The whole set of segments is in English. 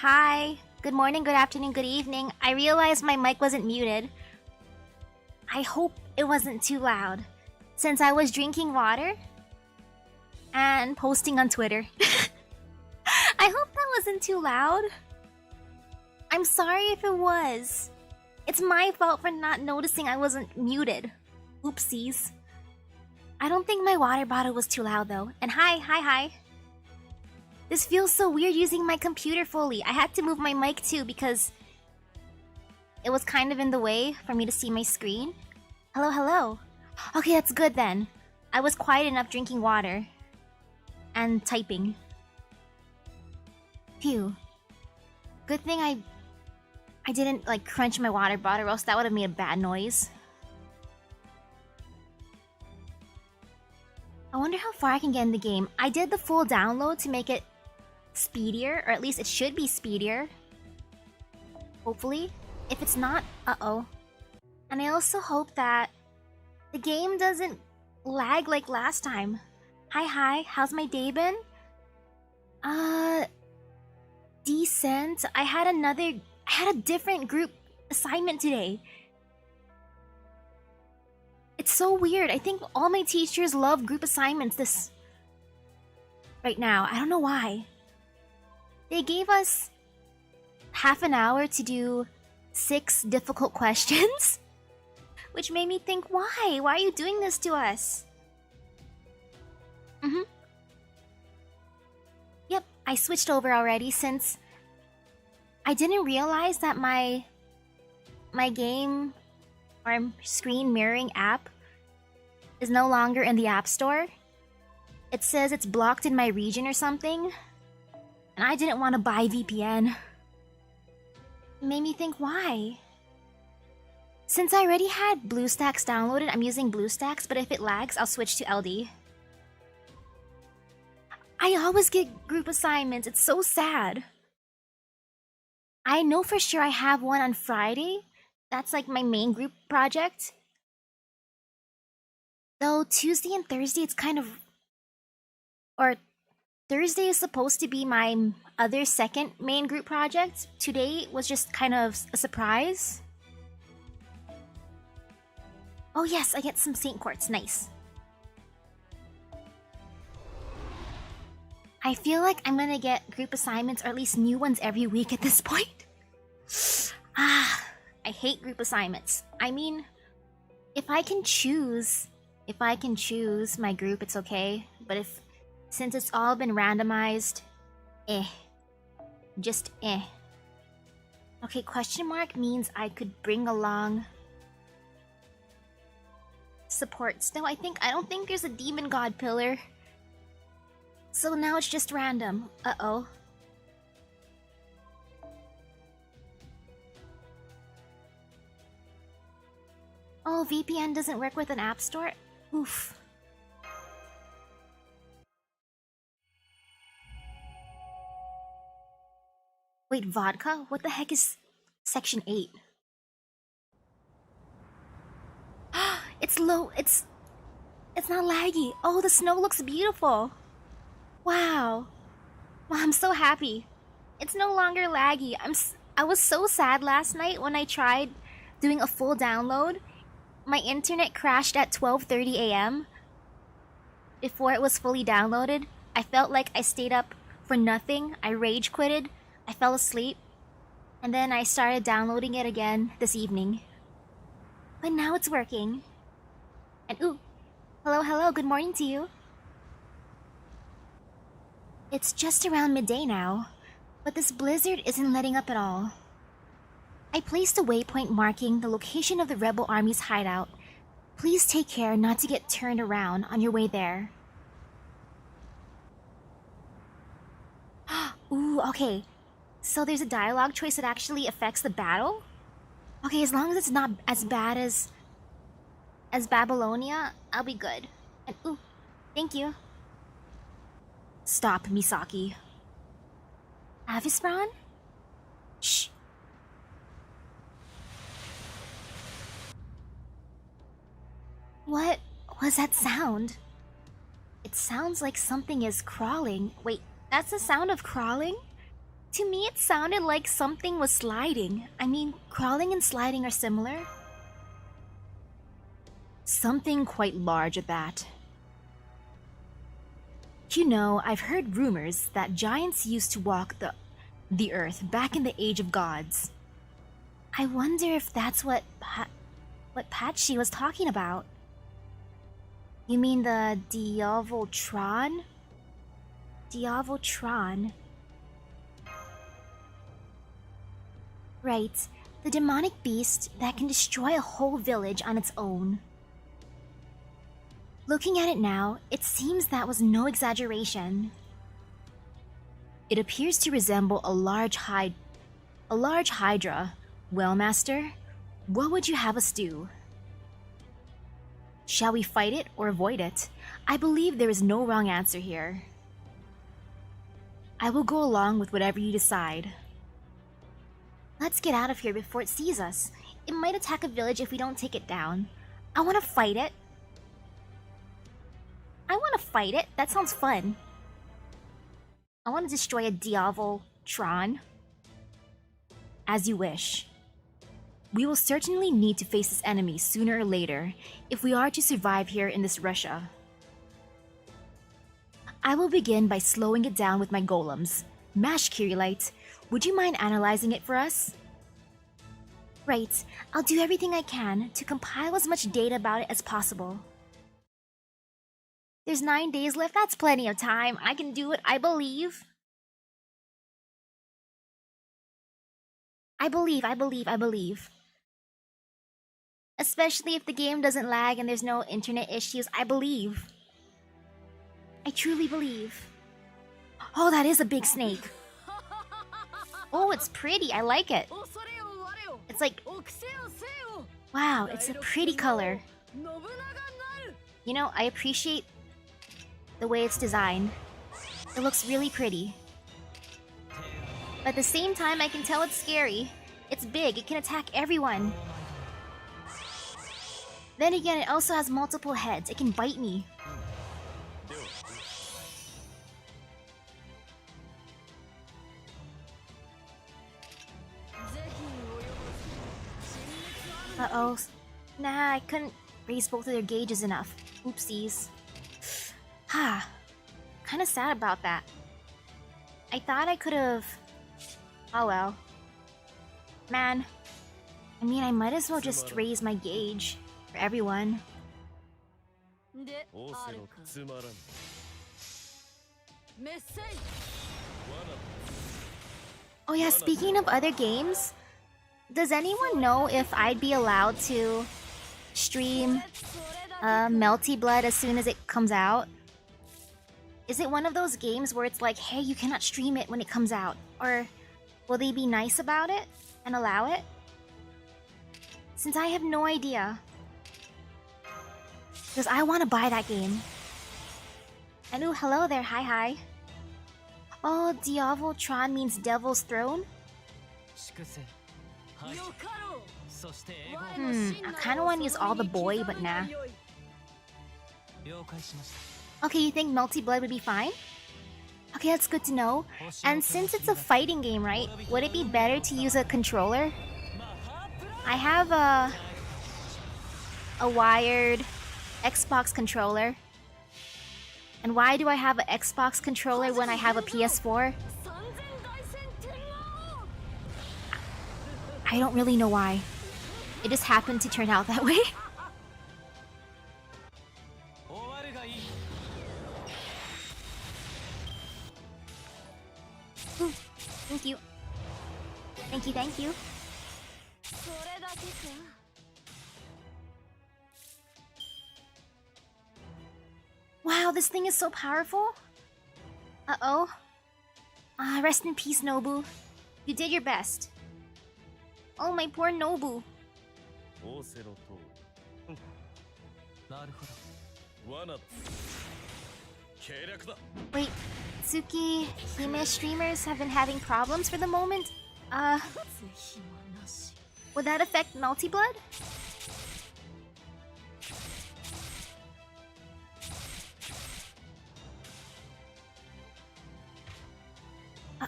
Hi. Good morning, good afternoon, good evening. I realized my mic wasn't muted. I hope it wasn't too loud, since I was drinking water and posting on Twitter. I hope that wasn't too loud. I'm sorry if it was. It's my fault for not noticing I wasn't muted. Oopsies. I don't think my water bottle was too loud though. And hi. This feels so weird using my computer fully. I had to move my mic too because it was kind of in the way for me to see my screen. Hello. Okay, that's good then. I was quiet enough drinking water and typing. Phew. Good thing I didn't like crunch my water bottle, or else that would have made a bad noise. I wonder how far I can get in the game. I did the full download to make it speedier, or at least it should be speedier. Hopefully. If it's not, uh-oh. And I also hope that the game doesn't lag like last time. Hi, how's my day been? Decent. I had a different group assignment today. It's so weird. I think all my teachers love group assignments right now. I don't know why. They gave us half an hour to do 6 difficult questions, which made me think, why? Why are you doing this to us? Yep, I switched over already since I didn't realize that my game or screen mirroring app is no longer in the App Store. It says it's blocked in my region or something, and I didn't want to buy VPN. It made me think, why? Since I already had BlueStacks downloaded, I'm using BlueStacks, but if it lags, I'll switch to LD. I always get group assignments, it's so sad. I know for sure I have one on Friday. That's like my main group project. Though Tuesday and Thursday it's kind of... Or Thursday is supposed to be my other second main group project. Today was just kind of a surprise. Oh yes, I get some Saint Quartz, nice. I feel like I'm gonna get group assignments, or at least new ones every week at this point. I hate group assignments. I mean, if I can choose my group, it's okay. But since it's all been randomized, just eh. Okay, question mark means I could bring along supports. No, I don't think there's a demon god pillar. So now it's just random. Uh-oh. Oh, VPN doesn't work with an app store? Oof. Wait, vodka? What the heck is Section 8? It's low. It's not laggy. Oh, the snow looks beautiful. Wow. I'm so happy. It's no longer laggy. I was so sad last night when I tried doing a full download. My internet crashed at 12:30 a.m. before it was fully downloaded. I felt like I stayed up for nothing. I rage quitted. I fell asleep. And then I started downloading it again this evening. But now it's working. And ooh, hello, good morning to you. It's just around midday now, but this blizzard isn't letting up at all. I placed a waypoint marking the location of the rebel army's hideout. Please take care not to get turned around on your way there. Ooh, okay. So there's a dialogue choice that actually affects the battle? Okay, as long as it's not as bad as Babylonia, I'll be good. And ooh, thank you. Stop, Misaki. Avispron? Shh. What was that sound? It sounds like something is crawling. Wait, that's the sound of crawling? To me, it sounded like something was sliding. I mean, crawling and sliding are similar. Something quite large at that. You know, I've heard rumors that giants used to walk the earth back in the age of gods. I wonder if that's what Patchy was talking about. You mean the Diavoltron? Diavoltron. Right, the demonic beast that can destroy a whole village on its own. Looking at it now, it seems that was no exaggeration. It appears to resemble a large hydra. Well, Master, what would you have us do? Shall we fight it or avoid it? I believe there is no wrong answer here. I will go along with whatever you decide. Let's get out of here before it sees us. It might attack a village if we don't take it down. I want to fight it. That sounds fun. I want to destroy a Diavoltron. As you wish. We will certainly need to face this enemy sooner or later if we are to survive here in this Russia. I will begin by slowing it down with my golems. Mash Kirillite, would you mind analyzing it for us? Right, I'll do everything I can to compile as much data about it as possible. There's 9 days left, that's plenty of time. I can do it, I believe. I believe. Especially if the game doesn't lag and there's no internet issues, I believe. I truly believe. Oh, that is a big snake. Oh, it's pretty, I like it. It's like... Wow, it's a pretty color. You know, I appreciate the way it's designed. It looks really pretty. But at the same time, I can tell it's scary. It's big, it can attack everyone. Then again, it also has multiple heads. It can bite me. Uh-oh. Nah, I couldn't raise both of their gauges enough. Oopsies. Ha. Kinda sad about that. I thought I could've... Oh well. Man. I mean, I might as well just raise my gauge for everyone. Oh yeah, speaking of other games, does anyone know if I'd be allowed to stream Melty Blood as soon as it comes out? Is it one of those games where it's like, hey, you cannot stream it when it comes out? Or will they be nice about it and allow it? Since I have no idea. Because I want to buy that game. And ooh, hello there, hi. Oh, Diavoltron means Devil's Throne? I kinda want to use all the boy, but nah. Okay, you think Melty Blood would be fine? Okay, that's good to know. And since it's a fighting game, right? Would it be better to use a controller? I have a wired Xbox controller. And why do I have an Xbox controller when I have a PS4? I don't really know why. It just happened to turn out that way. Ooh, thank you. Thank you. Wow, this thing is so powerful. Uh-oh. Rest in peace, Nobu. You did your best. Oh, my poor Nobu. Wait, Tsuki, Hime streamers have been having problems for the moment? Would that affect Melty Blood?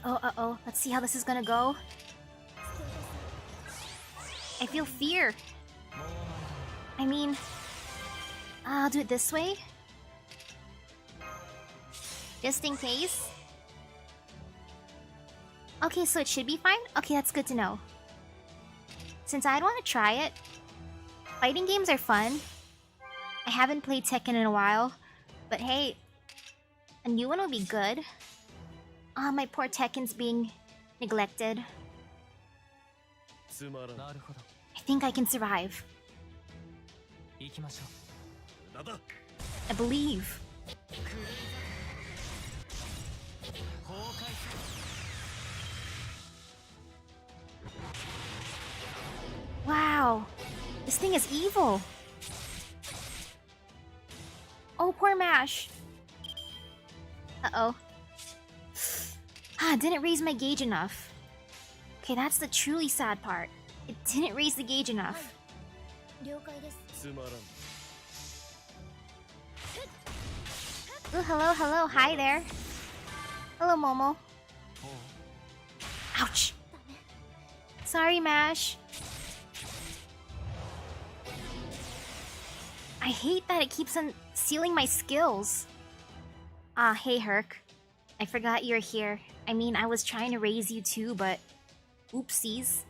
Uh-oh, uh-oh. Let's see how this is gonna go. I feel fear. I mean, I'll do it this way. Just in case. Okay, so it should be fine? Okay, that's good to know. Since I'd want to try it. Fighting games are fun. I haven't played Tekken in a while. But hey, a new one would be good. Ah, my poor Tekken's being neglected. I think I can survive. I believe. Wow, this thing is evil. Oh, poor Mash. Uh-oh. Didn't raise my gauge enough. Okay, that's the truly sad part. It didn't raise the gauge enough. Oh, hello, hello, hi there. Hello, Momo. Ouch. Sorry, Mash. I hate that it keeps on sealing my skills. Ah, hey, Herc. I forgot you're here. I mean, I was trying to raise you too, but... Oopsies.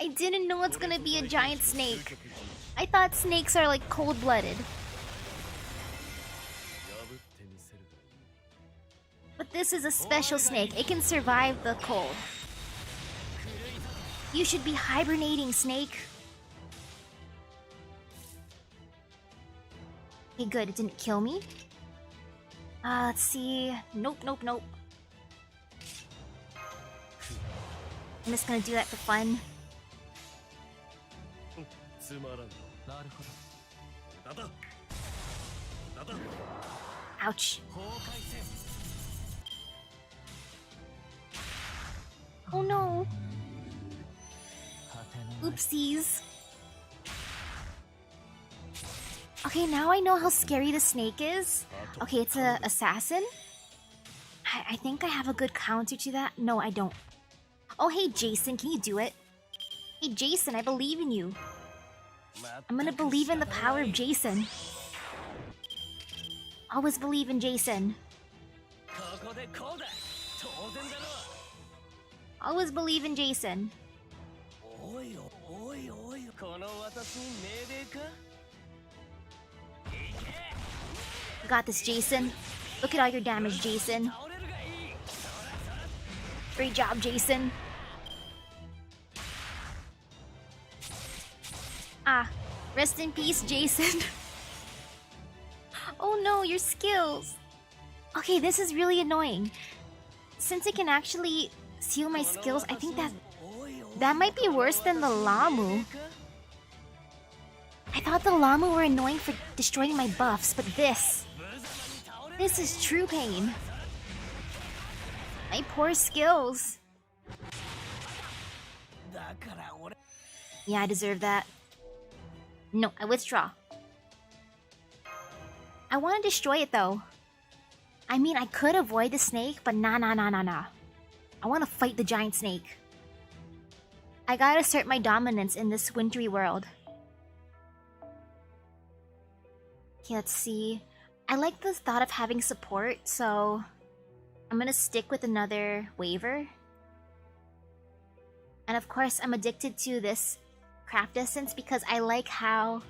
I didn't know it's gonna be a giant snake. I thought snakes are like cold-blooded. But this is a special snake. It can survive the cold. You should be hibernating, snake. Okay, good. It didn't kill me. Let's see. Nope, nope, nope. I'm just gonna do that for fun. Ouch. Oh no. Oopsies. Okay, now I know how scary the snake is. Okay, it's an assassin. I think I have a good counter to that. No, I don't. Oh, hey, Jason, can you do it? Hey, Jason, I believe in you. I'm gonna believe in the power of Jason. Always believe in Jason. Always believe in Jason. You got this, Jason. Look at all your damage, Jason. Great job, Jason. Rest in peace, Jason. Oh no, your skills. Okay, this is really annoying. Since it can actually seal my skills, I think that might be worse than the Lamu. I thought the Lamu were annoying for destroying my buffs, but this is true pain. My poor skills. Yeah, I deserve that. No, I withdraw. I want to destroy it though. I mean, I could avoid the snake, but nah. I want to fight the giant snake. I gotta assert my dominance in this wintry world. Okay, let's see. I like the thought of having support, so I'm gonna stick with another waiver. And of course, I'm addicted to this craft essence because I like how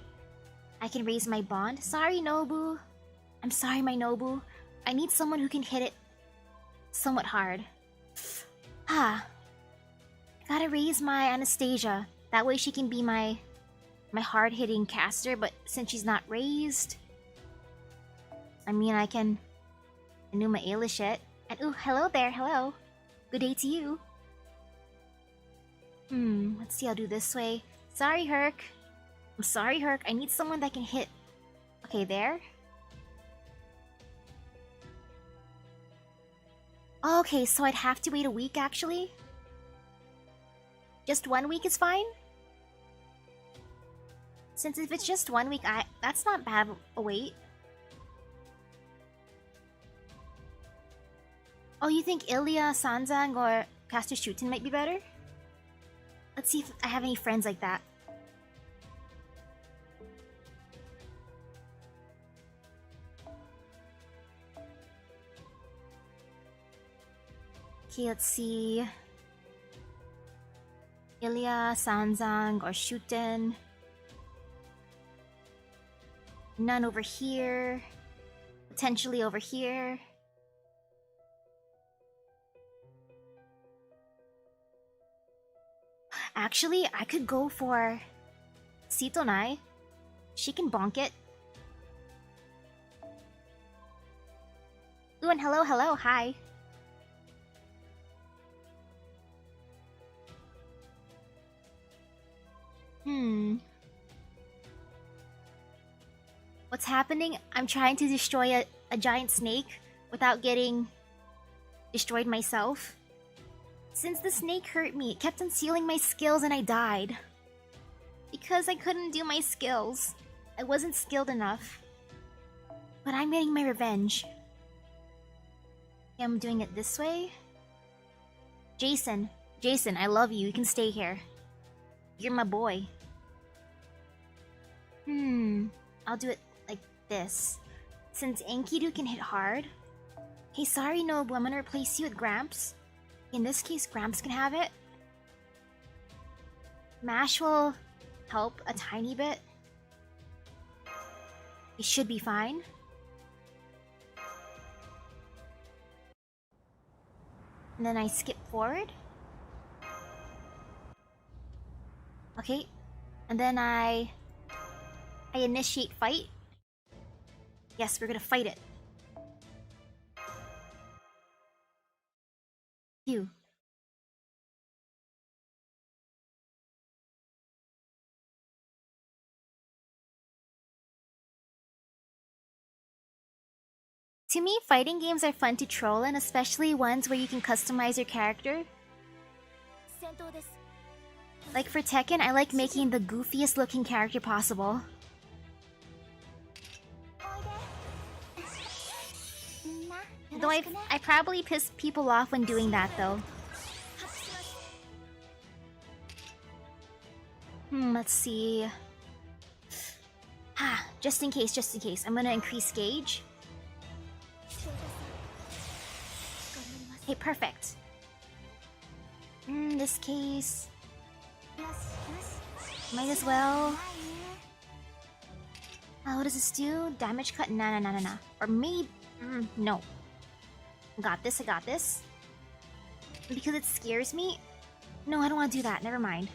I can raise my bond. Sorry, Nobu. I'm sorry, my Nobu. I need someone who can hit it somewhat hard. I gotta raise my Anastasia. That way she can be my hard-hitting caster, but since she's not raised... I mean, I can renew my Ayla shit. And ooh, hello there, hello. Good day to you. Let's see, I'll do this way. Sorry, Herc. I'm sorry, Herc. I need someone that can hit. Okay, there. Okay, so I'd have to wait a week, actually? Just 1 week is fine? Since if it's just 1 week, that's not bad of a wait. Oh, you think Ilya, Sanzang, or Caster Shuten might be better? Let's see if I have any friends like that. Okay, let's see. Ilya, Sanzang, or Shuten. None over here. Potentially over here. Actually, I could go for Sitonai. She can bonk it. Ooh, and hello, hi. What's happening? I'm trying to destroy a giant snake without getting destroyed myself. Since the snake hurt me, it kept on stealing my skills and I died. Because I couldn't do my skills. I wasn't skilled enough. But I'm getting my revenge. Okay, I'm doing it this way. Jason, I love you. You can stay here. You're my boy. I'll do it like this. Since Enkidu can hit hard. Hey, sorry Nobu, I'm gonna replace you with Gramps. In this case, Gramps can have it. Mash will help a tiny bit. It should be fine. And then I skip forward. Okay. And then I initiate fight. Yes, we're gonna fight it. You. To me, fighting games are fun to troll in, especially ones where you can customize your character. Like for Tekken, I like making the goofiest looking character possible. Though I probably piss people off when doing that though. Let's see. Just in case. I'm gonna increase gauge. Okay, perfect. In this case, might as well. What does this do? Damage cut? Nah. Or maybe... no. I got this. Because it scares me? No, I don't want to do that. Never mind.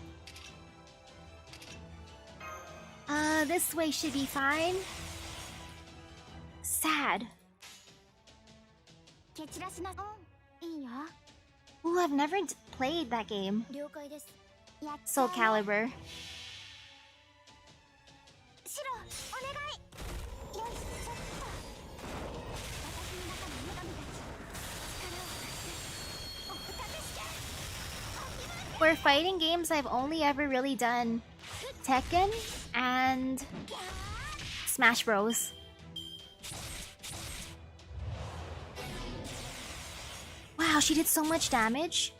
This way should be fine. Sad. Ooh, I've never played that game. Soul Calibur. For fighting games, I've only ever really done Tekken and Smash Bros. Wow, she did so much damage.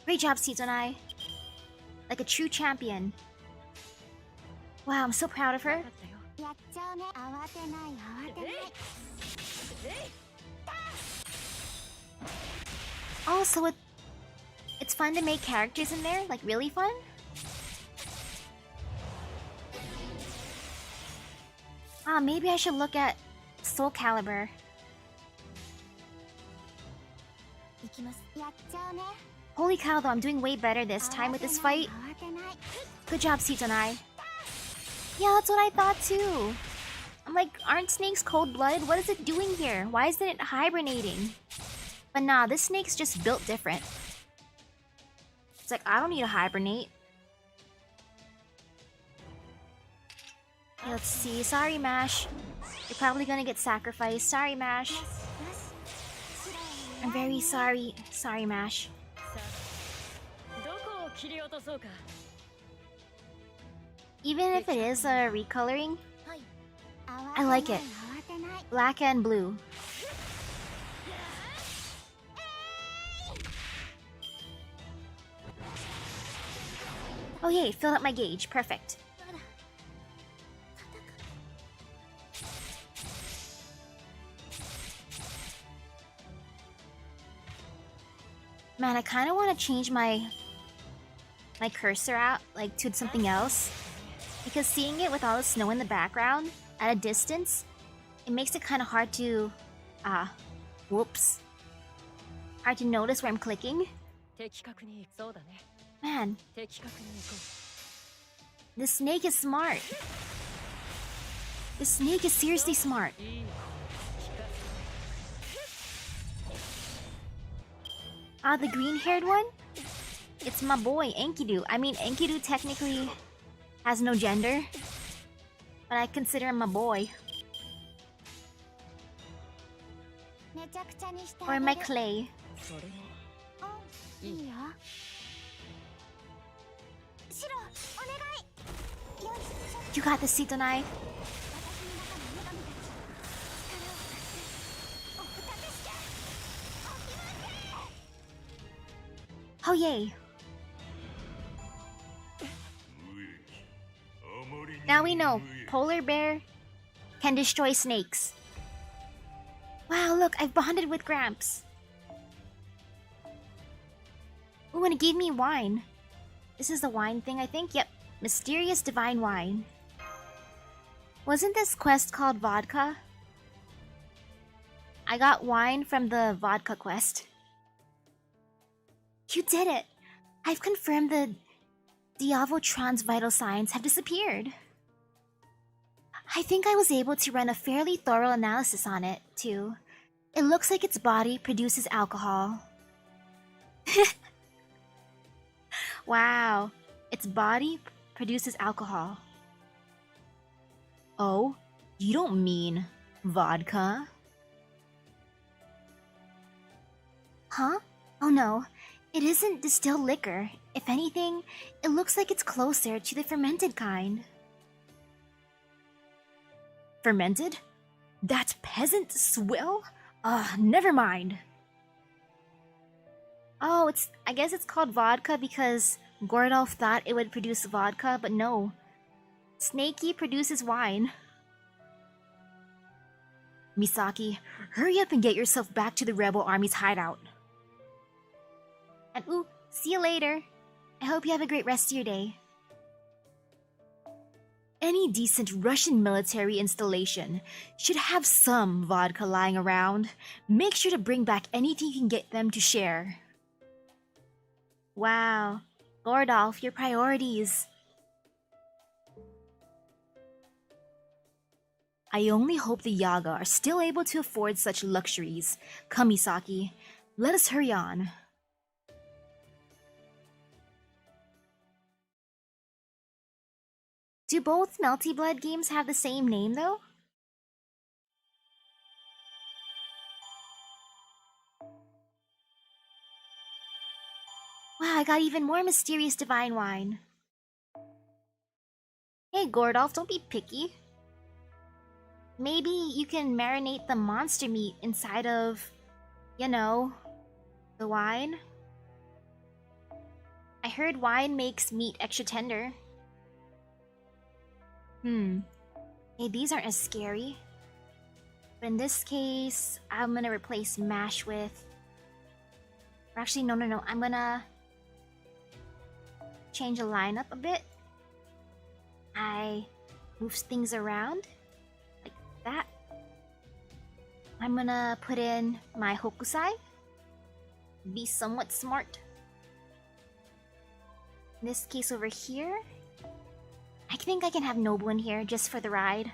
Great job, Seasonai. Like a true champion. Wow, I'm so proud of her. Also, it's fun to make characters in there, like really fun. Maybe I should look at Soul Calibur. Holy cow though, I'm doing way better this time with this fight. Good job, Seasonai. Yeah, that's what I thought too. I'm like, aren't snakes cold-blooded? What is it doing here? Why isn't it hibernating? But nah, this snake's just built different. It's like, I don't need to hibernate. Okay, let's see. Sorry, Mash. You're probably gonna get sacrificed. Sorry, Mash. I'm very sorry. Sorry, Mash. Even if it is a recoloring, I like it. Black and blue. Oh yay, filled up my gauge. Perfect. Man, I kind of want to change my cursor out, like, to something else. Because seeing it with all the snow in the background, at a distance, it makes it kind of hard to... whoops. Hard to notice where I'm clicking. Man. This snake is smart. This snake is seriously smart. The green-haired one? It's my boy, Enkidu. I mean, Enkidu technically has no gender, but I consider him my boy. Or my clay. You got this, Sitonai. Oh yay. Now we know, polar bear can destroy snakes. Wow, look, I've bonded with Gramps. Ooh, and it gave me wine. This is the wine thing, I think. Yep, mysterious divine wine. Wasn't this quest called vodka? I got wine from the vodka quest. You did it! I've confirmed the Diavotron's vital signs have disappeared. I think I was able to run a fairly thorough analysis on it, too. It looks like its body produces alcohol. Wow, its body produces alcohol. Oh, you don't mean vodka? Huh? Oh no, it isn't distilled liquor. If anything, it looks like it's closer to the fermented kind. Fermented? That's peasant swill? Never mind. Oh, I guess it's called vodka because Gordolf thought it would produce vodka, but no. Snakey produces wine. Misaki, hurry up and get yourself back to the rebel army's hideout. And ooh, see you later. I hope you have a great rest of your day. Any decent Russian military installation should have some vodka lying around. Make sure to bring back anything you can get them to share. Wow, Gordolf, your priorities. I only hope the Yaga are still able to afford such luxuries. Come, Misaki, let us hurry on. Do both Melty Blood games have the same name, though? Wow, I got even more mysterious divine wine. Hey, Gordolf, don't be picky. Maybe you can marinate the monster meat inside of, you know, the wine? I heard wine makes meat extra tender. Hey, these aren't as scary. But in this case, I'm gonna replace mash with... Or actually, no. I'm gonna change the lineup a bit. I move things around like that. I'm gonna put in my Hokusai. Be somewhat smart. In this case over here, I think I can have Nobu in here just for the ride.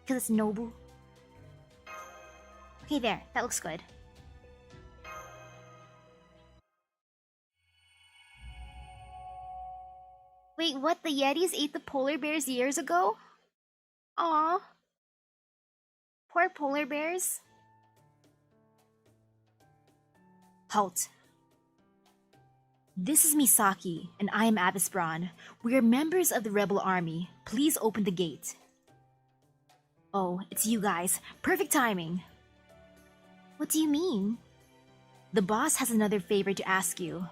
Because it's Nobu. Okay, there. That looks good. Wait, what? The Yetis ate the polar bears years ago? Aww. Poor polar bears. Halt. This is Misaki, and I am Abisbron. We are members of the rebel army. Please open the gate. Oh, it's you guys. Perfect timing. What do you mean? The boss has another favor to ask you.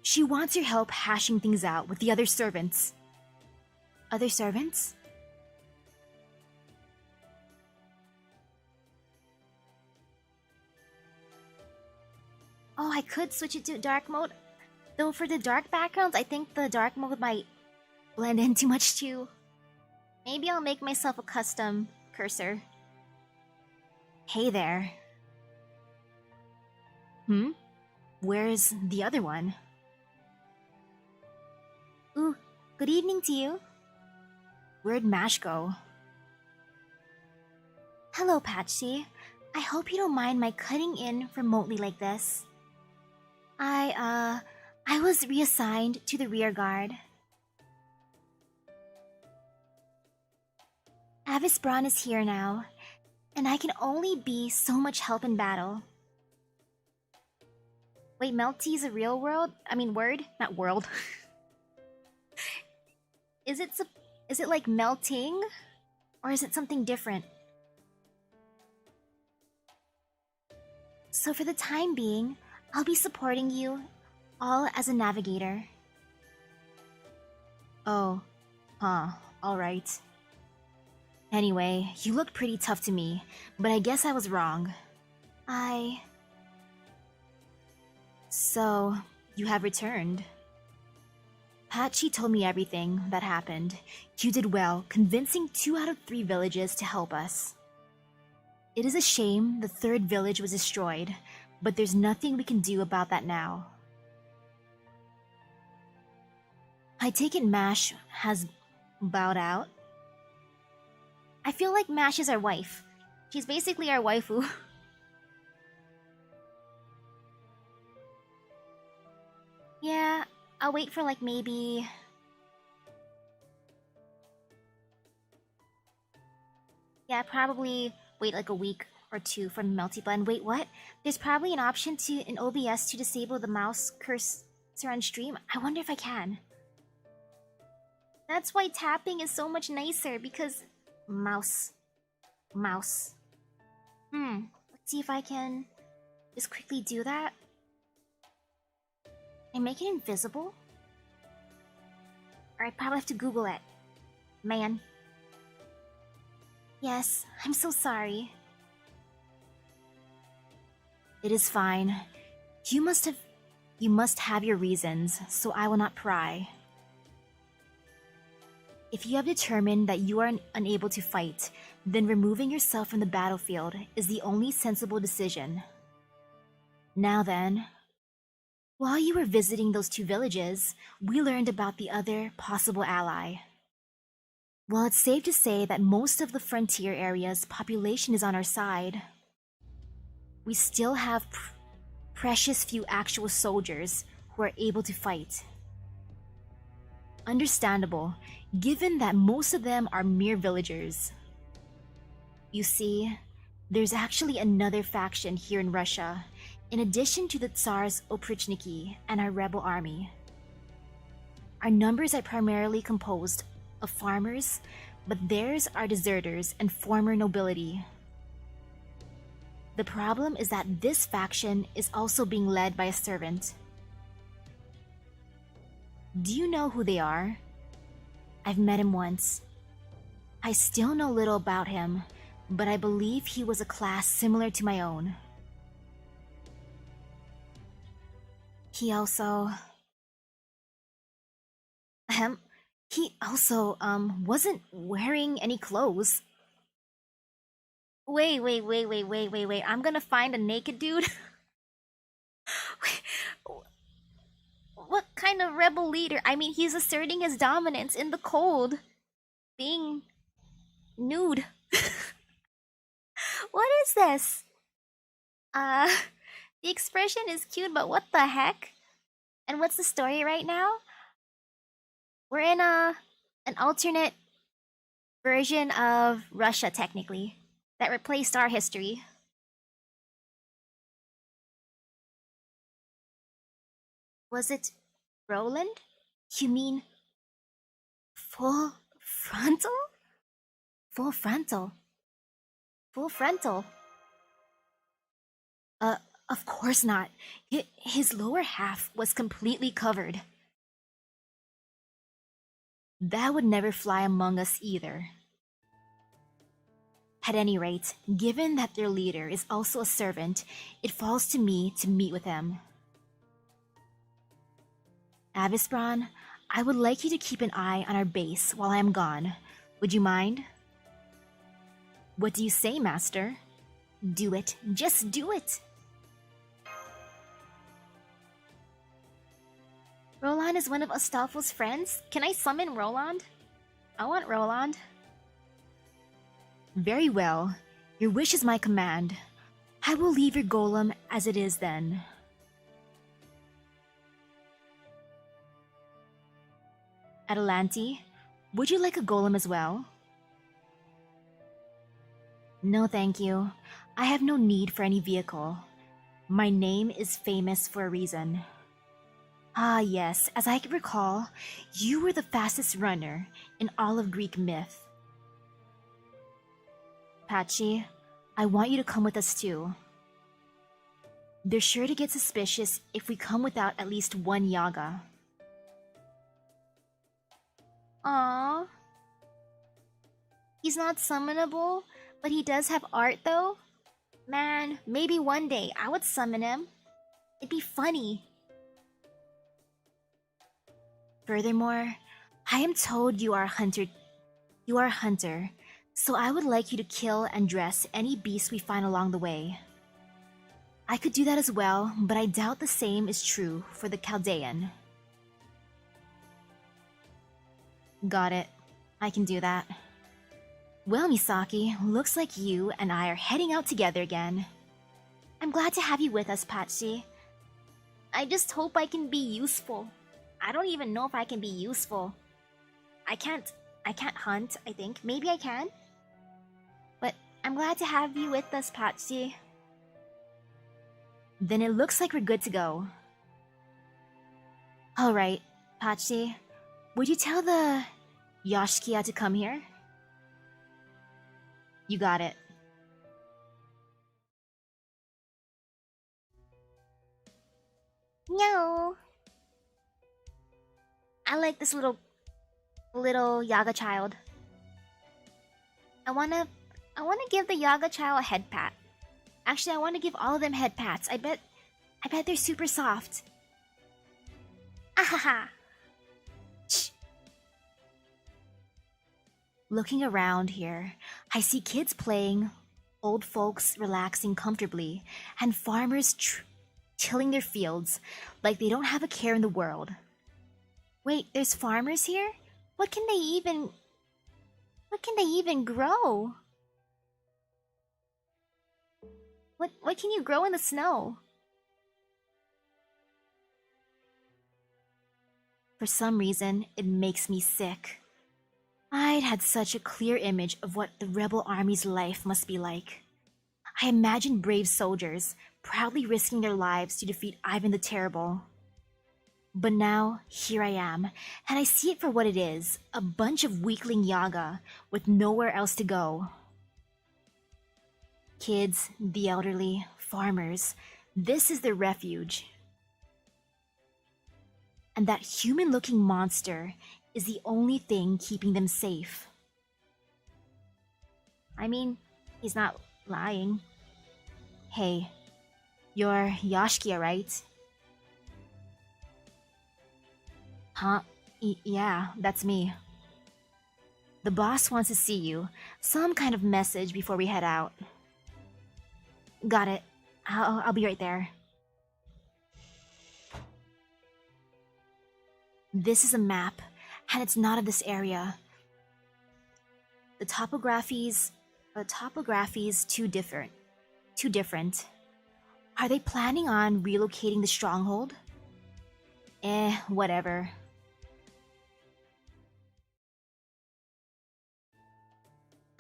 She wants your help hashing things out with the other servants. Other servants? Oh, I could switch it to dark mode. Though for the dark backgrounds, I think the dark mode might blend in too much too. Maybe I'll make myself a custom cursor. Hey there. Where's the other one? Ooh, good evening to you. Where'd Mash go? Hello, Patsy. I hope you don't mind my cutting in remotely like this. I was reassigned to the rear guard. Avis Braun is here now, and I can only be so much help in battle. Wait, Melty's a real word? Not world. Is it like melting? Or is it something different? So for the time being, I'll be supporting you all as a navigator. Oh, alright. Anyway, you look pretty tough to me, but I guess I was wrong. So, you have returned. Patchy told me everything that happened. You did well, convincing 2 out of 3 villages to help us. It is a shame the 3rd village was destroyed, but there's nothing we can do about that now. I take it Mash has bowed out. I feel like Mash is our wife. She's basically our waifu. Yeah, I'll wait for like maybe... Yeah, probably wait like a week or 2 for Melty Blend. Wait, what? There's probably an option in OBS to disable the mouse cursor on stream. I wonder if I can. That's why tapping is so much nicer, because... Mouse. Let's see if I can just quickly do that. And make it invisible? Or I probably have to Google it. Man. Yes, I'm so sorry. It is fine. You must have your reasons, so I will not pry. If you have determined that you are unable to fight, then removing yourself from the battlefield is the only sensible decision. Now then, while you were visiting those 2 villages, we learned about the other possible ally. Well, it's safe to say that most of the frontier area's population is on our side. We still have precious few actual soldiers who are able to fight. Understandable, given that most of them are mere villagers. You see, there's actually another faction here in Russia, in addition to the Tsar's Oprichniki and our rebel army. Our numbers are primarily composed of farmers, but theirs are deserters and former nobility. The problem is that this faction is also being led by a servant. Do you know who they are? I've met him once. I still know little about him, but I believe he was a class similar to my own. He also wasn't wearing any clothes. Wait. I'm gonna find a naked dude? What kind of rebel leader? I mean, he's asserting his dominance in the cold. Being nude. What is this? The expression is cute, but what the heck? And what's the story right now? We're in an alternate version of Russia, technically, that replaced our history. Was it Roland? You mean full frontal? Full frontal. Full frontal. Of course not. His lower half was completely covered. That would never fly among us either. At any rate, given that their leader is also a servant, it falls to me to meet with him. Avispron, I would like you to keep an eye on our base while I am gone. Would you mind? What do you say, Master? Do it. Just do it! Roland is one of Astolfo's friends? Can I summon Roland? I want Roland. Very well. Your wish is my command. I will leave your golem as it is then. Adelanti, would you like a golem as well? No, thank you. I have no need for any vehicle. My name is famous for a reason. Ah, yes, as I can recall, you were the fastest runner in all of Greek myth. Patchy, I want you to come with us too. They're sure to get suspicious if we come without at least one Yaga. Aww. He's not summonable, but he does have art though? Man, maybe one day I would summon him. It'd be funny. Furthermore, I am told you are a hunter. You are a hunter, so I would like you to kill and dress any beast we find along the way. I could do that as well, but I doubt the same is true for the Chaldean. Got it. I can do that. Well, Misaki, looks like you and I are heading out together again. I'm glad to have you with us, Patchy. I just hope I can be useful. I don't even know if I can be useful. I can't hunt, I think. Maybe I can? But I'm glad to have you with us, Patchy. Then it looks like we're good to go. Alright, Patchy. Would you tell the Yoshkia to come here? You got it. No. I like this little Yaga child. I wanna give the Yaga child a head pat. Actually, I want to give all of them head pats. I bet they're super soft. Ahaha. Shh. Looking around here, I see kids playing, old folks relaxing comfortably, and farmers tilling their fields like they don't have a care in the world. Wait, there's farmers here? What can they even grow? What can you grow in the snow? For some reason, it makes me sick. I'd had such a clear image of what the rebel army's life must be like. I imagined brave soldiers proudly risking their lives to defeat Ivan the Terrible. But now, here I am, and I see it for what it is, a bunch of weakling Yaga with nowhere else to go. Kids, the elderly, farmers, this is their refuge. And that human-looking monster is the only thing keeping them safe. I mean, he's not lying. Hey, you're Yoshkia, right? Huh? Yeah, that's me. The boss wants to see you. Some kind of message before we head out. Got it. I'll be right there. This is a map, and it's not of this area. The topography's too different. Are they planning on relocating the stronghold? Whatever.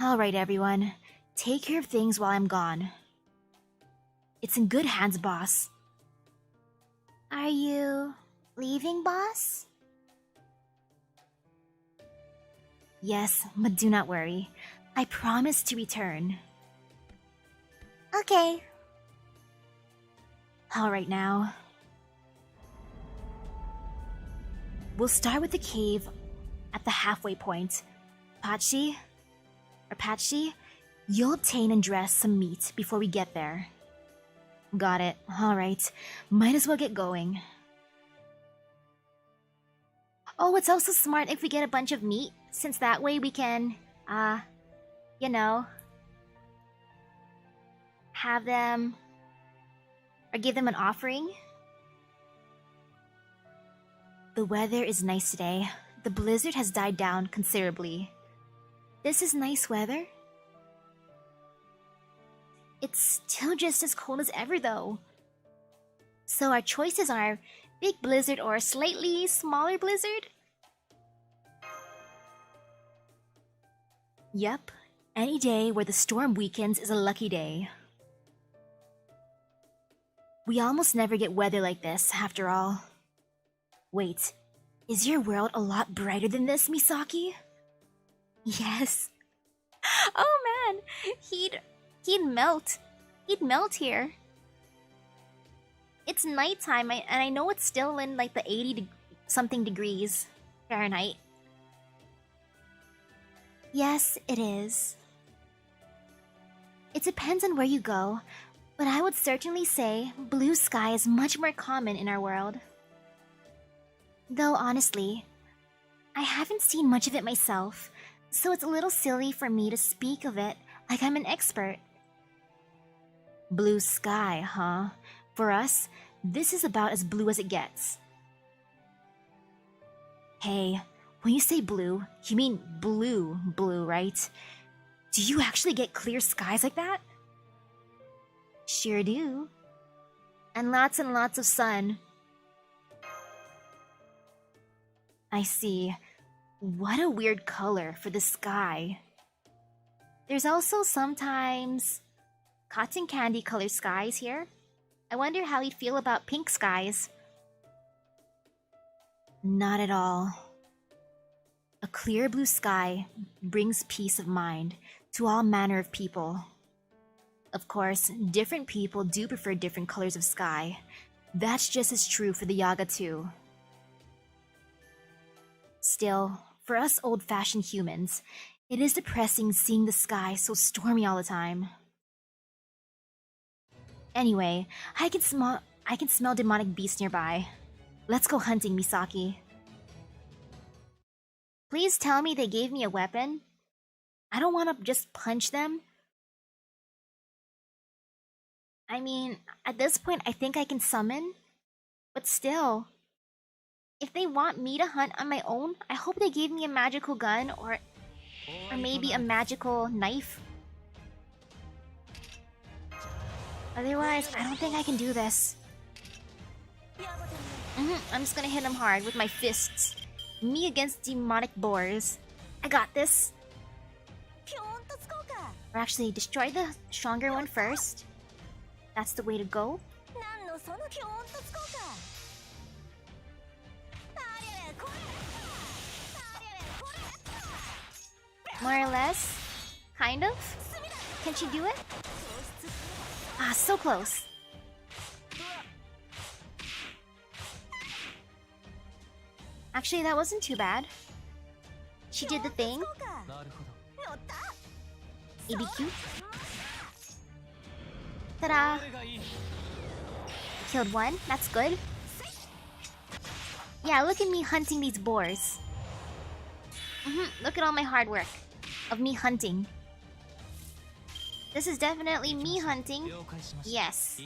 Alright, everyone. Take care of things while I'm gone. It's in good hands, boss. Are you leaving, boss? Yes, but do not worry. I promise to return. Okay. Alright now. We'll start with the cave at the halfway point. Patchy, you'll obtain and dress some meat before we get there. Got it. Alright. Might as well get going. Oh, it's also smart if we get a bunch of meat, since that way we can, you know, have them, or give them an offering. The weather is nice today. The blizzard has died down considerably. This is nice weather. It's still just as cold as ever though. So our choices are big blizzard or slightly smaller blizzard? Yep, any day where the storm weakens is a lucky day. We almost never get weather like this, after all. Wait, is your world a lot brighter than this, Misaki? Yes. Oh man, he'd melt. He'd melt here. It's nighttime, and I know it's still in like the 80-something degrees Fahrenheit. Yes, it is. It depends on where you go, but I would certainly say blue sky is much more common in our world. Though honestly, I haven't seen much of it myself, so it's a little silly for me to speak of it like I'm an expert. Blue sky, huh? For us, this is about as blue as it gets. Hey, when you say blue, you mean blue, right? Do you actually get clear skies like that? Sure do. And lots of sun. I see. What a weird color for the sky. There's also sometimes cotton candy colored skies here. I wonder how you'd feel about pink skies. Not at all. A clear blue sky brings peace of mind to all manner of people. Of course, different people do prefer different colors of sky. That's just as true for the Yaga too. Still, for us old-fashioned humans, it is depressing seeing the sky so stormy all the time. Anyway, I can smell demonic beasts nearby. Let's go hunting, Misaki. Please tell me they gave me a weapon. I don't want to just punch them. I mean, at this point I think I can summon, but still. If they want me to hunt on my own, I hope they gave me a magical gun or maybe a magical knife. Otherwise, I don't think I can do this. I'm just gonna hit him hard with my fists. Me against demonic boars. I got this. Or actually, destroy the stronger one first. That's the way to go. More or less. Kind of. Can she do it? Ah, so close. Actually, that wasn't too bad. She did the thing. ABQ. Ta-da! Killed one. That's good. Yeah, look at me hunting these boars. Look at all my hard work of me hunting. This is definitely me hunting. Yes.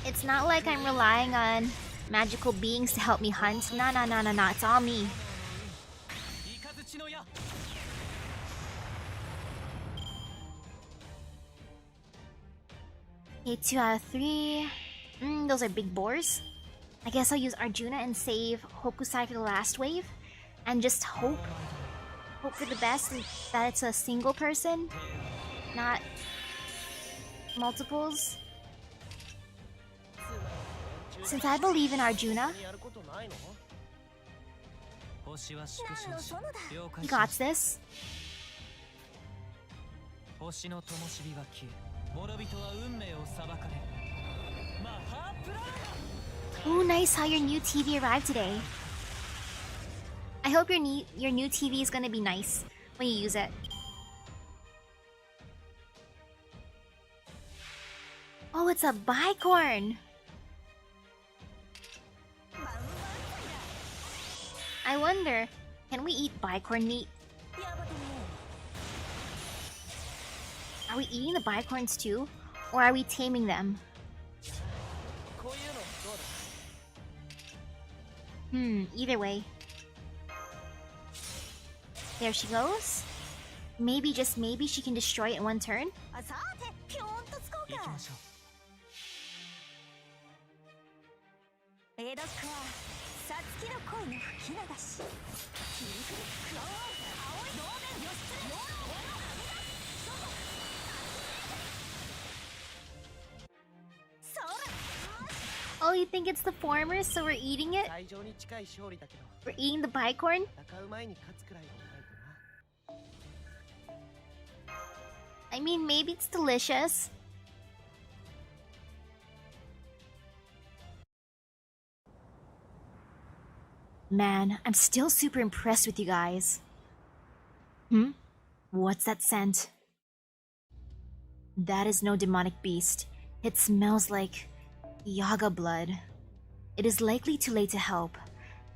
It's not like I'm relying on magical beings to help me hunt. No. It's all me. Okay, 2 out of 3. Those are big boars. I guess I'll use Arjuna and save Hokusai for the last wave. And just hope for the best and that it's a single person, not multiples. Since I believe in Arjuna, he got this. Ooh, nice how your new TV arrived today. I hope your new TV is gonna be nice when you use it. Oh, it's a bicorn! I wonder, can we eat bicorn meat? Are we eating the bicorns too? Or are we taming them? Either way. There she goes. Maybe, just maybe, she can destroy it in one turn? Oh, you think it's the former, so we're eating it? We're eating the bicorn? I mean, maybe it's delicious. Man, I'm still super impressed with you guys. What's that scent? That is no demonic beast. It smells like Yaga blood. It is likely too late to help,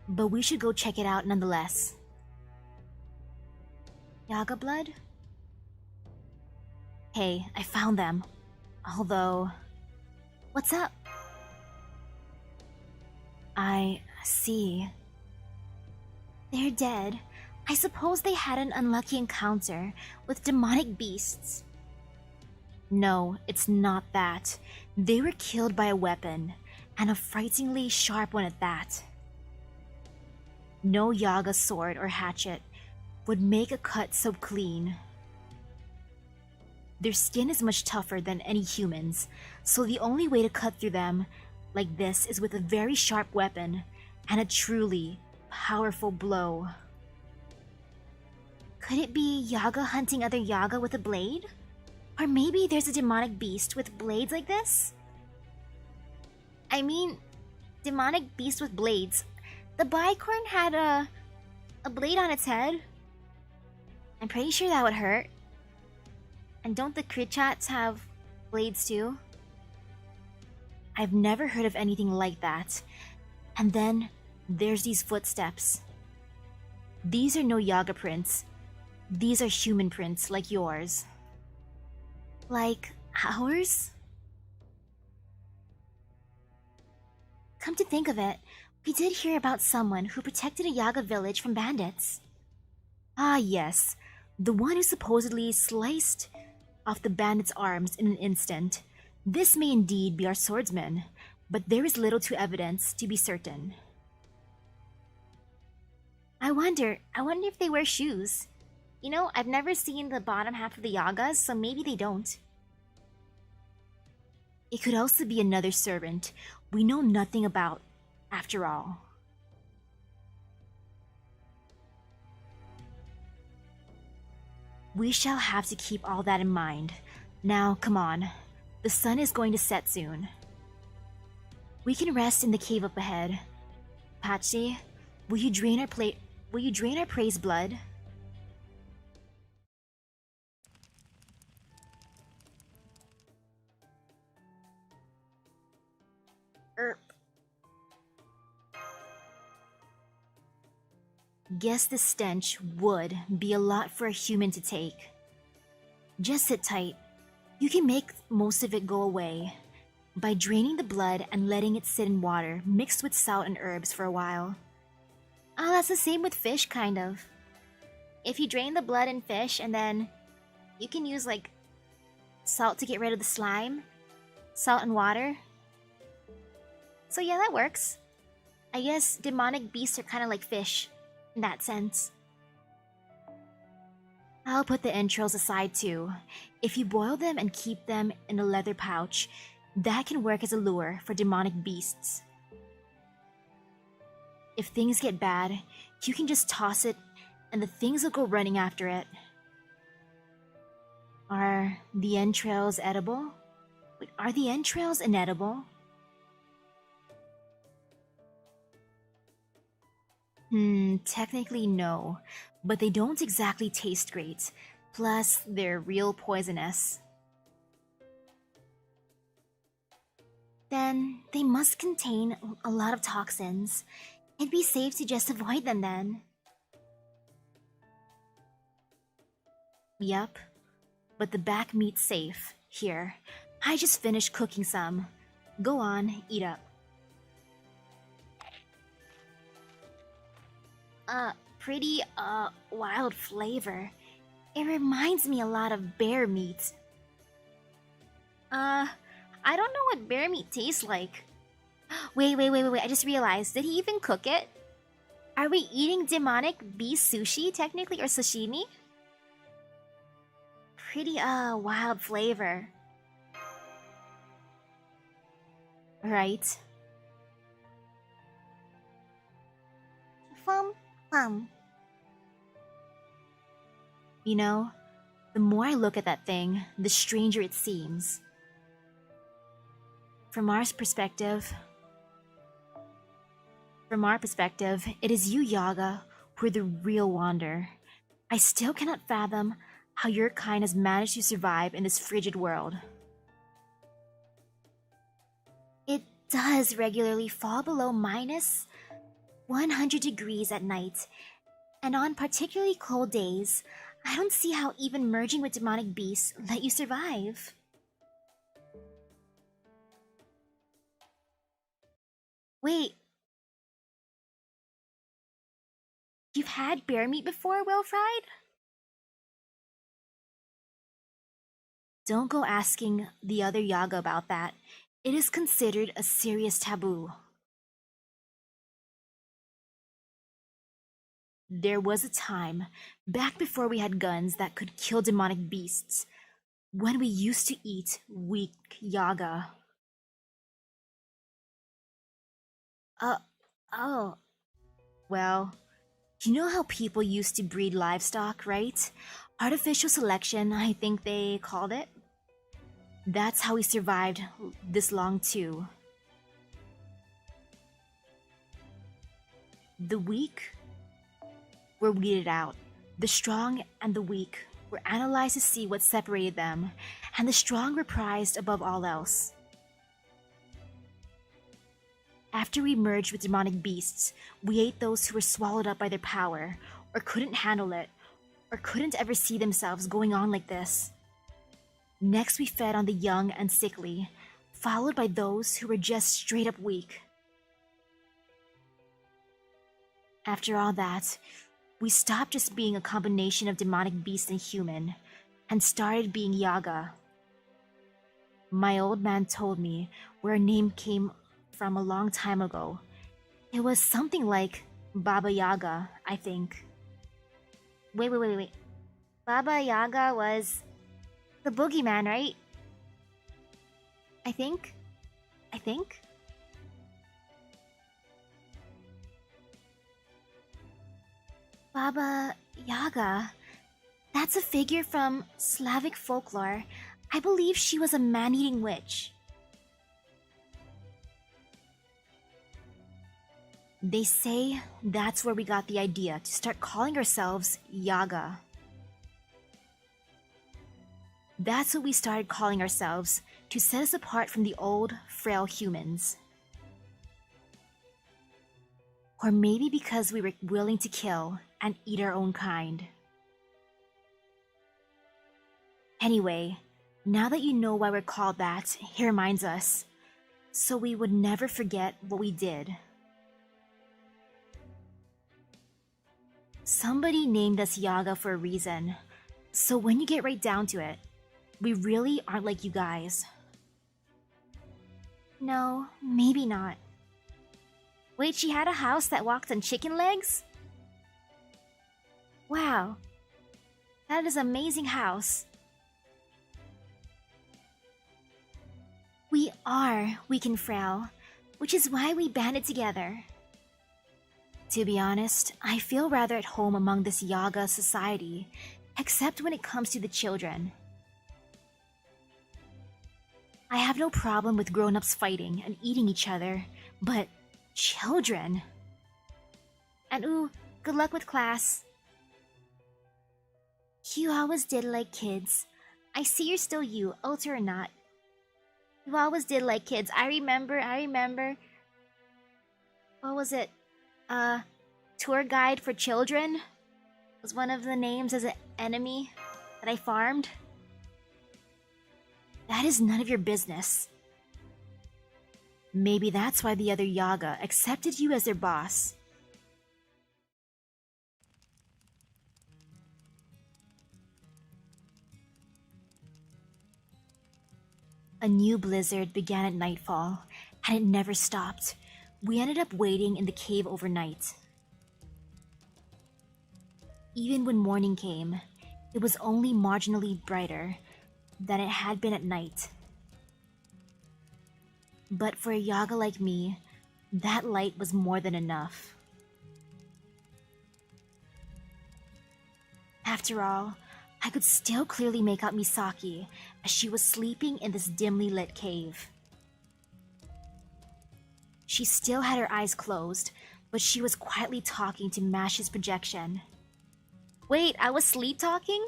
but we should go check it out nonetheless. Yaga blood? Hey, I found them. Although... What's up? I see. They're dead. I suppose they had an unlucky encounter with demonic beasts. No, it's not that. They were killed by a weapon, and a frighteningly sharp one at that. No Yaga sword or hatchet would make a cut so clean. Their skin is much tougher than any human's, so the only way to cut through them like this is with a very sharp weapon and a truly powerful blow. Could it be Yaga hunting other Yaga with a blade? Or maybe there's a demonic beast with blades like this? I mean, demonic beast with blades. The bicorn had a blade on its head. I'm pretty sure that would hurt. And don't the Krichats have blades too? I've never heard of anything like that. And then there's these footsteps. These are no Yaga prints. These are human prints like yours. Like ours? Come to think of it, we did hear about someone who protected a Yaga village from bandits. Ah yes, the one who supposedly sliced off the bandits' arms in an instant. This may indeed be our swordsman, but there is little to evidence to be certain. I wonder if they wear shoes. You know, I've never seen the bottom half of the Yagas, so maybe they don't. It could also be another servant we know nothing about, after all. We shall have to keep all that in mind. Now, come on. The sun is going to set soon. We can rest in the cave up ahead. Patsy, will you drain our praise blood? Guess the stench would be a lot for a human to take. Just sit tight. You can make most of it go away by draining the blood and letting it sit in water mixed with salt and herbs for a while. Oh, that's the same with fish, kind of. If you drain the blood in fish and then you can use like salt to get rid of the slime, salt and water. So yeah, that works. I guess demonic beasts are kind of like fish in that sense. I'll put the entrails aside too. If you boil them and keep them in a leather pouch, that can work as a lure for demonic beasts. If things get bad, you can just toss it and the things will go running after it. Are the entrails edible? Wait, are the entrails inedible? Technically no, but they don't exactly taste great. Plus, they're real poisonous. Then they must contain a lot of toxins. It'd be safe to just avoid them then. Yup, but the back meat's safe. Here, I just finished cooking some. Go on, eat up. Pretty, wild flavor. It reminds me a lot of bear meat. I don't know what bear meat tastes like. Wait, I just realized, did he even cook it? Are we eating demonic beast sushi, technically, or sashimi? Pretty, wild flavor. Right. Fum. You know, the more I look at that thing, the stranger it seems. From our perspective, it is you, Yaga, who are the real wonder. I still cannot fathom how your kind has managed to survive in this frigid world. It does regularly fall below minus 100 degrees at night, and on particularly cold days, I don't see how even merging with demonic beasts let you survive. Wait. You've had bear meat before, Wilfried? Don't go asking the other Yaga about that. It is considered a serious taboo. There was a time, back before we had guns that could kill demonic beasts, when we used to eat weak Yaga. Oh. Well, you know how people used to breed livestock, right? Artificial selection, I think they called it. That's how we survived this long, too. The weak were weeded out. The strong and the weak were analyzed to see what separated them, and the strong were prized above all else. After we merged with demonic beasts, we ate those who were swallowed up by their power, or couldn't handle it, or couldn't ever see themselves going on like this. Next, we fed on the young and sickly, followed by those who were just straight up weak. After all that, we stopped just being a combination of demonic beast and human, and started being Yaga. My old man told me where our name came from a long time ago. It was something like Baba Yaga, I think. Wait. Baba Yaga was the boogeyman, right? I think. Baba Yaga. That's a figure from Slavic folklore. I believe she was a man-eating witch. They say that's where we got the idea to start calling ourselves Yaga. That's what we started calling ourselves to set us apart from the old, frail humans. Or maybe because we were willing to kill and eat our own kind. Anyway, now that you know why we're called that, it reminds us, so we would never forget what we did. Somebody named us Yaga for a reason, so when you get right down to it, we really aren't like you guys. No, maybe not. Wait, she had a house that walked on chicken legs? Wow, that is an amazing house. We are weak and frail, which is why we banded together. To be honest, I feel rather at home among this Yaga society, except when it comes to the children. I have no problem with grown-ups fighting and eating each other, but children? And ooh, good luck with class. You always did like kids. I see you're still you, alter or not. You always did like kids. I remember. What was it? Tour guide for children? Was one of the names as an enemy that I farmed? That is none of your business. Maybe that's why the other Yaga accepted you as their boss. A new blizzard began at nightfall, and it never stopped. We ended up waiting in the cave overnight. Even when morning came, it was only marginally brighter than it had been at night. But for a Yaga like me, that light was more than enough. After all, I could still clearly make out Misaki as she was sleeping in this dimly lit cave. She still had her eyes closed, but she was quietly talking to Mash's projection. Wait, I was sleep talking?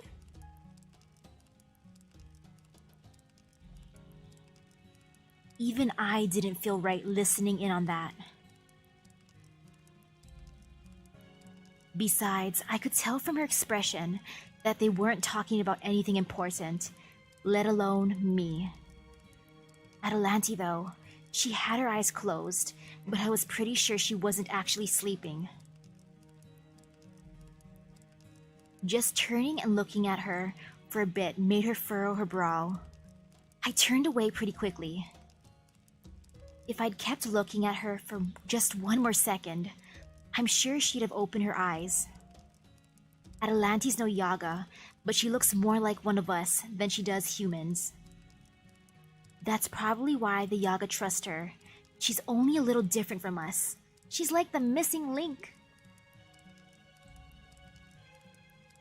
Even I didn't feel right listening in on that. Besides, I could tell from her expression that they weren't talking about anything important, let alone me. Adelanti, though, she had her eyes closed, but I was pretty sure she wasn't actually sleeping. Just turning and looking at her for a bit made her furrow her brow. I turned away pretty quickly. If I'd kept looking at her for just one more second, I'm sure she'd have opened her eyes. Adelanti's no Yaga, but she looks more like one of us than she does humans. That's probably why the Yaga trust her. She's only a little different from us. She's like the missing link.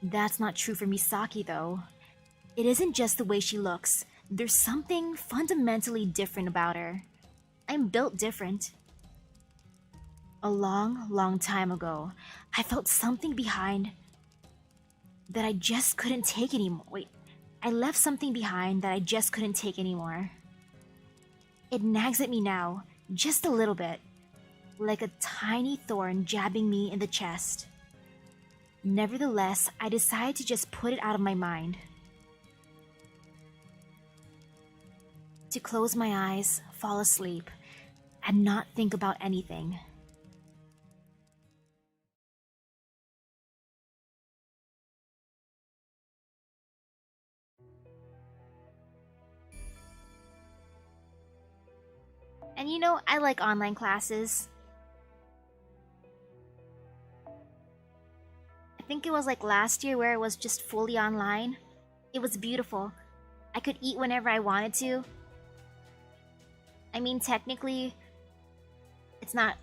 That's not true for Misaki, though. It isn't just the way she looks. There's something fundamentally different about her. I'm built different. A long time ago, I felt something behind that I just couldn't take anymore. Wait, I left something behind that I just couldn't take anymore. It nags at me now, just a little bit, like a tiny thorn jabbing me in the chest. Nevertheless, I decided to just put it out of my mind. To close my eyes, fall asleep, and not think about anything. And you know, I like online classes. I think it was like last year where it was just fully online. It was beautiful. I could eat whenever I wanted to. I mean, technically, it's not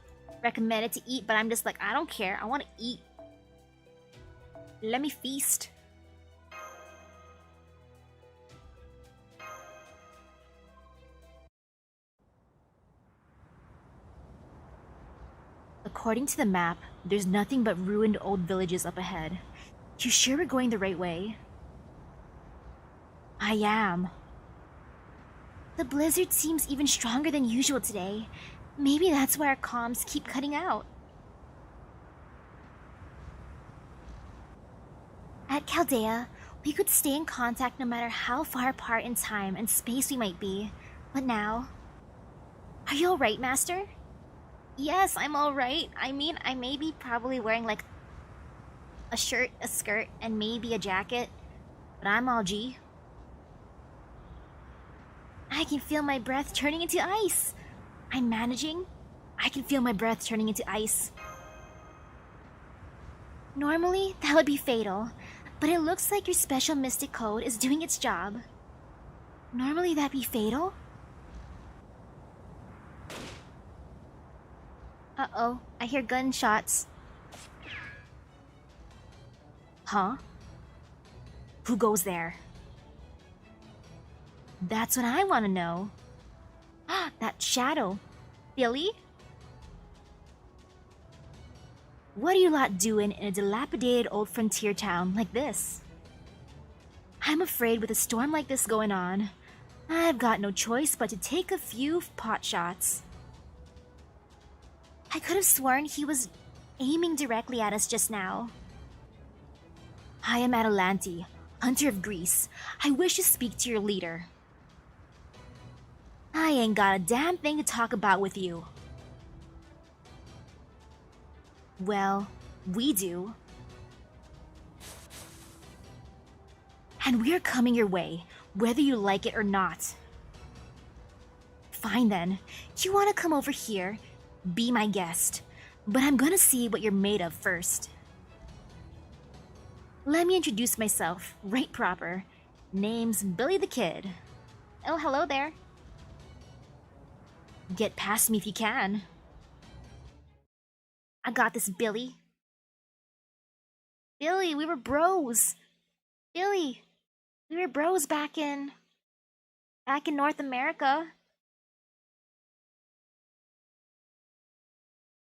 recommended to eat, but I'm just like, I don't care. I want to eat. Let me feast. According to the map, there's nothing but ruined old villages up ahead. You sure we're going the right way? I am. The blizzard seems even stronger than usual today. Maybe that's why our comms keep cutting out. At Chaldea, we could stay in contact no matter how far apart in time and space we might be. But now... Are you alright, Master? Yes, I'm alright. I mean, I may be probably wearing like a shirt, a skirt, and maybe a jacket. But I'm all G. I can feel my breath turning into ice. I'm managing. I can feel my breath turning into ice. Normally, that would be fatal, but it looks like your special mystic code is doing its job. Normally that'd be fatal? Uh-oh, I hear gunshots. Huh? Who goes there? That's what I want to know. That shadow. Billy? What are you lot doing in a dilapidated old frontier town like this? I'm afraid with a storm like this going on, I've got no choice but to take a few pot shots. I could have sworn he was aiming directly at us just now. I am Atalante, Hunter of Greece. I wish to speak to your leader. I ain't got a damn thing to talk about with you. Well, we do. And we're coming your way, whether you like it or not. Fine then, you wanna come over here, be my guest, but I'm gonna see what you're made of first. Let me introduce myself, right proper. Name's Billy the Kid. Oh, hello there. Get past me if you can. I got this, Billy. Billy, we were bros. Billy, we were bros back in North America.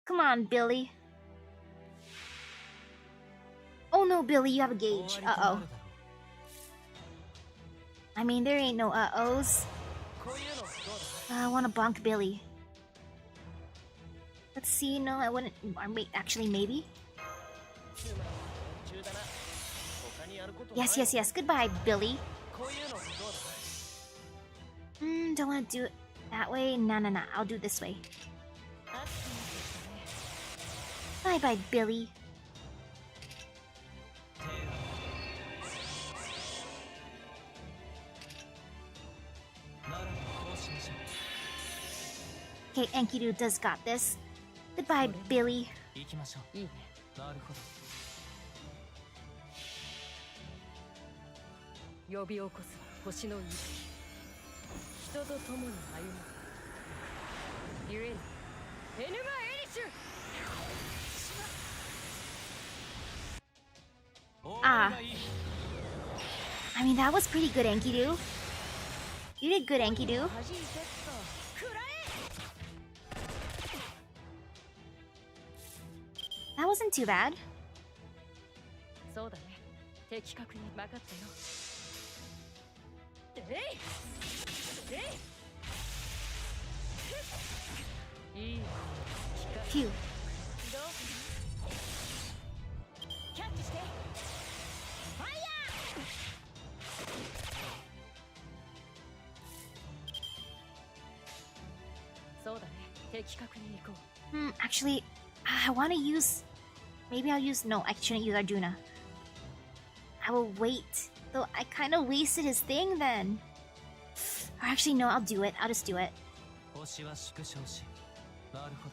Come on, Billy. Oh no, Billy, you have a gauge. Uh-oh. I mean, there ain't no uh-ohs. I wanna bonk Billy. Let's see, no, I wouldn't. Actually, maybe. Yes. Goodbye, Billy. Don't wanna do it that way. Nah. I'll do it this way. Bye, Billy. Okay, Enkidu does got this. Goodbye, Billy. 呼び起こす星の息人と共に歩むゆえにエヌマ・エリシュ I mean, that was pretty good, Enkidu. You did good, Enkidu. That wasn't too bad. そうだね的確に分かったよ Phew. Actually, I want to use... Maybe I'll use... No, I shouldn't use Arjuna. I will wait. Though I kind of wasted his thing then. Or actually, no, I'll do it. I'll just do it.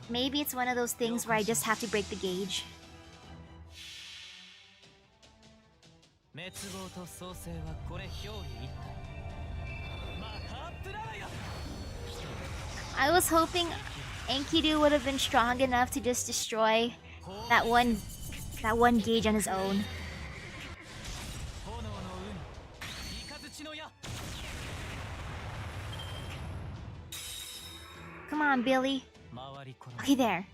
Maybe it's one of those things where I just have to break the gauge. I was hoping Enkidu would have been strong enough to just destroy that one gauge on his own. Come on, Billy. Okay, there.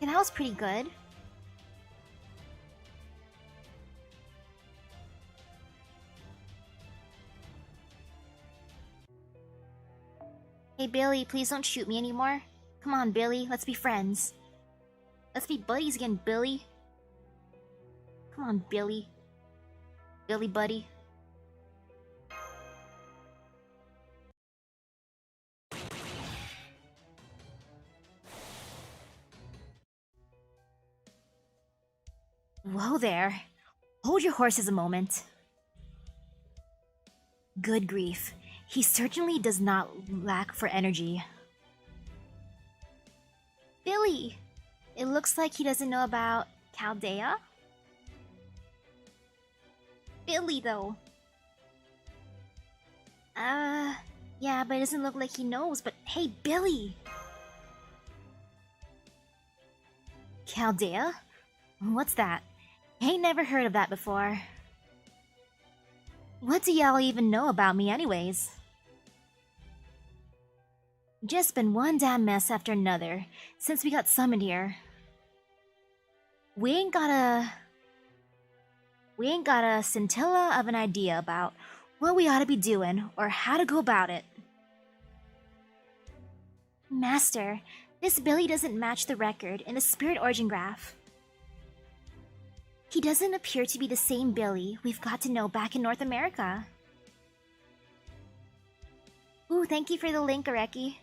Yeah, that was pretty good. Hey, Billy, please don't shoot me anymore. Come on, Billy, let's be friends. Let's be buddies again, Billy. Come on, Billy. Billy buddy. Whoa there. Hold your horses a moment. Good grief. He certainly does not lack for energy. Billy! It looks like he doesn't know about Chaldea? Billy, though. Yeah, but it doesn't look like he knows, but hey, Billy! Chaldea? What's that? Ain't never heard of that before. What do y'all even know about me anyways? Just been one damn mess after another since we got summoned here. We ain't got a scintilla of an idea about what we ought to be doing or how to go about it. Master, this Billy doesn't match the record in the spirit origin graph. He doesn't appear to be the same Billy we've got to know back in North America. Ooh, thank you for the link, Areki.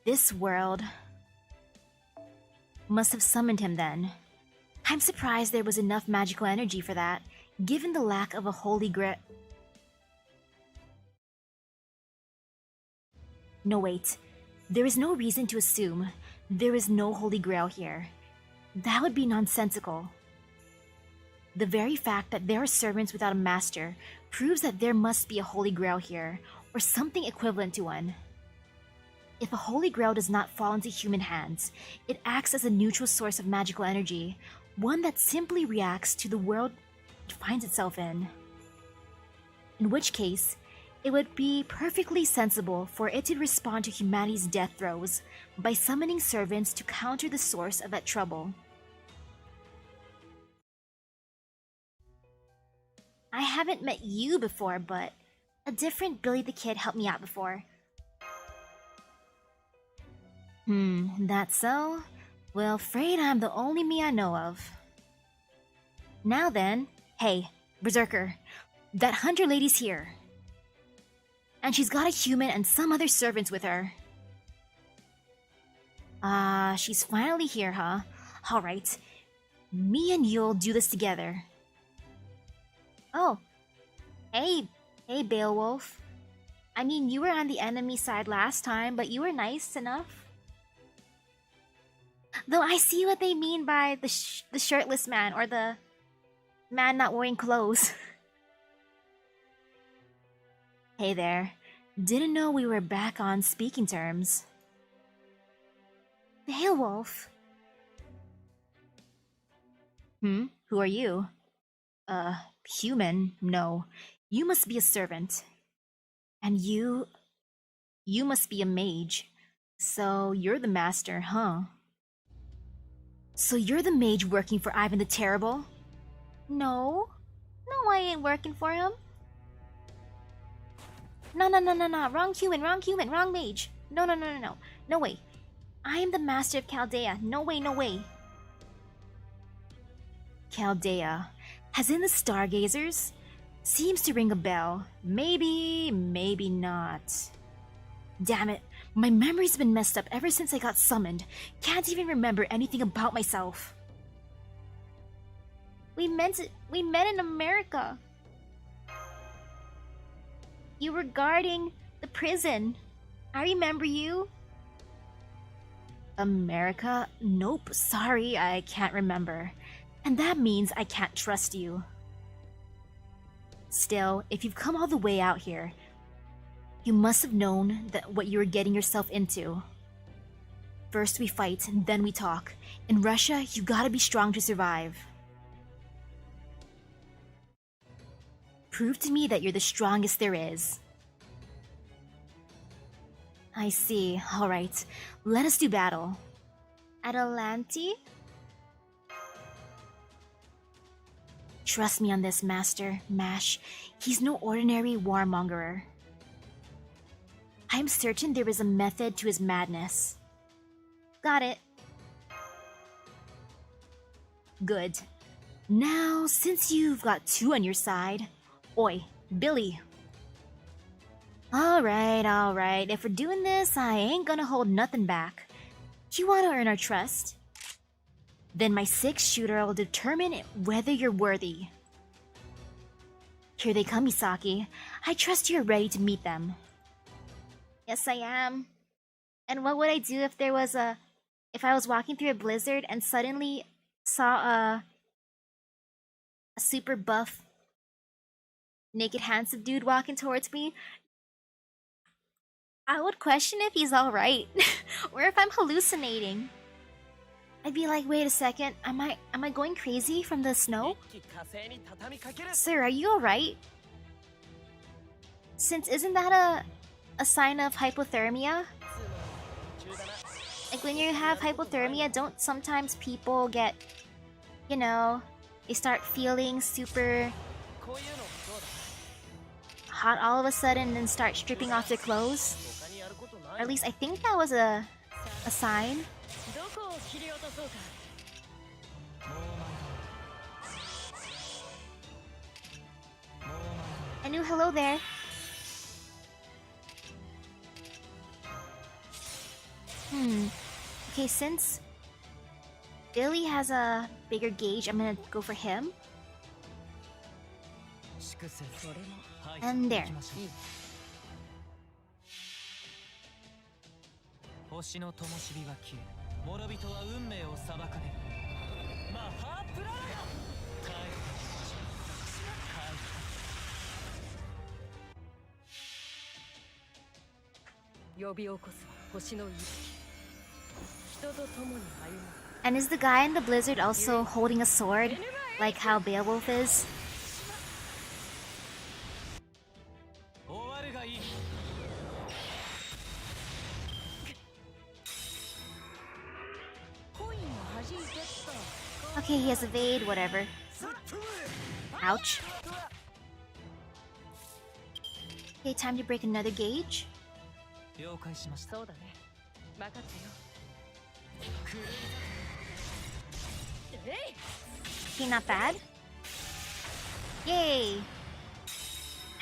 This world must have summoned him then. I'm surprised there was enough magical energy for that, given the lack of a holy grail. No, wait. There is no reason to assume there is no holy grail here. That would be nonsensical. The very fact that there are servants without a master proves that there must be a holy grail here, or something equivalent to one. If a holy grail does not fall into human hands, it acts as a neutral source of magical energy, one that simply reacts to the world it finds itself in. In which case, it would be perfectly sensible for it to respond to humanity's death throes by summoning servants to counter the source of that trouble. I haven't met you before, but a different Billy the Kid helped me out before. That's so? Well, afraid I'm the only me I know of. Now then, hey, Berserker, that hunter lady's here. And she's got a human and some other servants with her. She's finally here, huh? Alright, me and you'll do this together. Oh, hey Beowulf. I mean, you were on the enemy side last time, but you were nice enough. Though I see what they mean by the shirtless man, or the man not wearing clothes. Hey there. Didn't know we were back on speaking terms. Beowulf. Who are you? Human? No. You must be a servant. And you must be a mage. So you're the master, huh? So you're the mage working for Ivan the Terrible? No. No, I ain't working for him. No. Wrong human, wrong mage. No. No way. I am the master of Chaldea. No way. Chaldea. As in the Stargazers? Seems to ring a bell. Maybe not. Damn it. My memory's been messed up ever since I got summoned. Can't even remember anything about myself. We met in America. You were guarding the prison. I remember you. America? Nope, sorry, I can't remember. And that means I can't trust you. Still, if you've come all the way out here, you must have known that what you were getting yourself into. First we fight, and then we talk. In Russia, you gotta be strong to survive. Prove to me that you're the strongest there is. I see. Alright, let us do battle. Adelante? Trust me on this, Master. Mash. He's no ordinary warmongerer. I'm certain there is a method to his madness. Got it. Good. Now, since you've got two on your side... Oi, Billy. Alright. If we're doing this, I ain't gonna hold nothing back. You wanna earn our trust? Then my 6-shooter will determine whether you're worthy. Here they come, Misaki. I trust you're ready to meet them. Yes, I am. And what would I do if I was walking through a blizzard and suddenly saw a super buff, naked, handsome dude walking towards me? I would question if he's alright, or if I'm hallucinating. I'd be like, wait a second, am I going crazy from the snow? Sir, are you alright? Since isn't that a sign of hypothermia? Like when you have hypothermia, don't sometimes people get, you know, they start feeling super hot all of a sudden and then start stripping off their clothes? Or at least I think that was a sign. Anu, hello there. Okay, since Billy has a bigger gauge, I'm gonna go for him. And there. And is the guy in the blizzard also holding a sword, like how Beowulf is? Okay, he has evade, whatever. Ouch. Okay, time to break another gauge. Okay, not bad. Yay!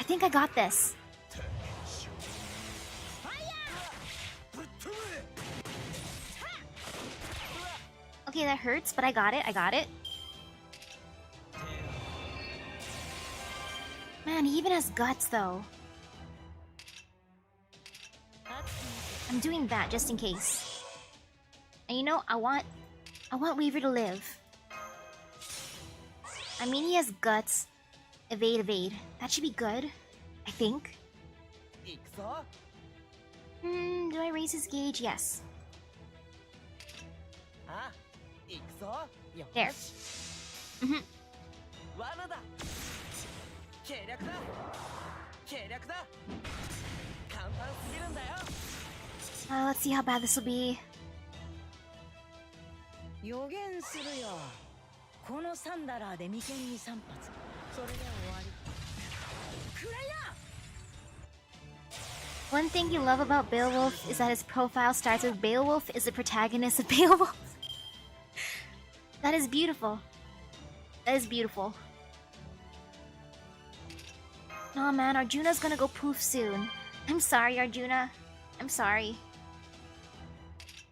I think I got this. Okay, that hurts, but I got it, Man, he even has guts, though. I'm doing that just in case. And you know, I want Weaver to live. I mean, he has guts. Evade. That should be good, I think. Do I raise his gauge? Yes. There. Let's see how bad this will be. One thing you love about Beowulf is that his profile starts with Beowulf is the protagonist of Beowulf. That is beautiful. That is beautiful. Oh man, Arjuna's gonna go poof soon. I'm sorry, Arjuna. I'm sorry.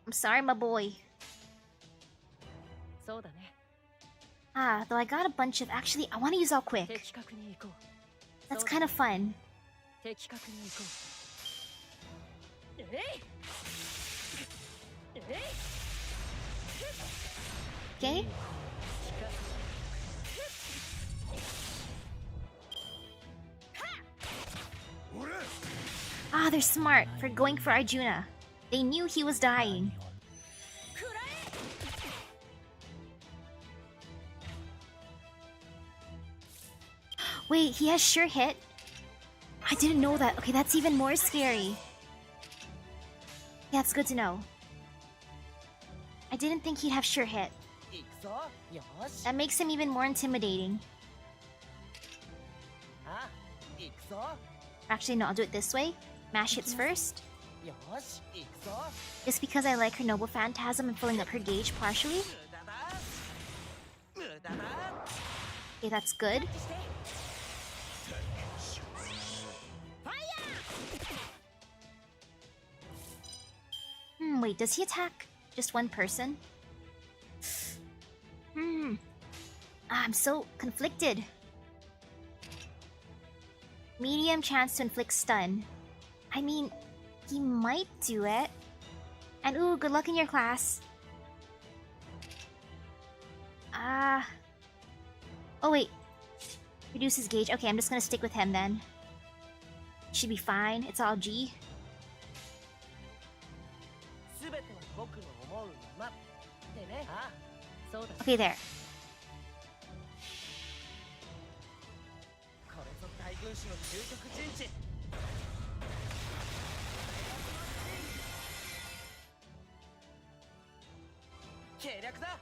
I'm sorry, my boy. Though I got a bunch of... Actually, I want to use all quick. That's kind of fun. Okay. They're smart for going for Arjuna. They knew he was dying. Wait, he has sure hit? I didn't know that. Okay, that's even more scary. Yeah, it's good to know. I didn't think he'd have sure hit. That makes him even more intimidating. Actually, no, I'll do it this way. Mash hits first. Just because I like her noble phantasm and filling up her gauge partially. Okay, that's good. Wait, does he attack just one person? I'm so conflicted. Medium chance to inflict stun. I mean, he might do it. And ooh, good luck in your class. Oh wait. Reduce his gauge. Okay, I'm just gonna stick with him then. Should be fine. It's all G. Okay, there. これぞ大軍師の究極陣地。計略だ。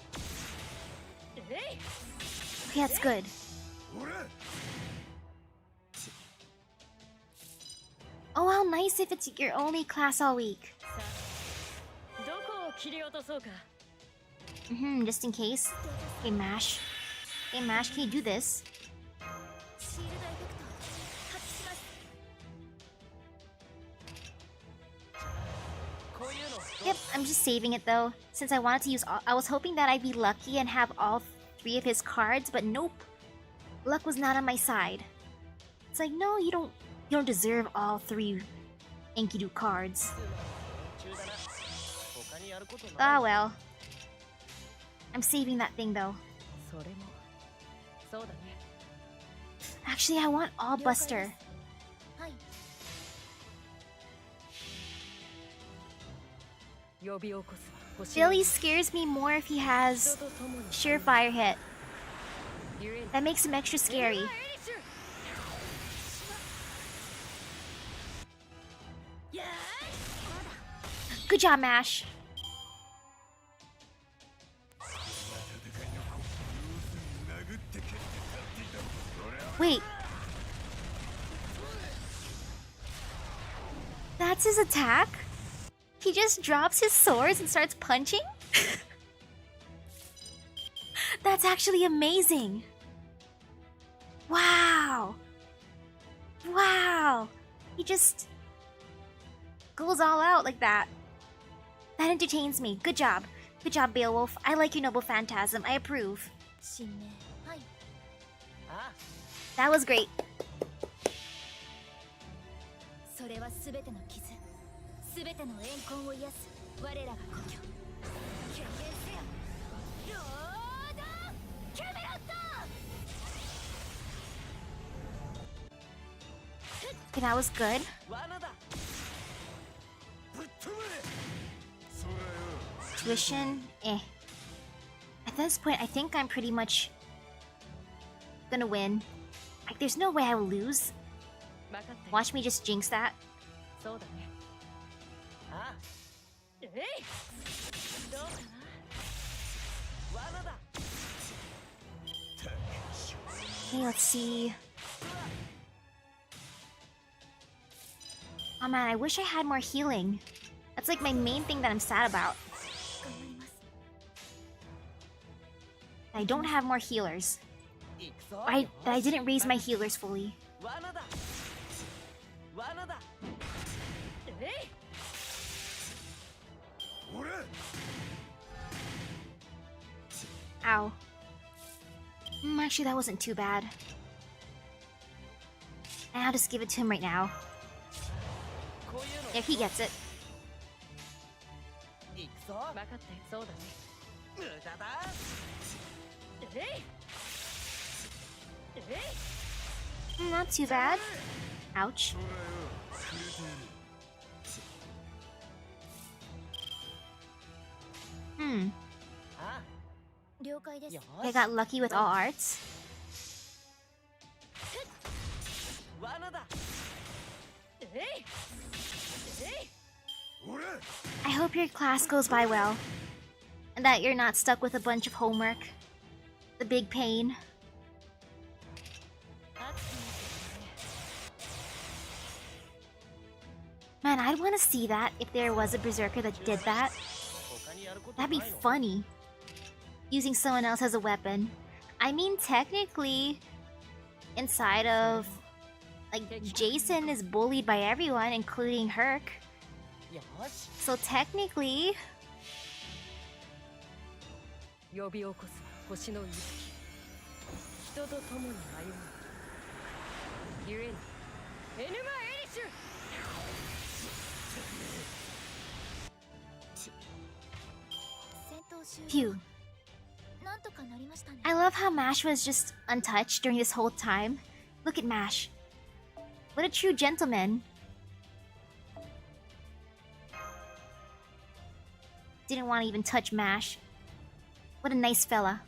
Okay, that's good. Oh, how nice if it's your only class all week. どこを切り落とそうか。Just in case. Hey, Mash. Hey, Mash, can you do this? Yep, I'm just saving it though. Since I wanted to use all, I was hoping that I'd be lucky and have all 3 of his cards, but nope. Luck was not on my side. It's like, no, you don't deserve all 3 Enkidu cards. Ah well. I'm saving that thing though. Actually, I want all Buster. Billy scares me more if he has surefire hit. That makes him extra scary. Good job, Mash. Wait. That's his attack? He just drops his swords and starts punching? That's actually amazing. Wow. Wow. He just goes all out like that. That entertains me. Good job. Good job, Beowulf. I like your noble phantasm. I approve. That was great. Okay, that was good. Tuition, eh. At this point, I think I'm pretty much gonna win. Like, there's no way I will lose. Watch me just jinx that. Okay, let's see. Oh man, I wish I had more healing. That's like my main thing that I'm sad about. I don't have more healers. I didn't raise my healers fully. Ow. Actually, that wasn't too bad. And I'll just give it to him right now. There, he gets it. Not too bad. Ouch. I got lucky with all arts. I hope your class goes by well. And that you're not stuck with a bunch of homework. The big pain. Man, I'd want to see that if there was a berserker that did that. That'd be funny. Using someone else as a weapon. I mean, technically, inside of... like, Jason is bullied by everyone, including Herc. So technically... Phew. I love how Mash was just untouched during this whole time. Look at Mash. What a true gentleman. Didn't want to even touch Mash. What a nice fella.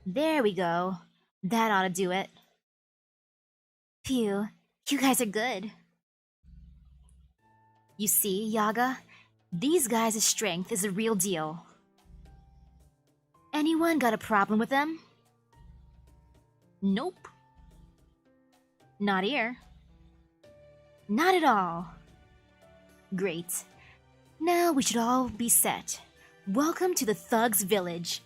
There we go. That ought to do it. Phew, you guys are good. You see, Yaga, these guys' strength is a real deal. Anyone got a problem with them? Nope. Not here. Not at all. Great. Now we should all be set. Welcome to the Thugs Village.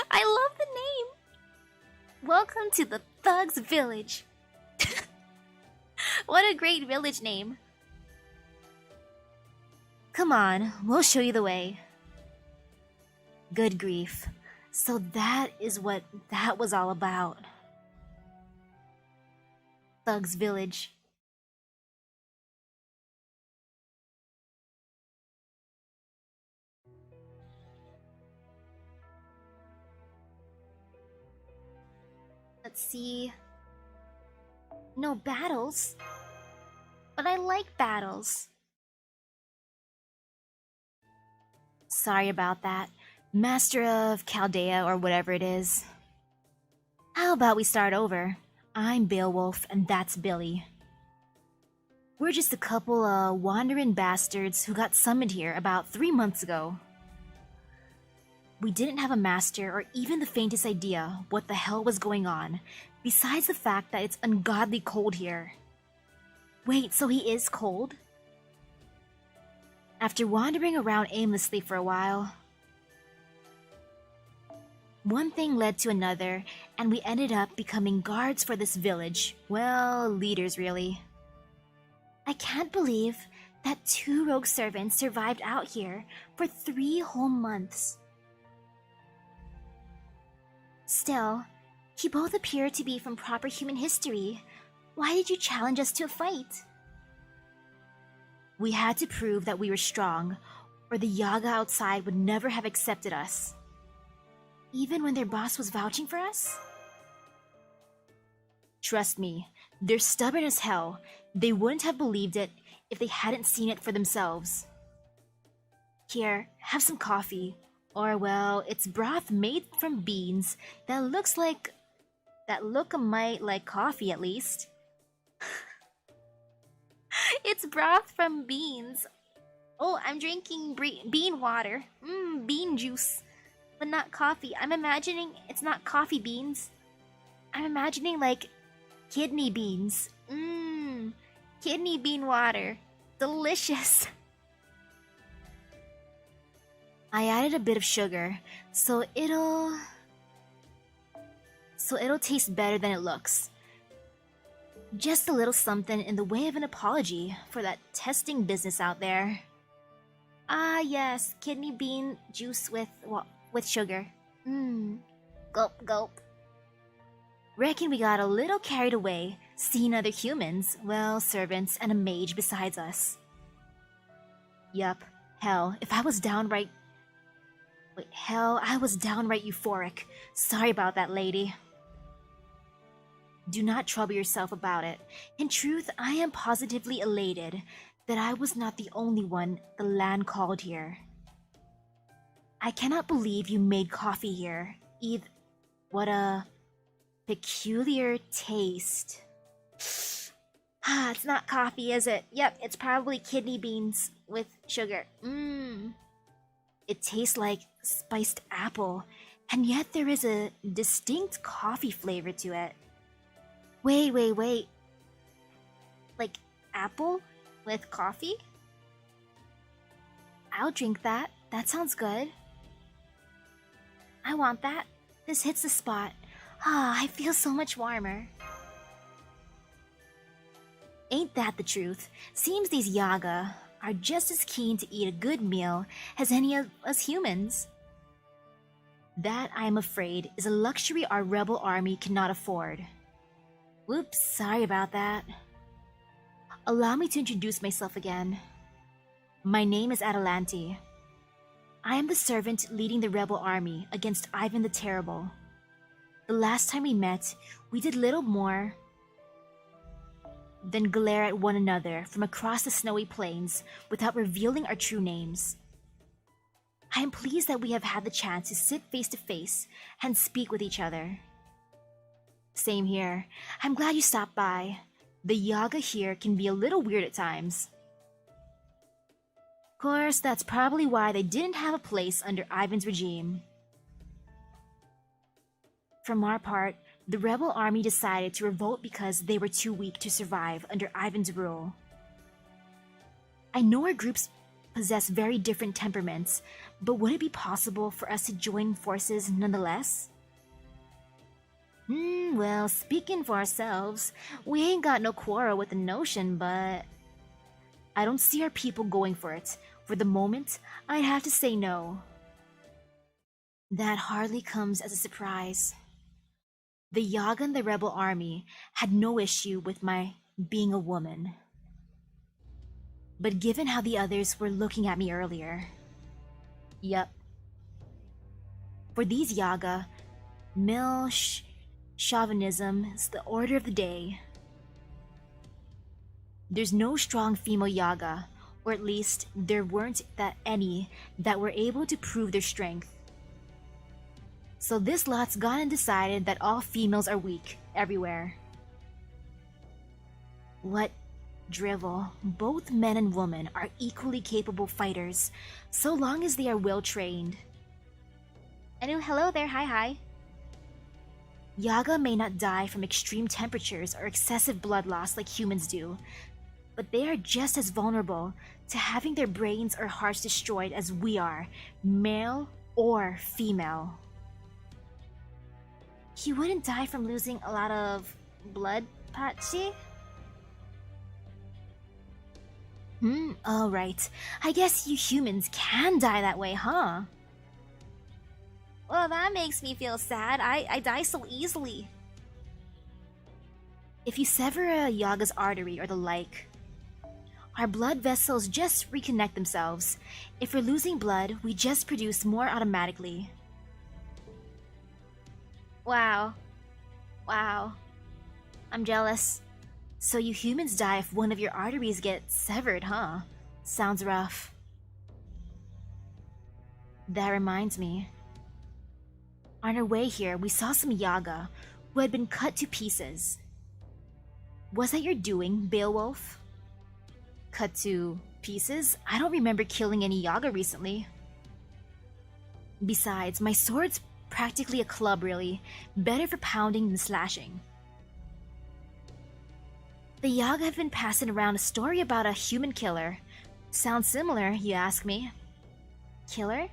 I love the name. Welcome to the Thugs Village. What a great village name. Come on, we'll show you the way. Good grief. So that is what that was all about. Thugs Village. Let's see. No battles? But I like battles. Sorry about that. Master of Chaldea or whatever it is. How about we start over? I'm Beowulf and that's Billy. We're just a couple of wandering bastards who got summoned here about 3 months ago. We didn't have a master or even the faintest idea what the hell was going on, besides the fact that it's ungodly cold here. Wait, so he is cold? After wandering around aimlessly for a while, one thing led to another, and we ended up becoming guards for this village. Well, leaders, really. I can't believe that 2 rogue servants survived out here for 3 whole months. Still, you both appear to be from proper human history. Why did you challenge us to a fight? We had to prove that we were strong, or the Yaga outside would never have accepted us. Even when their boss was vouching for us? Trust me, they're stubborn as hell. They wouldn't have believed it if they hadn't seen it for themselves. Here, have some coffee. Or, well, it's broth made from beans that look a mite like coffee at least. It's broth from beans. Oh, I'm drinking bean water. Bean juice. But not coffee. I'm imagining it's not coffee beans. I'm imagining like kidney beans. Kidney bean water. Delicious. I added a bit of sugar, so it'll taste better than it looks. Just a little something in the way of an apology for that testing business out there. Ah yes, kidney bean juice with sugar. Gulp gulp. Reckon we got a little carried away, seeing other humans, well, servants and a mage besides us. Yup, hell, I was downright euphoric. Sorry about that, lady. Do not trouble yourself about it. In truth, I am positively elated that I was not the only one the land called here. I cannot believe you made coffee here. What a peculiar taste. It's not coffee, is it? Yep, it's probably kidney beans with sugar. It tastes like spiced apple, and yet there is a distinct coffee flavor to it. Wait. Like apple with coffee? I'll drink that. That sounds good. I want that. This hits the spot. I feel so much warmer. Ain't that the truth? Seems these Yaga are just as keen to eat a good meal as any of us humans. That, I am afraid, is a luxury our rebel army cannot afford. Whoops, sorry about that. Allow me to introduce myself again. My name is Atalante. I am the servant leading the rebel army against Ivan the Terrible. The last time we met, we did little more than glare at one another from across the snowy plains without revealing our true names. I am pleased that we have had the chance to sit face to face and speak with each other. Same here. I'm glad you stopped by. The Yaga here can be a little weird at times. Of course, that's probably why they didn't have a place under Ivan's regime. From our part, the rebel army decided to revolt because they were too weak to survive under Ivan's rule. I know our groups possess very different temperaments, but would it be possible for us to join forces nonetheless? Well, speaking for ourselves, we ain't got no quarrel with the notion, but I don't see our people going for it. For the moment, I'd have to say no. That hardly comes as a surprise. The Yaga and the rebel army had no issue with my being a woman. But given how the others were looking at me earlier... Yup. For these Yaga, male chauvinism is the order of the day. There's no strong female Yaga, or at least there weren't that any that were able to prove their strength. So this lot's gone and decided that all females are weak, everywhere. What drivel. Both men and women are equally capable fighters, so long as they are well trained. And hello there, hi. Yaga may not die from extreme temperatures or excessive blood loss like humans do, but they are just as vulnerable to having their brains or hearts destroyed as we are, male or female. He wouldn't die from losing a lot of blood, Patsy? Oh right. I guess you humans can die that way, huh? Well, that makes me feel sad. I die so easily. If you sever a Yaga's artery or the like, our blood vessels just reconnect themselves. If we're losing blood, we just produce more automatically. Wow. I'm jealous. So you humans die if one of your arteries gets severed, huh? Sounds rough. That reminds me. On our way here, we saw some Yaga who had been cut to pieces. Was that your doing, Beowulf? Cut to pieces? I don't remember killing any Yaga recently. Besides, my sword's practically a club, really. Better for pounding than slashing. The Yaga have been passing around a story about a human killer. Sounds similar, you ask me. Killer?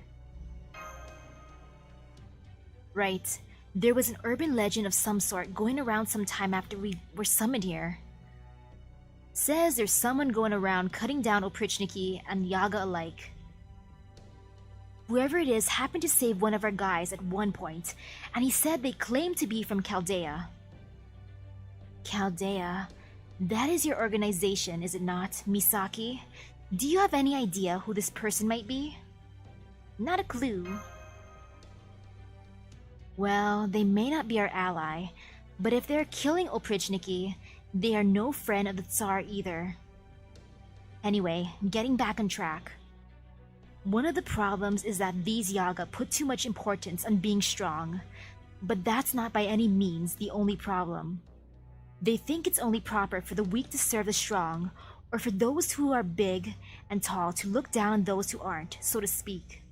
Right. There was an urban legend of some sort going around some time after we were summoned here. Says there's someone going around cutting down Oprichniki and Yaga alike. Whoever it is happened to save one of our guys at one point, and he said they claimed to be from Chaldea. Chaldea? That is your organization, is it not, Misaki? Do you have any idea who this person might be? Not a clue. Well, they may not be our ally, but if they're killing Oprichniki, they are no friend of the Tsar either. Anyway, getting back on track. One of the problems is that these Yaga put too much importance on being strong, but that's not by any means the only problem. They think it's only proper for the weak to serve the strong, or for those who are big and tall to look down on those who aren't, so to speak.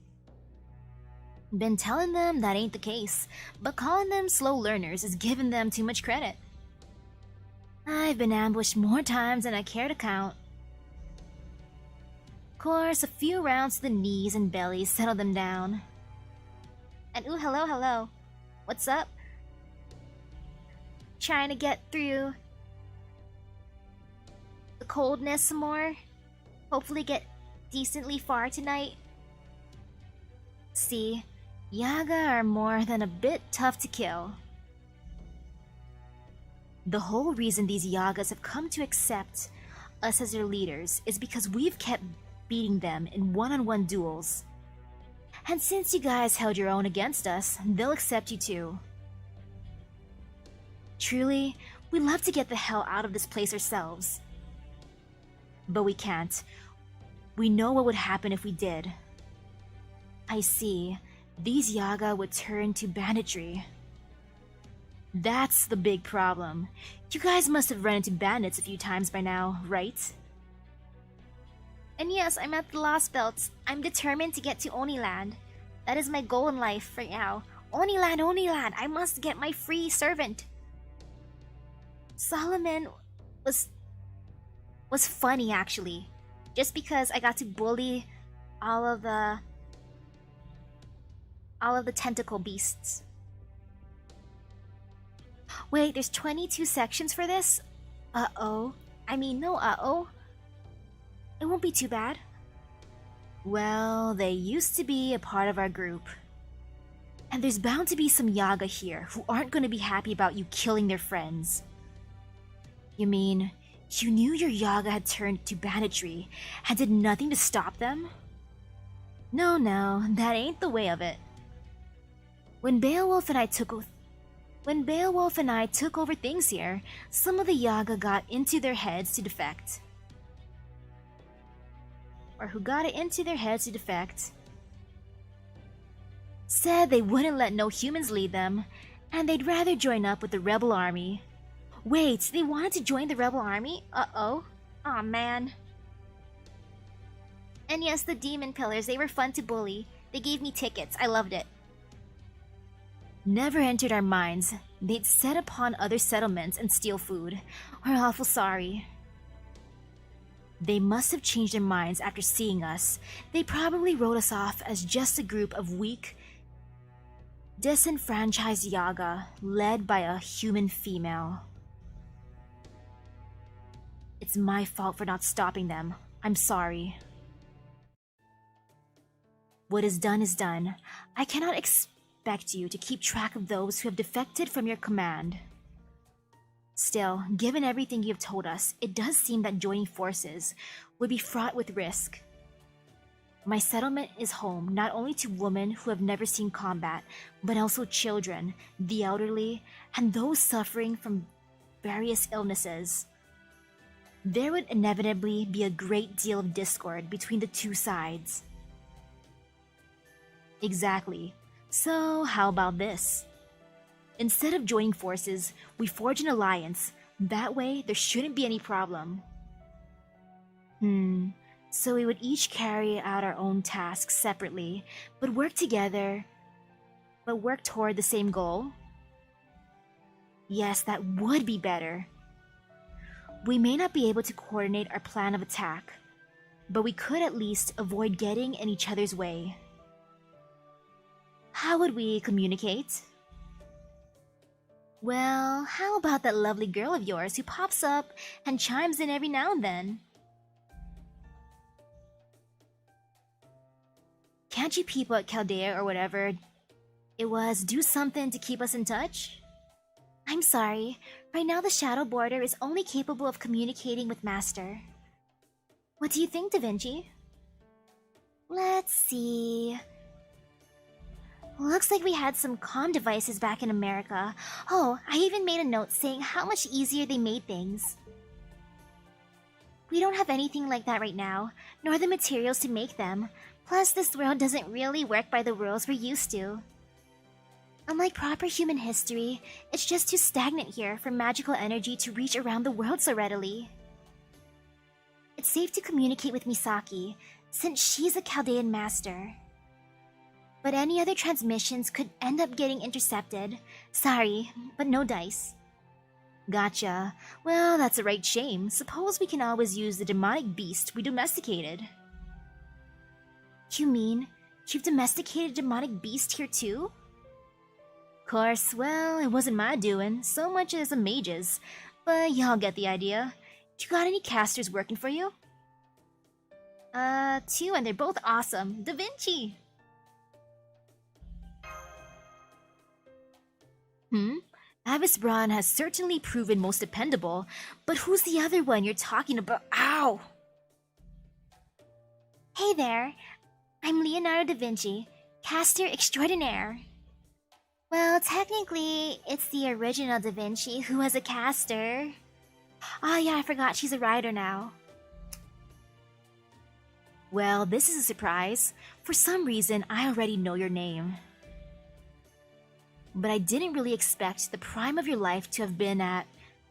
Been telling them that ain't the case, but calling them slow learners is giving them too much credit. I've been ambushed more times than I care to count. Of course, a few rounds to the knees and bellies settle them down. And hello. What's up? Trying to get through the coldness some more. Hopefully get decently far tonight. See, Yaga are more than a bit tough to kill. The whole reason these Yagas have come to accept us as their leaders is because we've kept beating them in one-on-one duels. And since you guys held your own against us, they'll accept you too. Truly, we'd love to get the hell out of this place ourselves. But we can't. We know what would happen if we did. I see. These Yaga would turn to banditry. That's the big problem. You guys must have run into bandits a few times by now, right? And yes, I'm at the Lost Belts. I'm determined to get to Oniland. That is my goal in life right now. Oniland, Oniland! I must get my free servant! Solomon was funny, actually. Just because I got to bully all of the tentacle beasts. Wait, there's 22 sections for this? Uh-oh. I mean, no uh-oh. It won't be too bad. Well, they used to be a part of our group. And there's bound to be some Yaga here who aren't going to be happy about you killing their friends. You mean, you knew your Yaga had turned to banditry and did nothing to stop them? No, that ain't the way of it. When Beowulf and I took over things here, some of the Yaga got into their heads to defect. Or who got it into their heads to defect. Said they wouldn't let no humans lead them, and they'd rather join up with the rebel army. Wait, they wanted to join the rebel army? Uh-oh. Aw, man. And yes, the demon pillars, they were fun to bully. They gave me tickets, I loved it. Never entered our minds. They'd set upon other settlements and steal food. We're awful sorry. They must have changed their minds after seeing us. They probably wrote us off as just a group of weak, disenfranchised Yaga led by a human female. It's my fault for not stopping them. I'm sorry. What is done. I cannot expect you to keep track of those who have defected from your command. Still, given everything you have told us, it does seem that joining forces would be fraught with risk. My settlement is home not only to women who have never seen combat, but also children, the elderly, and those suffering from various illnesses. There would inevitably be a great deal of discord between the two sides. Exactly. So, how about this? Instead of joining forces, we forge an alliance. That way, there shouldn't be any problem. So we would each carry out our own tasks separately, but work together, but work toward the same goal? Yes, that would be better. We may not be able to coordinate our plan of attack, but we could at least avoid getting in each other's way. How would we communicate? Well, how about that lovely girl of yours who pops up and chimes in every now and then? Can't you people at Chaldea or whatever it was do something to keep us in touch? I'm sorry. Right now the Shadow Border is only capable of communicating with Master. What do you think, Da Vinci? Let's see. Looks like we had some comm devices back in America. Oh, I even made a note saying how much easier they made things. We don't have anything like that right now, nor the materials to make them. Plus, this world doesn't really work by the rules we're used to. Unlike proper human history, it's just too stagnant here for magical energy to reach around the world so readily. It's safe to communicate with Misaki, since she's a Chaldean master. But any other transmissions could end up getting intercepted. Sorry, but no dice. Gotcha. Well, that's a right shame. Suppose we can always use the demonic beast we domesticated. You mean you've domesticated a demonic beast here too? Course, well, it wasn't my doing, so much as a mage's. But y'all get the idea. You got any casters working for you? 2, and they're both awesome. Da Vinci! Avis Braun has certainly proven most dependable, but who's the other one you're talking about? Ow! Hey there, I'm Leonardo da Vinci, caster extraordinaire. Well, technically, it's the original Da Vinci who was a caster. Oh yeah, I forgot she's a writer now. Well, this is a surprise. For some reason, I already know your name. But I didn't really expect the prime of your life to have been at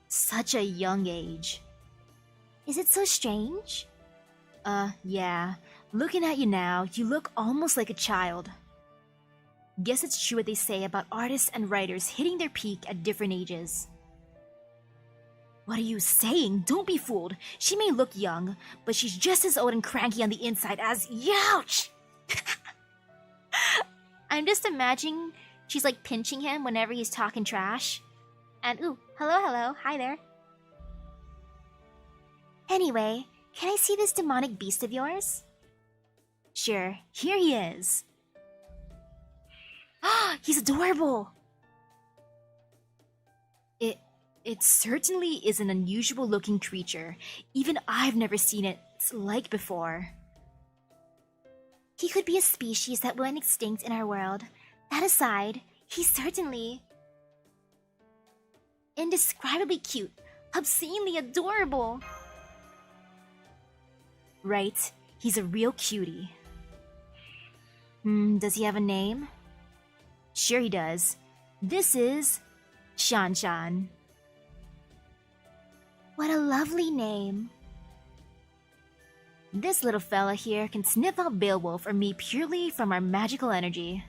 such a young age. Is it so strange? Yeah. Looking at you now, you look almost like a child. Guess it's true what they say about artists and writers hitting their peak at different ages. What are you saying? Don't be fooled. She may look young, but she's just as old and cranky on the inside as Youch! I'm just imagining she's like pinching him whenever he's talking trash. And ooh, hello, hi there. Anyway, can I see this demonic beast of yours? Sure, here he is. Ah, he's adorable! It certainly is an unusual looking creature. Even I've never seen its like before. He could be a species that went extinct in our world. That aside, he's certainly indescribably cute, obscenely adorable. Right, he's a real cutie. Does he have a name? Sure he does. This is Shan Shan. What a lovely name. This little fella here can sniff out Beowulf or me purely from our magical energy.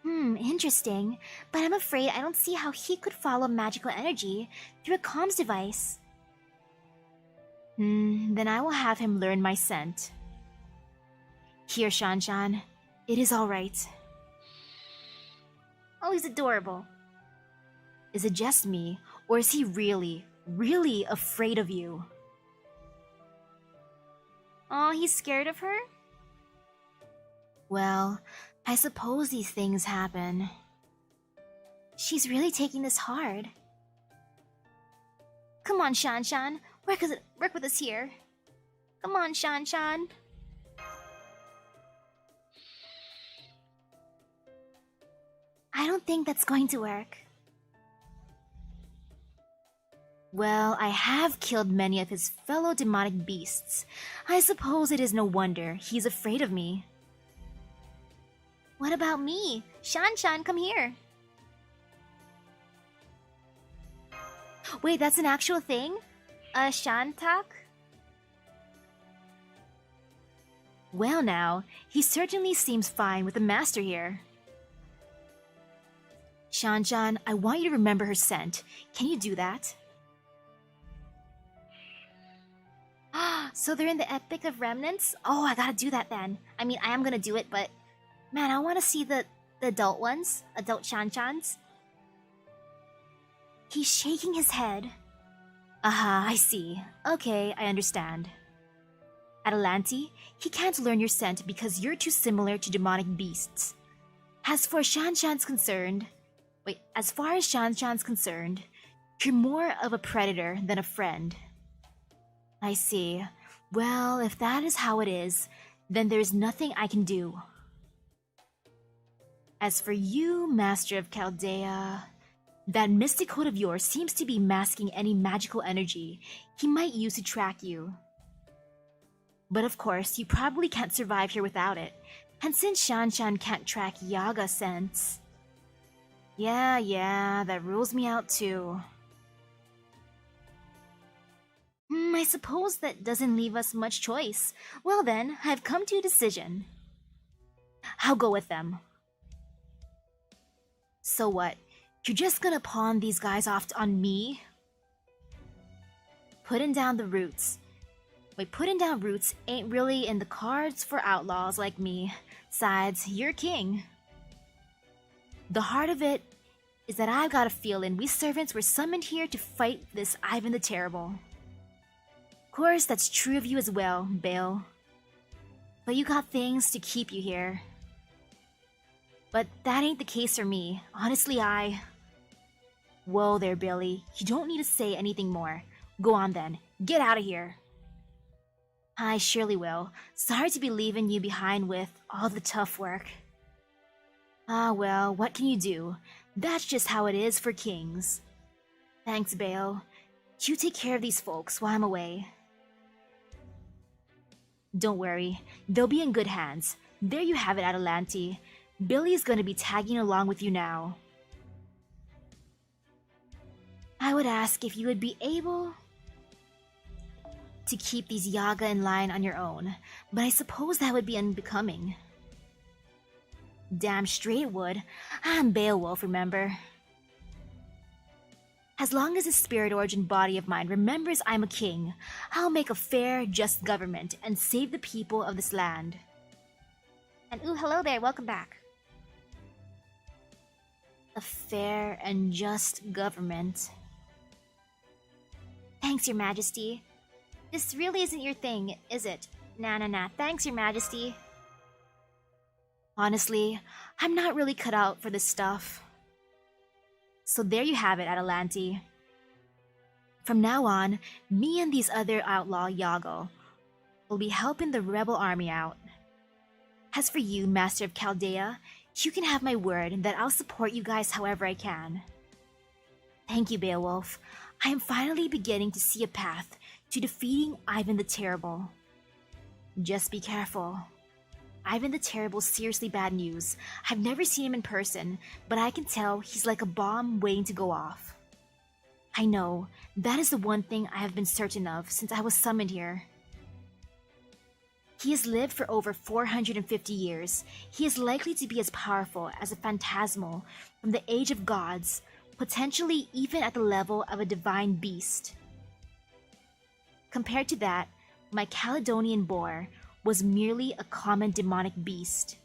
Interesting, but I'm afraid I don't see how he could follow magical energy through a comms device. Then I will have him learn my scent. Here, Shan Shan. It is alright. Oh, he's adorable. Is it just me, or is he really afraid of you? Oh, he's scared of her? Well, I suppose these things happen. She's really taking this hard. Come on, Shan Shan. Work with us here. Come on, Shan Shan. I don't think that's going to work. Well, I have killed many of his fellow demonic beasts. I suppose it is no wonder he's afraid of me. What about me? Shan Shan, come here. Wait, that's an actual thing? Shantak? Well now, he certainly seems fine with the master here. Shan Shan, I want you to remember her scent. Can you do that? So they're in the Epic of Remnants? Oh, I gotta do that then. I mean, I am gonna do it, but man, I want to see the adult ones, adult Shan-Chans. He's shaking his head. Aha, I see. Okay, I understand. Atalanti, he can't learn your scent because you're too similar to demonic beasts. As far as Shan-Chan's concerned, you're more of a predator than a friend. I see. Well, if that is how it is, then there's nothing I can do. As for you, Master of Chaldea, that mystic hood of yours seems to be masking any magical energy he might use to track you. But of course, you probably can't survive here without it, and since Shan-Shan can't track Yaga scents... Yeah, that rules me out too. I suppose that doesn't leave us much choice. Well then, I've come to a decision. I'll go with them. So what? You're just gonna pawn these guys off on me? Putting down the roots. Wait, putting down roots ain't really in the cards for outlaws like me. Besides, you're king. The heart of it is that I've got a feeling we servants were summoned here to fight this Ivan the Terrible. Of course, that's true of you as well, Bale. But you got things to keep you here. But that ain't the case for me. Honestly, Whoa there, Billy. You don't need to say anything more. Go on then. Get out of here. I surely will. Sorry to be leaving you behind with all the tough work. Ah well, what can you do? That's just how it is for kings. Thanks, Bale. You take care of these folks while I'm away. Don't worry, they'll be in good hands. There you have it, Adelante. Billy is going to be tagging along with you now. I would ask if you would be able to keep these Yaga in line on your own, but I suppose that would be unbecoming. Damn straight it would. I'm Beowulf, remember? As long as his spirit origin body of mine remembers I'm a king, I'll make a fair, just government and save the people of this land. And ooh, hello there, welcome back. A fair and just government. Thanks, Your Majesty. This really isn't your thing, is it? Nah. Thanks, Your Majesty. Honestly, I'm not really cut out for this stuff. So there you have it, Adelante. From now on, me and these other outlaw Yago will be helping the rebel army out. As for you, Master of Chaldea, you can have my word that I'll support you guys however I can. Thank you, Beowulf. I am finally beginning to see a path to defeating Ivan the Terrible. Just be careful. Ivan the Terrible's seriously bad news. I've never seen him in person, but I can tell he's like a bomb waiting to go off. I know, that is the one thing I have been certain of since I was summoned here. He has lived for over 450 years. He is likely to be as powerful as a phantasmal from the age of gods, potentially even at the level of a divine beast. Compared to that, my Caledonian boar was merely a common demonic beast.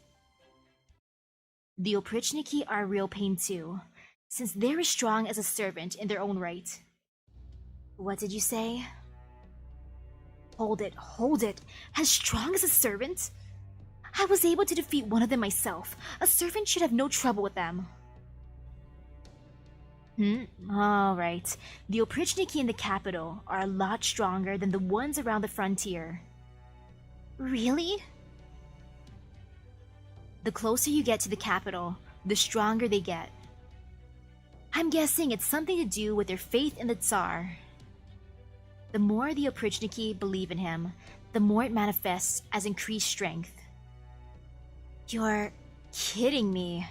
The Oprichniki are a real pain too, since they're as strong as a servant in their own right. What did you say? Hold it. As strong as a servant? I was able to defeat one of them myself. A servant should have no trouble with them. Alright. The Oprichniki in the capital are a lot stronger than the ones around the frontier. Really? The closer you get to the capital, the stronger they get. I'm guessing it's something to do with their faith in the Tsar. The more the Oprichniki believe in him, the more it manifests as increased strength. You're kidding me.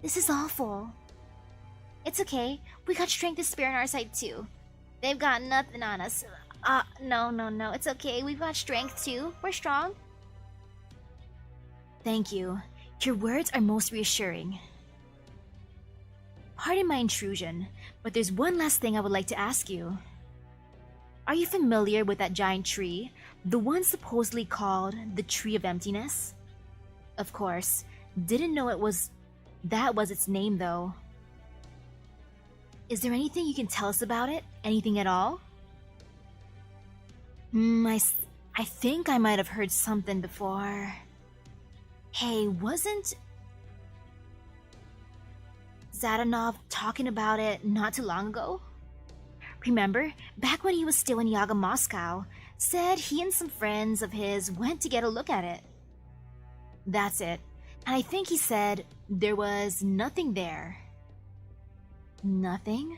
This is awful. It's okay, we got strength to spare on our side too. They've got nothing on us. No, it's okay, we've got strength too. We're strong. Thank you. Your words are most reassuring. Pardon my intrusion, but there's one last thing I would like to ask you. Are you familiar with that giant tree, the one supposedly called the Tree of Emptiness? Of course, didn't know that was its name though. Is there anything you can tell us about it? Anything at all? I think I might have heard something before. Hey, wasn't Zadanov talking about it not too long ago? Remember, back when he was still in Yaga Moscow, said he and some friends of his went to get a look at it. That's it. And I think he said there was nothing there. Nothing?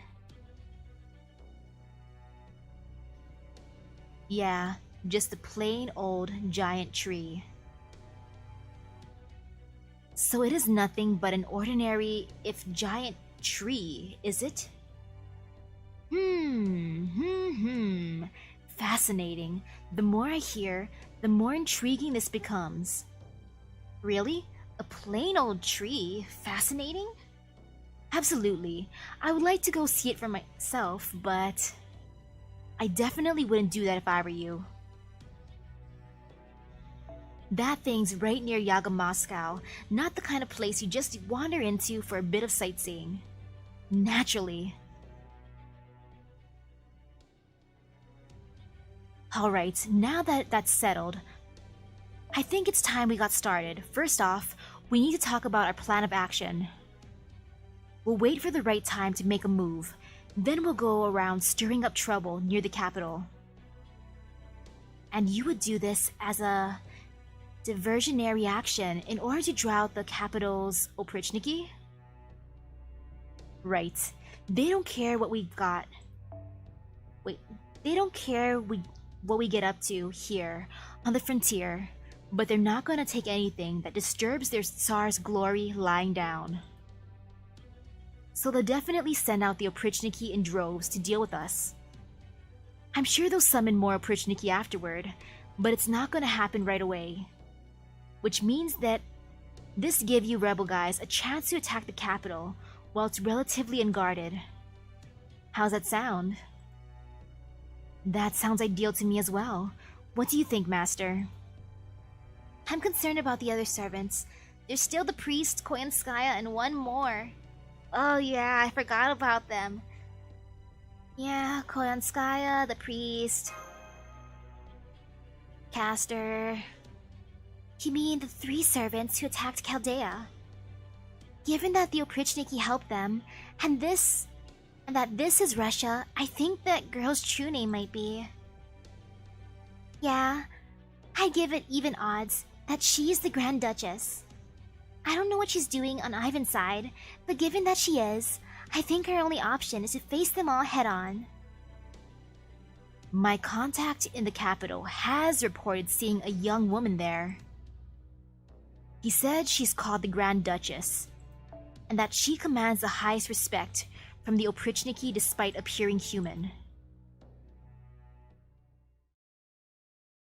Yeah, just a plain old giant tree. So it is nothing but an ordinary, if giant, tree, is it? Fascinating. The more I hear, the more intriguing this becomes. Really? A plain old tree? Fascinating? Absolutely. I would like to go see it for myself, but I definitely wouldn't do that if I were you. That thing's right near Yaga Moscow, not the kind of place you just wander into for a bit of sightseeing. Naturally. Alright, now that that's settled, I think it's time we got started. First off, we need to talk about our plan of action. We'll wait for the right time to make a move, then we'll go around stirring up trouble near the capital. And you would do this as a diversionary action in order to draw out the capital's Oprichniki? Right. They don't care what we got. Wait, they don't care what we get up to here on the frontier, but they're not gonna take anything that disturbs their Tsar's glory lying down. So they'll definitely send out the Oprichniki in droves to deal with us. I'm sure they'll summon more Oprichniki afterward, but it's not gonna happen right away. Which means that this gives you rebel guys a chance to attack the capital while it's relatively unguarded. How's that sound? That sounds ideal to me as well. What do you think, Master? I'm concerned about the other servants. There's still the priest, Koyanskaya, and one more. Oh yeah, I forgot about them. Yeah, Koyanskaya, the priest, Caster. You mean the 3 servants who attacked Chaldea? Given that the Oprichniki helped them, and that this is Russia, I think that girl's true name might be... Yeah, I give it even odds that she's the Grand Duchess. I don't know what she's doing on Ivan's side, but given that she is, I think our only option is to face them all head-on. My contact in the capital has reported seeing a young woman there. He said she's called the Grand Duchess, and that she commands the highest respect from the Oprichniki despite appearing human.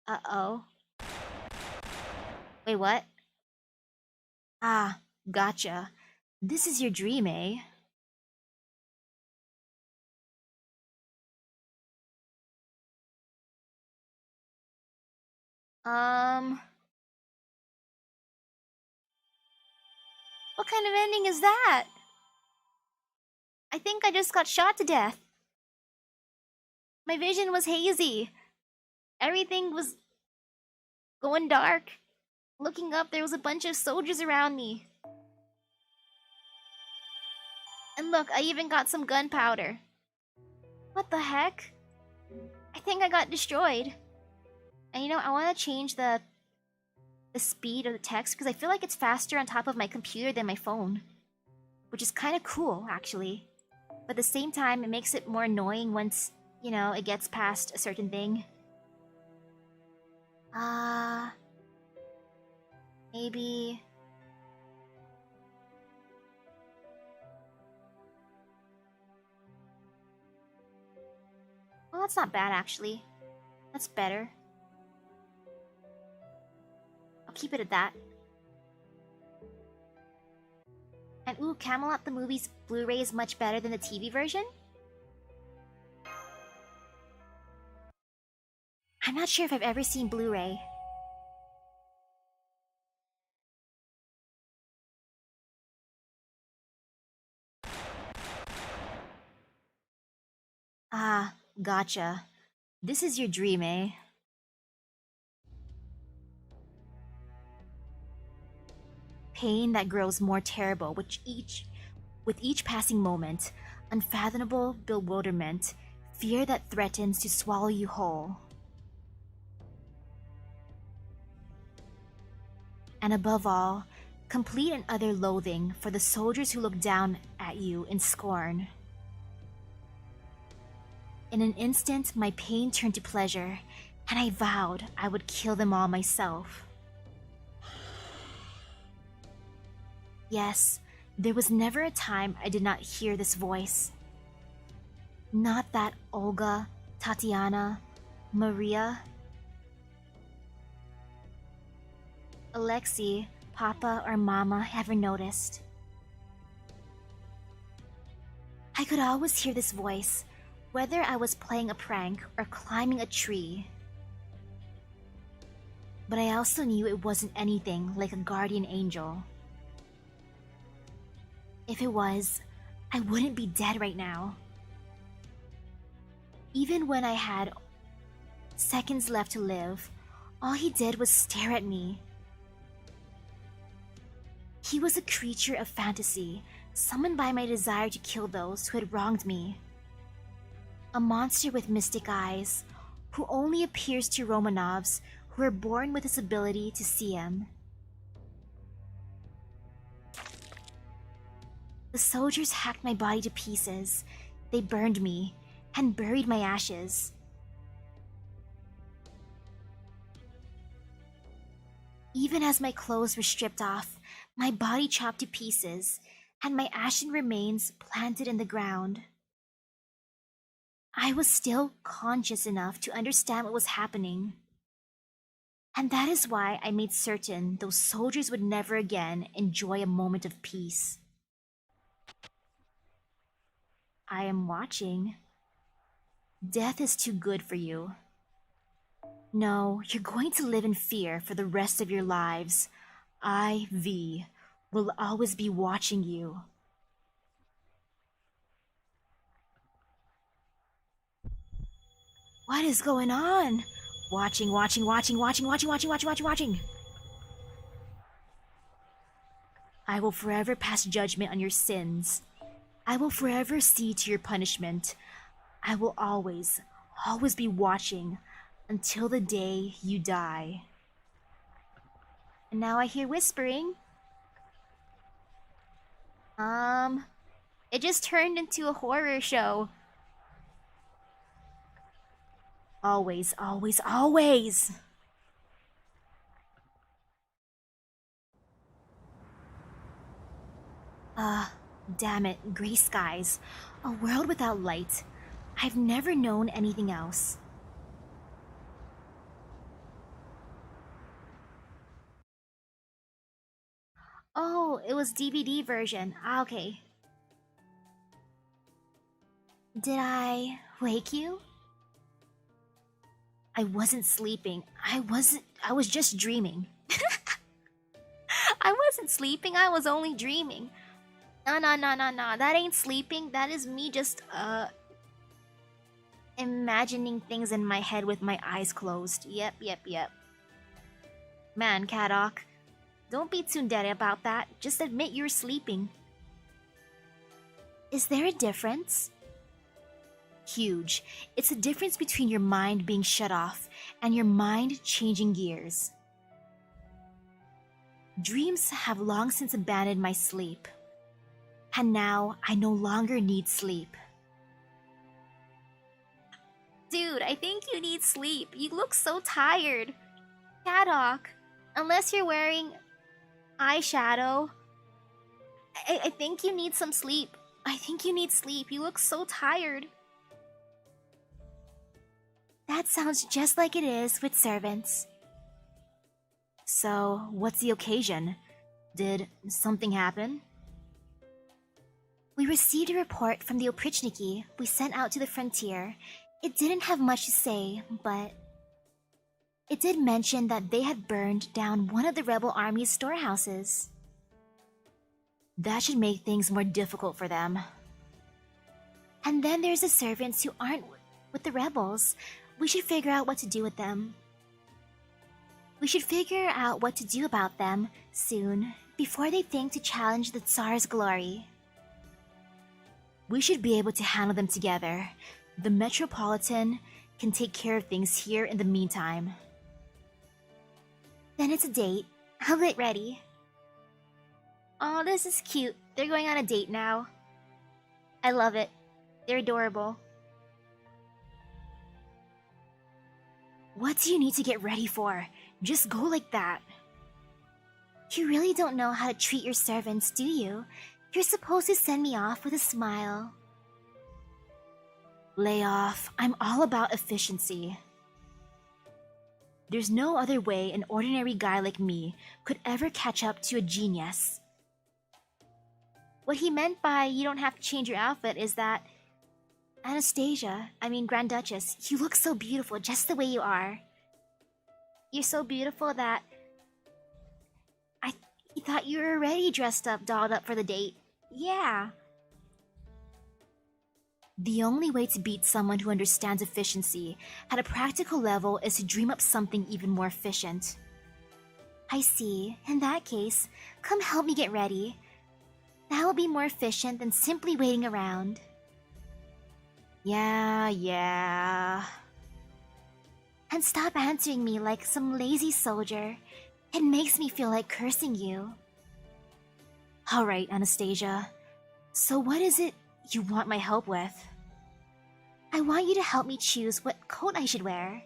Uh-oh. Wait, what? Ah, gotcha. This is your dream, eh? What kind of ending is that? I think I just got shot to death. My vision was hazy. Everything was going dark. Looking up, there was a bunch of soldiers around me. And look, I even got some gunpowder. What the heck? I think I got destroyed. And you know, I want to change the speed of the text because I feel like it's faster on top of my computer than my phone. Which is kind of cool, actually. But at the same time, it makes it more annoying once, you know, it gets past a certain thing. Maybe... Well, that's not bad, actually. That's better. I'll keep it at that. And ooh, Camelot the movie's Blu-ray is much better than the TV version? I'm not sure if I've ever seen Blu-ray. Ah, gotcha. This is your dream, eh? Pain that grows more terrible with each passing moment, unfathomable bewilderment, fear that threatens to swallow you whole. And above all, complete and utter loathing for the soldiers who look down at you in scorn. In an instant, my pain turned to pleasure, and I vowed I would kill them all myself. Yes, there was never a time I did not hear this voice. Not that Olga, Tatiana, Maria, Alexei, Papa, or Mama ever noticed. I could always hear this voice, whether I was playing a prank or climbing a tree. But I also knew it wasn't anything like a guardian angel. If it was, I wouldn't be dead right now. Even when I had seconds left to live, all he did was stare at me. He was a creature of fantasy, summoned by my desire to kill those who had wronged me. A monster with mystic eyes, who only appears to Romanovs who are born with this ability to see him. The soldiers hacked my body to pieces. They burned me and buried my ashes. Even as my clothes were stripped off, my body chopped to pieces, and my ashen remains planted in the ground, I was still conscious enough to understand what was happening. And that is why I made certain those soldiers would never again enjoy a moment of peace. I am watching. Death is too good for you. No, you're going to live in fear for the rest of your lives. I, V, will always be watching you. What is going on? Watching. I will forever pass judgment on your sins. I will forever see to your punishment. I will always be watching until the day you die. And now I hear whispering. It just turned into a horror show. Always. Damn it, gray skies. A world without light. I've never known anything else. Oh, it was DVD version. Okay. Did I wake you? I wasn't sleeping. I was just dreaming. I wasn't sleeping, I was only dreaming. No. That ain't sleeping. That is me just, imagining things in my head with my eyes closed. Yep. Man, Kadok, don't be tsundere about that. Just admit you're sleeping. Is there a difference? Huge. It's the difference between your mind being shut off and your mind changing gears. Dreams have long since abandoned my sleep. And now I no longer need sleep. Dude, I think you need sleep. You look so tired. Kadok, unless you're wearing eyeshadow, I think you need some sleep. You look so tired. That sounds just like it is with servants. So, what's the occasion? Did something happen? We received a report from the Oprichniki we sent out to the frontier. It didn't have much to say, but it did mention that they had burned down one of the rebel army's storehouses. That should make things more difficult for them. And then there's the servants who aren't with the rebels. We should figure out what to do with them. We should figure out what to do about them soon, before they think to challenge the Tsar's glory. We should be able to handle them together. The Metropolitan can take care of things here in the meantime. Then it's a date. I'll get ready. Oh, this is cute. They're going on a date now. I love it. They're adorable. What do you need to get ready for? Just go like that. You really don't know how to treat your servants, do you? You're supposed to send me off with a smile. Lay off. I'm all about efficiency. There's no other way an ordinary guy like me could ever catch up to a genius. What he meant by you don't have to change your outfit is that Grand Duchess, you look so beautiful just the way you are. You're so beautiful that I thought you were already dressed up, dolled up for the date. Yeah. The only way to beat someone who understands efficiency at a practical level is to dream up something even more efficient. I see. In that case, come help me get ready. That will be more efficient than simply waiting around. Yeah. And stop answering me like some lazy soldier. It makes me feel like cursing you. Alright, Anastasia. So what is it you want my help with? I want you to help me choose what coat I should wear.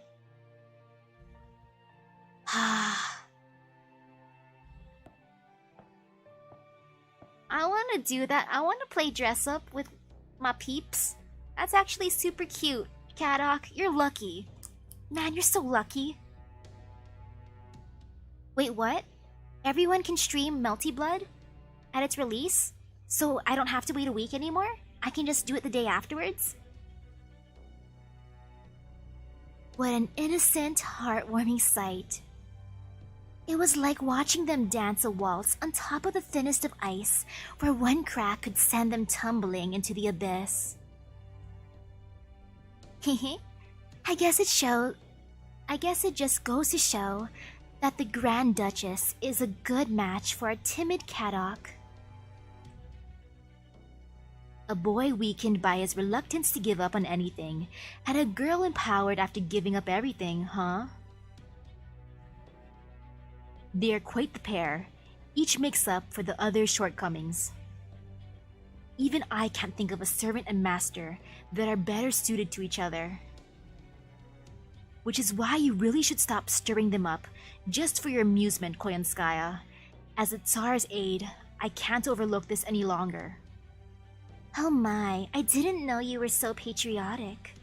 want to do that. I want to play dress up with my peeps. That's actually super cute. Caddock, you're lucky. Man, you're so lucky. Wait, what? Everyone can stream Melty Blood at its release? So I don't have to wait a week anymore? I can just do it the day afterwards? What an innocent, heartwarming sight. It was like watching them dance a waltz on top of the thinnest of ice, where one crack could send them tumbling into the abyss. Hehe. I guess it just goes to show that the Grand Duchess is a good match for a timid Caddock. A boy weakened by his reluctance to give up on anything, and a girl empowered after giving up everything, huh? They are quite the pair. Each makes up for the other's shortcomings. Even I can't think of a servant and master that are better suited to each other. Which is why you really should stop stirring them up, just for your amusement, Koyanskaya. As a Tsar's aide, I can't overlook this any longer. Oh my, I didn't know you were so patriotic.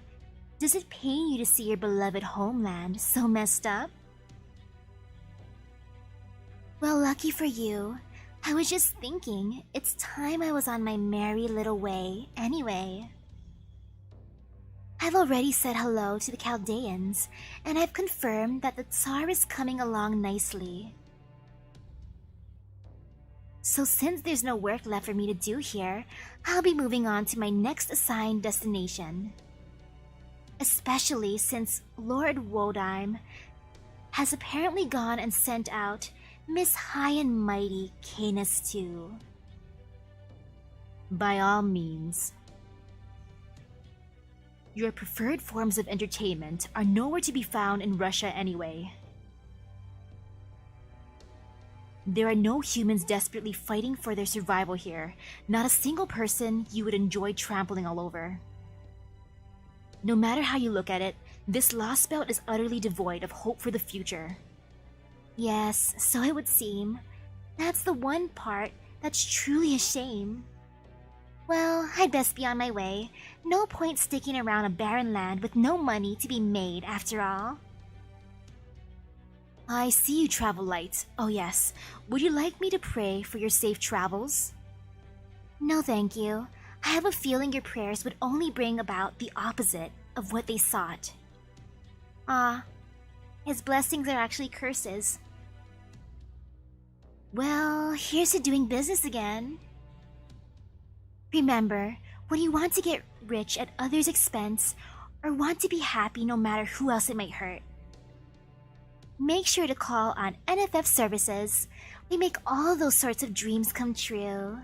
Does it pain you to see your beloved homeland so messed up? Well, lucky for you. I was just thinking, it's time I was on my merry little way anyway. I've already said hello to the Chaldeans, and I've confirmed that the Tsar is coming along nicely. So since there's no work left for me to do here, I'll be moving on to my next assigned destination. Especially since Lord Wodheim has apparently gone and sent out Miss High and Mighty Canis too. By all means. Your preferred forms of entertainment are nowhere to be found in Russia anyway. There are no humans desperately fighting for their survival here, not a single person you would enjoy trampling all over. No matter how you look at it, this Lost Belt is utterly devoid of hope for the future. Yes, so it would seem. That's the one part that's truly a shame. Well, I'd best be on my way. No point sticking around a barren land with no money to be made, after all. I see you travel light. Oh yes, would you like me to pray for your safe travels? No thank you. I have a feeling your prayers would only bring about the opposite of what they sought. Ah, his blessings are actually curses. Well, here's to doing business again. Remember, when you want to get rich at others' expense, or want to be happy no matter who else it might hurt, make sure to call on NFF Services. We make all those sorts of dreams come true.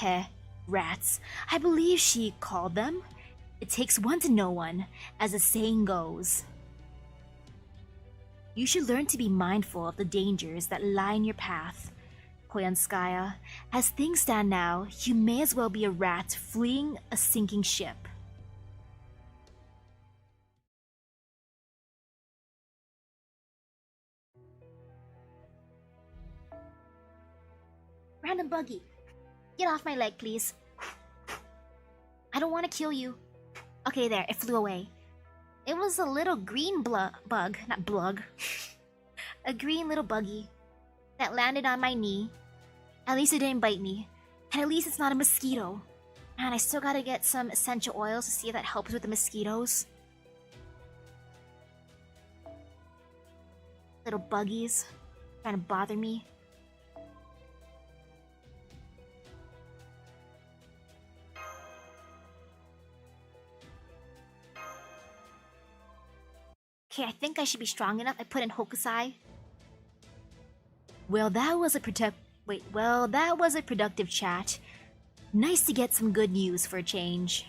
Heh, rats. I believe she called them. It takes one to know one, as the saying goes. You should learn to be mindful of the dangers that lie in your path, Koyanskaya. As things stand now, you may as well be a rat fleeing a sinking ship. Random buggy. Get off my leg, please. I don't want to kill you. Okay, there, it flew away. It was a little green bug, not blug. A green little buggy that landed on my knee. At least it didn't bite me. And at least it's not a mosquito. Man, I still gotta get some essential oils to see if that helps with the mosquitoes. Little buggies trying to bother me. Okay, I think I should be strong enough. I put in Hokusai. Well, that was a productive chat. Nice to get some good news for a change.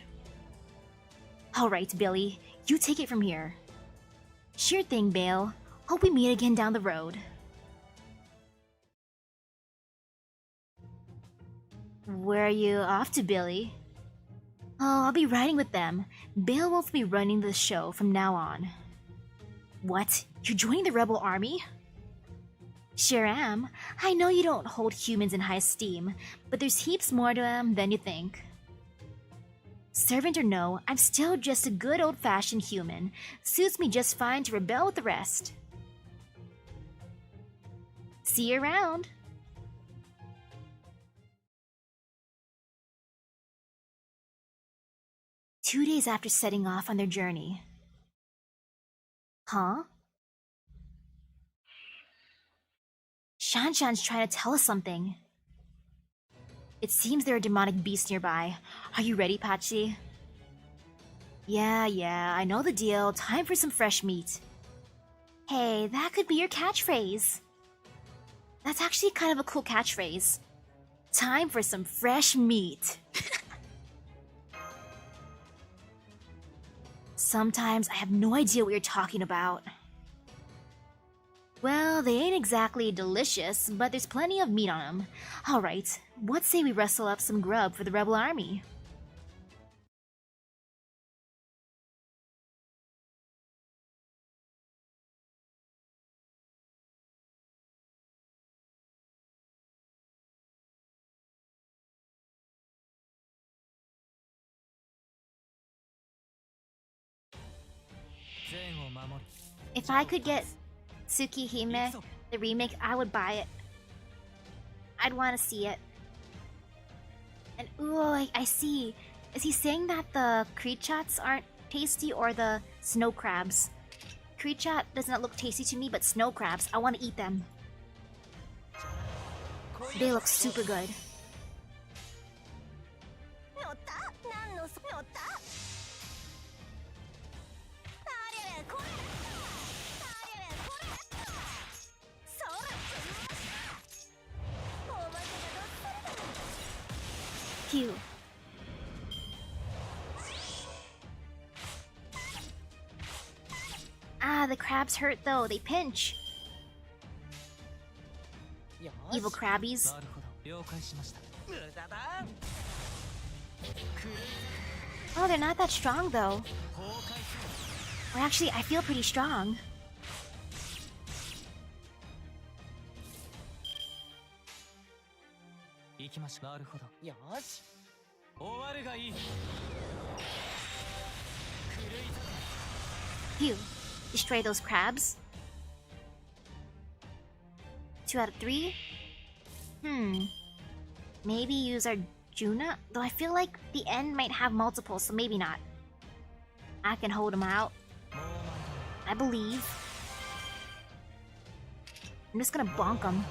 Alright, Billy, you take it from here. Sure thing, Bale. Hope we meet again down the road. Where are you off to, Billy? Oh, I'll be riding with them. Bale won't be running the show from now on. What? You're joining the rebel army? Sure am. I know you don't hold humans in high esteem, but there's heaps more to them than you think. Servant or no, I'm still just a good old-fashioned human. Suits me just fine to rebel with the rest. See you around. Two days after setting off on their journey. Huh? Shan-Shan's trying to tell us something. It seems there are demonic beasts nearby. Are you ready, Pachi? Yeah, I know the deal. Time for some fresh meat. Hey, that could be your catchphrase. That's actually kind of a cool catchphrase. Time for some fresh meat. Sometimes I have no idea what you're talking about. Well, they ain't exactly delicious, but there's plenty of meat on them. Alright, what say we rustle up some grub for the rebel army? If I could get Tsukihime, the remake, I would buy it. I'd want to see it. And ooh, I see. Is he saying that the creechats aren't tasty or the snow crabs? Creechat does not look tasty to me, but snow crabs, I want to eat them. They look super good. Phew. Ah, the crabs hurt though, they pinch. Evil crabbies. Oh, they're not that strong though. Or actually, I feel pretty strong. Phew. Destroy those crabs. 2 out of 3? Maybe use Arjuna? Though I feel like the end might have multiples, so maybe not. I can hold him out. I believe. I'm just gonna bonk him.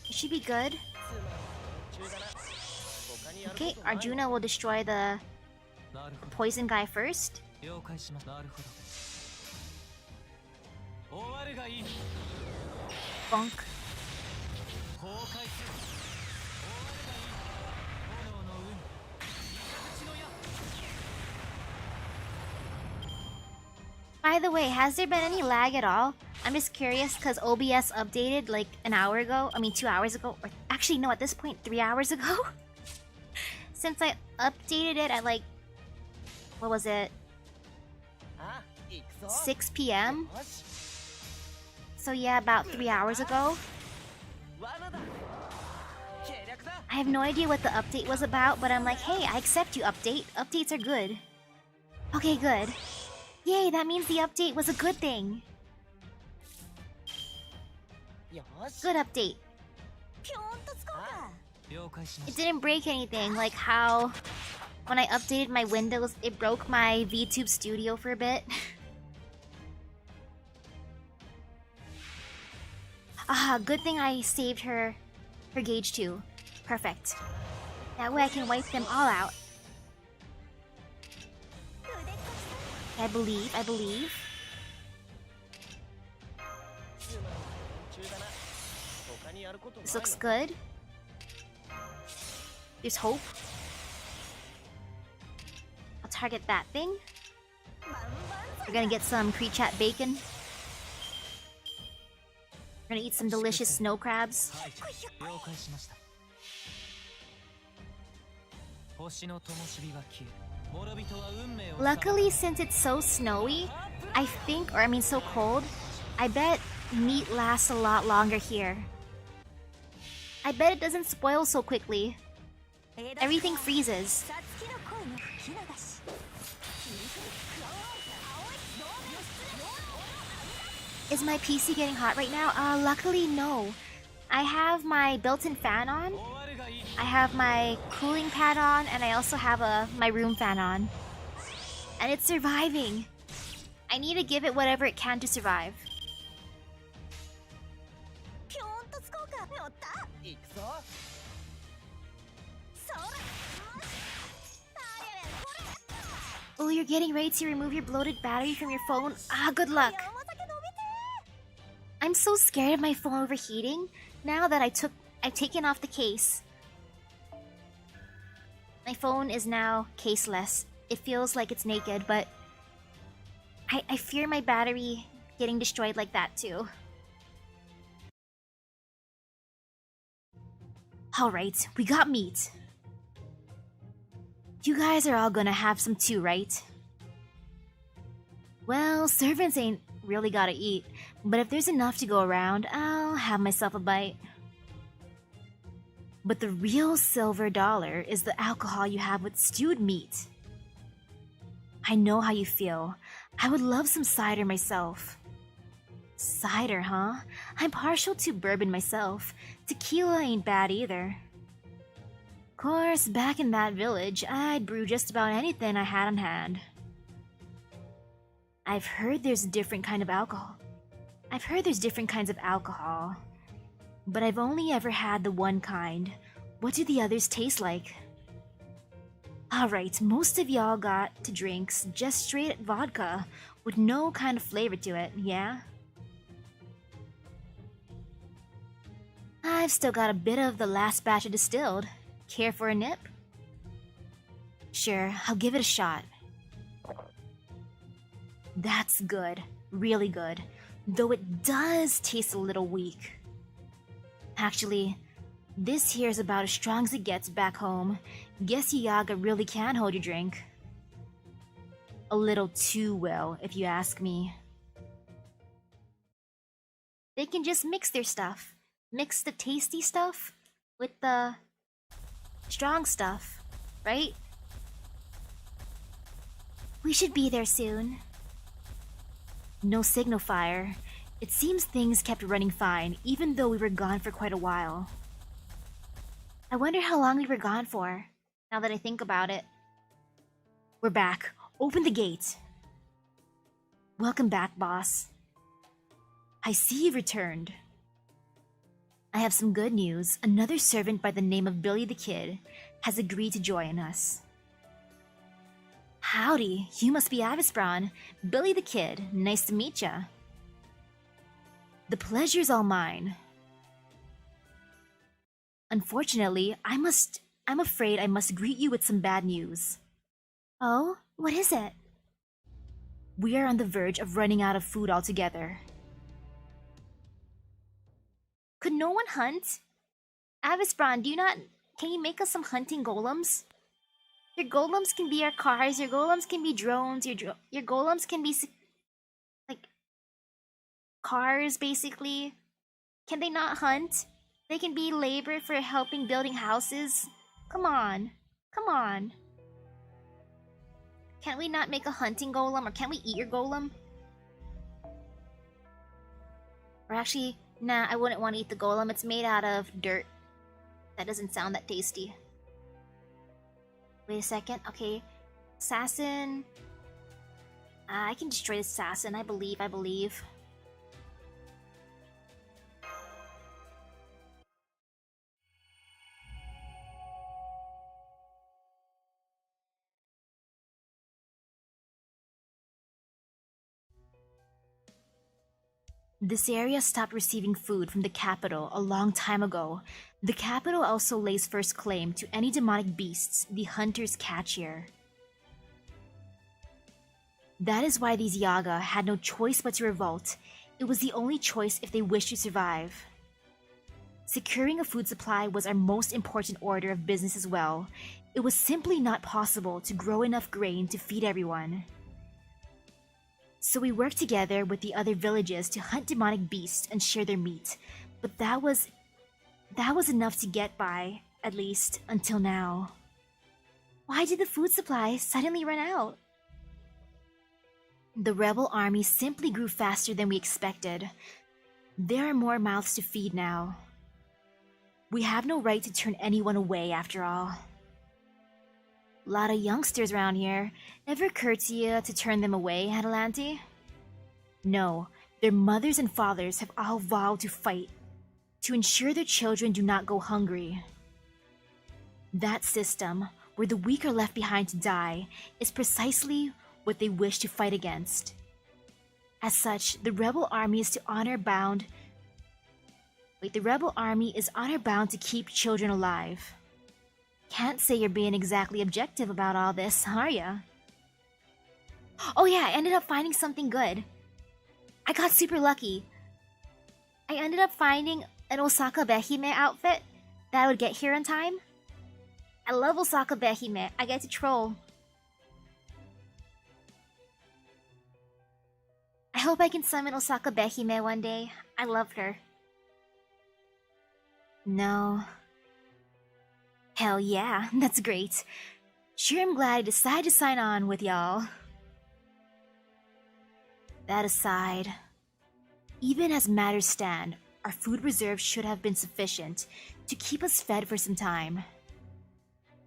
It should be good. Okay, Arjuna will destroy the poison guy first. Bonk. By the way, has there been any lag at all? I'm just curious because OBS updated like an hour ago. I mean 2 hours ago. Or actually no, at this point 3 hours ago. Since I updated it at like, what was it? 6 p.m? So yeah, about 3 hours ago. I have no idea what the update was about, but I'm like, hey, I accept you, update. Updates are good. Okay, good. Yay, that means the update was a good thing. Good update. It didn't break anything, like how when I updated my Windows, it broke my VTube Studio for a bit. Ah, good thing I saved her gauge too. Perfect. That way I can wipe them all out. I believe. This looks good. There's hope. I'll target that thing. We're gonna get some pre-chat bacon. We're gonna eat some delicious snow crabs. Luckily, since it's so snowy, I think, or I mean so cold, I bet meat lasts a lot longer here. I bet it doesn't spoil so quickly. Everything freezes. Is my PC getting hot right now? Luckily no. I have my built-in fan on, I have my cooling pad on, and I also have my room fan on. And it's surviving. I need to give it whatever it can to survive. 行くぞ Oh, you're getting ready to remove your bloated battery from your phone? Good luck. I'm so scared of my phone overheating now that I've taken off the case. My phone is now caseless. It feels like it's naked, but I fear my battery getting destroyed like that too. Alright, we got meat. You guys are all gonna have some too, right? Well, servants ain't really gotta eat, but if there's enough to go around, I'll have myself a bite. But the real silver dollar is the alcohol you have with stewed meat. I know how you feel. I would love some cider myself. Cider, huh? I'm partial to bourbon myself. Tequila ain't bad either. Course, back in that village, I'd brew just about anything I had on hand. I've heard there's different kinds of alcohol, but I've only ever had the one kind. What do the others taste like? Alright, most of y'all got to drinks just straight vodka with no kind of flavor to it, yeah? I've still got a bit of the last batch of distilled. Care for a nip? Sure, I'll give it a shot. That's good. Really good. Though it does taste a little weak. Actually, this here's about as strong as it gets back home. Guess Yaga really can hold your drink. A little too well, if you ask me. They can just mix their stuff. Mix the tasty stuff with the strong stuff, right? We should be there soon. No signal fire. It seems things kept running fine, even though we were gone for quite a while. I wonder how long we were gone for, now that I think about it. We're back. Open the gate. Welcome back, boss. I see you've returned. I have some good news. Another servant by the name of Billy the Kid has agreed to join us. Howdy, you must be Avisbron. Billy the Kid, nice to meet ya. The pleasure's all mine. Unfortunately, I'm afraid I must greet you with some bad news. Oh, what is it? We are on the verge of running out of food altogether. Could no one hunt? Avisbron, can you make us some hunting golems? Your golems can be our cars, your golems can be drones, your golems can be like cars basically. Can they not hunt? They can be labor for helping building houses. Come on. Come on. Can't we not make a hunting golem, or can't we eat your golem? Or actually, nah, I wouldn't want to eat the golem. It's made out of dirt. That doesn't sound that tasty. Wait a second. Okay. Assassin. I can destroy the assassin. I believe. This area stopped receiving food from the capital a long time ago. The capital also lays first claim to any demonic beasts the hunters catch here. That is why these Yaga had no choice but to revolt. It was the only choice if they wished to survive. Securing a food supply was our most important order of business as well. it was simply not possible to grow enough grain to feed everyone. So we worked together with the other villages to hunt demonic beasts and share their meat, but that was enough to get by, at least until now. Why did the food supply suddenly run out? The rebel army simply grew faster than we expected. There are more mouths to feed now. We have no right to turn anyone away after all. Lot of youngsters around here. Ever occurred to you to turn them away, Adelante? No, their mothers and fathers have all vowed to fight to ensure their children do not go hungry. That system, where the weak are left behind to die, is precisely what they wish to fight against. As such, the rebel army is honor bound to keep children alive. Can't say you're being exactly objective about all this, are ya? Oh yeah, I ended up finding something good. I got super lucky. I ended up finding an Osaka Behime outfit that would get here in time. I love Osaka Behime. I get to troll. I hope I can summon Osaka Behime one day. I loved her. No. Hell yeah, that's great. Sure, I'm glad I decided to sign on with y'all. That aside, even as matters stand, our food reserves should have been sufficient to keep us fed for some time.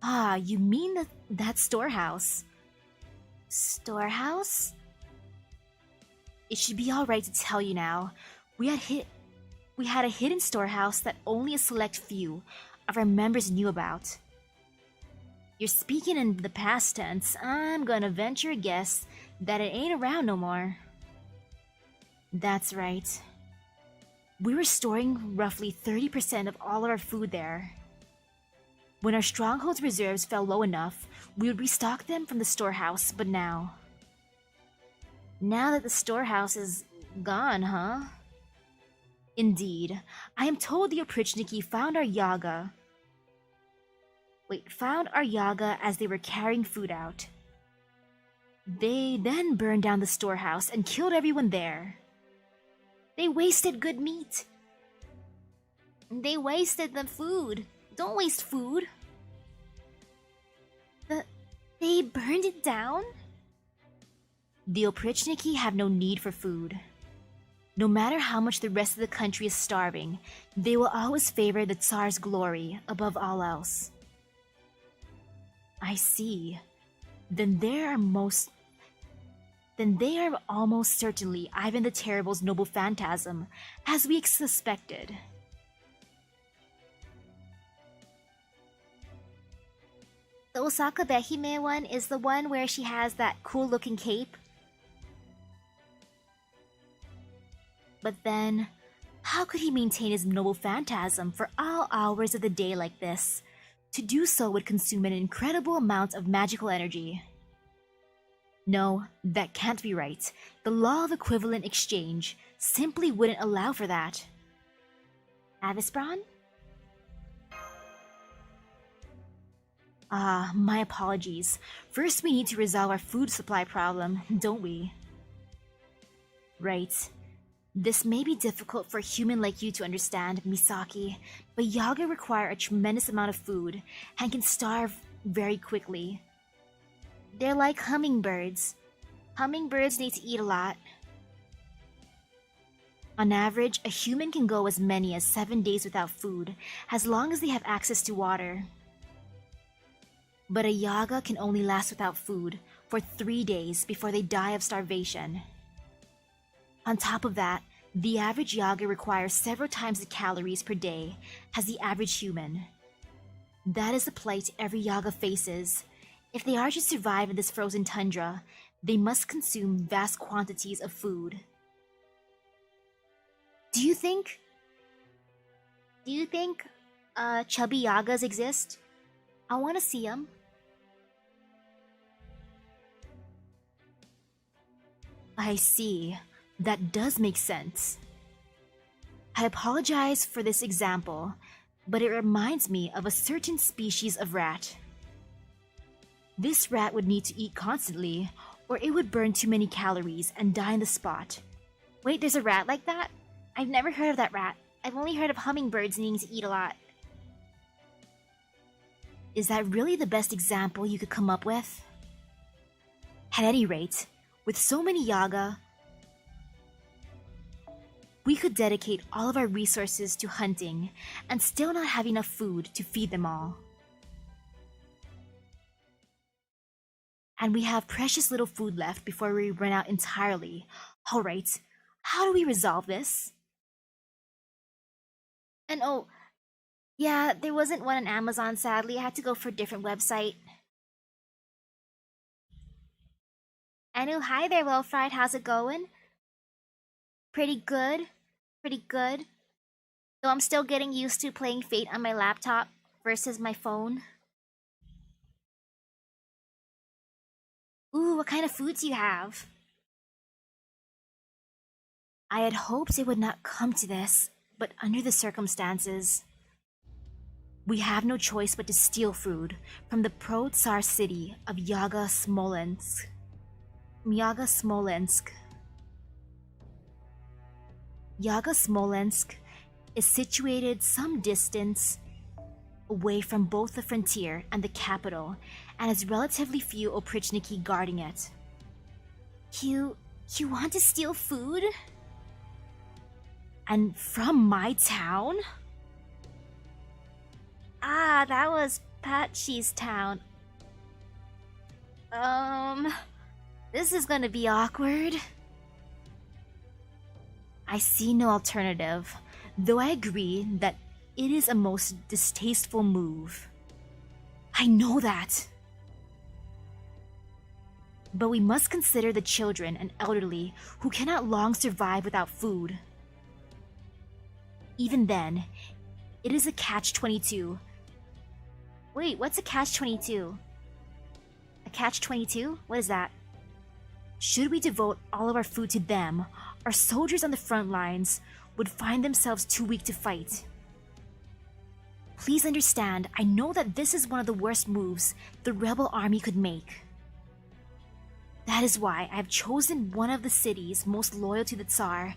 Ah, you mean that storehouse? Storehouse? It should be alright to tell you now. We had a hidden storehouse that only a select few of our members knew about. You're speaking in the past tense. I'm gonna venture a guess that it ain't around no more. That's right. We were storing roughly 30% of all of our food there. When our stronghold's reserves fell low enough, we would restock them from the storehouse, but now that the storehouse is gone, huh? Indeed. I am told the Oprichniki found our Yaga as they were carrying food out. They then burned down the storehouse and killed everyone there. They wasted good meat. They wasted the food. Don't waste food. They burned it down? The Oprichniki have no need for food. No matter how much the rest of the country is starving, they will always favor the Tsar's glory above all else. I see. Then they are almost certainly Ivan the Terrible's noble phantasm, as we suspected. The Osaka Behime one is the one where she has that cool-looking cape. But then, how could he maintain his noble phantasm for all hours of the day like this? To do so would consume an incredible amount of magical energy. No, that can't be right. The law of equivalent exchange simply wouldn't allow for that. Avispron? Ah, my apologies. First we need to resolve our food supply problem, don't we? Right. This may be difficult for a human like you to understand, Misaki, but Yaga require a tremendous amount of food and can starve very quickly. They're like hummingbirds. Hummingbirds need to eat a lot. On average, a human can go as many as 7 days without food, as long as they have access to water. But a Yaga can only last without food for 3 days before they die of starvation. On top of that, the average Yaga requires several times the calories per day as the average human. That is the plight every Yaga faces. If they are to survive in this frozen tundra, they must consume vast quantities of food. Do you think chubby Yagas exist? I want to see them. I see. That does make sense. I apologize for this example, but it reminds me of a certain species of rat. This rat would need to eat constantly, or it would burn too many calories and die on the spot. Wait, there's a rat like that? I've never heard of that rat. I've only heard of hummingbirds needing to eat a lot. Is that really the best example you could come up with? At any rate, with so many Yaga, we could dedicate all of our resources to hunting and still not have enough food to feed them all. And we have precious little food left before we run out entirely. Alright, how do we resolve this? And oh, yeah, there wasn't one on Amazon, sadly. I had to go for a different website. Anu, hi there, Well Fried. How's it going? Pretty good. Pretty good. Though I'm still getting used to playing Fate on my laptop versus my phone. Ooh, what kind of foods do you have? I had hoped it would not come to this, but under the circumstances, we have no choice but to steal food from the pro-Tsar city of Yaga Smolensk. Yaga Smolensk is situated some distance away from both the frontier and the capital, and has relatively few oprichniki guarding it. You want to steal food? And from my town? Ah, that was Patchy's town. This is gonna be awkward. I see no alternative, though I agree that it is a most distasteful move. I know that. But we must consider the children and elderly who cannot long survive without food. Even then, it is a catch-22. Wait, what's a catch-22? A catch-22? What is that? Should we devote all of our food to them, our soldiers on the front lines would find themselves too weak to fight. Please understand, I know that this is one of the worst moves the rebel army could make. That is why I have chosen one of the cities most loyal to the Tsar.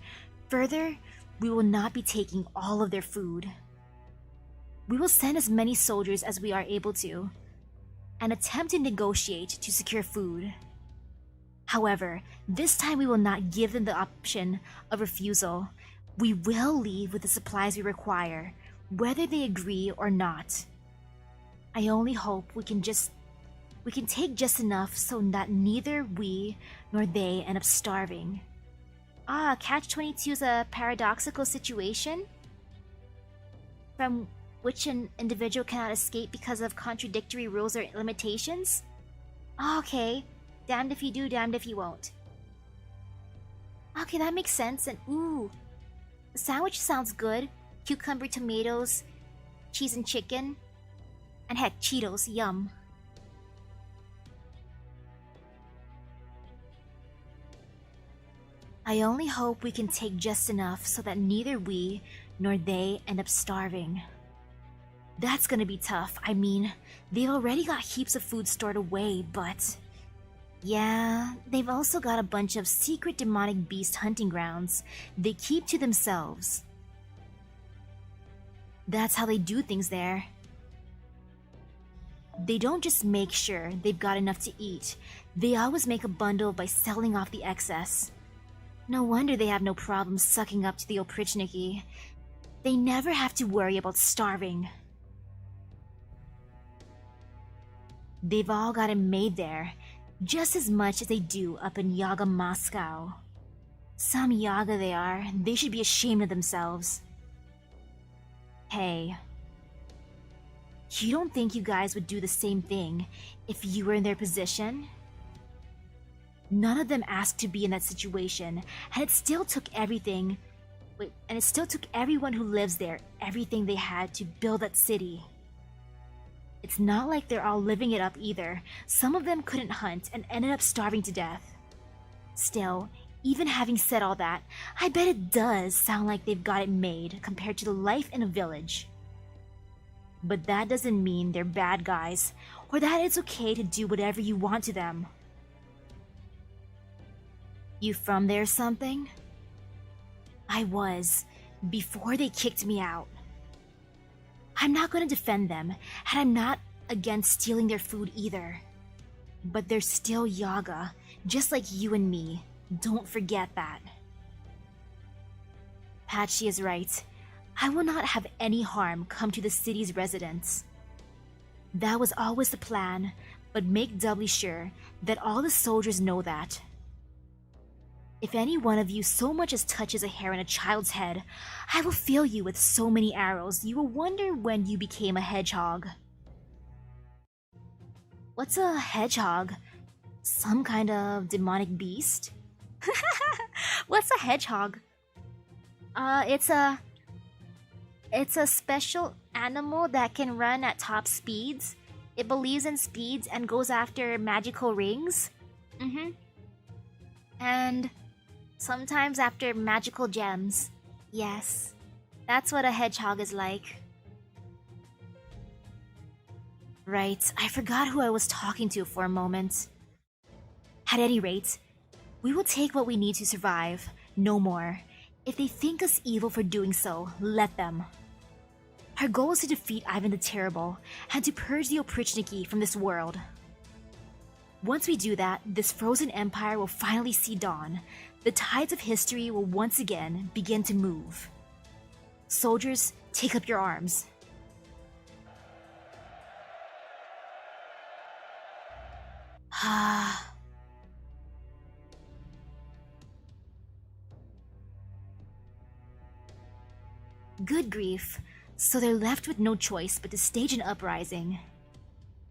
Further, we will not be taking all of their food. We will send as many soldiers as we are able to, and attempt to negotiate to secure food. However, this time we will not give them the option of refusal. We will leave with the supplies we require, whether they agree or not. I only hope we can take just enough so that neither we nor they end up starving. Ah, Catch-22 is a paradoxical situation from which an individual cannot escape because of contradictory rules or limitations? Okay, damned if you do, damned if you won't. Okay, that makes sense, and ooh, the sandwich sounds good. Cucumber, tomatoes, cheese and chicken, and heck, Cheetos, yum. I only hope we can take just enough so that neither we nor they end up starving. That's gonna be tough. I mean, they've already got heaps of food stored away, but... yeah, they've also got a bunch of secret demonic beast hunting grounds they keep to themselves. That's how they do things there. They don't just make sure they've got enough to eat, they always make a bundle by selling off the excess. No wonder they have no problem sucking up to the oprichniki. They never have to worry about starving. They've all got it made there, just as much as they do up in Yaga Moscow. Some Yaga they are, they should be ashamed of themselves. Hey, you don't think you guys would do the same thing if you were in their position? None of them asked to be in that situation, and it still took everything... and it still took everyone who lives there everything they had to build that city. It's not like they're all living it up either. Some of them couldn't hunt and ended up starving to death. Still, even having said all that, I bet it does sound like they've got it made compared to the life in a village. But that doesn't mean they're bad guys. or that it's okay to do whatever you want to them. You from there or something? I was, before they kicked me out. I'm not going to defend them, and I'm not against stealing their food either. But they're still Yaga, just like you and me. Don't forget that. Patchy is right. I will not have any harm come to the city's residents. That was always the plan, but make doubly sure that all the soldiers know that. If any one of you so much as touches a hair on a child's head, I will fill you with so many arrows you will wonder when you became a hedgehog. What's a hedgehog? Some kind of demonic beast? What's a hedgehog? It's a special animal that can run at top speeds. It believes in speeds and goes after magical rings. And sometimes after magical gems. Yes, that's what a hedgehog is like. Right, I forgot who I was talking to for a moment. At any rate, we will take what we need to survive, no more. If they think us evil for doing so, let them. Our goal is to defeat Ivan the Terrible and to purge the Oprichniki from this world. Once we do that, this frozen empire will finally see dawn. The tides of history will once again begin to move. Soldiers, take up your arms. Good grief. So they're left with no choice but to stage an uprising.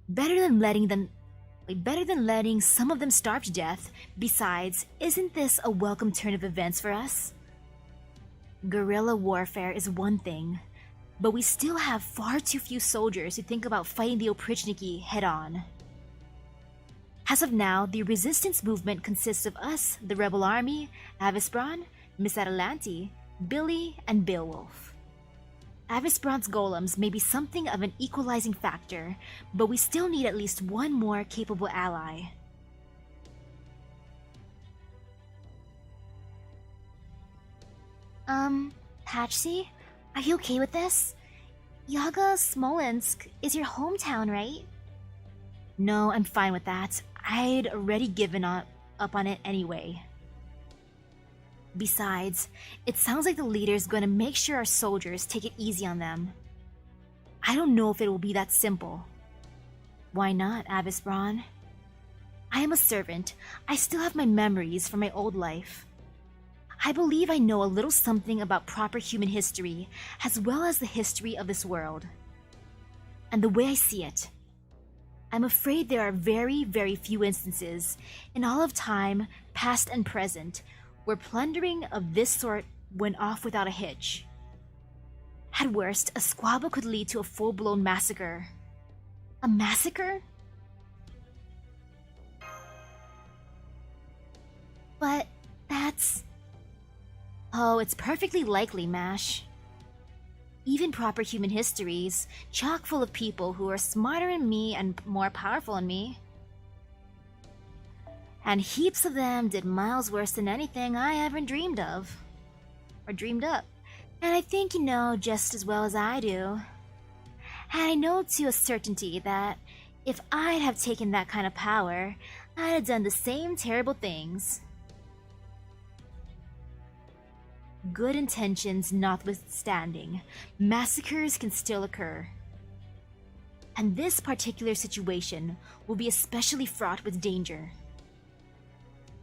Better than letting some of them starve to death. Besides, isn't this a welcome turn of events for us? Guerrilla warfare is one thing, but we still have far too few soldiers to think about fighting the Oprichniki head-on. As of now, the resistance movement consists of us, the rebel army, Avispron, Miss Atalanti, Billy, and Beowulf. Avispron's golems may be something of an equalizing factor, but we still need at least one more capable ally. Patchy? Are you okay with this? Yaga Smolensk is your hometown, right? No, I'm fine with that. I'd already given up on it anyway. Besides, it sounds like the leader's gonna make sure our soldiers take it easy on them. I don't know if it will be that simple. Why not, Avispron? I am a servant. I still have my memories from my old life. I believe I know a little something about proper human history, as well as the history of this world. And the way I see it, I'm afraid there are very, very few instances, in all of time, past and present, where plundering of this sort went off without a hitch. At worst, a squabble could lead to a full-blown massacre. A massacre? But that's... Oh, it's perfectly likely, Mash. Even proper human histories, chock full of people who are smarter than me and more powerful than me. And heaps of them did miles worse than anything I ever dreamed of. Or dreamed up. And I think you know just as well as I do. And I know to a certainty that if I'd have taken that kind of power, I'd have done the same terrible things. Good intentions notwithstanding, massacres can still occur. And this particular situation will be especially fraught with danger.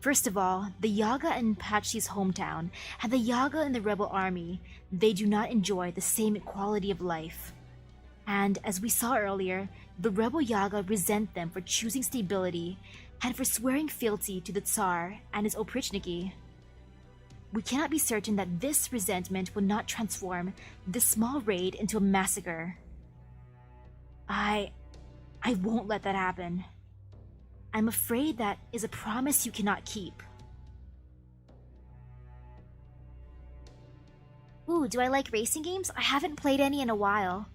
First of all, the Yaga in Patchy's hometown and the Yaga in the rebel army, they do not enjoy the same quality of life. And as we saw earlier, the rebel Yaga resent them for choosing stability and for swearing fealty to the Tsar and his Oprichniki. We cannot be certain that this resentment will not transform this small raid into a massacre. I won't let that happen. I'm afraid that is a promise you cannot keep. Ooh, do I like racing games? I haven't played any in a while.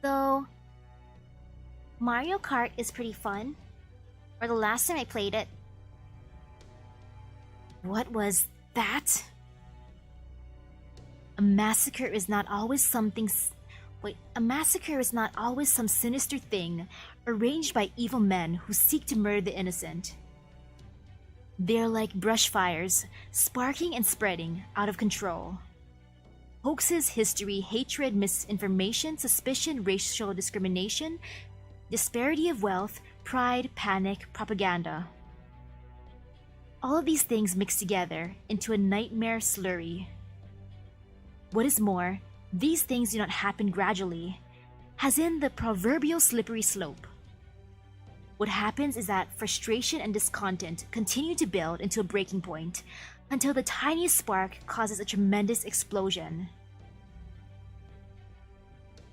Though, Mario Kart is pretty fun. Or the last time I played it. What was that? A massacre is not always something. A massacre is not always some sinister thing arranged by evil men who seek to murder the innocent. They're like brush fires, sparking and spreading out of control. Hoaxes, history, hatred, misinformation, suspicion, racial discrimination, disparity of wealth, pride, panic, propaganda. All of these things mix together into a nightmare slurry. What is more, these things do not happen gradually, as in the proverbial slippery slope. What happens is that frustration and discontent continue to build into a breaking point until the tiniest spark causes a tremendous explosion.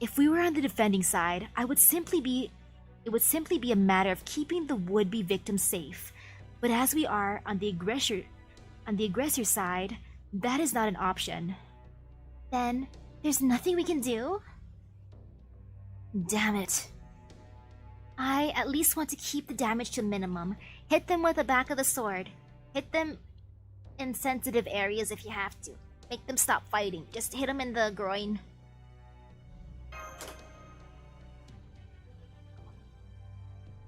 If we were on the defending side, it would simply be a matter of keeping the would-be victim safe. But as we are on the aggressor side, that is not an option. Then there's nothing we can do? Damn it. I at least want to keep the damage to a minimum. Hit them with the back of the sword. Hit them in sensitive areas if you have to. Make them stop fighting. Just hit them in the groin.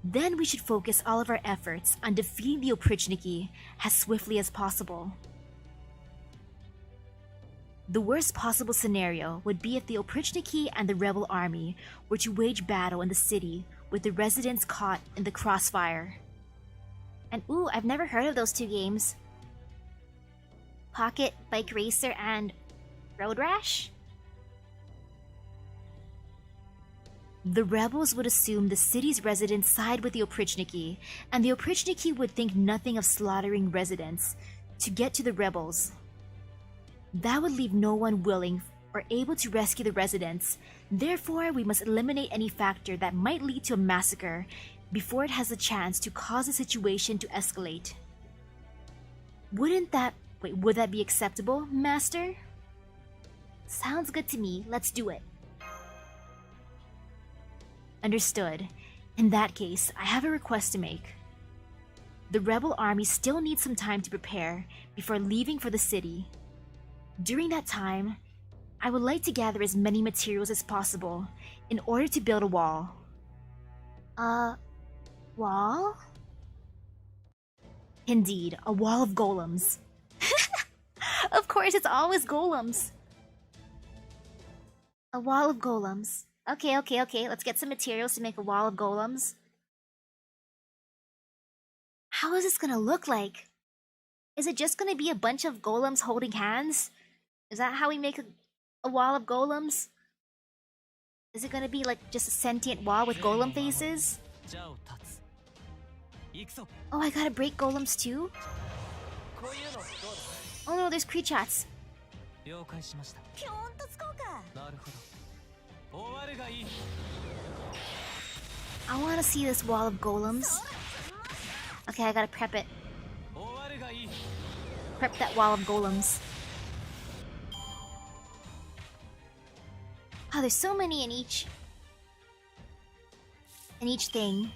Then we should focus all of our efforts on defeating the Oprichniki as swiftly as possible. The worst possible scenario would be if the Oprichniki and the rebel army were to wage battle in the city with the residents caught in the crossfire. And ooh, I've never heard of those two games. Pocket Bike Racer and Road Rash? The rebels would assume the city's residents side with the Oprichniki, and the Oprichniki would think nothing of slaughtering residents to get to the rebels. That would leave no one willing or able to rescue the residents. Therefore, we must eliminate any factor that might lead to a massacre before it has a chance to cause the situation to escalate. Would that be acceptable, Master? Sounds good to me. Let's do it. Understood. In that case, I have a request to make. The rebel army still needs some time to prepare before leaving for the city. During that time, I would like to gather as many materials as possible in order to build a wall. Wall? Indeed, a wall of golems. Of course, it's always golems. A wall of golems. Okay. Let's get some materials to make a wall of golems. How is this gonna look like? Is it just gonna be a bunch of golems holding hands? Is that how we make a wall of golems? Is it gonna be like just a sentient wall with golem faces? Oh, I gotta break golems too? Oh no, there's creatures. I wanna see this wall of golems. Okay, I gotta prep it. Prep that wall of golems. Oh, there's so many in each thing.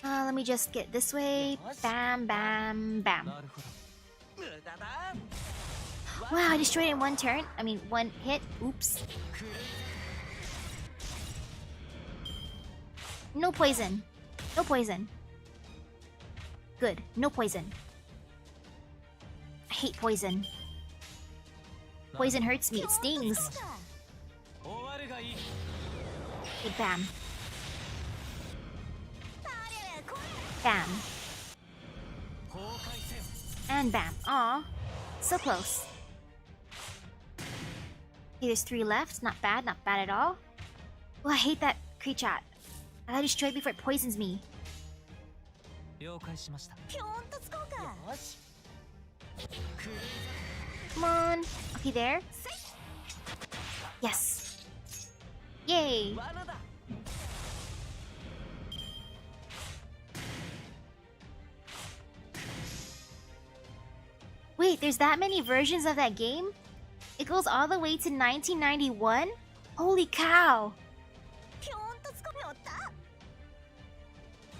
Let me just get this way. Bam, bam, bam. Wow, I destroyed it in one turn. I mean, one hit. Oops. No poison. No poison. Good. No poison. I hate poison. Poison hurts me. It stings. Okay, bam. Bam. And bam. Aw. So close. Okay, there's 3 left. Not bad. Not bad at all. Oh, I hate that creature. I gotta destroy it before it poisons me. Come on. Okay, there. Yes. Yay. Wait, there's that many versions of that game? It goes all the way to 1991? Holy cow!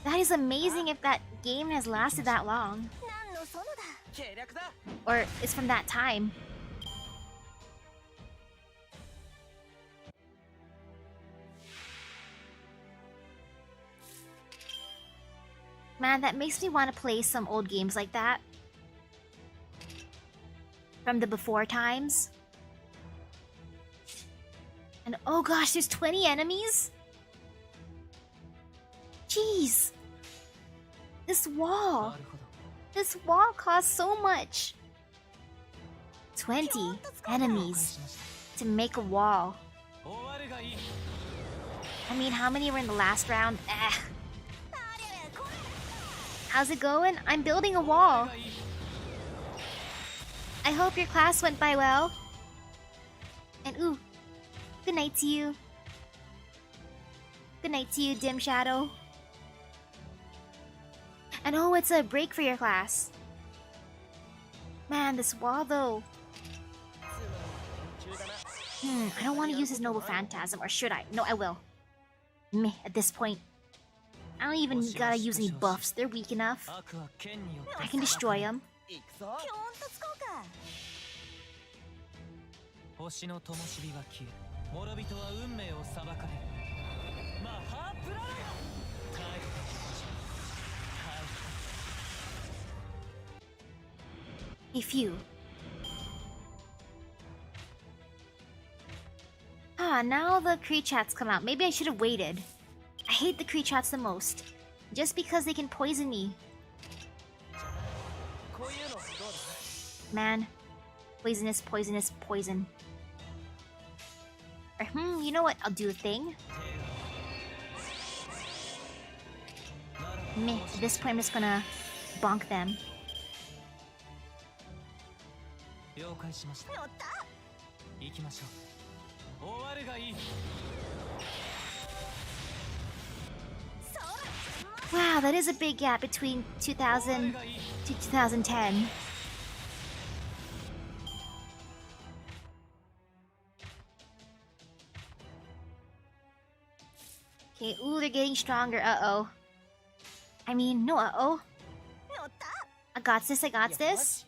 That is amazing if that game has lasted that long. Or is from that time. Man, that makes me want to play some old games like that. From the before times. And oh gosh, there's 20 enemies? Jeez. This wall costs so much. 20 enemies to make a wall. I mean, how many were in the last round? How's it going? I'm building a wall. I hope your class went by well. And ooh, good night to you. Good night to you, Dim Shadow. And oh, it's a break for your class. Man, this wall though. I don't want to use his noble phantasm, or should I? No, I will. Meh, at this point. I don't even gotta use any buffs, they're weak enough. I can destroy them. A few. Now the Creechats come out. Maybe I should have waited. I hate the Creechats the most. Just because they can poison me. Man. Poisonous, poisonous, poison. Or, you know what? I'll do a thing. Meh, at this point I'm just gonna bonk them. Wow, that is a big gap between 2000 to 2010. Okay, ooh, they're getting stronger. Uh-oh. I mean, no uh-oh. I got this, I got this.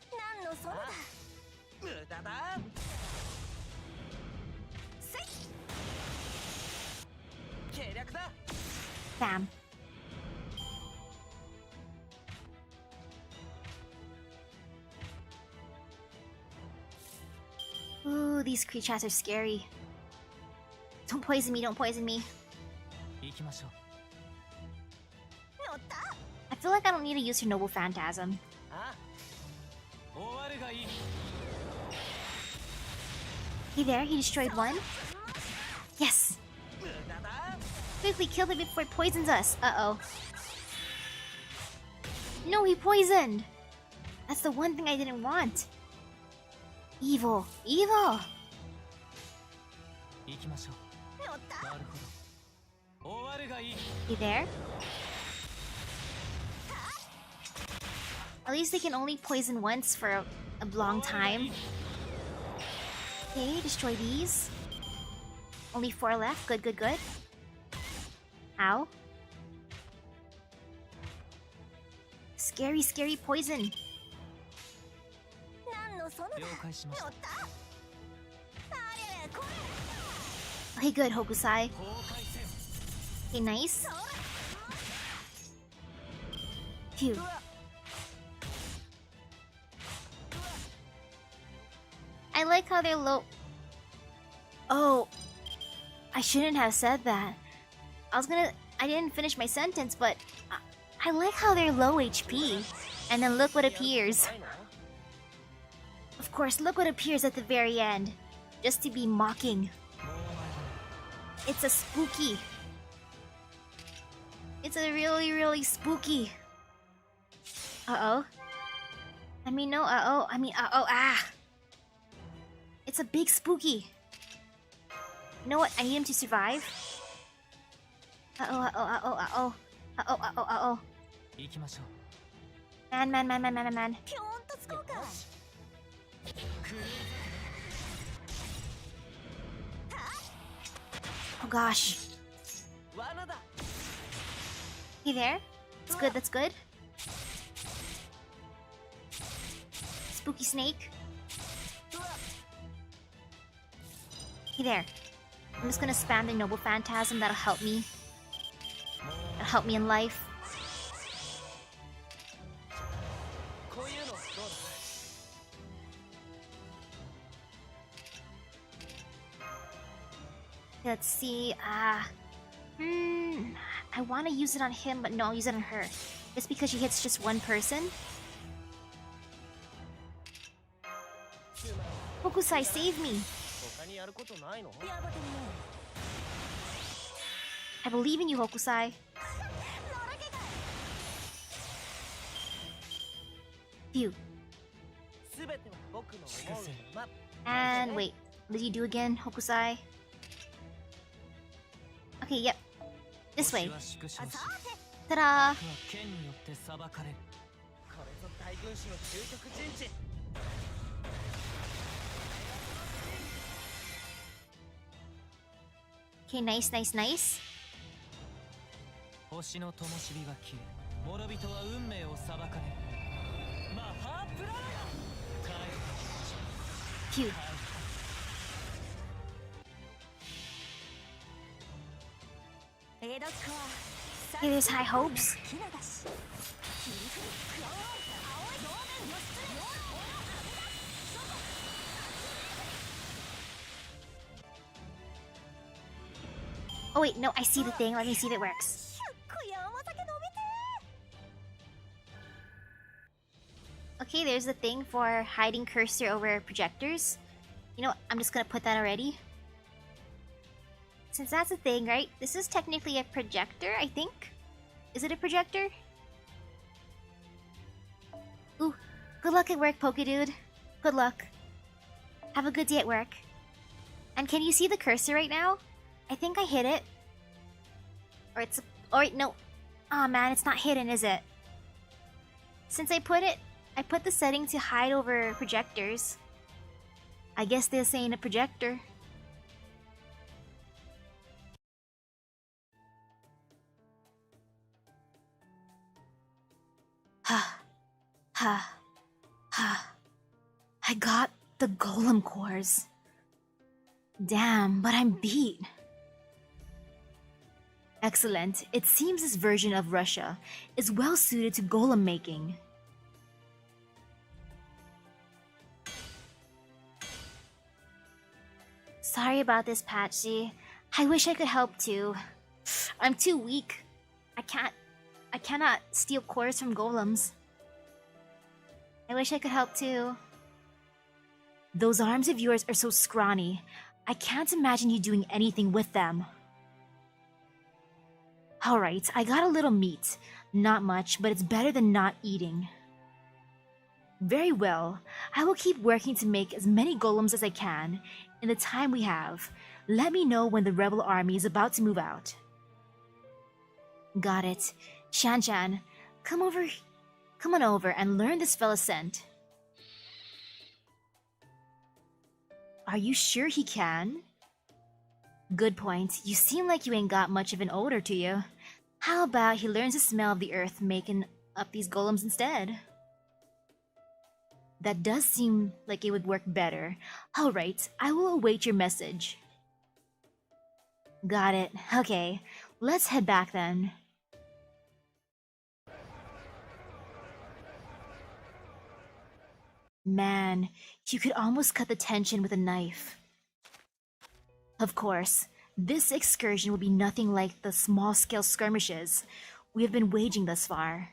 Bam. Ooh, these creatures are scary. Don't poison me, don't poison me. I feel like I don't need to use your noble phantasm. Hey there, he destroyed one. Yes! Quickly kill him before he poisons us. Uh-oh. No, he poisoned! That's the one thing I didn't want. Evil. Evil! You there? At least they can only poison once for a long time. Okay, destroy these. Only 4 left. Good, good, good. Ow. Scary, scary poison. Okay, good, Hokusai. Okay, nice. Phew. I like how they're low. Oh, I shouldn't have said that. I didn't finish my sentence, but I like how they're low HP. And then look what appears. Of course, look what appears at the very end. Just to be mocking. It's a spooky. It's a really, really spooky. Uh-oh. I mean, no, uh-oh. I mean, uh-oh, ah. It's a big spooky. You know what? I need him to survive. Uh-oh, uh-oh, uh-oh, uh-oh. Uh-oh, uh-oh, uh-oh. Man. Oh gosh. Hey there. That's good, that's good. Spooky snake. Hey there. I'm just gonna spam the Noble Phantasm, that'll help me. That'll help me in life. Let's see, I want to use it on him, but no, I'll use it on her. Just because she hits just one person. Hokusai, save me! I believe in you, Hokusai. Phew. And wait, what did you do again, Hokusai? Okay, yep. This way. Ta-da! Okay, nice, nice, nice. Phew. Hey, there's high hopes. Oh wait, no, I see the thing. Let me see if it works. Okay, there's the thing for hiding cursor over projectors. You know, I'm just gonna put that already. Since that's a thing, right? This is technically a projector, I think? Is it a projector? Ooh, good luck at work, Pokedude. Good luck. Have a good day at work. And can you see the cursor right now? I think I hit it. Or it's... Or no. Aw, man, it's not hidden, is it? Since I put the setting to hide over projectors. I guess this ain't a projector. I got the golem cores. Damn, but I'm beat. Excellent. It seems this version of Russia is well suited to golem making. Sorry about this, Patsy. I wish I could help too. I'm too weak. I cannot steal cores from golems. I wish I could help too. Those arms of yours are so scrawny. I can't imagine you doing anything with them. Alright, I got a little meat. Not much, but it's better than not eating. Very well. I will keep working to make as many golems as I can in the time we have. Let me know when the rebel army is about to move out. Got it. Shan-chan, come on over and learn this fella's scent. Are you sure he can? Good point. You seem like you ain't got much of an odor to you. How about he learns the smell of the earth making up these golems instead? That does seem like it would work better. Alright, I will await your message. Got it. Okay, let's head back then. Man, you could almost cut the tension with a knife. Of course, this excursion will be nothing like the small-scale skirmishes we have been waging thus far.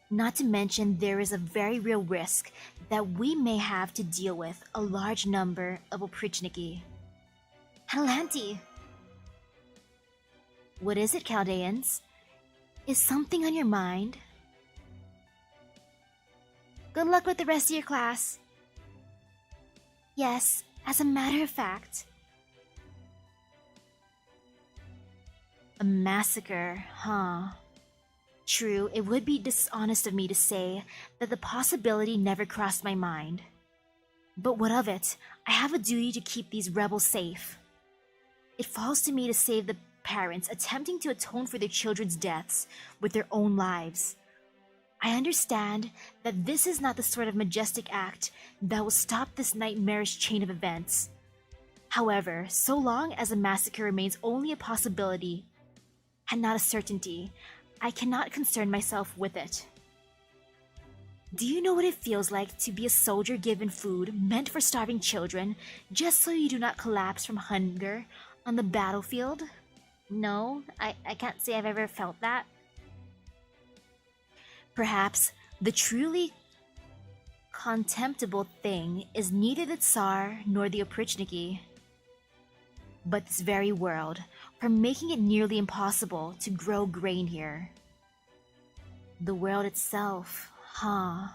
Not to mention, there is a very real risk that we may have to deal with a large number of Oprichniki. Atalanti! What is it, Chaldeans? Is something on your mind? Good luck with the rest of your class. Yes, as a matter of fact. A massacre, huh? True, it would be dishonest of me to say that the possibility never crossed my mind. But what of it? I have a duty to keep these rebels safe. It falls to me to save the parents attempting to atone for their children's deaths with their own lives. I understand that this is not the sort of majestic act that will stop this nightmarish chain of events. However, so long as a massacre remains only a possibility and not a certainty, I cannot concern myself with it. Do you know what it feels like to be a soldier given food meant for starving children just so you do not collapse from hunger on the battlefield? No, I can't say I've ever felt that. Perhaps the truly contemptible thing is neither the Tsar nor the Oprichniki, but this very world, for making it nearly impossible to grow grain here. The world itself, huh?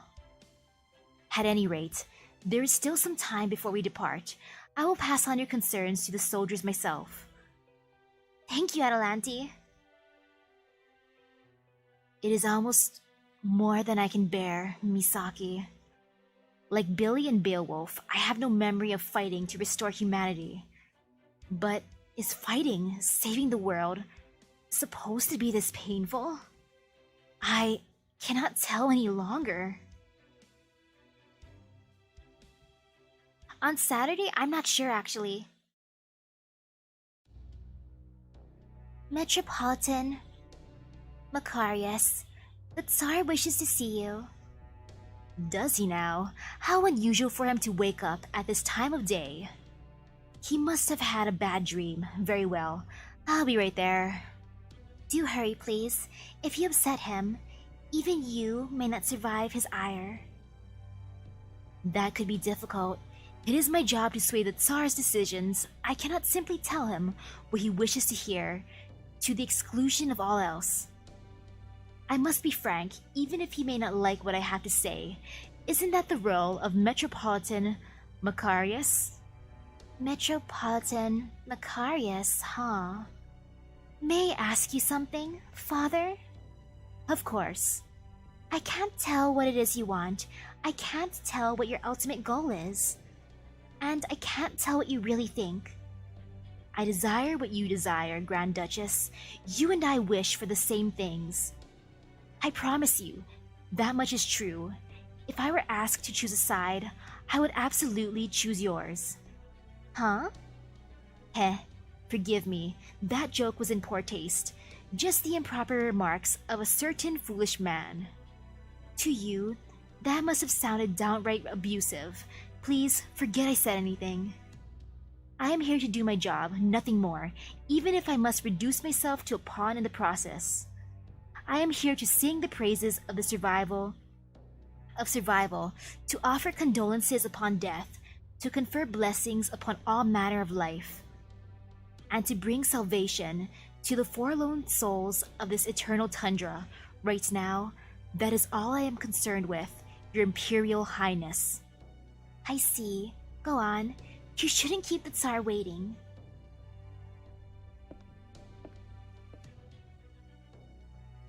At any rate, there is still some time before we depart. I will pass on your concerns to the soldiers myself. Thank you, Adelanti. It is almost more than I can bear, Misaki. Like Billy and Beowulf, I have no memory of fighting to restore humanity. But is fighting, saving the world, supposed to be this painful? I cannot tell any longer. On Saturday, I'm not sure actually. Metropolitan Macarius, the Tsar wishes to see you. Does he now? How unusual for him to wake up at this time of day. He must have had a bad dream. Very well. I'll be right there. Do hurry, please. If you upset him, even you may not survive his ire. That could be difficult. It is my job to sway the Tsar's decisions. I cannot simply tell him what he wishes to hear, to the exclusion of all else. I must be frank, even if he may not like what I have to say. Isn't that the role of Metropolitan Macarius? Metropolitan Macarius, huh? May I ask you something, Father? Of course. I can't tell what it is you want. I can't tell what your ultimate goal is. And I can't tell what you really think. I desire what you desire, Grand Duchess. You and I wish for the same things. I promise you, that much is true. If I were asked to choose a side, I would absolutely choose yours. Huh? Heh, forgive me. That joke was in poor taste. Just the improper remarks of a certain foolish man. To you, that must have sounded downright abusive. Please, forget I said anything. I am here to do my job, nothing more, even if I must reduce myself to a pawn in the process. I am here to sing the praises of survival, to offer condolences upon death, to confer blessings upon all manner of life, and to bring salvation to the forlorn souls of this eternal tundra. Right now, that is all I am concerned with, Your Imperial Highness. I see. Go on. You shouldn't keep the Tsar waiting.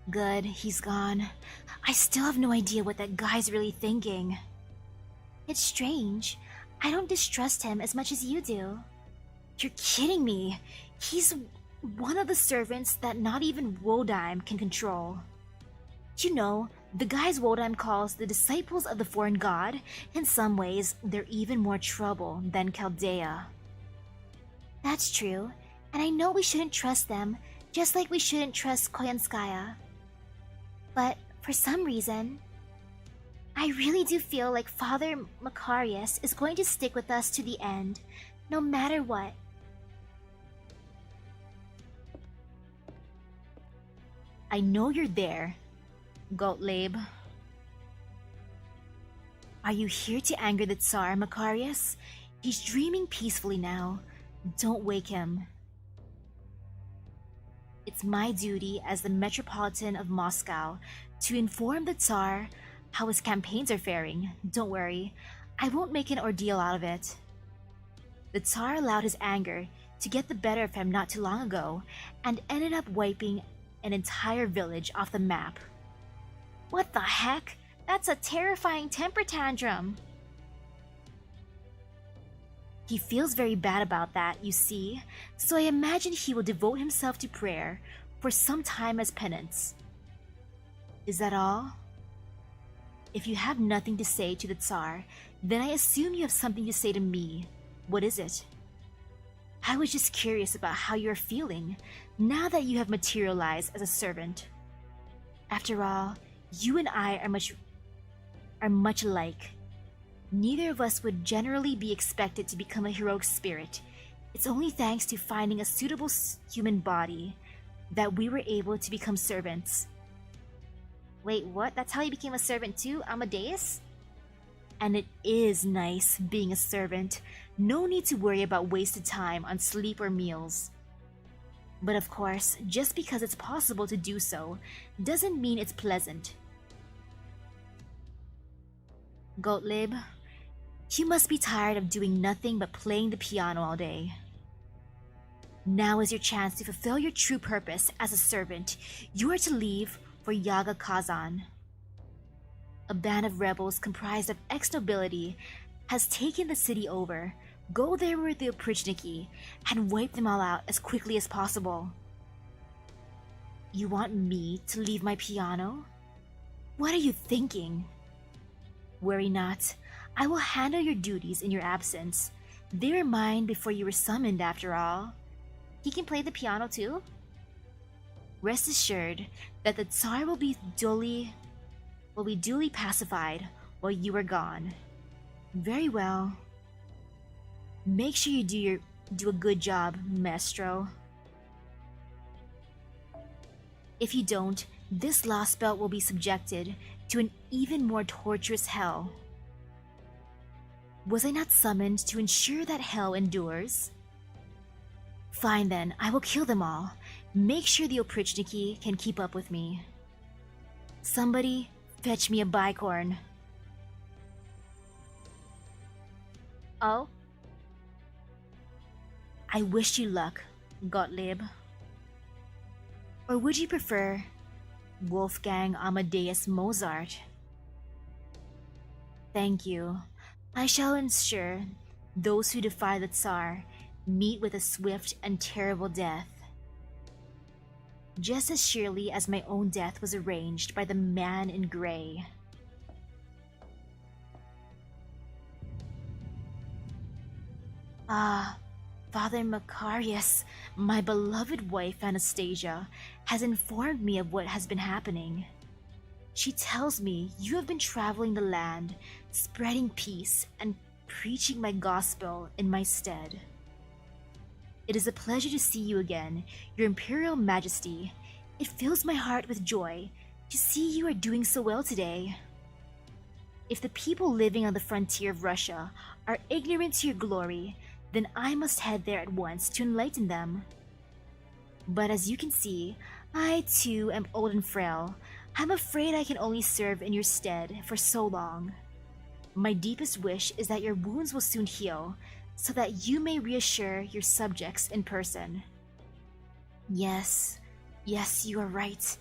Good, he's gone. I still have no idea what that guy's really thinking. It's strange. I don't distrust him as much as you do. You're kidding me. He's one of the servants that not even Wodheim can control. You know, the guys Wodheim calls the disciples of the foreign god. In some ways, they're even more trouble than Chaldea. That's true, and I know we shouldn't trust them, just like we shouldn't trust Koyanskaya. But for some reason, I really do feel like Father Macarius is going to stick with us to the end, no matter what. I know you're there, Gottlieb. Are you here to anger the Tsar, Macarius? He's dreaming peacefully now. Don't wake him. It's my duty as the Metropolitan of Moscow to inform the Tsar how his campaigns are faring. Don't worry, I won't make an ordeal out of it. The Tsar allowed his anger to get the better of him not too long ago and ended up wiping an entire village off the map. What the heck? That's a terrifying temper tantrum. He feels very bad about that, you see, so I imagine he will devote himself to prayer for some time as penance. Is that all? If you have nothing to say to the Tsar, then I assume you have something to say to me. What is it? I was just curious about how you are feeling now that you have materialized as a servant. After all, you and I are much alike. Neither of us would generally be expected to become a heroic spirit. It's only thanks to finding a suitable human body that we were able to become servants. Wait, what? That's how you became a servant too, Amadeus? And it is nice being a servant. No need to worry about wasted time on sleep or meals. But of course, just because it's possible to do so, doesn't mean it's pleasant. Gottlieb, you must be tired of doing nothing but playing the piano all day. Now is your chance to fulfill your true purpose as a servant. You are to leave for Yaga Kazan. A band of rebels comprised of ex-nobility has taken the city over. Go there with the Oprichniki and wipe them all out as quickly as possible. You want me to leave my piano? What are you thinking? Worry not. I will handle your duties in your absence. They were mine before you were summoned, after all. He can play the piano too? Rest assured that the Tsar will be duly pacified while you are gone. Very well. Make sure you do a good job, Maestro. If you don't, this lost belt will be subjected to an even more torturous hell. Was I not summoned to ensure that hell endures? Fine then, I will kill them all. Make sure the Oprichniki can keep up with me. Somebody, fetch me a bicorn. Oh? I wish you luck, Gottlieb. Or would you prefer Wolfgang Amadeus Mozart? Thank you. I shall ensure those who defy the Tsar meet with a swift and terrible death. Just as surely as my own death was arranged by the man in gray. Ah, Father Macarius, my beloved wife Anastasia, has informed me of what has been happening. She tells me you have been traveling the land, spreading peace and preaching my gospel in my stead. It is a pleasure to see you again, Your Imperial Majesty. It fills my heart with joy to see you are doing so well today. If the people living on the frontier of Russia are ignorant to your glory, then I must head there at once to enlighten them. But as you can see, I too am old and frail. I'm afraid I can only serve in your stead for so long. My deepest wish is that your wounds will soon heal, so that you may reassure your subjects in person. Yes, you are right.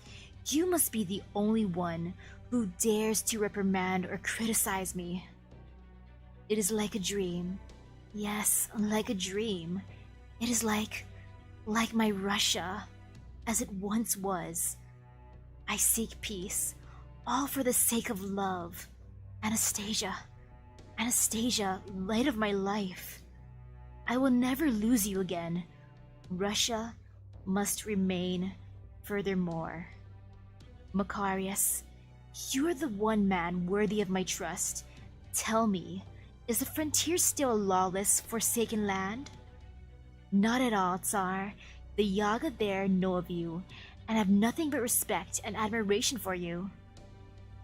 You must be the only one who dares to reprimand or criticize me. It is like a dream. Yes, like a dream. It is like my Russia, as it once was. I seek peace, all for the sake of love. Anastasia, light of my life. I will never lose you again. Russia must remain furthermore. Macarius, you are the one man worthy of my trust. Tell me, is the frontier still a lawless, forsaken land? Not at all, Tsar. The Yaga there know of you, and have nothing but respect and admiration for you.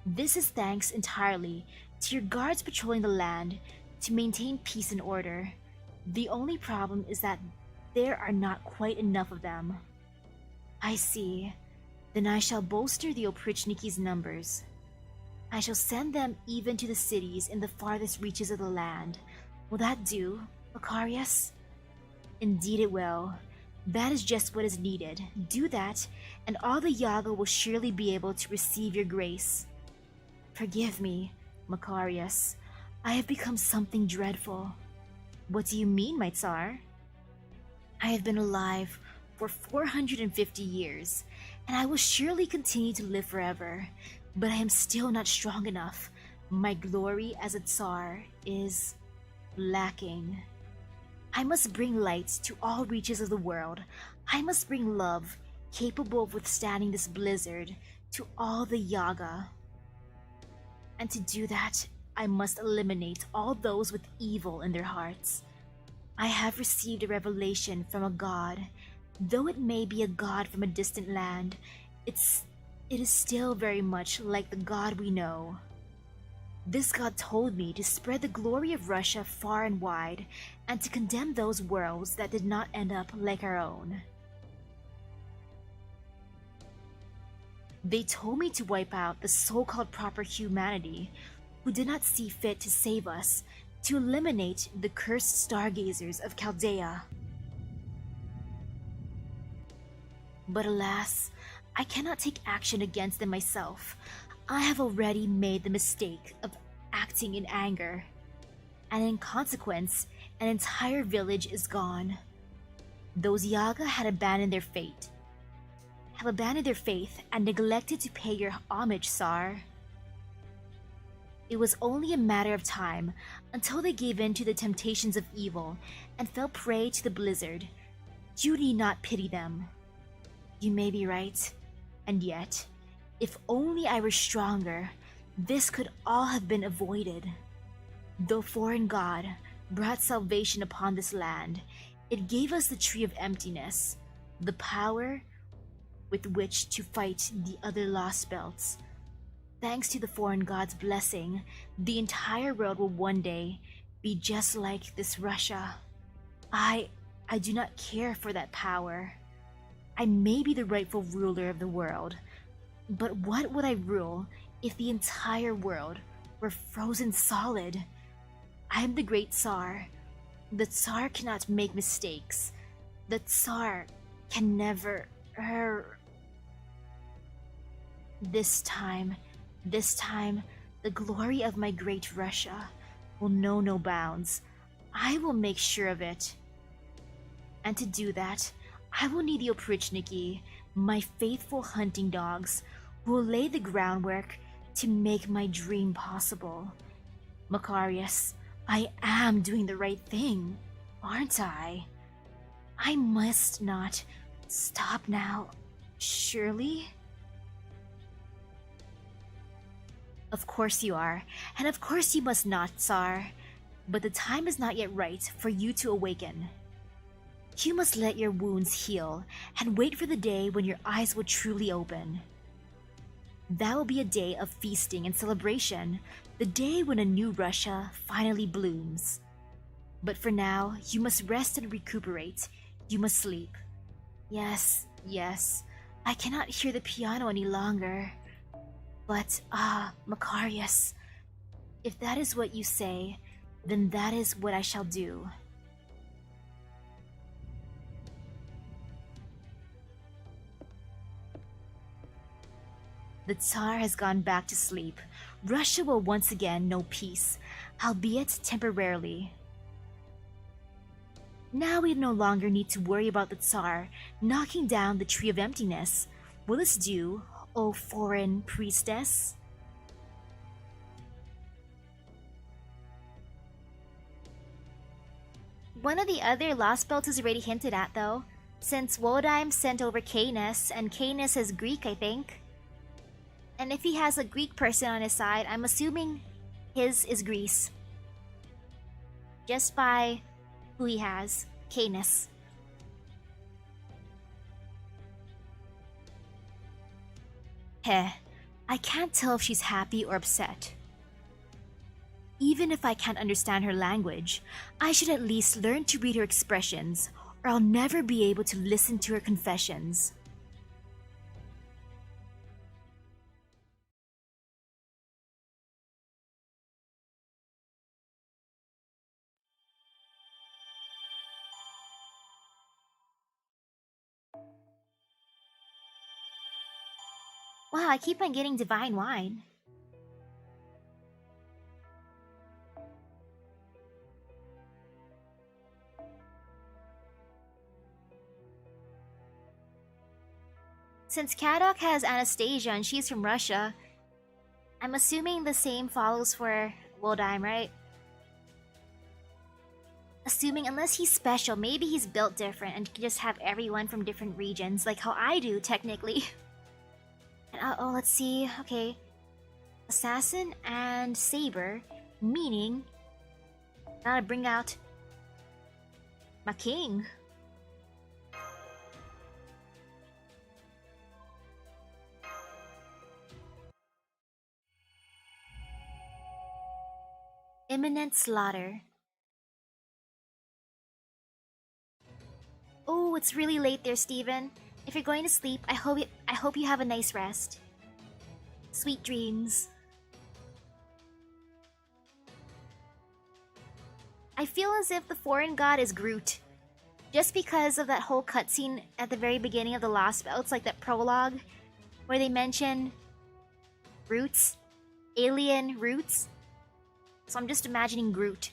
This is thanks entirely to your guards patrolling the land to maintain peace and order. The only problem is that there are not quite enough of them. I see. Then I shall bolster the Oprichniki's numbers. I shall send them even to the cities in the farthest reaches of the land. Will that do, Macarius? Indeed it will. That is just what is needed. Do that, and all the Yaga will surely be able to receive your grace. Forgive me, Macarius. I have become something dreadful. What do you mean, my Tsar? I have been alive for 450 years, and I will surely continue to live forever, but I am still not strong enough. My glory as a Tsar is lacking. I must bring light to all reaches of the world. I must bring love, capable of withstanding this blizzard, to all the Yaga. And to do that, I must eliminate all those with evil in their hearts. I have received a revelation from a god. Though it may be a god from a distant land, it is still very much like the god we know. This god told me to spread the glory of Russia far and wide, and to condemn those worlds that did not end up like our own. They told me to wipe out the so-called proper humanity, who did not see fit to save us, to eliminate the cursed stargazers of Chaldea. But alas, I cannot take action against them myself. I have already made the mistake of acting in anger, and in consequence, an entire village is gone. Those Yaga have abandoned their faith and neglected to pay your homage, Tsar. It was only a matter of time until they gave in to the temptations of evil and fell prey to the blizzard. You need not pity them. You may be right, and yet, if only I were stronger, this could all have been avoided. Though foreign God brought salvation upon this land, it gave us the Tree of Emptiness, the power with which to fight the other lost belts. Thanks to the foreign god's blessing, the entire world will one day be just like this Russia. I do not care for that power. I may be the rightful ruler of the world, but what would I rule if the entire world were frozen solid? I am the great Tsar. The Tsar cannot make mistakes. The Tsar can never err. This time, the glory of my great Russia will know no bounds. I will make sure of it. And to do that, I will need the Oprichniki, my faithful hunting dogs, who will lay the groundwork to make my dream possible. Macarius, I am doing the right thing, aren't I? I must not stop now, surely? Of course you are, and of course you must not, Tsar. But the time is not yet right for you to awaken. You must let your wounds heal, and wait for the day when your eyes will truly open. That will be a day of feasting and celebration, the day when a new Russia finally blooms. But for now, you must rest and recuperate. You must sleep. Yes, I cannot hear the piano any longer. But, Macarius, if that is what you say, then that is what I shall do. The Tsar has gone back to sleep. Russia will once again know peace, albeit temporarily. Now we no longer need to worry about the Tsar knocking down the Tree of Emptiness. Will this do, O foreign priestess? One of the other lost belts is already hinted at, though, since Wodheim sent over Canis, and Canis is Greek, I think. And if he has a Greek person on his side, I'm assuming his is Greece. Just by who he has, Canis. Heh, I can't tell if she's happy or upset. Even if I can't understand her language, I should at least learn to read her expressions, or I'll never be able to listen to her confessions. Wow, I keep on getting divine wine. Since Kadok has Anastasia and she's from Russia, I'm assuming the same follows for Woldheim, right? Assuming unless he's special, maybe he's built different and can just have everyone from different regions, like how I do, technically. And oh, let's see. Okay. Assassin and Saber, meaning gotta bring out my king. Imminent slaughter. Oh, it's really late there, Steven. If you're going to sleep, I hope you have a nice rest. Sweet dreams. I feel as if the foreign god is Groot. Just because of that whole cutscene at the very beginning of the Lost Belts, like that prologue, where they mention roots, alien roots. So I'm just imagining Groot.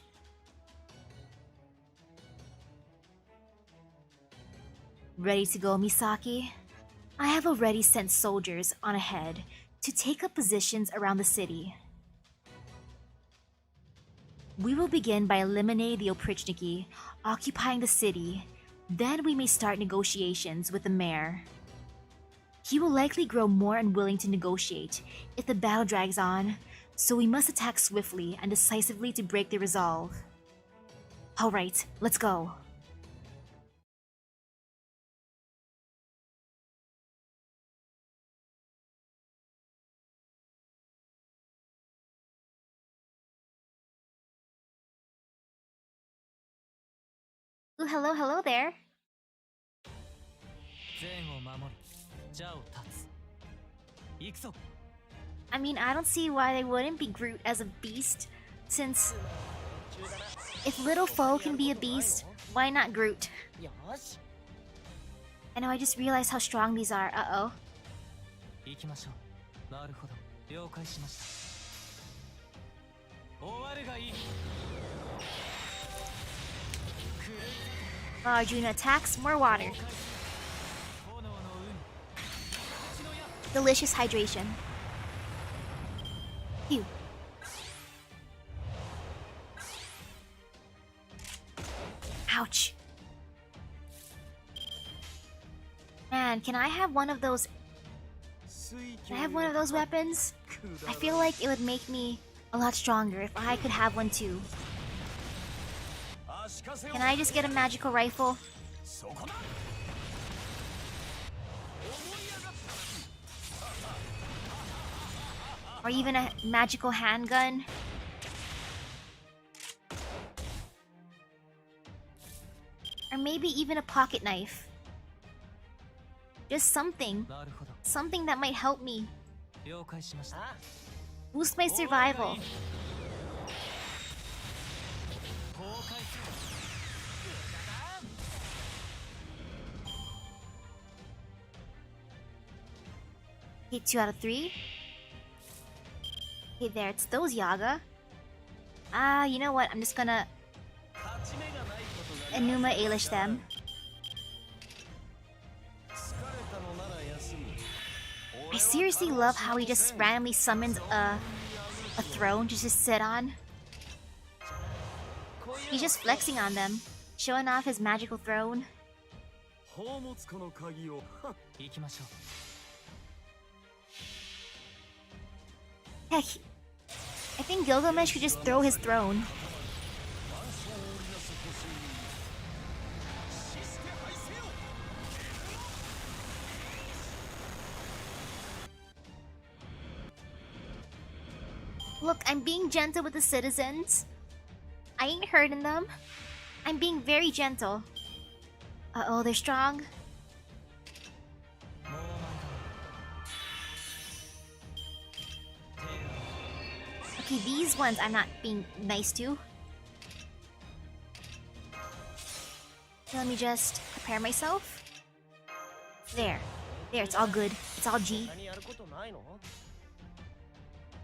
Ready to go, Misaki? I have already sent soldiers on ahead to take up positions around the city. We will begin by eliminating the Oprichniki, occupying the city. Then we may start negotiations with the mayor. He will likely grow more unwilling to negotiate if the battle drags on, so we must attack swiftly and decisively to break their resolve. Alright, let's go. Ooh, hello there. I mean, I don't see why they wouldn't be Groot as a beast, since if little foe can be a beast, why not Groot? I know, I just realized how strong these are. Uh-oh. Arjuna attacks, more water. Delicious hydration. Phew. Ouch. Man, can I have one of those? Can I have one of those weapons? I feel like it would make me a lot stronger if I could have one too. Can I just get a magical rifle? Or even a magical handgun? Or maybe even a pocket knife. Just something. Something that might help me. Boost my survival. Okay, 2 out of 3. Okay, there, it's those Yaga. You know what? I'm just gonna Enuma Elish them. I seriously love how he just randomly summons a throne to just sit on. He's just flexing on them, showing off his magical throne. Heck, I think Gilgamesh could just throw his throne. Look, I'm being gentle with the citizens. I ain't hurting them. I'm being very gentle. Uh-oh, they're strong. Okay, these ones I'm not being nice to. Let me just prepare myself. There. There, it's all good. It's all G.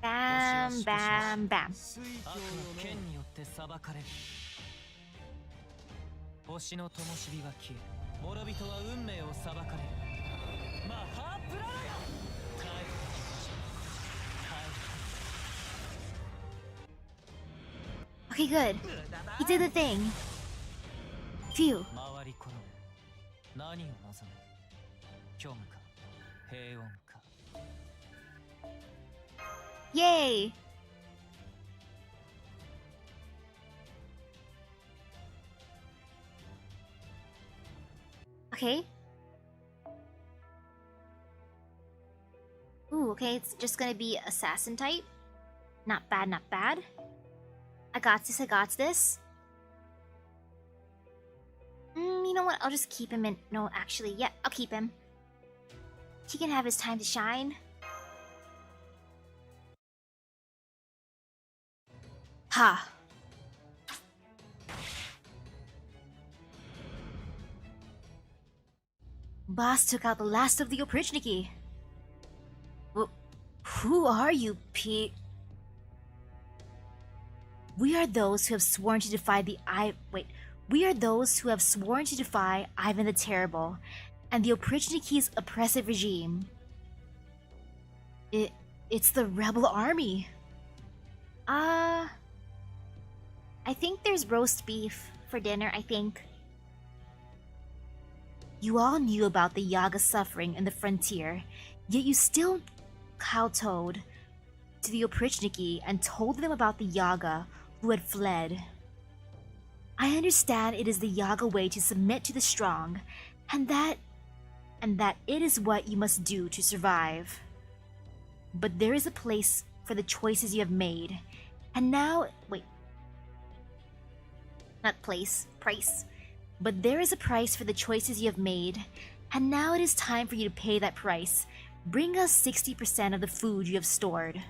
Bam, bam, bam. Okay, good. He did the thing. Phew. 回り転べ何を望む虚無か平穏か Yay! Okay. Ooh, okay, it's just gonna be assassin type. Not bad, not bad. I got this, I got this. You know what? I'll just keep him in. No, actually, yeah, I'll keep him. He can have his time to shine. Ha! Boss took out the last of the Oprichniki. Who are you, Pete? We are those who have sworn to defy We are those who have sworn to defy Ivan the Terrible and the Oprichniki's oppressive regime. It's the rebel army. I think there's roast beef for dinner, I think. You all knew about the Yaga suffering in the frontier, yet you still kowtowed to the Oprichniki and told them about the Yaga who had fled. I understand it is the Yaga way to submit to the strong, and that it is what you must do to survive. But there is a place for the choices you have made, and now not place, price. But there is a price for the choices you have made, and now it is time for you to pay that price. Bring us 60% of the food you have stored.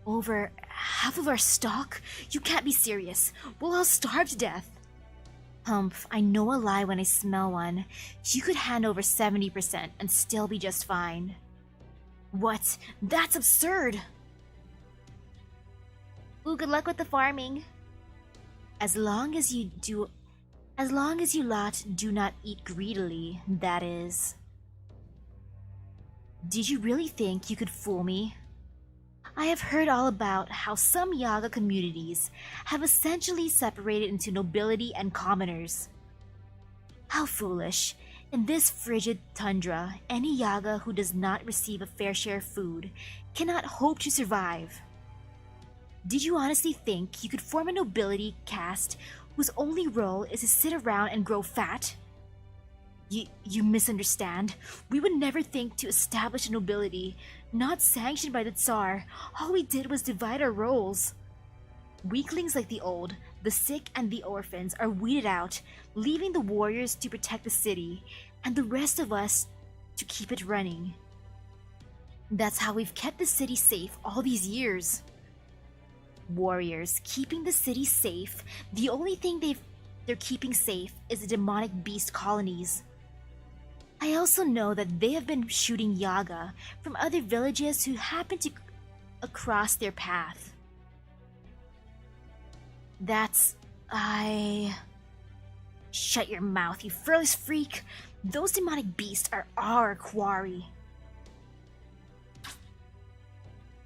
Over half of our stock? You can't be serious. We'll all starve to death. Humph, I know a lie when I smell one. You could hand over 70% and still be just fine. What? That's absurd! Ooh, good luck with the farming. As long as you lot do not eat greedily, that is. Did you really think you could fool me? I have heard all about how some Yaga communities have essentially separated into nobility and commoners. How foolish. In this frigid tundra, any Yaga who does not receive a fair share of food cannot hope to survive. Did you honestly think you could form a nobility caste whose only role is to sit around and grow fat? You misunderstand. We would never think to establish a nobility, not sanctioned by the Tsar. All we did was divide our roles. Weaklings like the old, the sick, and the orphans are weeded out, leaving the warriors to protect the city, and the rest of us to keep it running. That's how we've kept the city safe all these years. Warriors keeping the city safe. The only thing they're keeping safe is the demonic beast colonies. I also know that they have been shooting Yaga from other villages who happen to cross their path. Shut your mouth, you furless freak! Those demonic beasts are our quarry.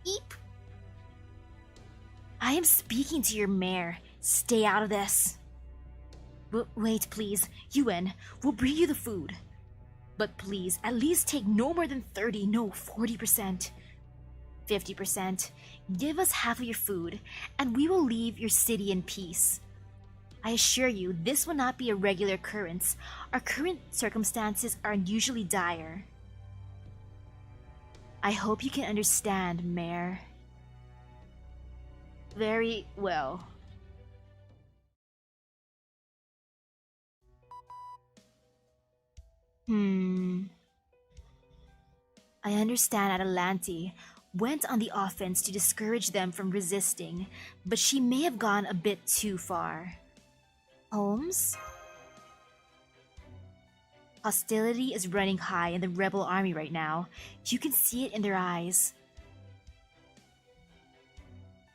Eep! I am speaking to your mayor. Stay out of this. Wait, please. Yuen, we'll bring you the food. But please, at least take no more than 30, no, 40%. 50%. Give us half of your food, and we will leave your city in peace. I assure you, this will not be a regular occurrence. Our current circumstances are unusually dire. I hope you can understand, Mayor. Very well. I understand Atalante went on the offense to discourage them from resisting, but she may have gone a bit too far. Holmes? Hostility is running high in the rebel army right now. You can see it in their eyes.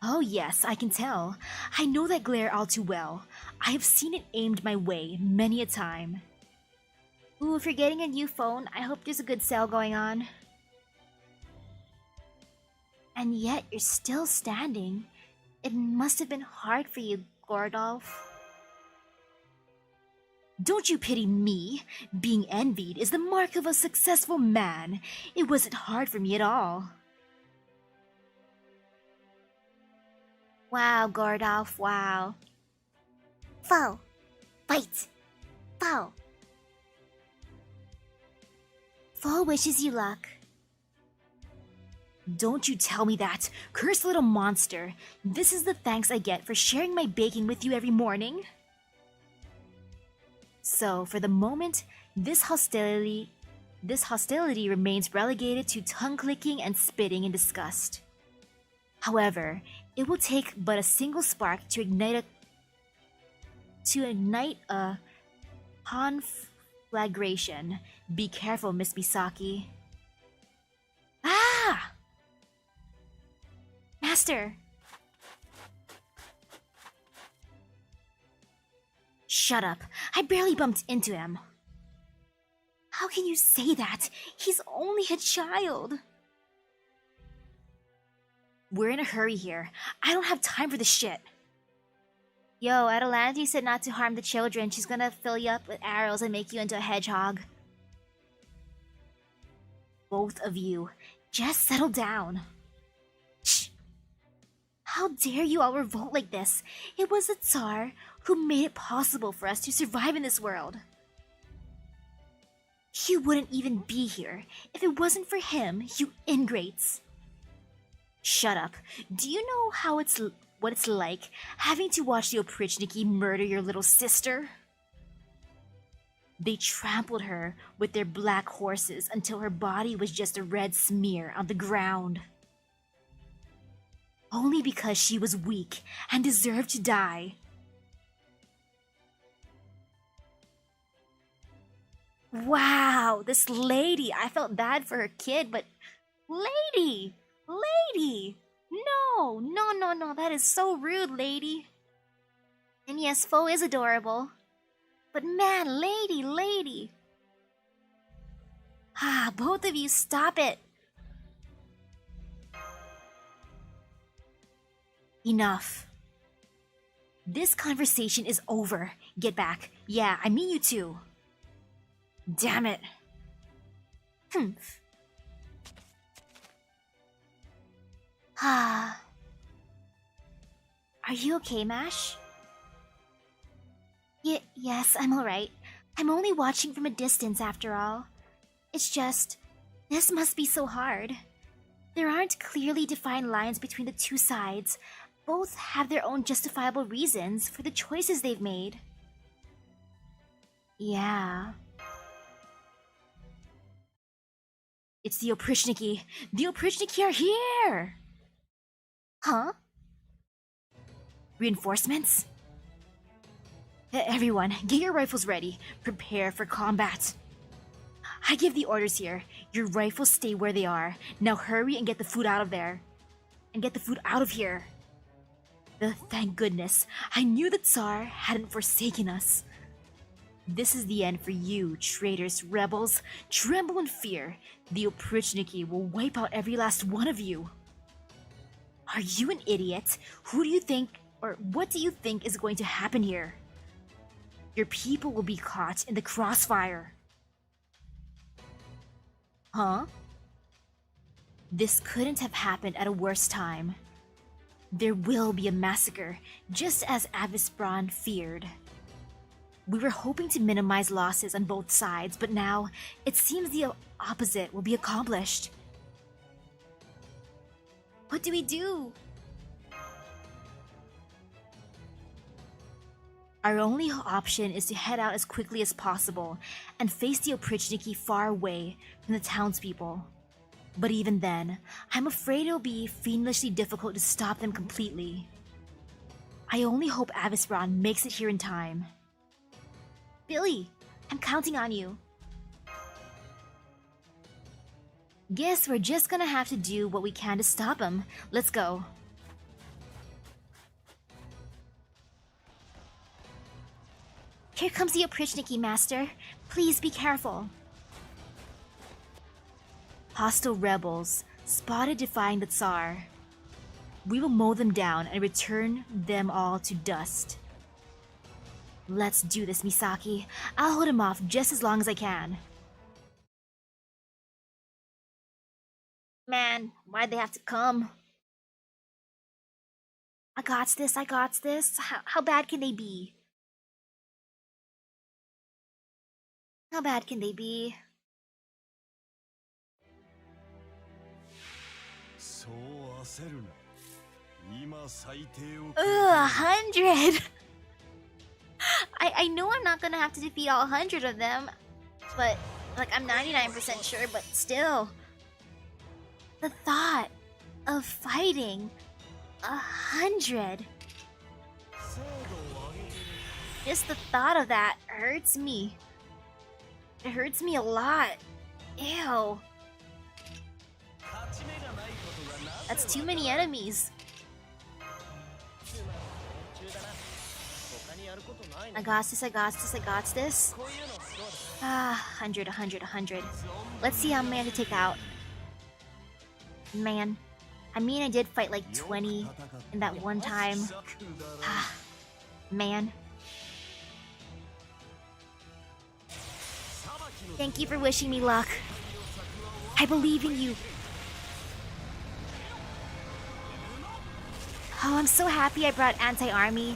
Oh yes, I can tell. I know that glare all too well. I have seen it aimed my way many a time. Ooh, if you're getting a new phone, I hope there's a good sale going on. And yet you're still standing. It must have been hard for you, Gordolf. Don't you pity me? Being envied is the mark of a successful man. It wasn't hard for me at all. Wow, Gordolf, wow. Foe! Fight! Foe! Foe wishes you luck. Don't you tell me that, cursed little monster. This is the thanks I get for sharing my bacon with you every morning. So, for the moment, this hostility remains relegated to tongue-clicking and spitting in disgust. However, it will take but a single spark to ignite a conflagration. Be careful, Miss Misaki. Ah! Master! Shut up. I barely bumped into him. How can you say that? He's only a child. We're in a hurry here. I don't have time for this shit. Yo, Adelanti said not to harm the children. She's gonna fill you up with arrows and make you into a hedgehog. Both of you, just settle down. Shh. How dare you all revolt like this? It was the Tsar who made it possible for us to survive in this world. You wouldn't even be here if it wasn't for him, you ingrates. Shut up. Do you know what it's like having to watch the Oprichniki murder your little sister? They trampled her with their black horses until her body was just a red smear on the ground. Only because she was weak and deserved to die. Wow, this lady. I felt bad for her kid, but lady! Lady! No, that is so rude, lady. And yes, Foe is adorable. But man, lady. Ah, both of you, stop it. Enough. This conversation is over. Get back. Yeah, I mean you too. Damn it. Ah. Are you okay, Mash? Yes, I'm alright. I'm only watching from a distance after all. It's just, this must be so hard. There aren't clearly defined lines between the two sides. Both have their own justifiable reasons for the choices they've made. Yeah. It's the Oprichniki. The Oprichniki are here! Huh? Reinforcements? Everyone, get your rifles ready. Prepare for combat. I give the orders here. Your rifles stay where they are. Now hurry and get the food out of there. And get the food out of here. Thank goodness. I knew the Tsar hadn't forsaken us. This is the end for you, traitors, rebels. Tremble in fear. The Oprichniki will wipe out every last one of you. Are you an idiot? Who do you think, or what do you think is going to happen here? Your people will be caught in the crossfire. Huh? This couldn't have happened at a worse time. There will be a massacre, just as Avisbron feared. We were hoping to minimize losses on both sides, but now it seems the opposite will be accomplished. What do we do? Our only option is to head out as quickly as possible and face the Oprichniki far away from the townspeople. But even then, I'm afraid it'll be fiendishly difficult to stop them completely. I only hope Avisbron makes it here in time. Billy, I'm counting on you. Guess we're just gonna have to do what we can to stop him. Let's go. Here comes the Oprichniki, Master. Please be careful. Hostile rebels spotted defying the Tsar. We will mow them down and return them all to dust. Let's do this, Misaki. I'll hold him off just as long as I can. Man, why'd they have to come? I got this, I got this. How bad can they be? How bad can they be? Ugh, 100! I know I'm not gonna have to defeat all 100 of them, but, like, I'm 99% sure, but still. The thought of fighting 100. Just the thought of that hurts me. It hurts me a lot. Ew. That's too many enemies. I got this, I got this, I got this. 100, 100, 100. Let's see how many I can take out. Man. I mean, I did fight like 20 in that one time. Man. Thank you for wishing me luck. I believe in you. Oh, I'm so happy I brought anti-army.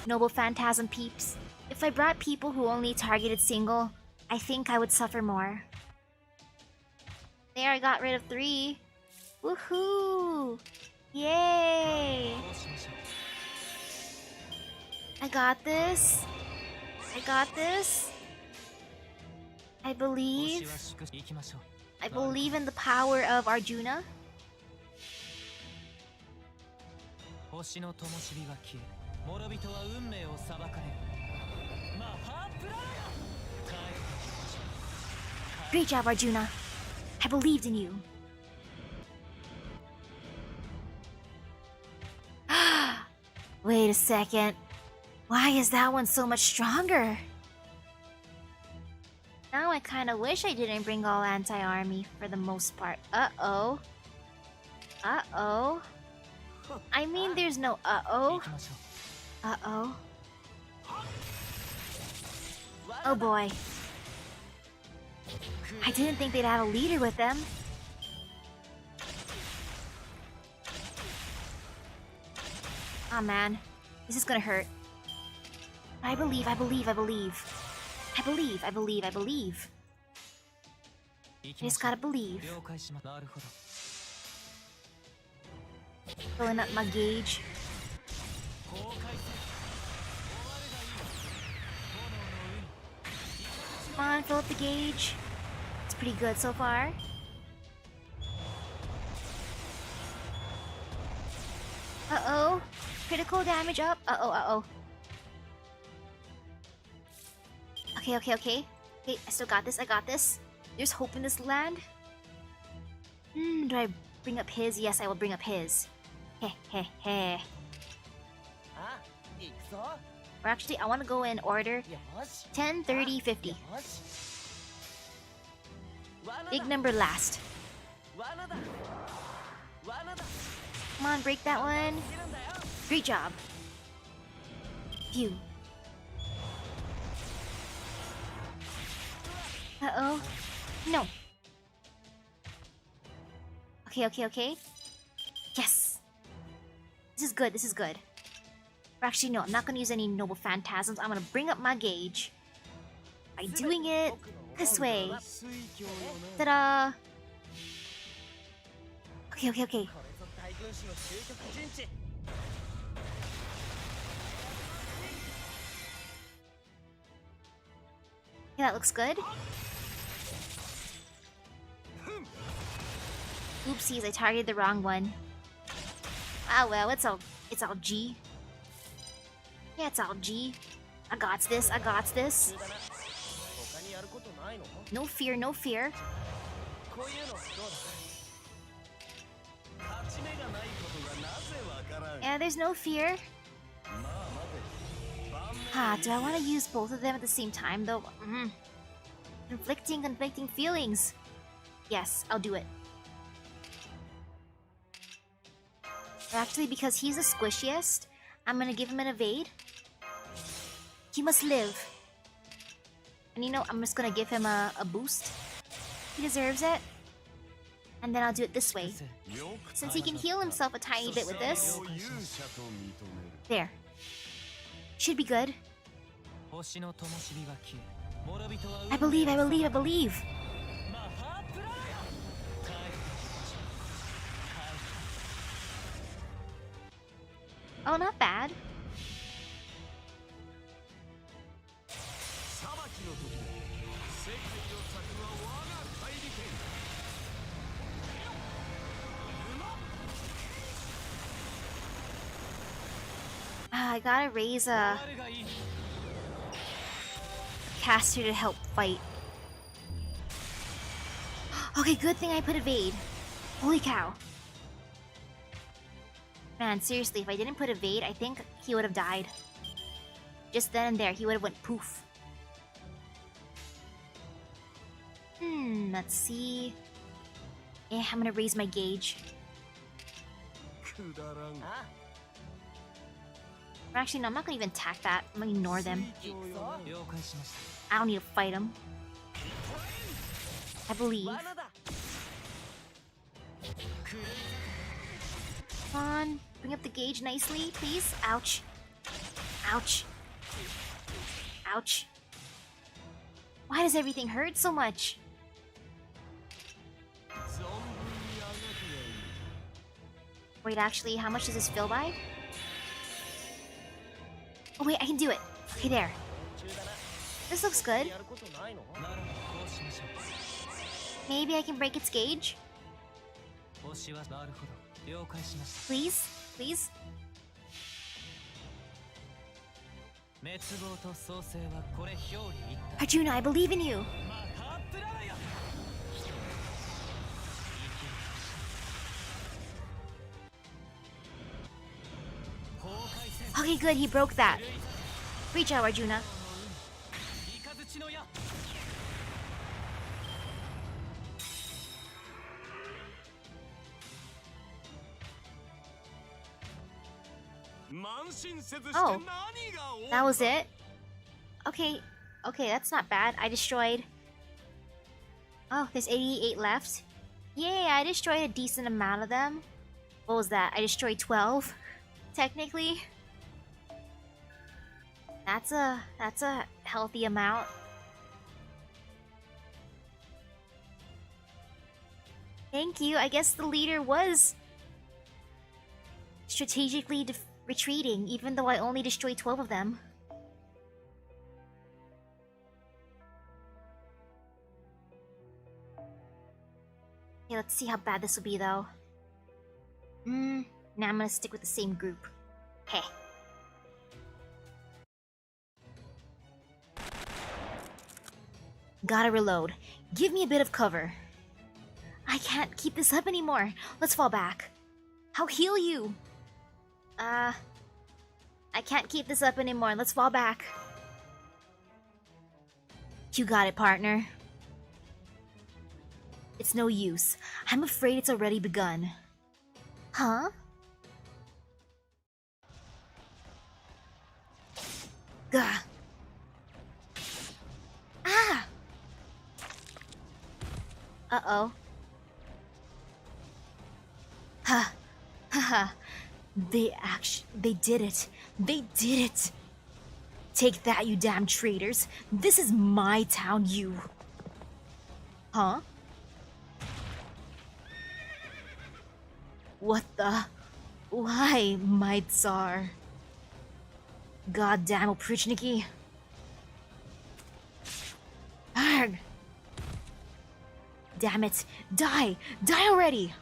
Noble Phantasm peeps. If I brought people who only targeted single, I think I would suffer more. There, I got rid of 3. Woohoo! Yay! I got this. I got this. I believe in the power of Arjuna. Great job, Arjuna. I believed in you. Wait a second. Why is that one so much stronger? Now I kinda wish I didn't bring all anti-army for the most part. Uh-oh. Uh-oh. I mean, there's no uh-oh. Uh-oh. Oh boy. I didn't think they'd have a leader with them. Oh man. This is gonna hurt. I believe, I believe, I believe. I believe, I believe, I believe. I just gotta believe. Filling up my gauge. Come on, fill up the gauge. It's pretty good so far. Uh-oh. Critical damage up. Uh-oh, uh-oh. Okay, okay, okay. Okay, I still got this, I got this. There's hope in this land. Do I bring up his? Yes, I will bring up his. Heh, heh, heh. Or actually, I want to go in order. 10, 30, 50. Big number last. Come on, break that one. Great job. Phew. Uh-oh. No. Okay, okay, okay. Yes. This is good, this is good. Or actually, no, I'm not gonna use any Noble Phantasms. I'm gonna bring up my gauge by doing it this way. Ta-da! Okay, okay, okay. Yeah, that looks good. Oopsies, I targeted the wrong one. Ah well, it's all G. Yeah, it's all G. I got this, I got this. No fear, no fear. Yeah, there's no fear. Do I want to use both of them at the same time though? Conflicting feelings. Yes, I'll do it. Actually, because he's the squishiest, I'm gonna give him an evade. He must live. And you know, I'm just gonna give him a boost. He deserves it. And then I'll do it this way. Since he can heal himself a tiny bit with this. There. Should be good. I believe, I believe, I believe. Oh, not bad. I gotta raise a caster to help fight. Okay, good thing I put evade. Holy cow. Man, seriously, if I didn't put evade, I think he would have died. Just then and there, he would have went poof. Let's see. Yeah, I'm gonna raise my gauge. Actually, no, I'm not gonna even attack that. I'm gonna ignore them. I don't need to fight them. I believe. Come on, bring up the gauge nicely, please. Ouch. Ouch. Ouch. Why does everything hurt so much? Wait, actually, how much does this fill by? Oh wait, I can do it. Okay, there. This looks good. Maybe I can break its gauge? Please? Please? Arjuna, I believe in you! Okay, good, he broke that. Reach out, Arjuna. Oh, that was it? Okay, okay, that's not bad. I destroyed... Oh, there's 88 left. Yay, I destroyed a decent amount of them. What was that? I destroyed 12, technically. That's a healthy amount. Thank you. I guess the leader was strategically retreating, even though I only destroyed 12 of them. Okay, let's see how bad this will be, though. Now I'm gonna stick with the same group. Heh. Gotta reload. Give me a bit of cover. I can't keep this up anymore. Let's fall back. I'll heal you. I can't keep this up anymore. Let's fall back. You got it, partner. It's no use. I'm afraid it's already begun. Huh? Gah. Ah! Uh-oh. Ha. Ha ha. They did it. They did it. Take that, you damn traitors. This is my town, you. Huh? What the? Why, my Tsar? Goddamn Oprichniki. Arg! Damn it! Die! Die already!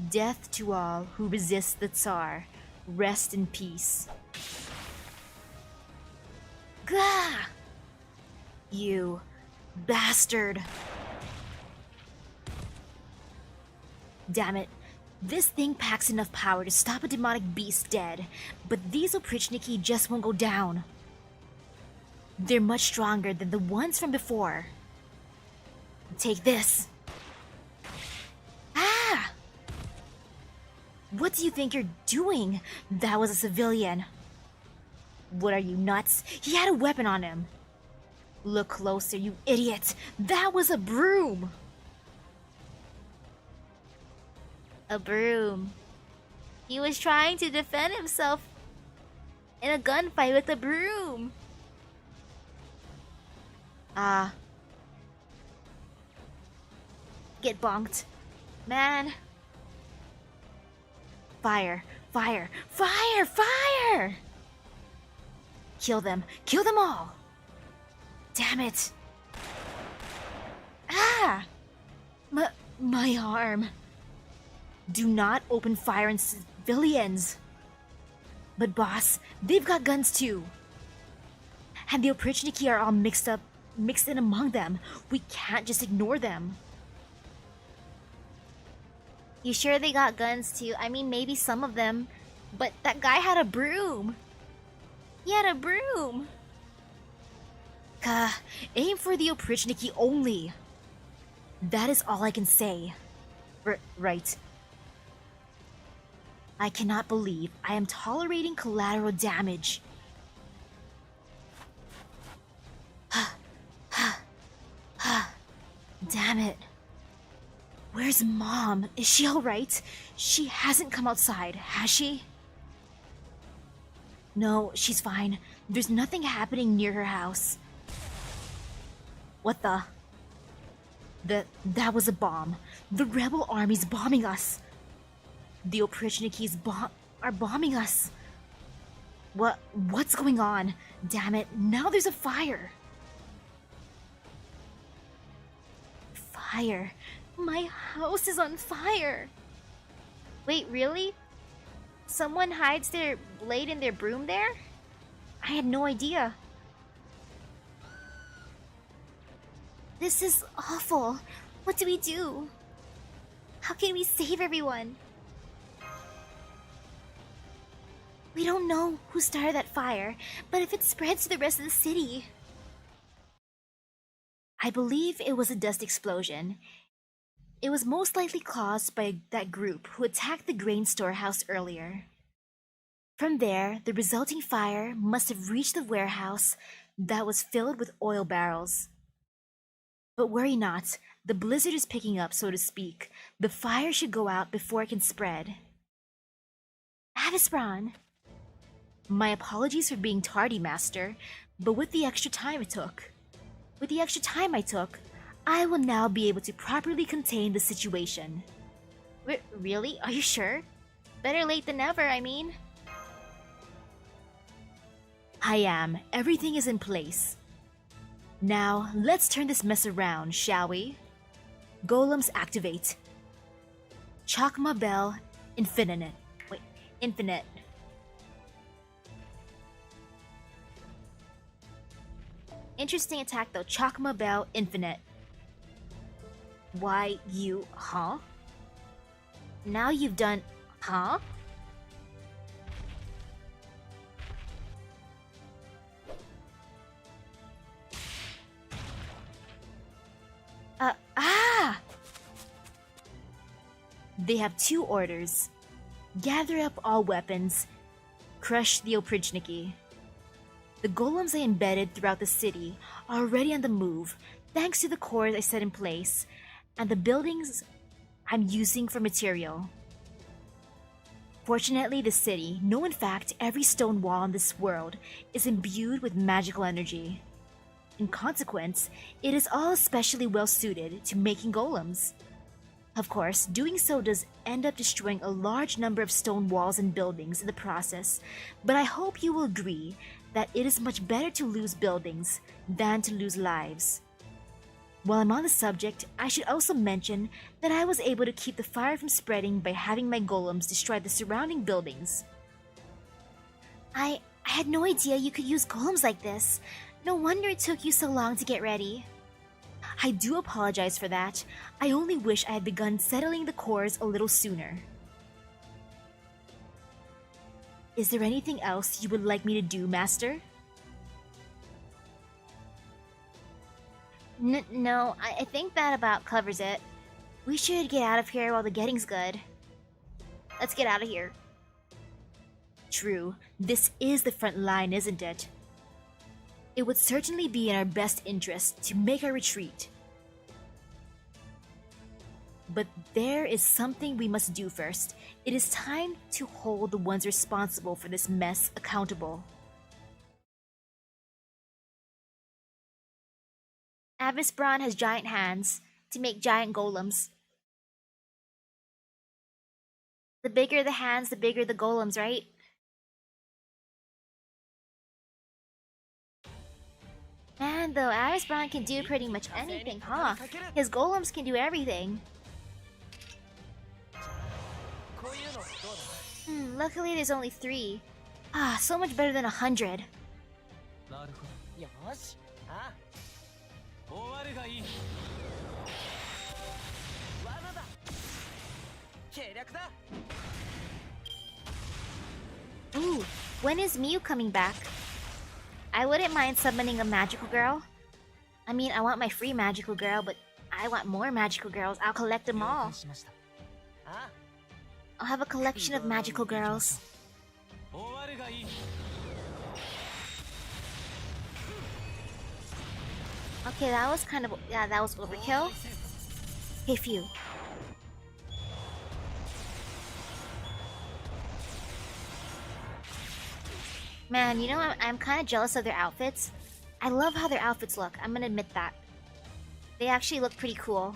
Death to all who resist the Tsar. Rest in peace. Gah! You bastard! Damn it. This thing packs enough power to stop a demonic beast dead, but these Oprichniki just won't go down. They're much stronger than the ones from before. Take this. What do you think you're doing? That was a civilian. What, are you nuts? He had a weapon on him. Look closer, you idiot. That was a broom. A broom. He was trying to defend himself in a gunfight with a broom. Get bonked. Man. Fire, fire, fire, fire! Kill them all! Damn it! Ah! My arm. Do not open fire on civilians. But boss, they've got guns too. And the Oprichniki are all mixed in among them. We can't just ignore them. You sure they got guns too? I mean, maybe some of them. But that guy had a broom. He had a broom. Aim for the Oprichniki only. That is all I can say. Right. I cannot believe I am tolerating collateral damage. Damn it. Where's Mom? Is she alright? She hasn't come outside, has she? No, she's fine. There's nothing happening near her house. What the? That was a bomb. The rebel army's bombing us. The Oprichnikis are bombing us. What's going on? Damn it, now there's a fire. Fire. My house is on fire. Wait, really? Someone hides their blade in their broom there? I had no idea. This is awful. What do we do? How can we save everyone? We don't know who started that fire, but if it spreads to the rest of the city... I believe it was a dust explosion. It was most likely caused by that group who attacked the grain storehouse earlier. From there, the resulting fire must have reached the warehouse that was filled with oil barrels. But worry not, the blizzard is picking up, so to speak. The fire should go out before it can spread. Avispron! My apologies for being tardy, Master, but with the extra time I took, I will now be able to properly contain the situation. Really? Are you sure? Better late than never, I mean. I am. Everything is in place. Now, let's turn this mess around, shall we? Golems activate. Chakma Bell, infinite. Interesting attack though, Chakma Bell, infinite. Why, huh? Now you've done, huh? They have two orders. Gather up all weapons. Crush the Oprichniki. The golems I embedded throughout the city are already on the move, thanks to the cores I set in place, and the buildings I'm using for material. Fortunately, the city, no in fact every stone wall in this world, is imbued with magical energy. In consequence, it is all especially well suited to making golems. Of course, doing so does end up destroying a large number of stone walls and buildings in the process, but I hope you will agree that it is much better to lose buildings than to lose lives. While I'm on the subject, I should also mention that I was able to keep the fire from spreading by having my golems destroy the surrounding buildings. I had no idea you could use golems like this. No wonder it took you so long to get ready. I do apologize for that. I only wish I had begun settling the cores a little sooner. Is there anything else you would like me to do, Master? No, I think that about covers it. We should get out of here while the getting's good. Let's get out of here. True, this is the front line, isn't it? It would certainly be in our best interest to make our retreat. But there is something we must do first. It is time to hold the ones responsible for this mess accountable. Avis Braun has giant hands to make giant golems. The bigger the hands, the bigger the golems, right? Man, though, Aris Braun can do pretty much anything, huh? His golems can do everything. Luckily there's only 3. Ah, so much better than 100. Ooh, when is Miu coming back? I wouldn't mind summoning a magical girl. I mean, I want my free magical girl, but I want more magical girls. I'll collect them all. I'll have a collection of magical girls. Okay, that was kind of... yeah, that was overkill. Hey, phew. Man, you know, I'm kind of jealous of their outfits. I love how their outfits look. I'm gonna admit that. They actually look pretty cool.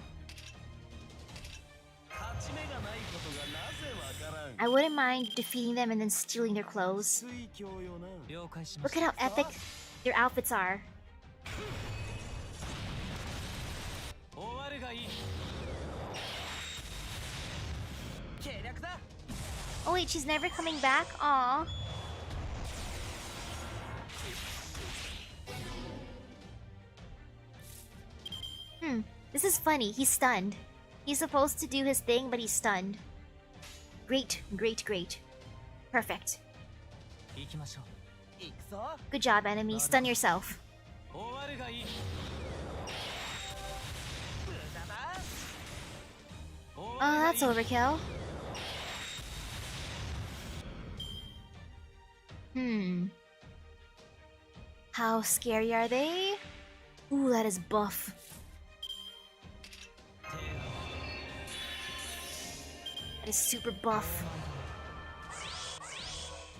I wouldn't mind defeating them and then stealing their clothes. Look at how epic their outfits are. Oh wait, she's never coming back? Aww. This is funny. He's stunned. He's supposed to do his thing, but he's stunned. Great, great, great. Perfect. Good job, enemy. Stun yourself. Oh, that's overkill. How scary are they? Ooh, that is buff. That is super buff.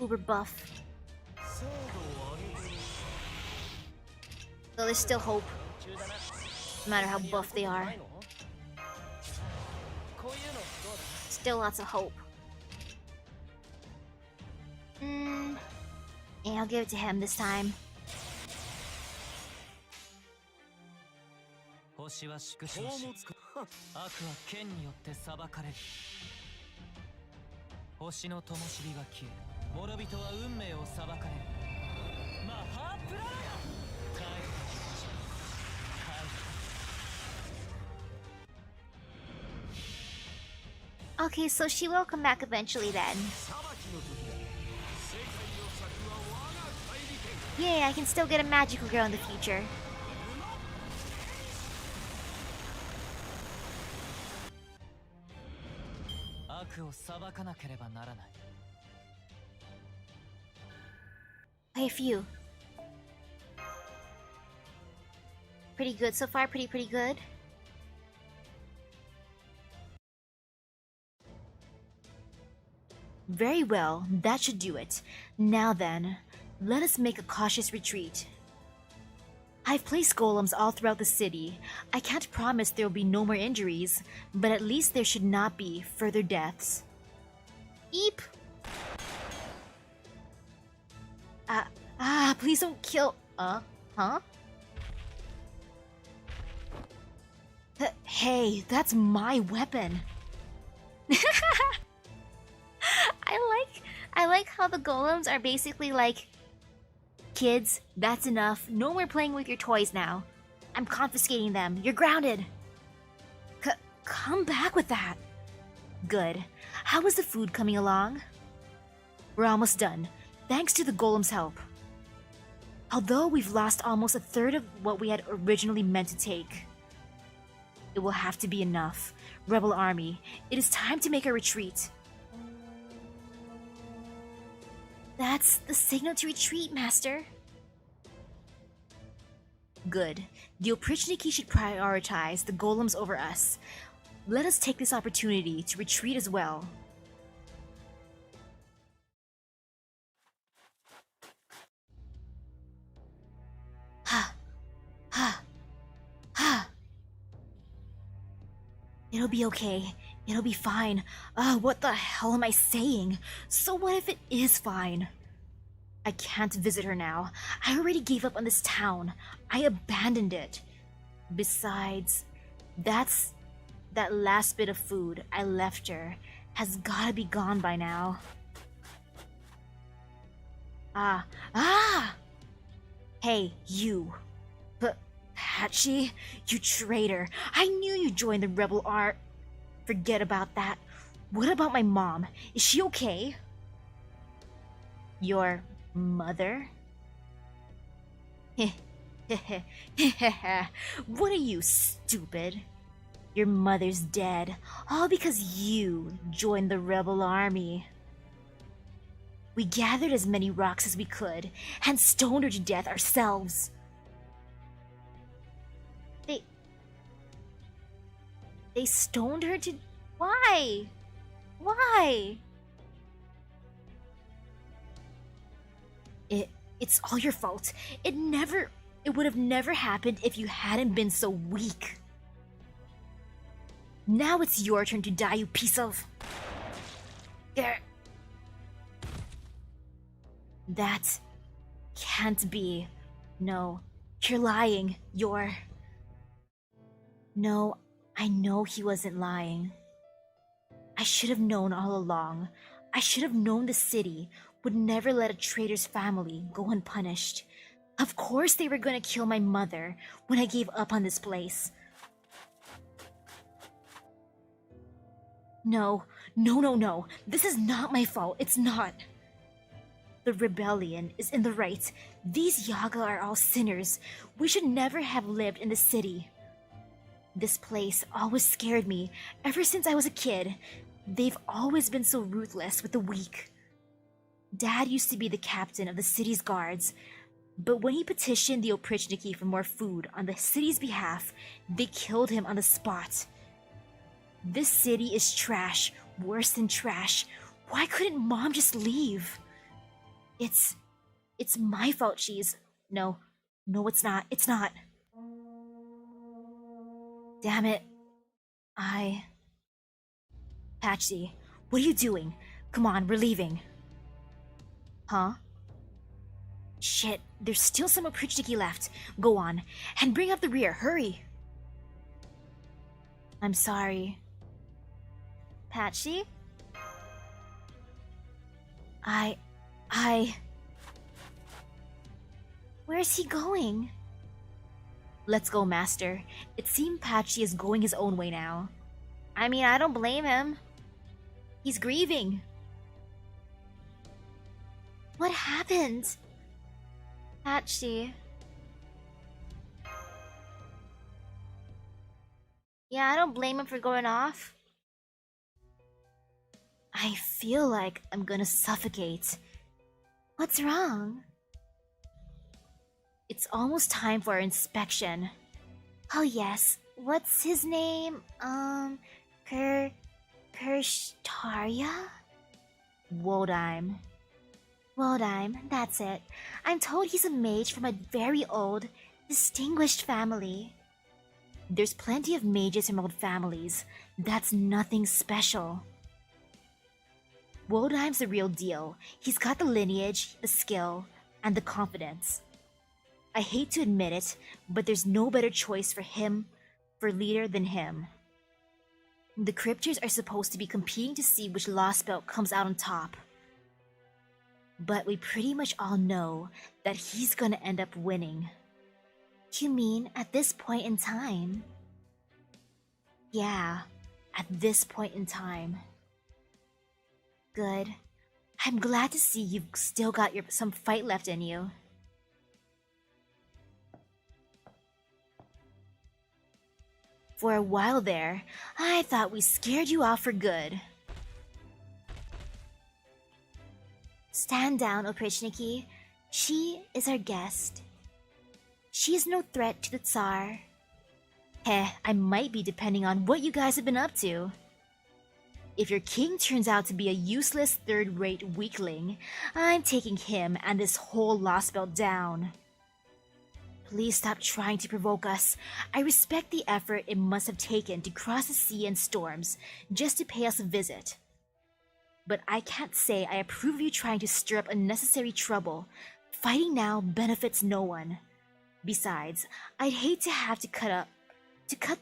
Uber buff. Though there's still hope. No matter how buff they are. Still lots of hope. And I'll give it to him this time. 星は縮小し、悪は剣によって裁かれる。星の灯火が消え、諸人は運命を裁かれる。マハープララヤ！帰る。Okay, so she will come back eventually then. Yay, I can still get a magical girl in the future. Hey, phew. Pretty good so far, pretty good. Very well, that should do it. Now then, let us make a cautious retreat. I've placed golems all throughout the city. I can't promise there will be no more injuries, but at least there should not be further deaths. Eep! Please don't kill... huh? Hey, that's my weapon! I like how the golems are basically like, kids, that's enough. No more playing with your toys now. I'm confiscating them. You're grounded. Come back with that. Good. How is the food coming along? We're almost done, thanks to the golem's help. Although we've lost almost a third of what we had originally meant to take. It will have to be enough. Rebel army, it is time to make a retreat. That's the signal to retreat, Master. Good. The Oprichniki should prioritize the golems over us. Let us take this opportunity to retreat as well. Ha! Ha! Ha! It'll be okay. It'll be fine. What the hell am I saying? So what if it is fine? I can't visit her now. I already gave up on this town. I abandoned it. Besides, that last bit of food I left her has gotta be gone by now. Ah! Hey, you. Patchy, you traitor. I knew you joined the rebel art. Forget about that. What about my mom? Is she okay? Your mother? What are you, stupid? Your mother's dead, all because you joined the rebel army. We gathered as many rocks as we could and stoned her to death ourselves. They stoned her to... Why? Why? It's all your fault. It would have never happened if you hadn't been so weak. Now it's your turn to die, you piece of... There. That can't be. No, you're lying. No, I know he wasn't lying. I should have known all along. I should have known the city would never let a traitor's family go unpunished. Of course they were gonna kill my mother when I gave up on this place. No. This is not my fault. It's not. The rebellion is in the right. These Yaga are all sinners. We should never have lived in the city. This place always scared me ever since I was a kid. They've always been so ruthless with the weak. Dad used to be the captain of the city's guards, but when he petitioned the Oprichniki for more food on the city's behalf, they killed him on the spot. This city is trash, worse than trash. Why couldn't Mom just leave? It's my fault she's... No, it's not. It's not. Damn it. Patchy, what are you doing? Come on, we're leaving. Huh? Shit, there's still some Oprichniki left. Go on, and bring up the rear, hurry! I'm sorry. Patchy? Where's he going? Let's go, Master. It seems Patchy is going his own way now. I mean, I don't blame him. He's grieving. What happened? Patchy. Yeah, I don't blame him for going off. I feel like I'm gonna suffocate. What's wrong? It's almost time for our inspection. Oh yes, what's his name? Kershtaria? Woldheim. Woldheim, that's it. I'm told he's a mage from a very old, distinguished family. There's plenty of mages from old families. That's nothing special. Woldheim's the real deal. He's got the lineage, the skill, and the confidence. I hate to admit it, but there's no better choice for leader than him. The cryptors are supposed to be competing to see which lost belt comes out on top. But we pretty much all know that he's gonna end up winning. You mean at this point in time? Yeah, at this point in time. Good. I'm glad to see you've still got some fight left in you. For a while there, I thought we scared you off for good. Stand down, Oprichniki. She is our guest. She is no threat to the Tsar. Heh, I might be depending on what you guys have been up to. If your king turns out to be a useless third-rate weakling, I'm taking him and this whole Lost Belt down. Please stop trying to provoke us. I respect the effort it must have taken to cross the sea and storms just to pay us a visit. But I can't say I approve of you trying to stir up unnecessary trouble. Fighting now benefits no one. Besides, I'd hate to have to cut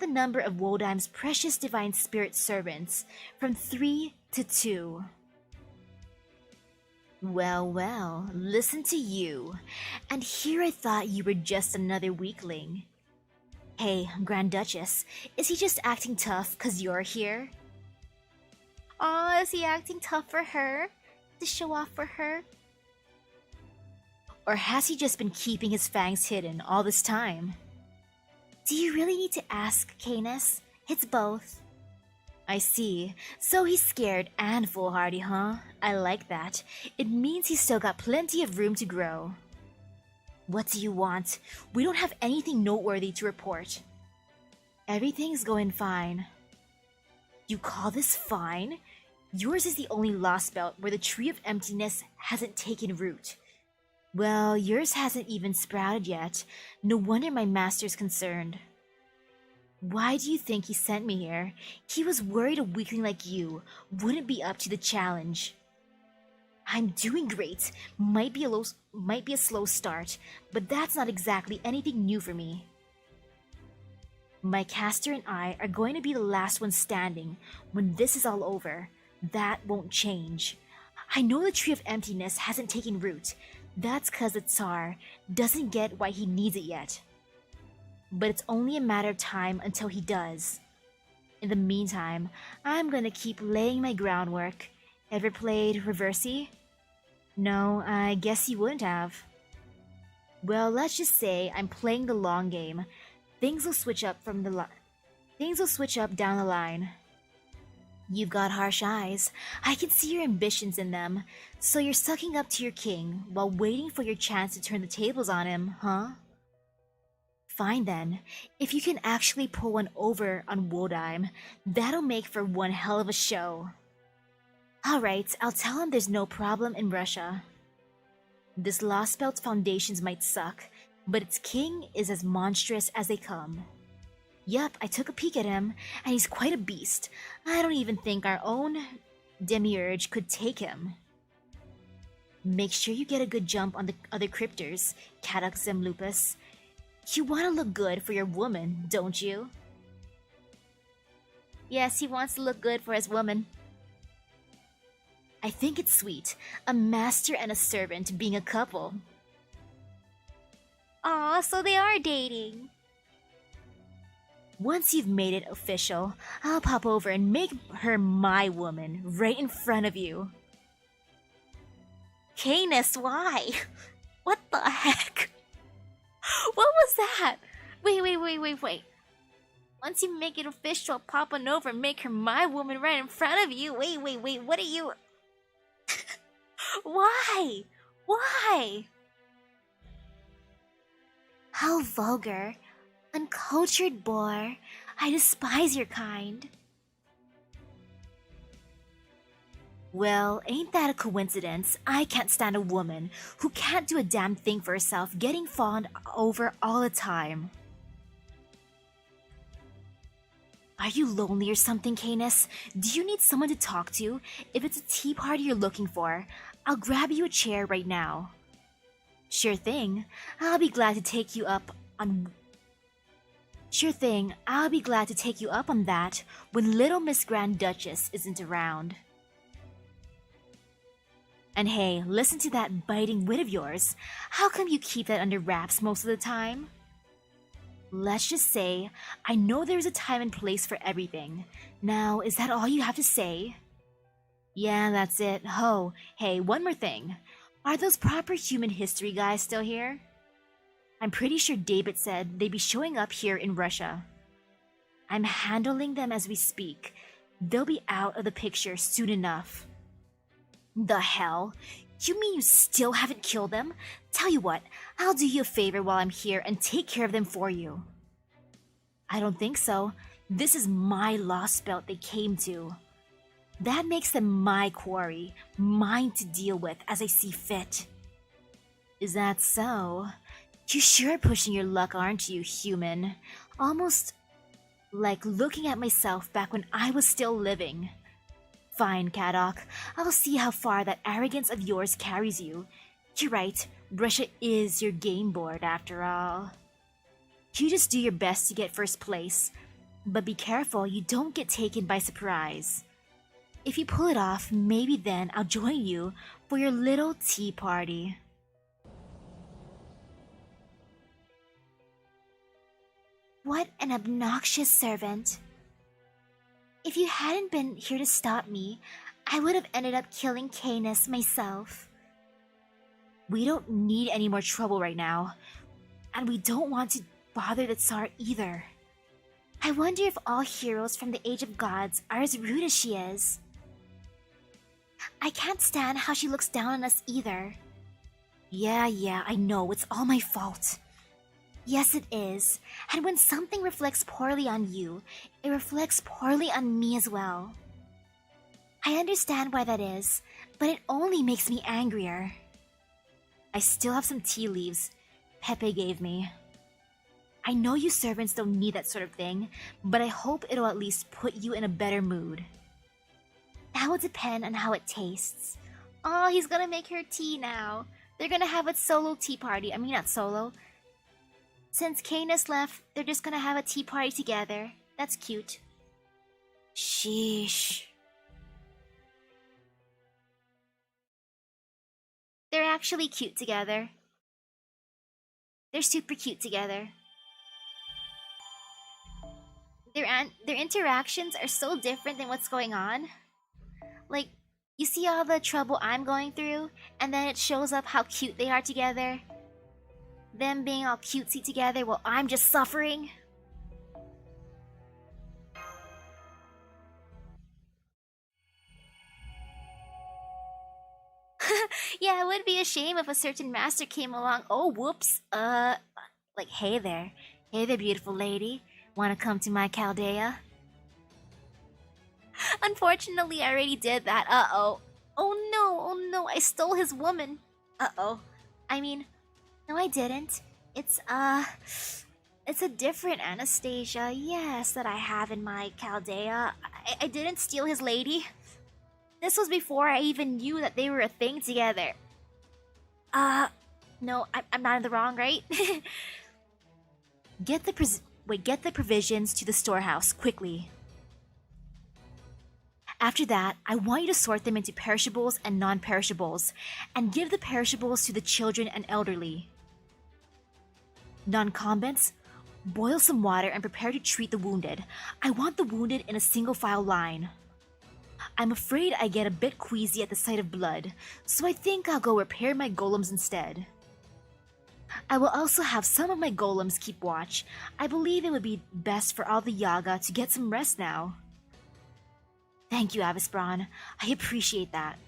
the number of Wodaim's precious divine spirit servants from 3 to 2. Well, listen to you. And here I thought you were just another weakling. Hey, Grand Duchess, is he just acting tough 'cause you're here? Aw, is he acting tough for her? To show off for her? Or has he just been keeping his fangs hidden all this time? Do you really need to ask, Canis? It's both. I see. So he's scared and foolhardy, huh? I like that. It means he's still got plenty of room to grow. What do you want? We don't have anything noteworthy to report. Everything's going fine. You call this fine? Yours is the only Lost Belt where the Tree of Emptiness hasn't taken root. Well, yours hasn't even sprouted yet. No wonder my master's concerned. Why do you think he sent me here? He was worried a weakling like you wouldn't be up to the challenge. I'm doing great. Might be a slow start, but that's not exactly anything new for me. My caster and I are going to be the last ones standing when this is all over. That won't change. I know the Tree of Emptiness hasn't taken root. That's 'cause the Tsar doesn't get why he needs it yet. But it's only a matter of time until he does. In the meantime, I'm gonna keep laying my groundwork. Ever played Reversi? No, I guess you wouldn't have. Well, let's just say I'm playing the long game. Things will switch up down the line. You've got harsh eyes. I can see your ambitions in them. So you're sucking up to your king while waiting for your chance to turn the tables on him, huh? Fine then. If you can actually pull one over on Wodaim, that'll make for one hell of a show. Alright, I'll tell him there's no problem in Russia. This Lost Belt's foundations might suck, but its king is as monstrous as they come. Yup, I took a peek at him, and he's quite a beast. I don't even think our own demiurge could take him. Make sure you get a good jump on the other cryptors, Catux and Lupus. You want to look good for your woman, don't you? Yes, he wants to look good for his woman. I think it's sweet, a master and a servant being a couple. Aw, so they are dating. Once you've made it official, I'll pop over and make her my woman right in front of you. Canis, why? What the heck? What was that? Wait. Once you make it official, pop on over and make her my woman right in front of you. Wait, what are you... Why? How vulgar. Uncultured boar. I despise your kind. Well, ain't that a coincidence? I can't stand a woman who can't do a damn thing for herself getting fawned over all the time. Are you lonely or something, Canis? Do you need someone to talk to? If it's a tea party you're looking for, I'll grab you a chair right now. Sure thing. I'll be glad to take you up on that when little Miss Grand Duchess isn't around. And hey, listen to that biting wit of yours. How come you keep that under wraps most of the time? Let's just say, I know there's a time and place for everything. Now, is that all you have to say? Yeah, that's it. Oh, hey, one more thing. Are those proper human history guys still here? I'm pretty sure David said they'd be showing up here in Russia. I'm handling them as we speak. They'll be out of the picture soon enough. The hell? You mean you still haven't killed them? Tell you what, I'll do you a favor while I'm here and take care of them for you. I don't think so. This is my lost belt they came to. That makes them my quarry, mine to deal with as I see fit. Is that so? You sure are pushing your luck, aren't you, human? Almost like looking at myself back when I was still living. Fine, Kadok. I'll see how far that arrogance of yours carries you. You're right, Russia is your game board after all. You just do your best to get first place, but be careful you don't get taken by surprise. If you pull it off, maybe then I'll join you for your little tea party. What an obnoxious servant. If you hadn't been here to stop me, I would have ended up killing Canis myself. We don't need any more trouble right now, and we don't want to bother the Tsar either. I wonder if all heroes from the Age of Gods are as rude as she is. I can't stand how she looks down on us either. Yeah, I know, it's all my fault. Yes, it is. And when something reflects poorly on you, it reflects poorly on me as well. I understand why that is, but it only makes me angrier. I still have some tea leaves Pepe gave me. I know you servants don't need that sort of thing, but I hope it'll at least put you in a better mood. That will depend on how it tastes. Oh, he's gonna make her tea now. They're gonna have a solo tea party. I mean, not solo. Since Canis left, they're just gonna have a tea party together. That's cute. Sheesh. They're actually cute together. They're super cute together. Their interactions are so different than what's going on. Like, you see all the trouble I'm going through, and then it shows up how cute they are together. Them being all cutesy together while I'm just suffering. Yeah, it would be a shame if a certain master came along. Oh, whoops. Like, hey there. Hey there, beautiful lady. Wanna come to my Chaldea? Unfortunately, I already did that. Uh-oh. Oh no, I stole his woman. Uh-oh. I mean, no, I didn't. It's a different Anastasia, yes, that I have in my Chaldea. I didn't steal his lady. This was before I even knew that they were a thing together. No, I'm not in the wrong, right? Get the provisions to the storehouse, quickly. After that, I want you to sort them into perishables and non-perishables, and give the perishables to the children and elderly. Non-combatants, boil some water and prepare to treat the wounded. I want the wounded in a single file line. I'm afraid I get a bit queasy at the sight of blood, so I think I'll go repair my golems instead. I will also have some of my golems keep watch. I believe it would be best for all the Yaga to get some rest now. Thank you, Avisbron. I appreciate that.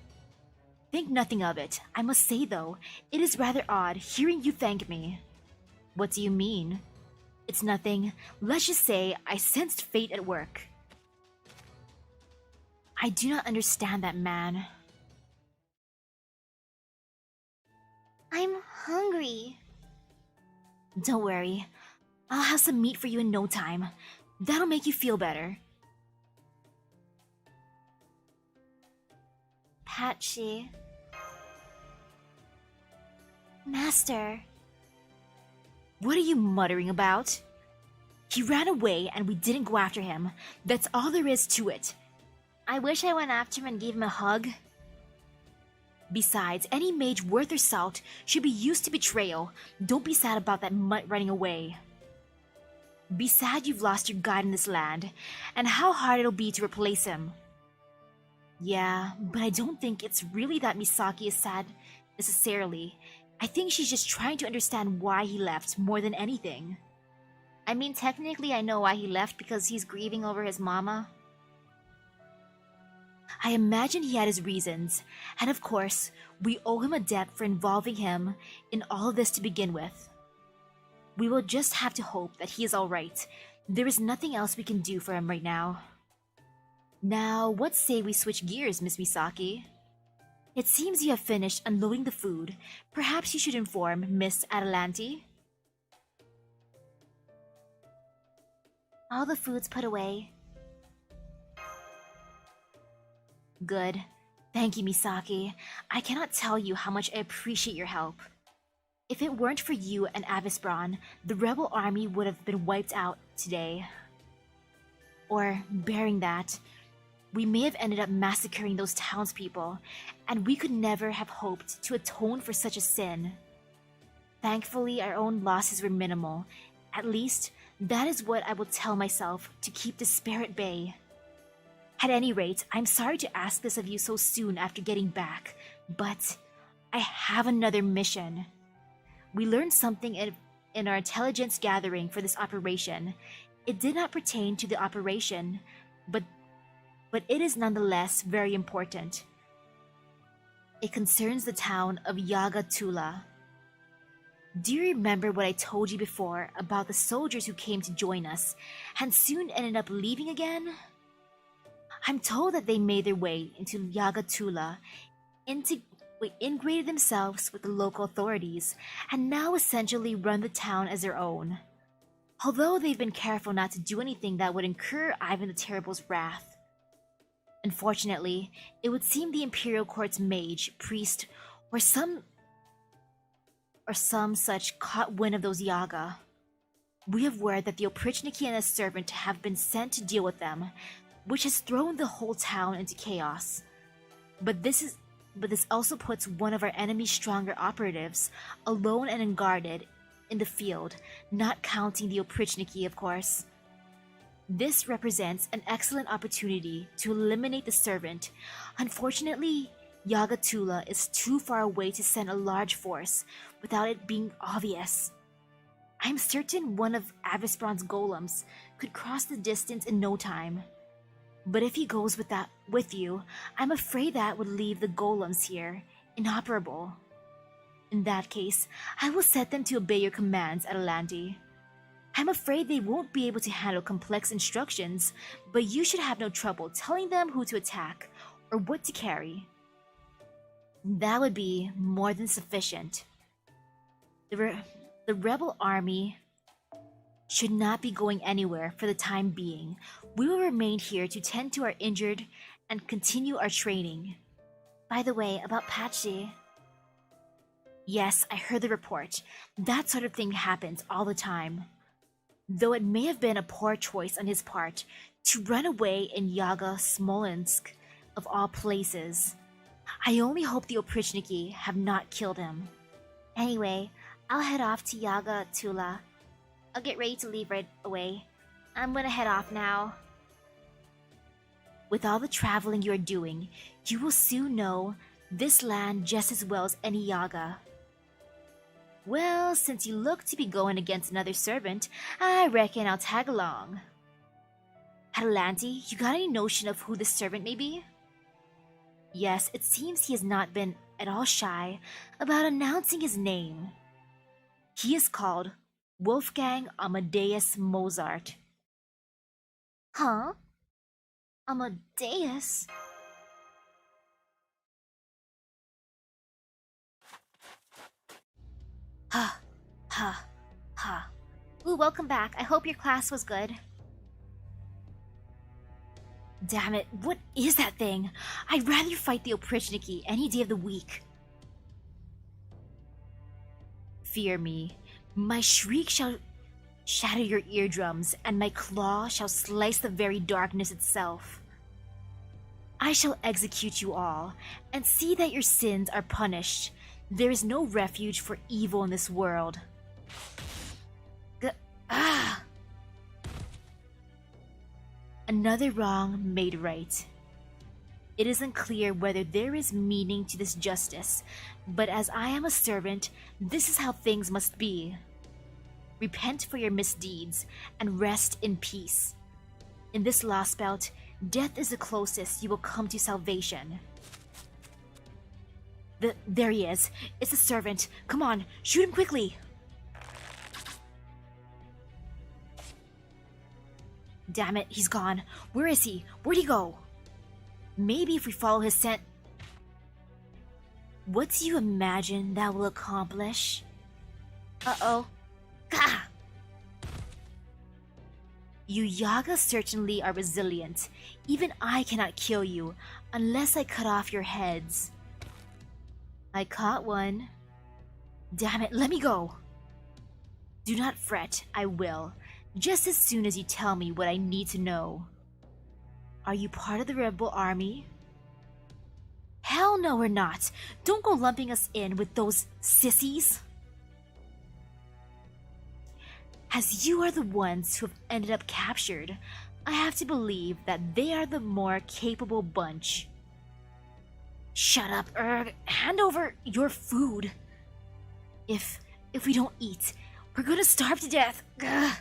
Think nothing of it. I must say, though, it is rather odd hearing you thank me. What do you mean? It's nothing. Let's just say I sensed fate at work. I do not understand that man. I'm hungry. Don't worry. I'll have some meat for you in no time. That'll make you feel better. Patchy. Master. What are you muttering about? He ran away and we didn't go after him. That's all there is to it. I wish I went after him and gave him a hug. Besides, any mage worth their salt should be used to betrayal. Don't be sad about that mutt running away. Be sad you've lost your guide in this land, and how hard it'll be to replace him. Yeah, but I don't think it's really that Misaki is sad necessarily. I think she's just trying to understand why he left more than anything. I mean, technically I know why he left because he's grieving over his mama. I imagine he had his reasons, and of course, we owe him a debt for involving him in all of this to begin with. We will just have to hope that he is alright. There is nothing else we can do for him right now. Now, what say we switch gears, Miss Misaki? It seems you have finished unloading the food. Perhaps you should inform Miss Adelanti. All the food's put away. Good. Thank you, Misaki. I cannot tell you how much I appreciate your help. If it weren't for you and Avisbron, the rebel army would have been wiped out today. Or, bearing that, we may have ended up massacring those townspeople, and we could never have hoped to atone for such a sin. Thankfully, our own losses were minimal. At least, that is what I will tell myself to keep despair at bay. At any rate, I'm sorry to ask this of you so soon after getting back, but I have another mission. We learned something in our intelligence gathering for this operation. It did not pertain to the operation, but it is nonetheless very important. It concerns the town of Yagatula. Do you remember what I told you before about the soldiers who came to join us and soon ended up leaving again? I'm told that they made their way into Yagatula, integrated themselves with the local authorities, and now essentially run the town as their own. Although they've been careful not to do anything that would incur Ivan the Terrible's wrath. Unfortunately, it would seem the Imperial Court's mage, priest, or some such caught wind of those Yaga. We have word that the Oprichniki and a servant have been sent to deal with them, which has thrown the whole town into chaos. But this also puts one of our enemy's stronger operatives alone and unguarded in the field, not counting the Oprichniki, of course. This represents an excellent opportunity to eliminate the servant. Unfortunately, Yagatula is too far away to send a large force without it being obvious. I'm certain one of Avisbron's golems could cross the distance in no time. But if he goes with you, I'm afraid that would leave the golems here inoperable. In that case, I will set them to obey your commands, Adelanti. I'm afraid they won't be able to handle complex instructions, but you should have no trouble telling them who to attack or what to carry. That would be more than sufficient. The rebel army should not be going anywhere for the time being. We will remain here to tend to our injured and continue our training. By the way, about Patchy. Yes, I heard the report. That sort of thing happens all the time. Though it may have been a poor choice on his part to run away in Yaga Smolensk, of all places. I only hope the Oprichniki have not killed him. Anyway, I'll head off to Yaga Tula. I'll get ready to leave right away. I'm gonna head off now. With all the traveling you're doing, you will soon know this land just as well as any Yaga. Well, since you look to be going against another servant, I reckon I'll tag along. Adelanti, you got any notion of who this servant may be? Yes, it seems he has not been at all shy about announcing his name. He is called Wolfgang Amadeus Mozart. Huh? Amadeus? Ha, ha, ha. Ooh, welcome back. I hope your class was good. Damn it, what is that thing? I'd rather fight the Oprichniki any day of the week. Fear me. My shriek shall shatter your eardrums, and my claw shall slice the very darkness itself. I shall execute you all, and see that your sins are punished. There is no refuge for evil in this world. Another wrong made right. It isn't clear whether there is meaning to this justice, but as I am a servant, this is how things must be. Repent for your misdeeds, and rest in peace. In this lost belt, Death is the closest you will come to salvation. There he is. It's the servant. Come on, shoot him quickly. Damn it, he's gone. Where is he? Where'd he go? Maybe if we follow his scent... What do you imagine that will accomplish? Uh-oh. Gah! You Yaga certainly are resilient. Even I cannot kill you unless I cut off your heads. I caught one. Damn it, let me go. Do not fret, I will. Just as soon as you tell me what I need to know. Are you part of the rebel army? Hell no, we're not. Don't go lumping us in with those sissies. As you are the ones who have ended up captured, I have to believe that they are the more capable bunch. Shut up, Erg. Hand over your food. If we don't eat, we're gonna starve to death. Ugh.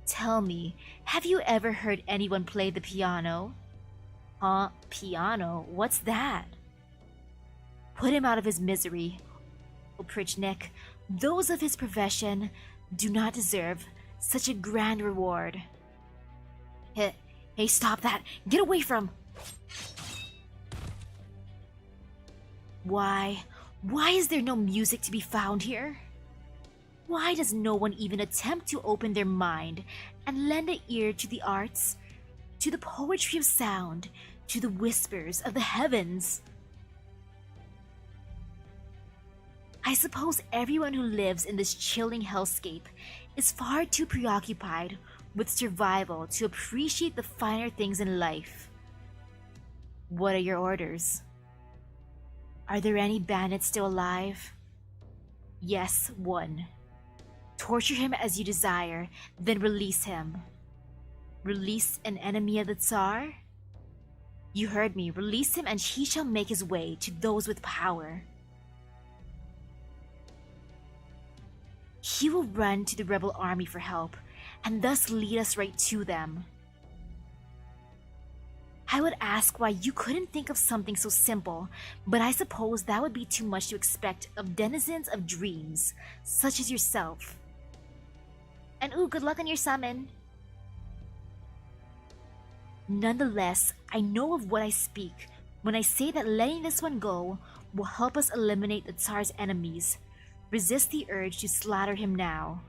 Tell me, have you ever heard anyone play the piano? Huh? Piano? What's that? Put him out of his misery. Oprichnik, those of his profession do not deserve such a grand reward. Hey, stop that! Get away from... Why is there no music to be found here? Why does no one even attempt to open their mind and lend an ear to the arts, to the poetry of sound, to the whispers of the heavens? I suppose everyone who lives in this chilling hellscape is far too preoccupied with survival to appreciate the finer things in life. What are your orders? Are there any bandits still alive? Yes, one. Torture him as you desire, then release him. Release an enemy of the Tsar? You heard me. Release him and he shall make his way to those with power. He will run to the rebel army for help, and thus lead us right to them. I would ask why you couldn't think of something so simple, but I suppose that would be too much to expect of denizens of dreams, such as yourself. And ooh, good luck on your summon. Nonetheless, I know of what I speak when I say that letting this one go will help us eliminate the Tsar's enemies. Resist the urge to slaughter him now.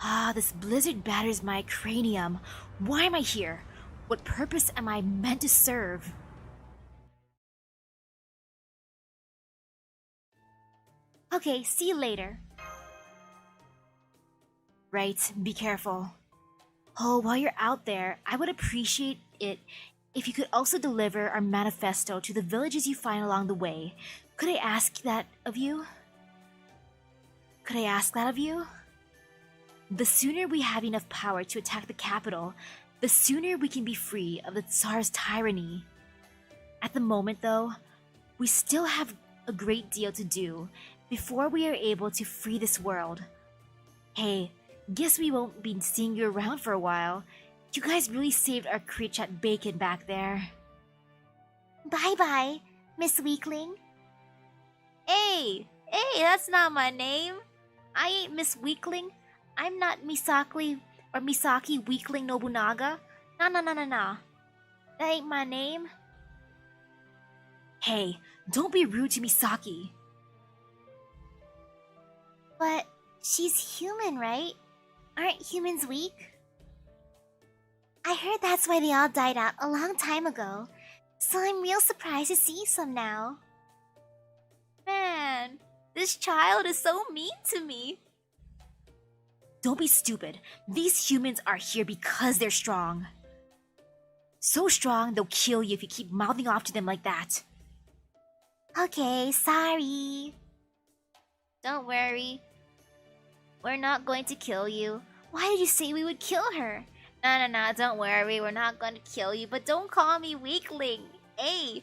Ah, this blizzard batters my cranium. Why am I here? What purpose am I meant to serve? Okay, see you later. Right, be careful. Oh, while you're out there, I would appreciate it if you could also deliver our manifesto to the villages you find along the way. Could I ask that of you? The sooner we have enough power to attack the capital, the sooner we can be free of the Tsar's tyranny. At the moment, though, we still have a great deal to do before we are able to free this world. Hey, guess we won't be seeing you around for a while. You guys really saved our Krichat bacon back there. Bye-bye, Miss Weakling. Hey, that's not my name. I ain't Miss Weakling. I'm not Misaki Weakling Nobunaga. No. That ain't my name. Hey, don't be rude to Misaki. But she's human, right? Aren't humans weak? I heard that's why they all died out a long time ago. So I'm real surprised to see some now. Man, this child is so mean to me. Don't be stupid. These humans are here because they're strong. So strong, they'll kill you if you keep mouthing off to them like that. Okay, sorry. Don't worry. We're not going to kill you. Why did you say we would kill her? No, don't worry. We're not going to kill you, but don't call me weakling. Hey,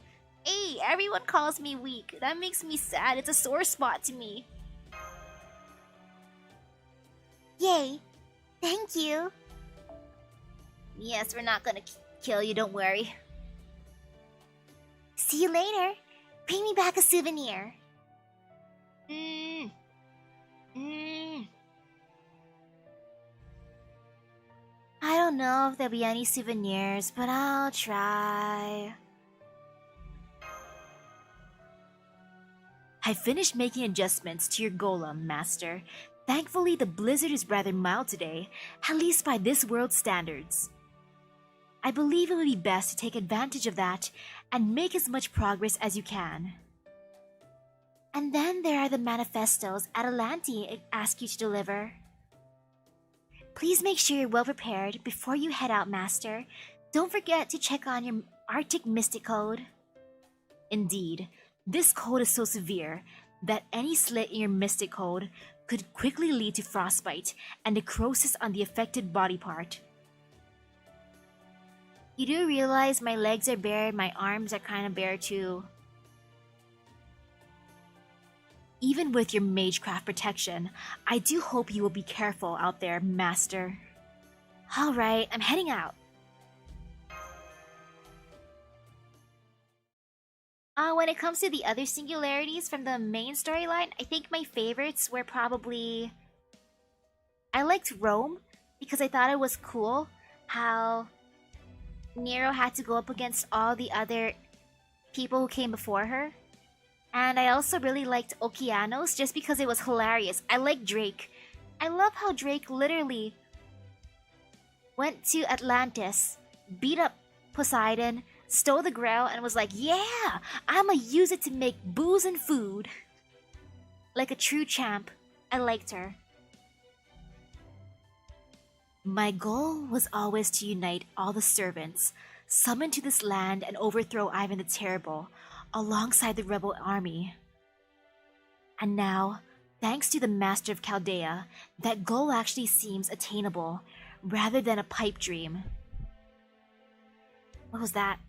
everyone calls me weak. That makes me sad. It's a sore spot to me. Yay. Thank you. Yes, we're not gonna kill you, don't worry. See you later. Bring me back a souvenir. I don't know if there'll be any souvenirs, but I'll try. I finished making adjustments to your golem, Master. Thankfully, the blizzard is rather mild today, at least by this world's standards. I believe it would be best to take advantage of that and make as much progress as you can. And then there are the manifestos Atalanti asked you to deliver. Please make sure you're well prepared before you head out, Master. Don't forget to check on your Arctic Mystic Code. Indeed, this code is so severe that any slit in your Mystic Code could quickly lead to frostbite and necrosis on the affected body part. You do realize my legs are bare and my arms are kind of bare too. Even with your magecraft protection, I do hope you will be careful out there, Master. Alright, I'm heading out. When it comes to the other singularities from the main storyline, I think my favorites were probably... I liked Rome, because I thought it was cool how Nero had to go up against all the other people who came before her. And I also really liked Okeanos, just because it was hilarious. I like Drake. I love how Drake literally went to Atlantis, beat up Poseidon, stole the grail, and was like, yeah, I'ma use it to make booze and food. Like a true champ. I liked her. My goal was always to unite all the servants, summon to this land and overthrow Ivan the Terrible, alongside the rebel army. And now, thanks to the Master of Chaldea, that goal actually seems attainable, rather than a pipe dream. What was that?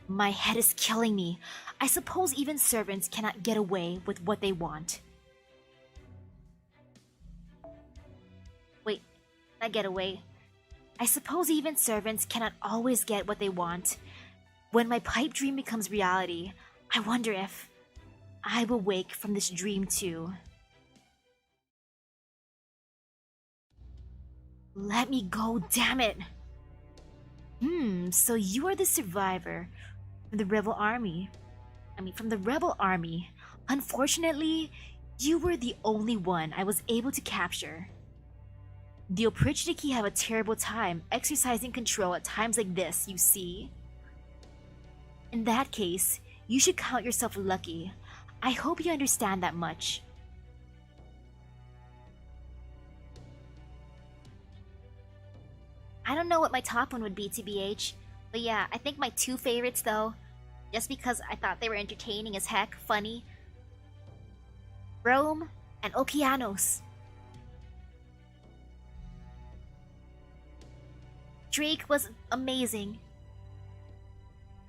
My head is killing me. I suppose even servants cannot get away with what they want. Wait, not get away. I suppose even servants cannot always get what they want. When my pipe dream becomes reality, I wonder if I will wake from this dream too. Let me go, damn it! So you are the survivor from the rebel army. From the rebel army. Unfortunately, you were the only one I was able to capture. The Oprichniki have a terrible time exercising control at times like this, you see. In that case, you should count yourself lucky. I hope you understand that much. I don't know what my top one would be, TBH. But yeah, I think my two favorites though, just because I thought they were entertaining as heck, funny. Rome and Okeanos. Drake was amazing.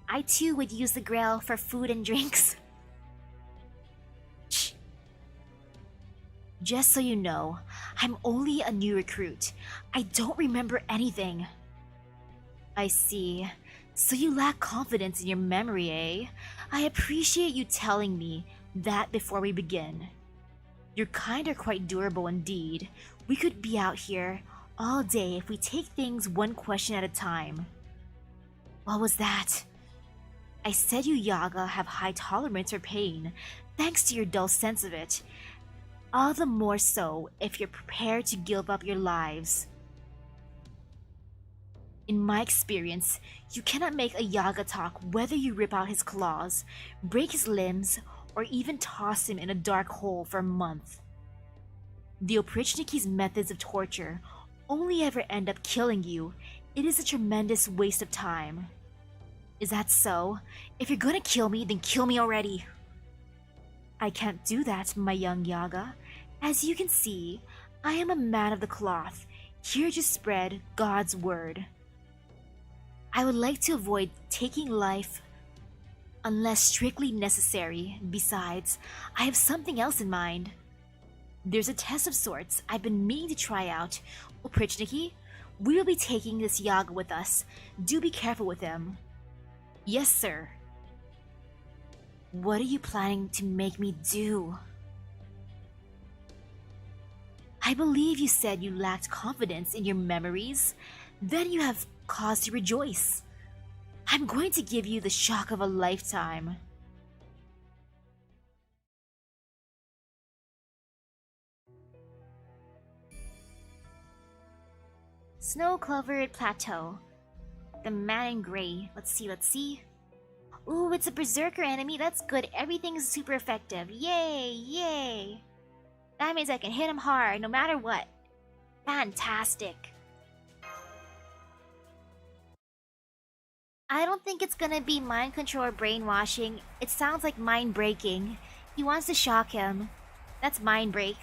I too would use the Grail for food and drinks. Shh. Just so you know, I'm only a new recruit. I don't remember anything. I see. So you lack confidence in your memory, eh? I appreciate you telling me that before we begin. You're kinda quite durable indeed. We could be out here all day if we take things one question at a time. What was that? I said you Yaga have high tolerance for pain, thanks to your dull sense of it. All the more so if you're prepared to give up your lives. In my experience, you cannot make a Yaga talk whether you rip out his claws, break his limbs, or even toss him in a dark hole for a month. The Oprichniki's methods of torture only ever end up killing you. It is a tremendous waste of time. Is that so? If you're gonna kill me, then kill me already. I can't do that, my young Yaga. As you can see, I am a man of the cloth, here to spread God's word. I would like to avoid taking life unless strictly necessary. Besides, I have something else in mind. There's a test of sorts I've been meaning to try out. Oprichniki, We will be taking this Yaga with us. Do be careful with him. Yes, sir. What are you planning to make me do? I believe you said you lacked confidence in your memories. Then you have cause to rejoice. I'm going to give you the shock of a lifetime. Snow-covered plateau. The man in gray. Let's see. Ooh, it's a berserker enemy. That's good. Everything's super effective. Yay! That means I can hit him hard no matter what. Fantastic. I don't think it's gonna be mind control or brainwashing. It sounds like mind breaking. He wants to shock him. That's mind break.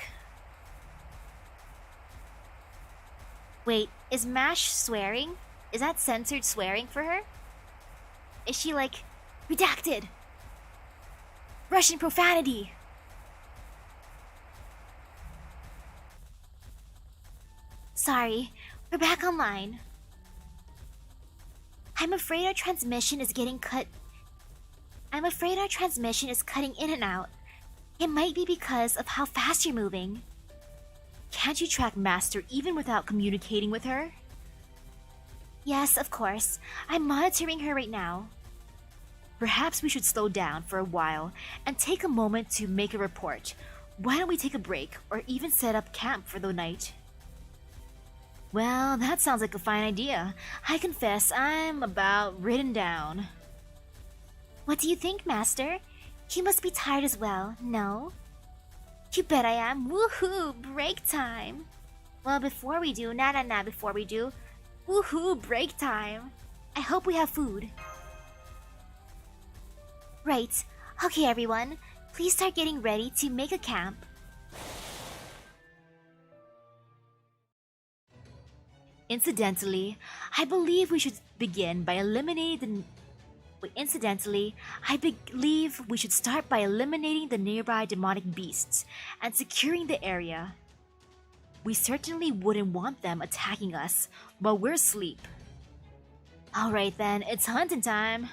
Wait, is Mash swearing? Is that censored swearing for her? Is she like, redacted? Russian profanity! Sorry, we're back online. I'm afraid our transmission is cutting in and out. It might be because of how fast you're moving. Can't you track Master even without communicating with her? Yes, of course. I'm monitoring her right now. Perhaps we should slow down for a while and take a moment to make a report. Why don't we take a break or even set up camp for the night? Well, that sounds like a fine idea. I confess I'm about ridden down. What do you think, Master? You must be tired as well, no? You bet I am. Woohoo! Break time! Well, before we do, before we do. Woohoo! Break time! I hope we have food. Right. Okay, everyone. Please start getting ready to make a camp. Incidentally, I believe we should begin by eliminating the nearby demonic beasts and securing the area. We certainly wouldn't want them attacking us while we're asleep. Alright then, it's hunting time.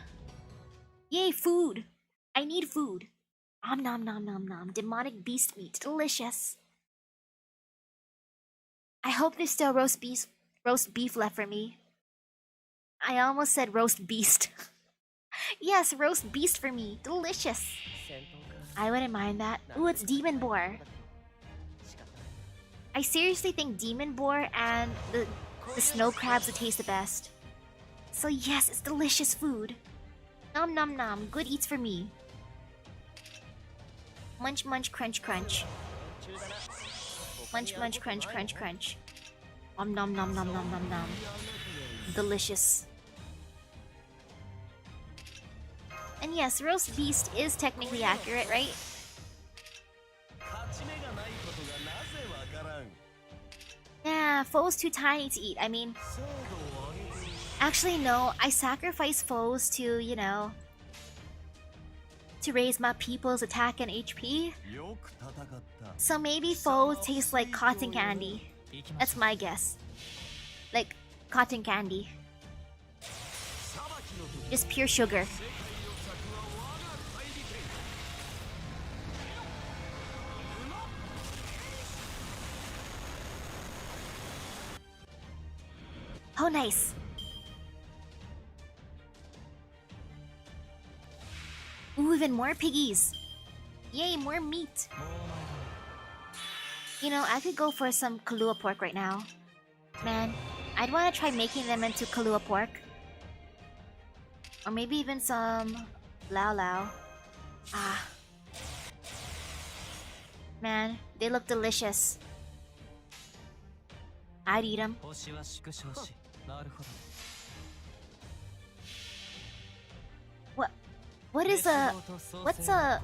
Yay, food! I need food. Nom nom nom nom. Demonic beast meat. Delicious. I hope there's still roast beef left for me. I almost said roast beast. Yes, roast beast for me. Delicious. I wouldn't mind that. Ooh, it's demon boar. I seriously think demon boar and the snow crabs would taste the best. So yes, it's delicious food. Nom nom nom. Good eats for me. Munch munch crunch crunch. Munch munch crunch crunch crunch. Nom nom nom nom nom nom nom. Delicious. And yes, roast beast is technically accurate, right? Yeah, foe's too tiny to eat. I mean... Actually, no. I sacrifice foes to, you know... to raise my people's attack and HP. So maybe foe tastes like cotton candy. That's my guess. Like, cotton candy. Just pure sugar. Oh, nice. Ooh, even more piggies. Yay, more meat. You know, I could go for some Kahlua pork right now. Man, I'd want to try making them into Kahlua pork. Or maybe even some Lao Lao. Ah. Man, they look delicious. I'd eat them. What is what's a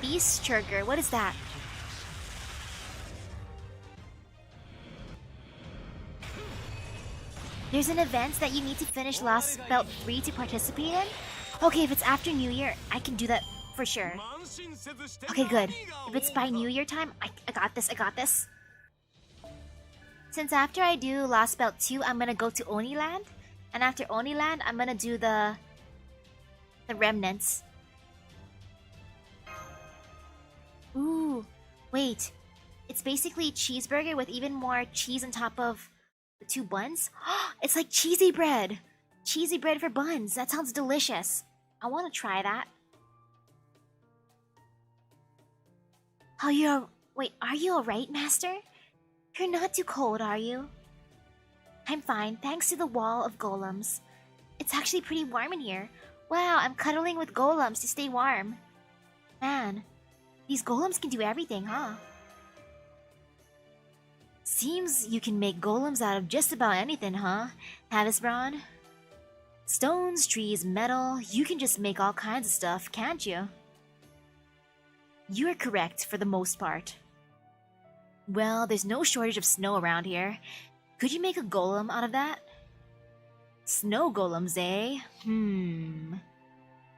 beast churger? What is that? There's an event that you need to finish Lost Belt 3 to participate in? Okay, if it's after New Year, I can do that for sure. Okay, good. If it's by New Year time, I got this, I got this. Since after I do Lost Belt 2, I'm gonna go to Oniland. And after Oniland, I'm gonna do the remnants. Ooh, wait. It's basically cheeseburger with even more cheese on top of the two buns. It's like cheesy bread. Cheesy bread for buns. That sounds delicious. I want to try that. Wait, are you alright, Master? You're not too cold, are you? I'm fine, thanks to the wall of golems. It's actually pretty warm in here. Wow, I'm cuddling with golems to stay warm. Man, these golems can do everything, huh? Seems you can make golems out of just about anything, huh, Havisbron? Stones, trees, metal, you can just make all kinds of stuff, can't you? You are correct for the most part. Well, there's no shortage of snow around here. Could you make a golem out of that? Snow golems, eh?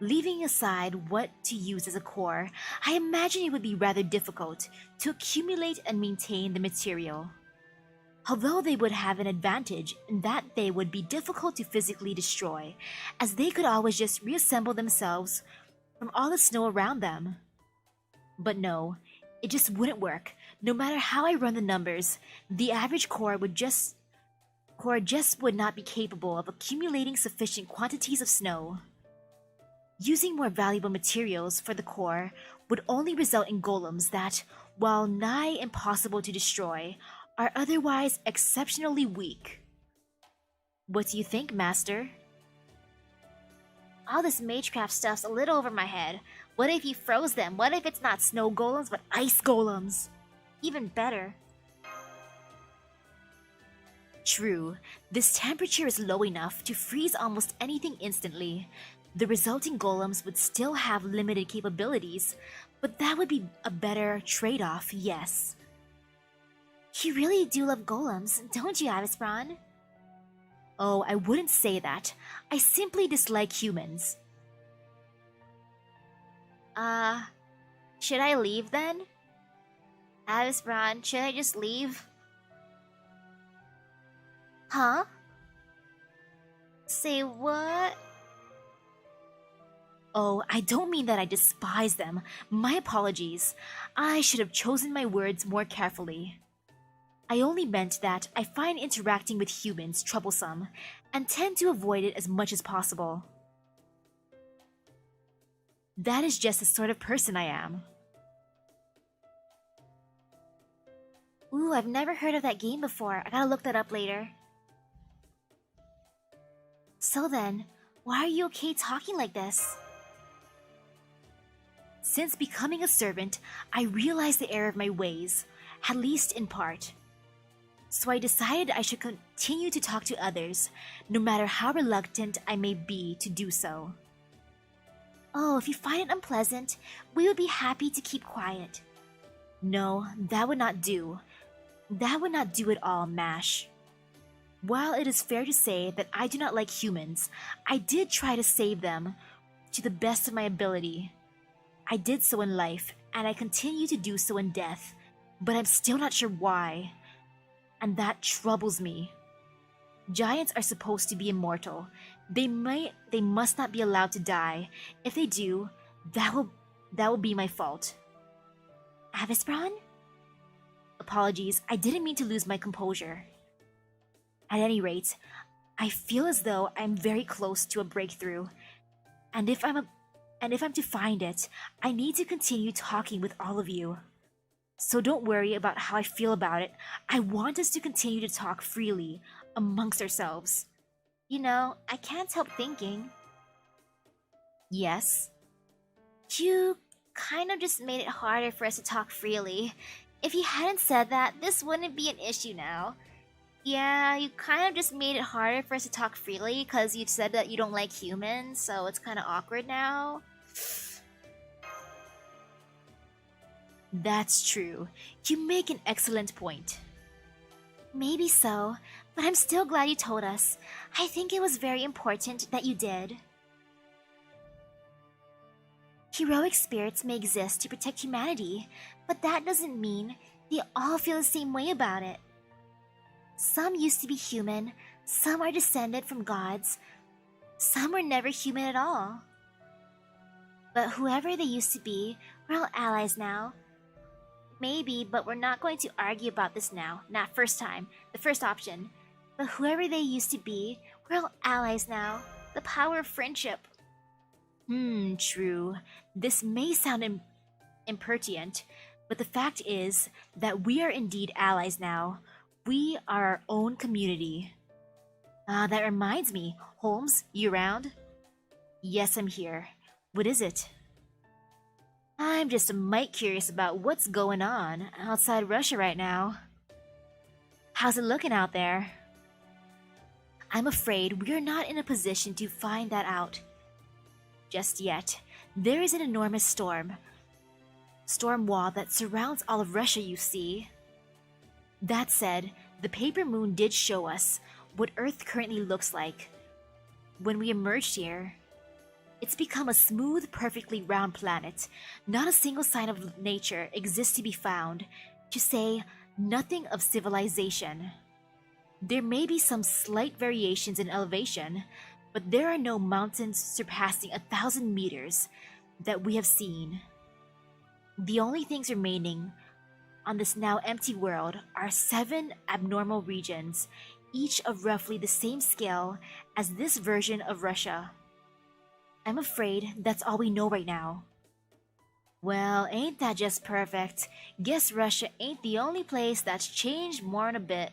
Leaving aside what to use as a core, I imagine it would be rather difficult to accumulate and maintain the material. Although they would have an advantage in that they would be difficult to physically destroy, as they could always just reassemble themselves from all the snow around them. But no, it just wouldn't work. No matter how I run the numbers, the average core just would not be capable of accumulating sufficient quantities of snow. Using more valuable materials for the core would only result in golems that, while nigh impossible to destroy, are otherwise exceptionally weak. What do you think, Master? All this magecraft stuff's a little over my head. What if you froze them? What if it's not snow golems but ice golems? Even better. True, this temperature is low enough to freeze almost anything instantly. The resulting golems would still have limited capabilities, but that would be a better trade-off, yes. You really do love golems, don't you, Avispron? Oh, I wouldn't say that. I simply dislike humans. Should I leave then? Avispron, should I just leave? Huh? Say what? Oh, I don't mean that I despise them. My apologies. I should have chosen my words more carefully. I only meant that I find interacting with humans troublesome and tend to avoid it as much as possible. That is just the sort of person I am. Ooh, I've never heard of that game before. I gotta look that up later. So then, why are you okay talking like this? Since becoming a servant, I realized the error of my ways, at least in part. So I decided I should continue to talk to others, no matter how reluctant I may be to do so. Oh, if you find it unpleasant, we would be happy to keep quiet. No, that would not do. That would not do at all, Mash. While it is fair to say that I do not like humans, I did try to save them to the best of my ability. I did so in life, and I continue to do so in death, but I'm still not sure why. And that troubles me. Giants are supposed to be immortal. They must not be allowed to die. If they do, that will be my fault. Avispron? Apologies, I didn't mean to lose my composure. At any rate, I feel as though I'm very close to a breakthrough. And if I'm to find it, I need to continue talking with all of you. So don't worry about how I feel about it. I want us to continue to talk freely amongst ourselves. You know, I can't help thinking. Yes? You kind of just made it harder for us to talk freely. If you hadn't said that, this wouldn't be an issue now. Yeah, you kind of just made it harder for us to talk freely because you said that you don't like humans, so it's kind of awkward now. That's true. You make an excellent point. Maybe so, but I'm still glad you told us. I think it was very important that you did. Heroic spirits may exist to protect humanity, but that doesn't mean they all feel the same way about it. Some used to be human, some are descended from gods, some were never human at all. But whoever they used to be, we're all allies now. Maybe, but we're not going to argue about this now. Not first time. The first option. But whoever they used to be, we're all allies now. The power of friendship. True. This may sound impertinent, but the fact is that we are indeed allies now. We are our own community. That reminds me. Holmes, you around? Yes, I'm here. What is it? I'm just a mite curious about what's going on outside Russia right now. How's it looking out there? I'm afraid we are not in a position to find that out just yet. There is an enormous storm wall that surrounds all of Russia, you see. That said, the paper moon did show us what Earth currently looks like. When we emerged here, it's become a smooth, perfectly round planet. Not a single sign of nature exists to be found, to say nothing of civilization. There may be some slight variations in elevation, but there are no mountains surpassing 1,000 meters that we have seen. The only things remaining on this now empty world are 7 abnormal regions, each of roughly the same scale as this version of Russia. I'm afraid that's all we know right now. Well, ain't that just perfect? Guess Russia ain't the only place that's changed more'n a bit.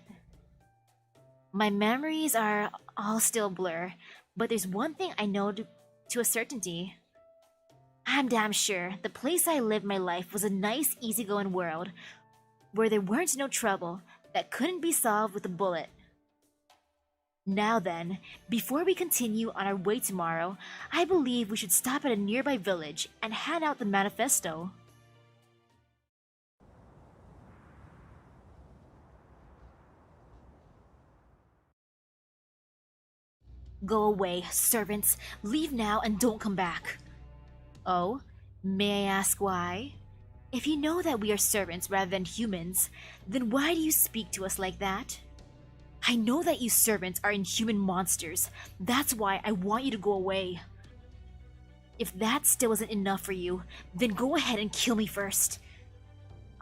My memories are all still blur, but there's one thing I know to a certainty. I'm damn sure the place I lived my life was a nice, easygoing world where there weren't no trouble that couldn't be solved with a bullet. Now then, before we continue on our way tomorrow, I believe we should stop at a nearby village and hand out the manifesto. Go away, servants. Leave now and don't come back. Oh, may I ask why? If you know that we are servants rather than humans, then why do you speak to us like that? I know that you servants are inhuman monsters. That's why I want you to go away. If that still isn't enough for you, then go ahead and kill me first.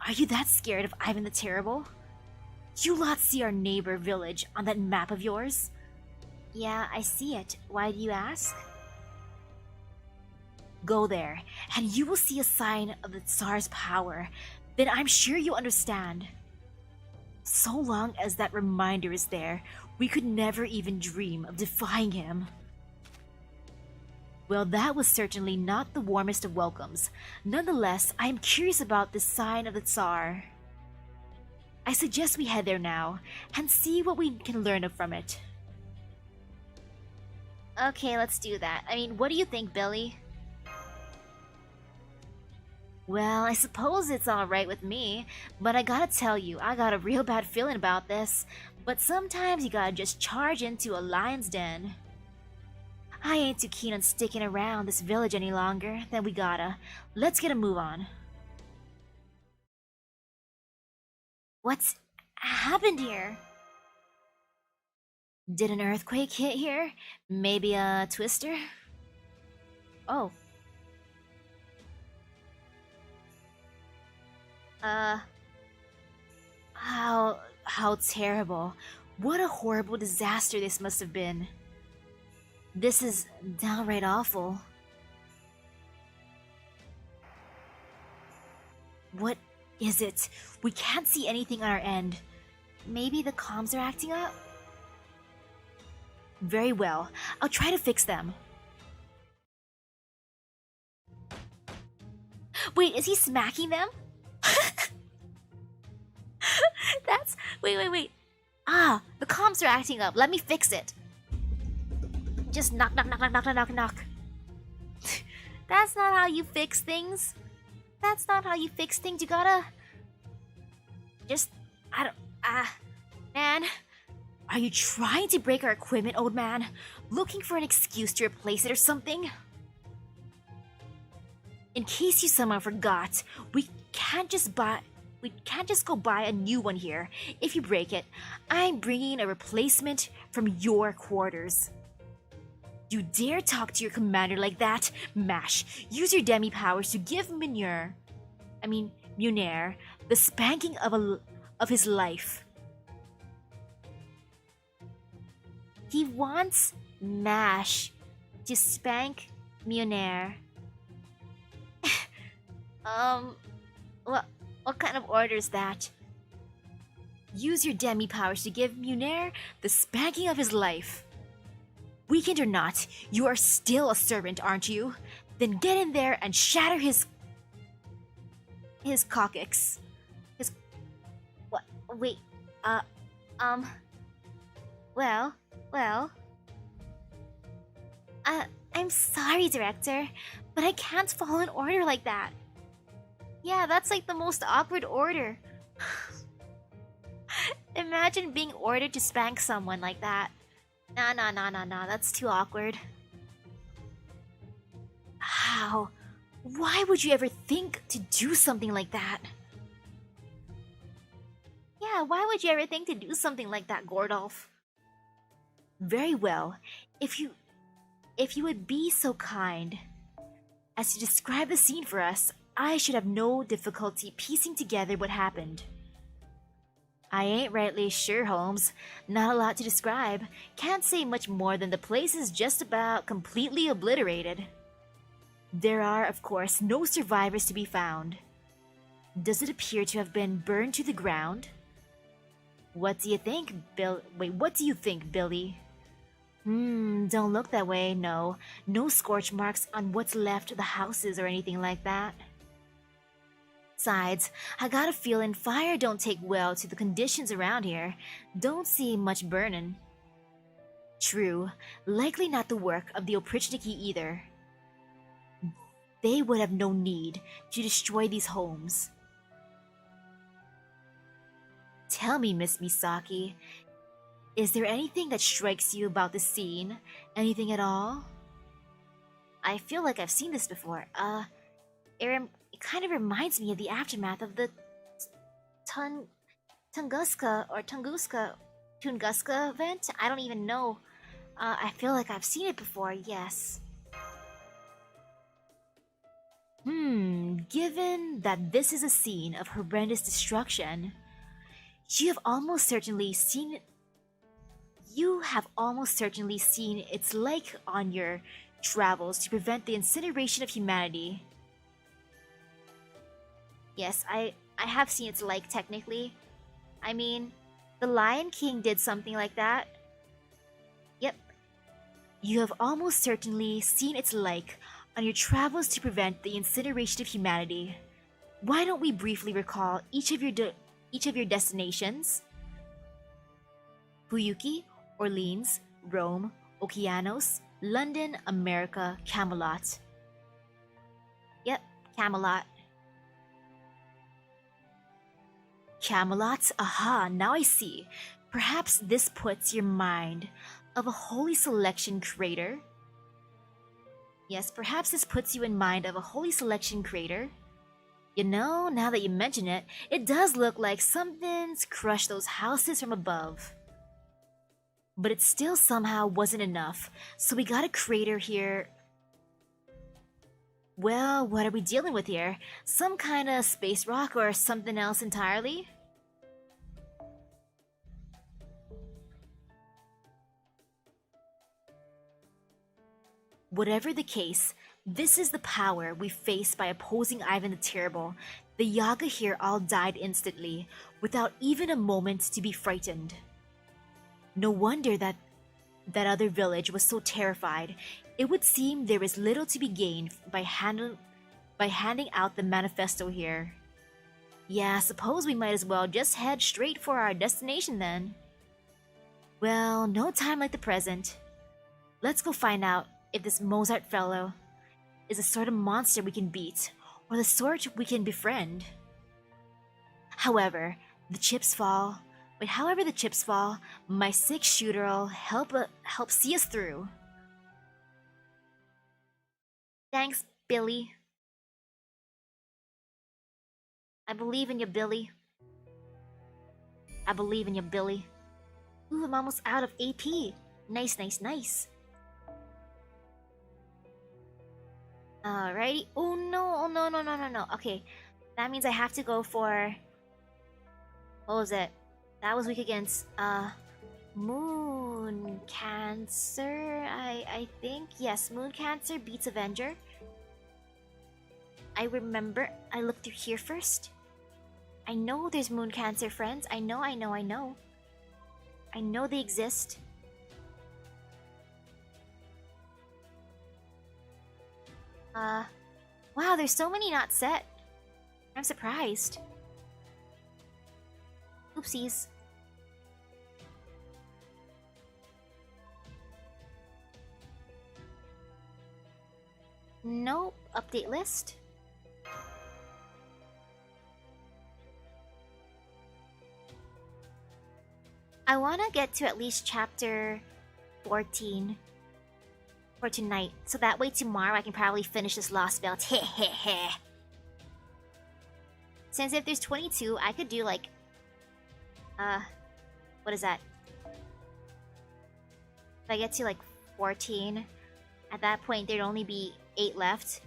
Are you that scared of Ivan the Terrible? You lot see our neighbor village on that map of yours? Yeah, I see it. Why do you ask? Go there, and you will see a sign of the Tsar's power. Then I'm sure you'll understand. So long as that reminder is there, we could never even dream of defying him. Well, that was certainly not the warmest of welcomes. Nonetheless, I am curious about this sign of the Tsar. I suggest we head there now, and see what we can learn from it. Okay, let's do that. I mean, what do you think, Billy? Well, I suppose it's alright with me, but I gotta tell you, I got a real bad feeling about this. But sometimes you gotta just charge into a lion's den. I ain't too keen on sticking around this village any longer, then we gotta. Let's get a move on. What's happened here? Did an earthquake hit here? Maybe a twister? Oh. How terrible. What a horrible disaster this must have been. This is downright awful. What is it? We can't see anything on our end. Maybe the comms are acting up? Very well. I'll try to fix them. Wait, is he smacking them? Wait. Ah, the comms are acting up. Let me fix it. Just knock. That's not how you fix things. You gotta... Man. Are you trying to break our equipment, old man? Looking for an excuse to replace it or something? In case you somehow forgot, we can't just go buy a new one here. If you break it, I'm bringing a replacement from your quarters. You dare talk to your commander like that? Mash, use your demi powers to give Munir, the spanking of his life. He wants Mash to spank Munir. What kind of order is that? Use your demi powers to give Munir the spanking of his life. Weakened or not, you are still a servant, aren't you? Then get in there and shatter his coccyx. What? Wait. Well. I'm sorry, Director, but I can't follow an order like that. Yeah, that's like the most awkward order. Imagine being ordered to spank someone like that. Nah, that's too awkward. How? Why would you ever think to do something like that? Yeah, why would you ever think to do something like that, Gordolf? Very well. If you would be so kind as to describe the scene for us, I should have no difficulty piecing together what happened. I ain't rightly sure, Holmes. Not a lot to describe. Can't say much more than the place is just about completely obliterated. There are, of course, no survivors to be found. Does it appear to have been burned to the ground? What do you think, what do you think, Billy? Don't look that way, no. No scorch marks on what's left of the houses or anything like that. Besides, I got a feeling fire don't take well to the conditions around here. Don't see much burning. True, likely not the work of the Oprichniki either. They would have no need to destroy these homes. Tell me, Miss Misaki, is there anything that strikes you about the scene? Anything at all? I feel like I've seen this before. It kind of reminds me of the aftermath of the Tunguska event? I don't even know. I feel like I've seen it before, yes. Given that this is a scene of horrendous destruction, you have almost certainly seen its like on your travels to prevent the incineration of humanity. Yes, I have seen its like, technically. I mean, the Lion King did something like that. Yep. You have almost certainly seen its like on your travels to prevent the incineration of humanity. Why don't we briefly recall each of your destinations? Fuyuki, Orleans, Rome, Okeanos, London, America, Camelot. Yep, Camelot. Camelot? Aha, now I see. Perhaps this puts your mind of a holy selection crater? Yes, perhaps this puts you in mind of a holy selection crater. You know, now that you mention it, it does look like something's crushed those houses from above. But it still somehow wasn't enough, so we got a crater here. Well, what are we dealing with here? Some kind of space rock or something else entirely? Whatever the case, this is the power we face by opposing Ivan the Terrible. The Yaga here all died instantly, without even a moment to be frightened. No wonder that other village was so terrified. It would seem there is little to be gained by handing out the manifesto here. Yeah, suppose we might as well just head straight for our destination then. Well, no time like the present. Let's go find out if this Mozart fellow is the sort of monster we can beat, or the sort we can befriend. However the chips fall, my 6-shooter'll help see us through. Thanks, Billy. I believe in you, Billy. I believe in you, Billy. Ooh, I'm almost out of AP. Nice, nice, nice. Alrighty. Oh no, oh no, no, no, no, no. Okay, that means I have to go for... What was it? That was weak against, Moon Cancer, I think. Yes, Moon Cancer beats Avenger. I remember I looked through here first. I know there's Moon Cancer friends. I know. I know they exist. Wow, there's so many not set. I'm surprised. Oopsies. Nope. Update list. I want to get to at least chapter 14 for tonight, so that way tomorrow I can probably finish this Lost Belt. Hehehe. Since if there's 22, I could do like... what is that? If I get to like 14, at that point there'd only be 8 left,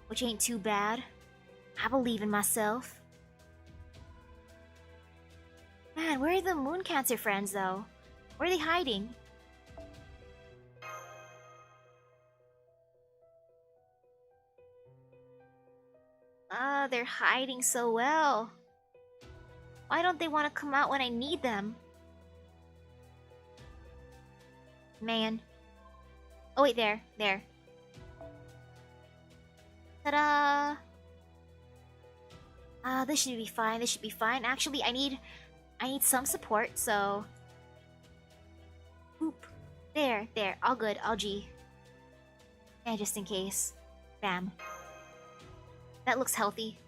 which ain't too bad. I believe in myself. Man, where are the Moon Cancer friends though? Where are they hiding? They're hiding so well. Why don't they want to come out when I need them? Man. Oh wait, there. Ta-da! This should be fine. Actually, I need some support, so... Oop. There. All good, all G. Yeah, just in case. Bam. That looks healthy.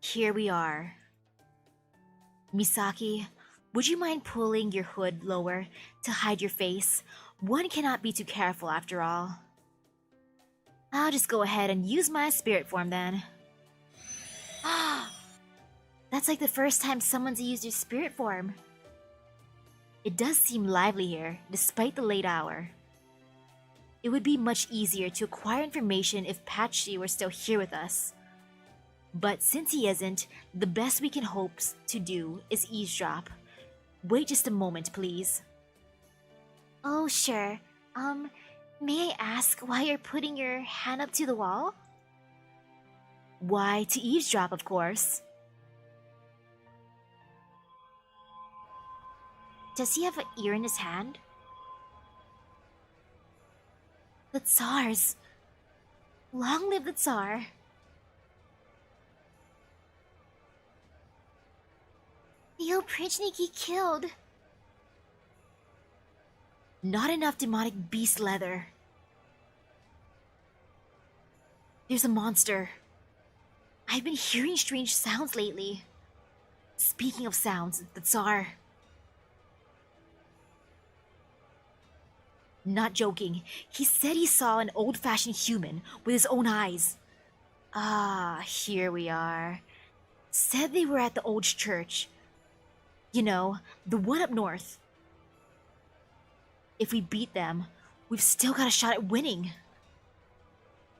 Here we are. Misaki, would you mind pulling your hood lower to hide your face? One cannot be too careful after all. I'll just go ahead and use my spirit form then. That's like the first time someone's used your spirit form. It does seem lively here, despite the late hour. It would be much easier to acquire information if Patchy were still here with us. But since he isn't, the best we can hope to do is eavesdrop. Wait just a moment, please. Oh, sure. May I ask why you're putting your hand up to the wall? Why, to eavesdrop, of course. Does he have an ear in his hand? The Tsars. Long live the Tsar. The Oprichniki killed. Not enough demonic beast leather. There's a monster. I've been hearing strange sounds lately. Speaking of sounds, the Tsar. Not joking, he said he saw an old-fashioned human with his own eyes. Ah, here we are. Said they were at the old church. You know, the one up north. If we beat them, we've still got a shot at winning.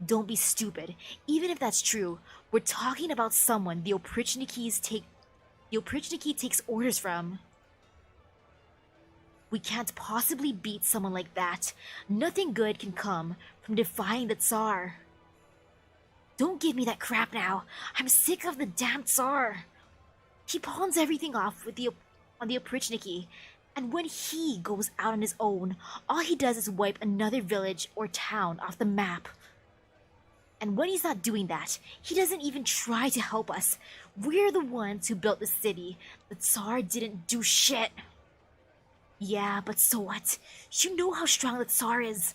Don't be stupid. Even if that's true, we're talking about someone the Oprichniki takes orders from. We can't possibly beat someone like that. Nothing good can come from defying the Tsar. Don't give me that crap now. I'm sick of the damn Tsar. He pawns everything off on the Oprichniki, and when he goes out on his own, all he does is wipe another village or town off the map. And when he's not doing that, he doesn't even try to help us. We're the ones who built the city. The Tsar didn't do shit. Yeah, but so what? You know how strong the Tsar is.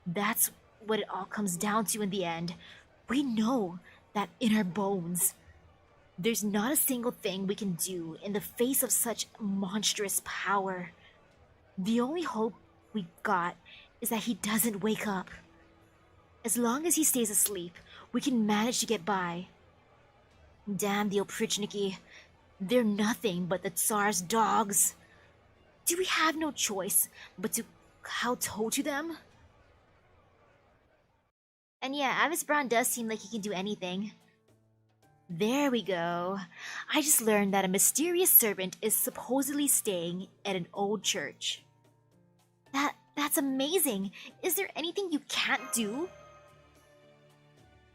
That's what it all comes down to in the end. We know that in our bones. There's not a single thing we can do in the face of such monstrous power. The only hope we got is that he doesn't wake up. As long as he stays asleep, we can manage to get by. Damn the Oprichniki. They're nothing but the Tsar's dogs. Do we have no choice but to kowtow to them? And yeah, Avis Brown does seem like he can do anything. There we go. I just learned that a mysterious servant is supposedly staying at an old church. That's amazing. Is there anything you can't do?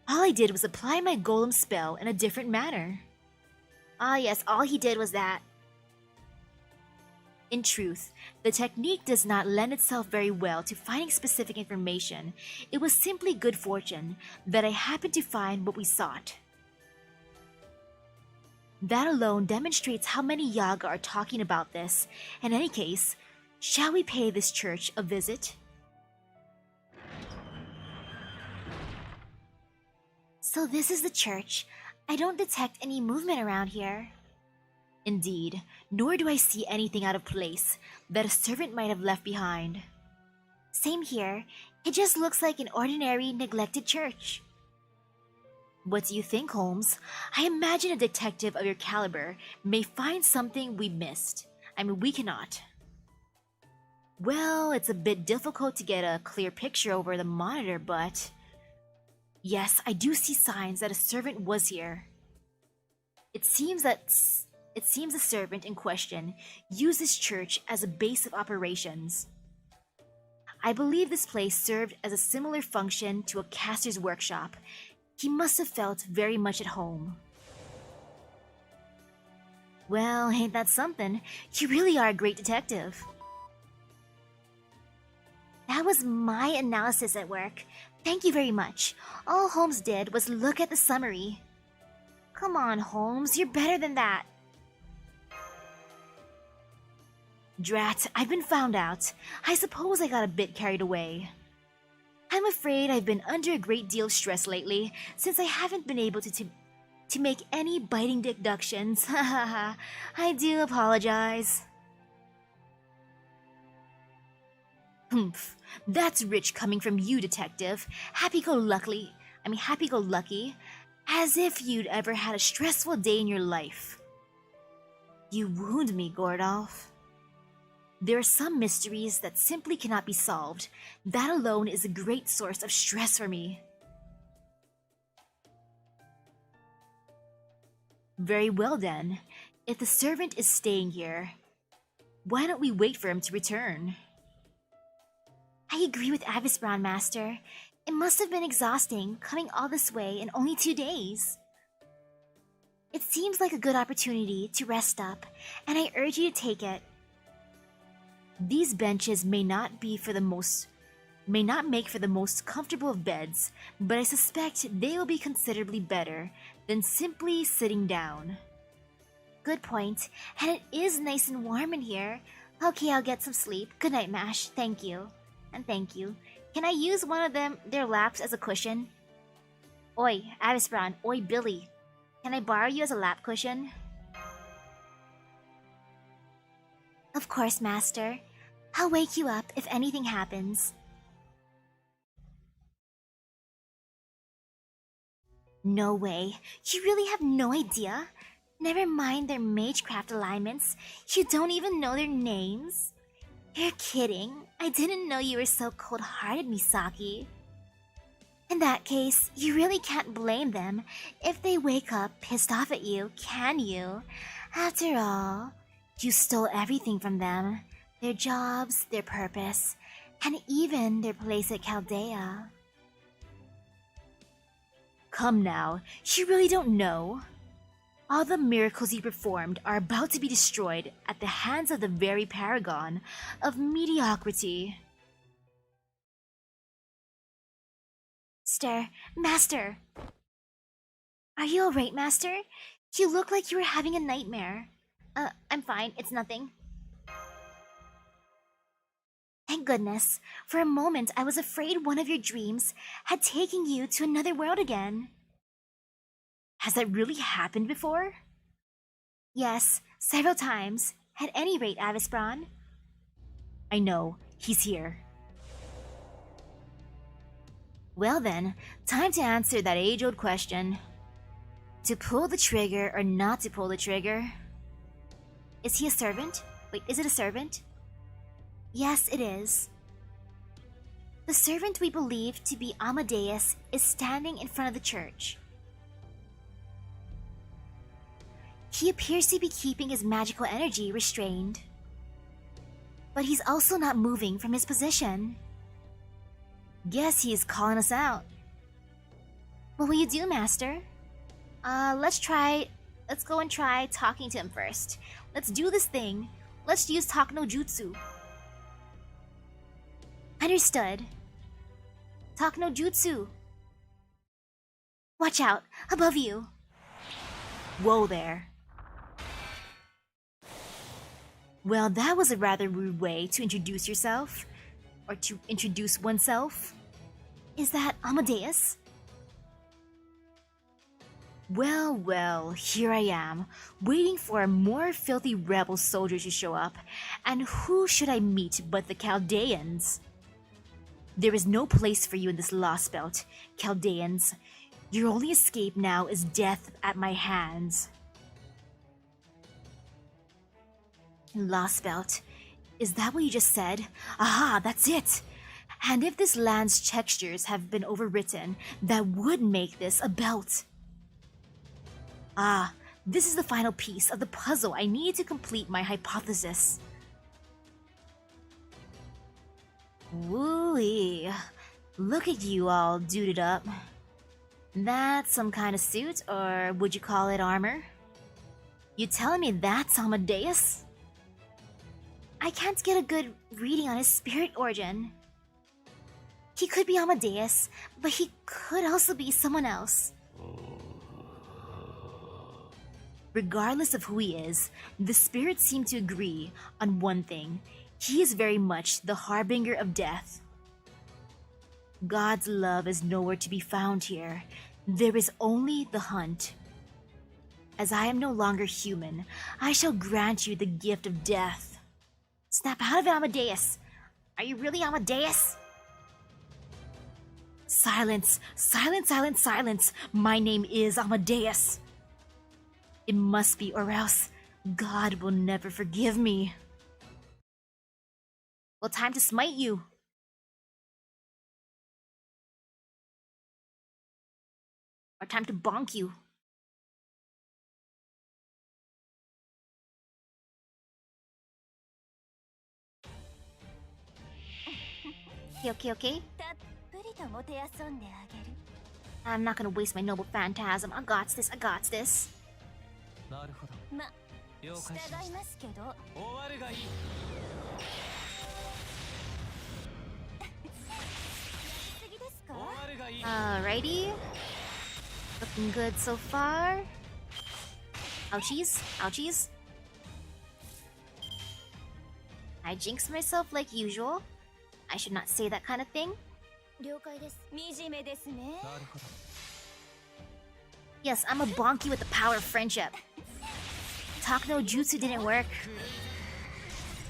All I did was apply my golem spell in a different manner. Ah yes, all he did was that. In truth, the technique does not lend itself very well to finding specific information. It was simply good fortune that I happened to find what we sought. That alone demonstrates how many Yaga are talking about this. In any case, shall we pay this church a visit? So this is the church. I don't detect any movement around here. Indeed, nor do I see anything out of place that a servant might have left behind. Same here. It just looks like an ordinary, neglected church. What do you think, Holmes? I imagine a detective of your caliber may find something we missed. We cannot. Well, it's a bit difficult to get a clear picture over the monitor, but... Yes, I do see signs that a servant was here. It seems the servant in question used this church as a base of operations. I believe this place served as a similar function to a caster's workshop. He must have felt very much at home. Well, ain't that something? You really are a great detective. That was my analysis at work. Thank you very much. All Holmes did was look at the summary. Come on, Holmes, you're better than that. Drat, I've been found out. I suppose I got a bit carried away. I'm afraid I've been under a great deal of stress lately, since I haven't been able to make any biting deductions. Hahaha, I do apologize. Humph, that's rich coming from you, detective. Happy-go-lucky, as if you'd ever had a stressful day in your life. You wound me, Gordolph. There are some mysteries that simply cannot be solved. That alone is a great source of stress for me. Very well then. If the servant is staying here, why don't we wait for him to return? I agree with Avis Brown, Master. It must have been exhausting coming all this way in only 2 days. It seems like a good opportunity to rest up, and I urge you to take it. These benches may not make for the most comfortable of beds, but I suspect they will be considerably better than simply sitting down. Good point, and it is nice and warm in here. Okay, I'll get some sleep. Good night, Mash. Thank you. And thank you. Can I use one of their laps as a cushion? Oi, Avis Brown. Oi, Billy. Can I borrow you as a lap cushion? Of course, Master. I'll wake you up if anything happens. No way. You really have no idea? Never mind their magecraft alignments. You don't even know their names? You're kidding. I didn't know you were so cold-hearted, Misaki. In that case, you really can't blame them if they wake up pissed off at you, can you? After all, you stole everything from them. Their jobs, their purpose, and even their place at Chaldea. Come now, you really don't know? All the miracles you performed are about to be destroyed at the hands of the very paragon of mediocrity. Master! Are you alright, Master? You look like you were having a nightmare. I'm fine, it's nothing. Thank goodness. For a moment, I was afraid one of your dreams had taken you to another world again. Has that really happened before? Yes, several times. At any rate, Avis Braun. I know, he's here. Well then, time to answer that age-old question. To pull the trigger or not to pull the trigger? Is he a servant? Wait, is it a servant? Yes, it is. The servant we believe to be Amadeus is standing in front of the church. He appears to be keeping his magical energy restrained. But he's also not moving from his position. Guess he is calling us out. What will you do, Master? Let's go and try talking to him first. Let's do this thing. Let's use Talk no Jutsu. Understood. Talk no Jutsu. Watch out, above you. Whoa there. Well, that was a rather rude way to introduce yourself. Or to introduce oneself. Is that Amadeus? Well, here I am, waiting for a more filthy rebel soldier to show up, and who should I meet but the Chaldeans? There is no place for you in this lost belt, Chaldeans. Your only escape now is death at my hands. Lost belt. Is that what you just said? Aha, that's it! And if this land's textures have been overwritten, that would make this a belt. Ah, this is the final piece of the puzzle I need to complete my hypothesis. Woo-wee. Look at you all duded up. That's some kind of suit, or would you call it armor? You telling me that's Amadeus? I can't get a good reading on his spirit origin. He could be Amadeus, but he could also be someone else. Regardless of who he is, the spirits seem to agree on one thing. He is very much the harbinger of death. God's love is nowhere to be found here. There is only the hunt. As I am no longer human, I shall grant you the gift of death. Snap out of it, Amadeus! Are you really Amadeus? Silence! Silence, silence, silence! My name is Amadeus! It must be, or else God will never forgive me. Well, time to smite you. Or time to bonk you. Okay. I'm not gonna waste my noble phantasm. I got this. なるほど。了解しました。終わるがいい。終わるがいい。Alrighty. Looking good so far. Ouchies. I jinxed myself like usual. I should not say that kind of thing. 了解です。惨めですね。なるほど。 Yes, I'm a bonky with the power of friendship. Talk no Jutsu didn't work.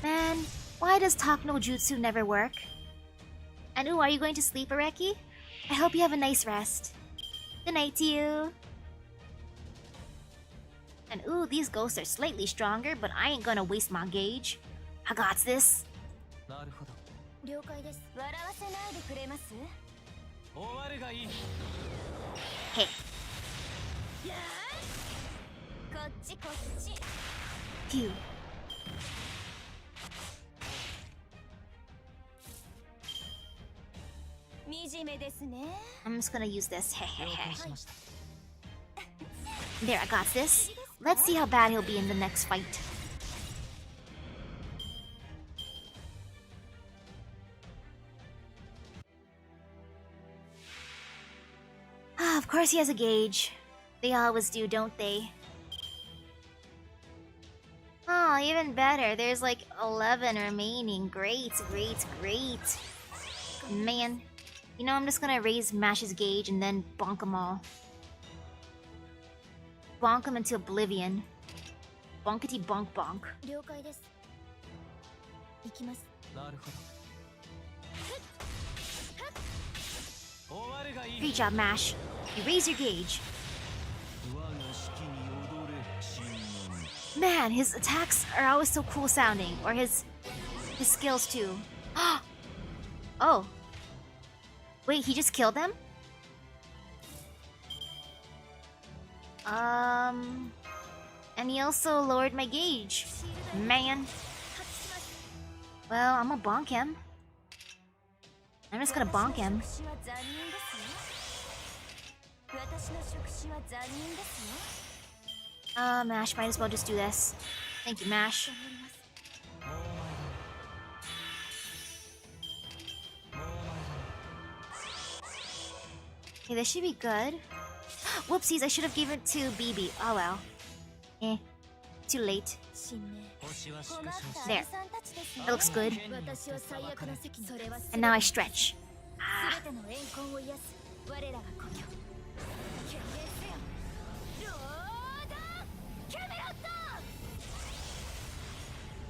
Man, why does Talk no Jutsu never work? And ooh, are you going to sleep, Areki? I hope you have a nice rest. Good night to you. And ooh, these ghosts are slightly stronger, but I ain't gonna waste my gauge. I got this. なるほど。了解です。笑わせないでくれます？終わるがいい。 Hey. こっち。 Phew. I'm just gonna use this. 了解しました。 There, I got this. Let's see how bad he'll be in the next fight. Ah, of course he has a gauge. They always do, don't they? Oh, even better. There's like 11 remaining. Great. Man. You know, I'm just gonna raise Mash's gauge and then bonk them all. Bonk them into oblivion. Bonkety bonk bonk. 了解です。行きます。なるほど。終わるがいい。 Great job, Mash. You raise your gauge. 我が式に踊れ、新年。 Man, his attacks are always so cool sounding, or his skills too. Oh. Wait, he just killed them? And he also lowered my gauge. Man. Well, I'm gonna bonk him. I'm just gonna bonk him. 私の触手は残忍ですよ。 Mash, might as well just do this. Thank you, Mash. Okay, this should be good. Whoopsies, I should have given it to BB. Oh well. Too late. 新年 There. That looks good. 私を最悪の席にそれは And now I stretch. 全ての怨恨を癒す我らが故郷。決定せよ。ロードキャメロット。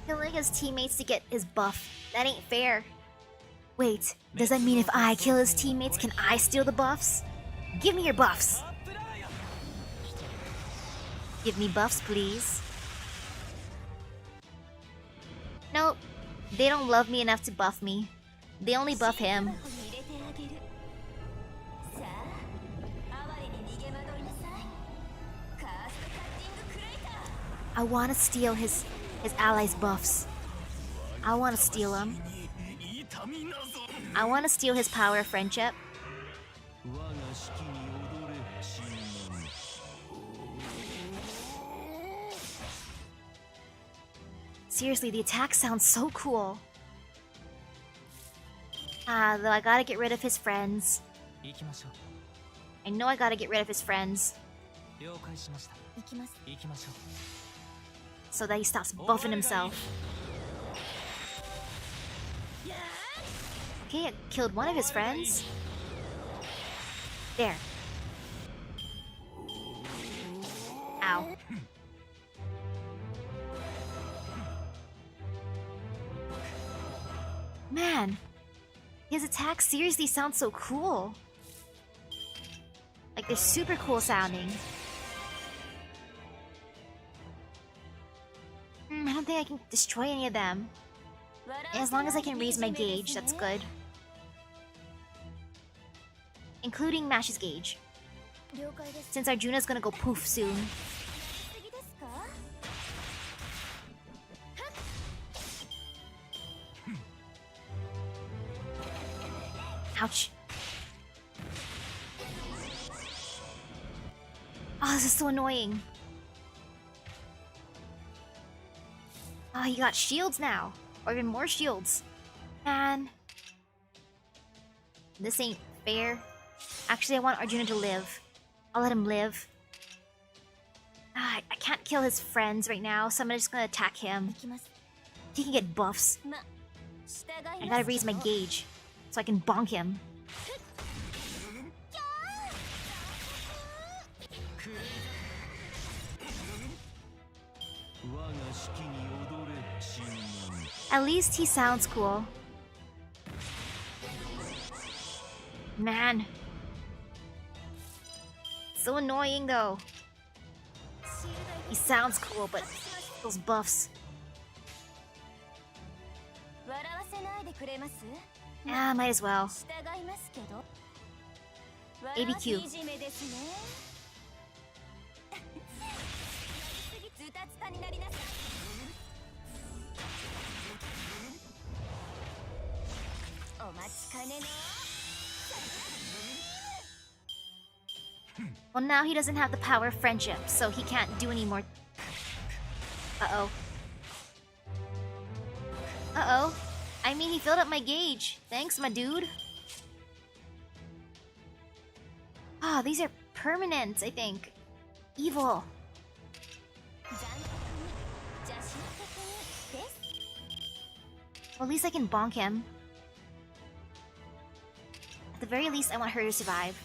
Killing his teammates to get his buff. That ain't fair. Wait, does that mean if I kill his teammates, can I steal the buffs? Give me your buffs. Give me buffs, please. Nope. They don't love me enough to buff me. They only buff him. 入れてあげる。さあ、哀れに逃げ惑いなさい。カーストカッティングクレイター。 I want to steal his allies' buffs. I want to steal them. I want to steal his power of friendship. 我が式に踊れ、新年。 Seriously, the attack sounds so cool. Though I gotta get rid of his friends. 行きましょ I know I gotta get rid of his friends う。了解しました。行きます。行きましょ so that he stops buffing himself. Okay, I killed one of his friends. There. Ow. Man, his attacks seriously sound so cool. Like they're super cool sounding. I don't think I can destroy any of them. As long as I can raise my gauge, that's good. Including Mash's gauge. 了解です。 Since Arjuna's gonna go poof soon. 次ですか？ Ouch. Oh, this is so annoying. Oh, he got shields now. Or even more shields. Man. This ain't fair. Actually, I want Arjuna to live. I'll let him live. I can't kill his friends right now, so I'm just gonna attack him. 行きます。 He can get buffs. ま、従い I ます gotta raise my gauge so I can bonk him. う。我が式に踊れ、新年。 At least he sounds cool. Man. So annoying though. He sounds cool, but those buffs. 笑わせないでくれます？ Ah, might as well. 従いますけど。 ABQ 笑わせいじめですね。ズタズタになりなさい。お待ちかねの。 Well, now he doesn't have the power of friendship, so he can't do any more. Uh-oh. Uh-oh. I mean, he filled up my gauge. Thanks, my dude. Ah, these are permanent, I think. Evil. 残酷に邪神的にです。 Well, at least I can bonk him. At the very least, I want her to survive.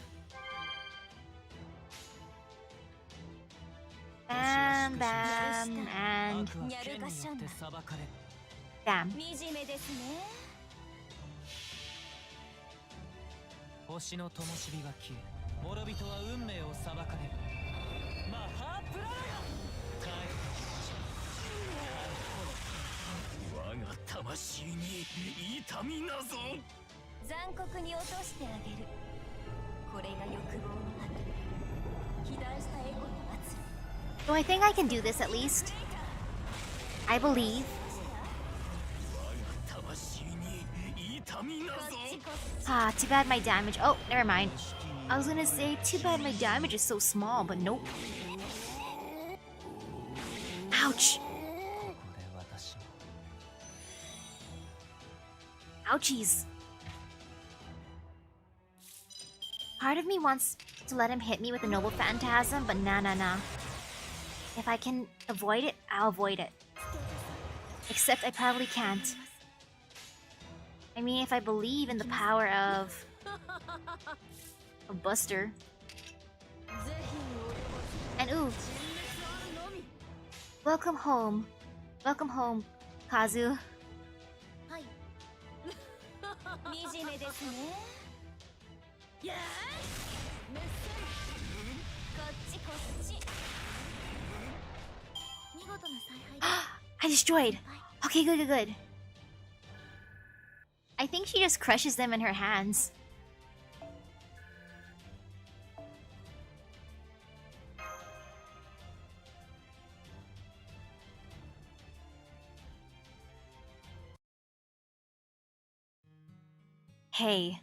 Bam, bam, and... 悪は剣によって裁かれる。Damn. 惨めですね。星の灯火が消え、諸人は運命を裁かれる。マハープララヤ、帰って我が魂に痛みなぞ。残酷に落としてあげる。これが欲望の後、肥大したエゴの末路。 So I think I can do this at least. I believe. 我が魂に痛みなぞ。 Ah, too bad my damage. Oh, never mind. I was gonna say, too bad my damage is so small, but nope. Ouch. これ私も Ouchies. Part of me wants to let him hit me with a noble phantasm, but nah. If I can avoid it, I'll avoid it. Except I probably can't. I mean, if I believe in the power of Buster. And ooh. Welcome home. Welcome home, Kazu. 惨めですね。こっちこっち。見事な采配。 I destroyed. Okay, good. I think she just crushes them in her hands. Hey,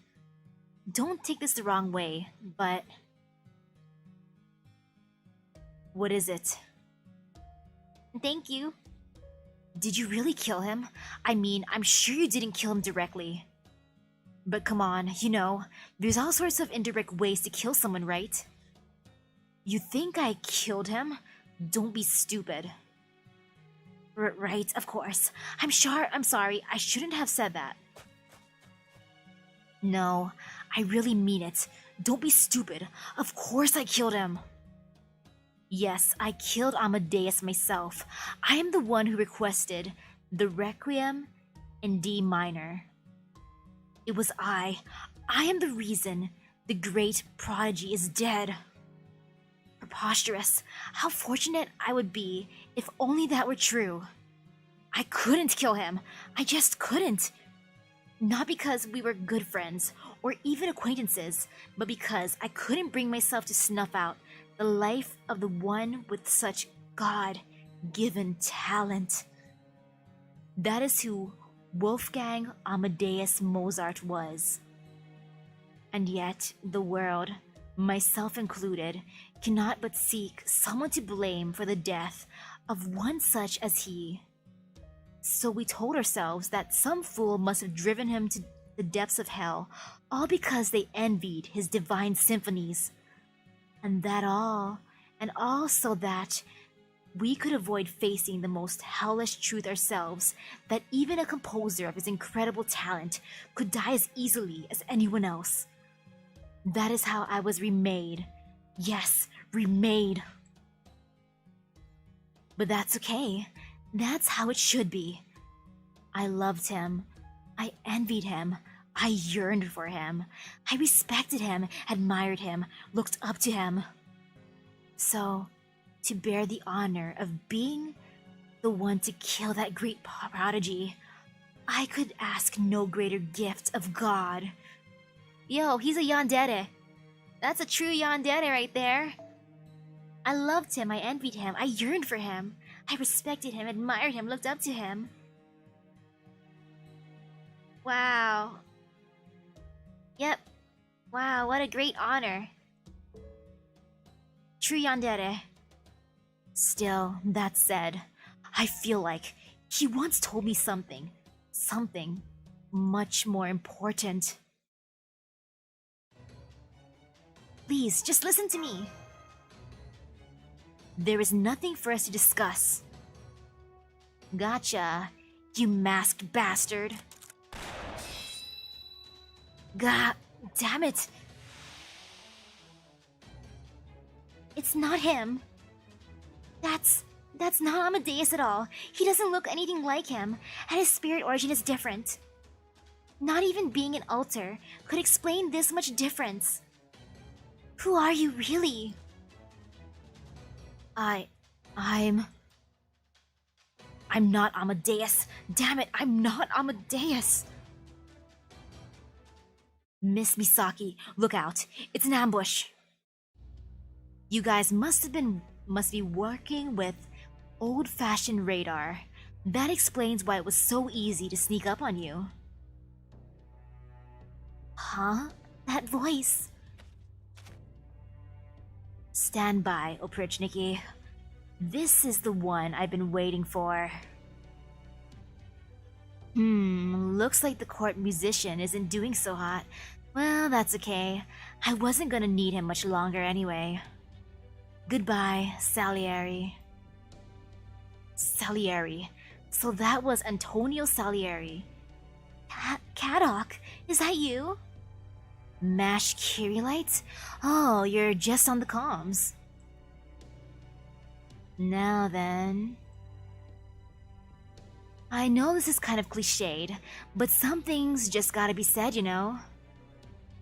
don't take this the wrong way, but... What is it? Thank you. Did you really kill him? I mean, I'm sure you didn't kill him directly. But come on, you know, there's all sorts of indirect ways to kill someone, right? You think I killed him? Don't be stupid. Right, of course. I'm sorry, I shouldn't have said that. No, I really mean it. Don't be stupid. Of course I killed him. Yes, I killed Amadeus myself. I am the one who requested the Requiem in D minor. It was I. I am the reason the great prodigy is dead. Preposterous. How fortunate I would be if only that were true. I couldn't kill him. I just couldn't. Not because we were good friends or even acquaintances, but because I couldn't bring myself to snuff out the life of the one with such God-given talent. That is who Wolfgang Amadeus Mozart was. And yet, the world, myself included, cannot but seek someone to blame for the death of one such as he. So we told ourselves that some fool must have driven him to the depths of hell, all because they envied his divine symphonies. And all so that we could avoid facing the most hellish truth ourselves, that even a composer of his incredible talent could die as easily as anyone else. That is how I was remade. Yes, remade. But that's okay. That's how it should be. I loved him. I envied him. I yearned for him. I respected him, admired him, looked up to him. So, to bear the honor of being the one to kill that great prodigy, I could ask no greater gift of God. Yo, he's a yandere. That's a true yandere right there. I loved him, I envied him, I yearned for him. I respected him, admired him, looked up to him. Wow. Yep. Wow, what a great honor. True yandere. Still, that said, I feel like he once told me something much more important. Please, just listen to me. There is nothing for us to discuss. Gotcha, you masked bastard. God damn it. It's not him. That's not Amadeus at all. He doesn't look anything like him, and his spirit origin is different. Not even being an altar could explain this much difference. Who are you really? I'm not Amadeus. Damn it, I'm not Amadeus. Miss Misaki, look out. It's an ambush. You guys must be working with old-fashioned radar. That explains why it was so easy to sneak up on you. Huh? That voice. Stand by, Oprichniki. This is the one I've been waiting for. Looks like the court musician isn't doing so hot. Well, that's okay. I wasn't gonna need him much longer anyway. Goodbye, Salieri. Salieri. So that was Antonio Salieri. Kadok, is that you? Mash Kirilites? Oh, you're just on the comms. Now then... I know this is kind of cliched, but some things just gotta be said, you know?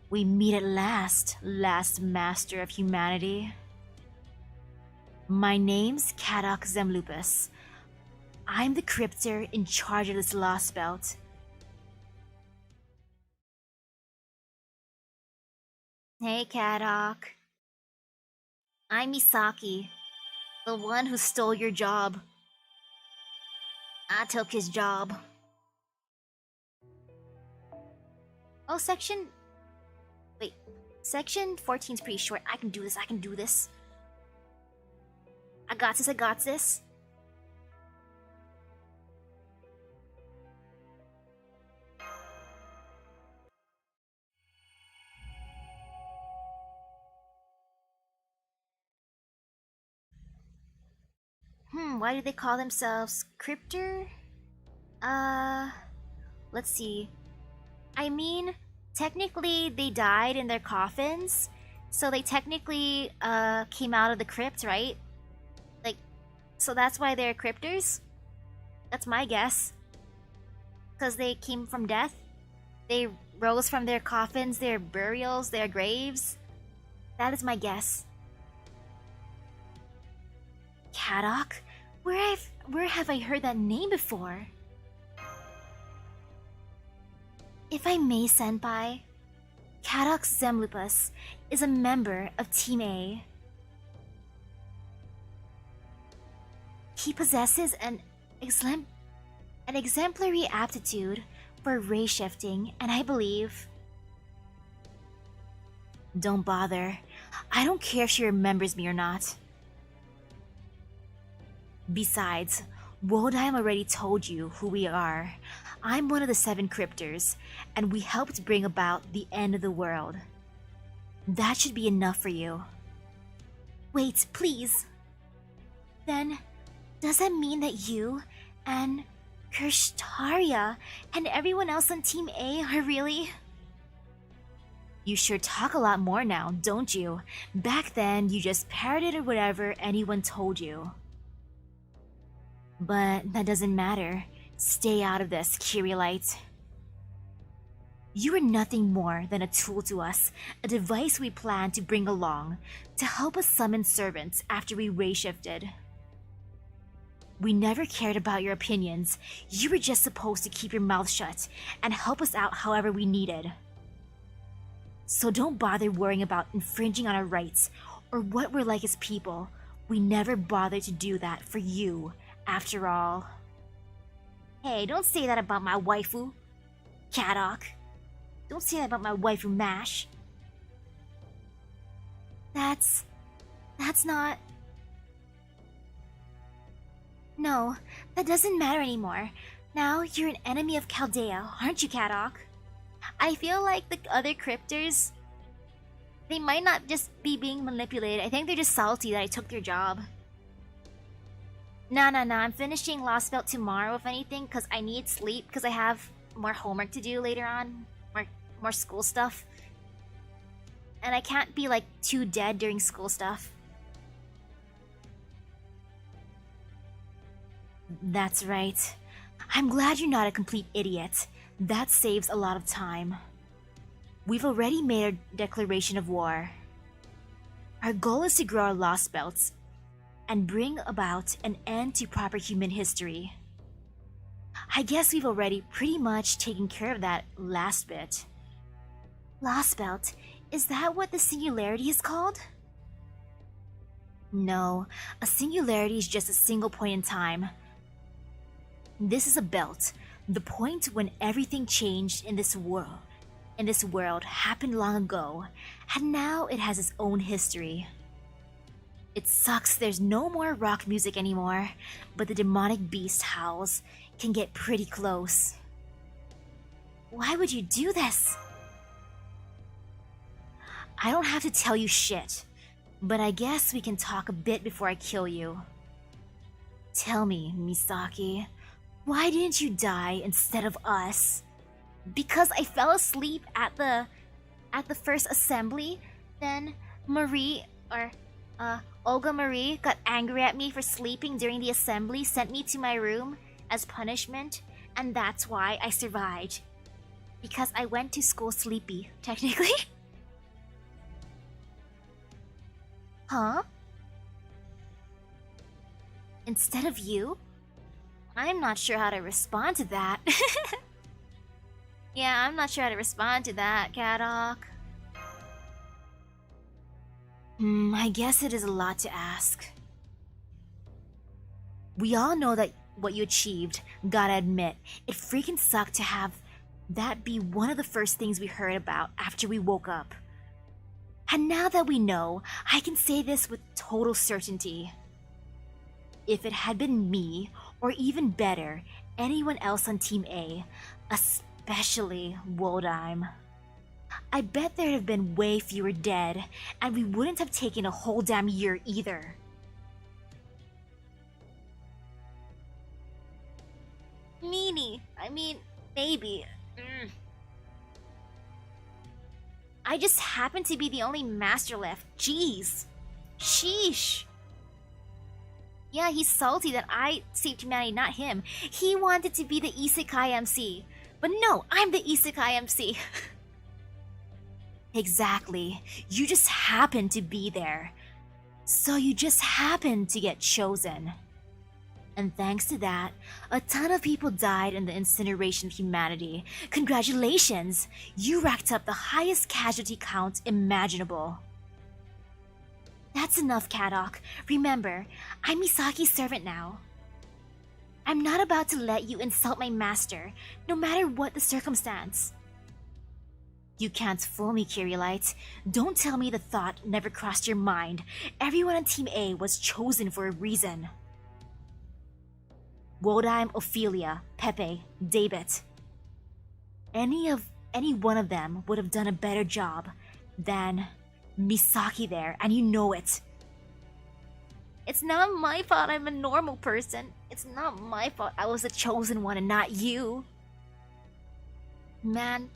We meet at last, last master of humanity. My name's Kadok Zemlupus. I'm the crypter in charge of this lost belt. Hey, Kadok. I'm Misaki, the one who stole your job. I took his job. Oh, section 14's pretty short. I can do this, I got this. Why do they call themselves Crypter? Let's see. I mean, technically they died in their coffins, so they technically, came out of the crypt, right? Like, so that's why they're Crypters? That's my guess. Because they came from death? They rose from their coffins, their burials, their graves? That is my guess. Kadok? Where have I heard that name before? If I may, Senpai, Kadok Zemlupus is a member of Team A. He possesses an exemplary aptitude for race shifting, and I believe... Don't bother. I don't care if she remembers me or not. Besides, Wodime already told you who we are. I'm one of the 7 crypters, and we helped bring about the end of the world. That should be enough for you. Wait, please. Then, does that mean that you and Kirshtaria and everyone else on Team A are really... You sure talk a lot more now, don't you? Back then, you just parroted whatever anyone told you. But that doesn't matter. Stay out of this, Kirilite. You are nothing more than a tool to us, a device we plan to bring along to help us summon servants after we race shifted. We never cared about your opinions. You were just supposed to keep your mouth shut and help us out however we needed. So don't bother worrying about infringing on our rights or what we're like as people. We never bothered to do that for you. After all. Hey, don't say that about my waifu, Kadok. Don't say that about my waifu, Mash. That's not... No, that doesn't matter anymore. Now you're an enemy of Chaldea, aren't you, Kadok? I feel like the other crypters, they might not just be being manipulated. I think they're just salty that I took their job. Nah, I'm finishing Lost Belt tomorrow, if anything, because I need sleep, because I have more homework to do later on. More school stuff. And I can't be, like, too dead during school stuff. That's right. I'm glad you're not a complete idiot. That saves a lot of time. We've already made our declaration of war. Our goal is to grow our lost belts and bring about an end to proper human history. I guess we've already pretty much taken care of that last bit. Lost belt. Is that what the singularity is called? No, a singularity is just a single point in time. This is a belt, the point when everything changed in this world. Happened long ago, and now it has its own history. It sucks there's no more rock music anymore, but the demonic beast howls can get pretty close. Why would you do this? I don't have to tell you shit, but I guess we can talk a bit before I kill you. Tell me, Misaki, why didn't you die instead of us? Because I fell asleep at the first assembly. Then Olga Marie got angry at me for sleeping during the assembly, sent me to my room as punishment, and that's why I survived. Because I went to school sleepy, technically. Huh? Instead of you? I'm not sure how to respond to that. Yeah, I'm not sure how to respond to that, Kadok. I guess it is a lot to ask. We all know that what you achieved, gotta admit, it freaking sucked to have that be one of the first things we heard about after we woke up. And now that we know, I can say this with total certainty. If it had been me, or even better, anyone else on Team A, especially Wodheim, I bet there'd have been way fewer dead, and we wouldn't have taken a whole damn year either. Meanie. I mean, maybe. I just happen to be the only master left. Jeez. Sheesh. Yeah, he's salty that I saved humanity, not him. He wanted to be the Isekai MC. But no, I'm the Isekai MC. Exactly. You just happened to be there. So you just happened to get chosen. And thanks to that, a ton of people died in the incineration of humanity. Congratulations! You racked up the highest casualty count imaginable. That's enough, Kadok. Remember, I'm Misaki's servant now. I'm not about to let you insult my master, no matter what the circumstance. You can't fool me, Kyrielite. Don't tell me the thought never crossed your mind. Everyone on Team A was chosen for a reason. Wodheim, Ophelia, Pepe, David. Any one of them would have done a better job than Misaki there, and you know it. It's not my fault I'm a normal person. It's not my fault I was the chosen one and not you. Man,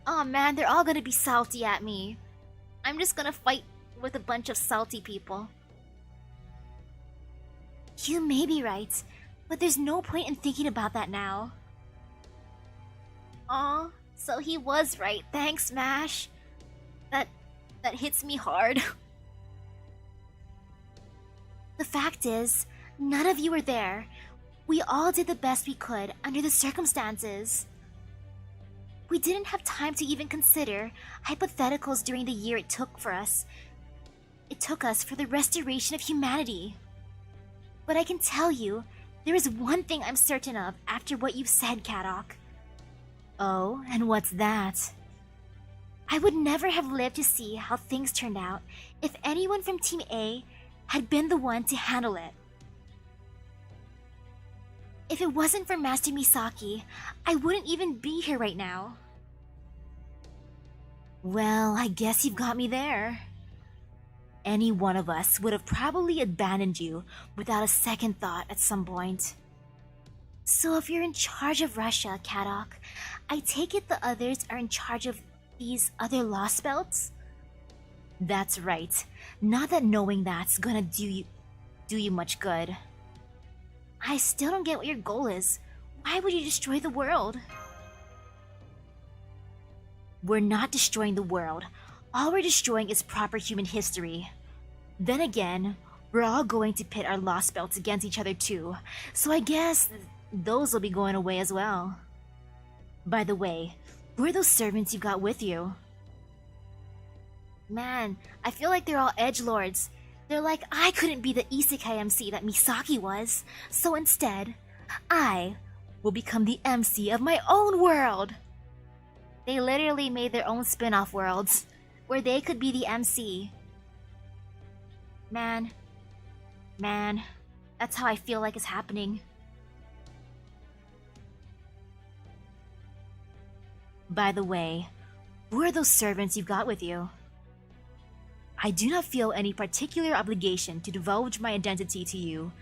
oh man, they're all gonna be salty at me. I'm just gonna fight with a bunch of salty people. You may be right, but there's no point in thinking about that now. Aw, so he was right. Thanks, Mash. That hits me hard. The fact is, none of you were there. We all did the best we could under the circumstances. We didn't have time to even consider hypotheticals during the year it took us for the restoration of humanity. But I can tell you, there is one thing I'm certain of after what you've said, Kadok. Oh, and what's that? I would never have lived to see how things turned out if anyone from Team A had been the one to handle it. If it wasn't for Master Misaki, I wouldn't even be here right now. Well, I guess you've got me there. Any one of us would have probably abandoned you without a second thought at some point. So if you're in charge of Russia, Kadok, I take it the others are in charge of these other lost belts? That's right. Not that knowing that's gonna do you much good. I still don't get what your goal is. Why would you destroy the world? We're not destroying the world. All we're destroying is proper human history. Then again, we're all going to pit our lost belts against each other too, so I guess those will be going away as well. By the way, who are those servants you got with you? Man, I feel like they're all edgelords. They're like, I couldn't be the Isekai MC that Misaki was, so instead, I will become the MC of my own world. They literally made their own spin-off worlds, where they could be the MC. Man, that's how I feel like it's happening. By the way, who are those servants you've got with you? I do not feel any particular obligation to divulge my identity to you,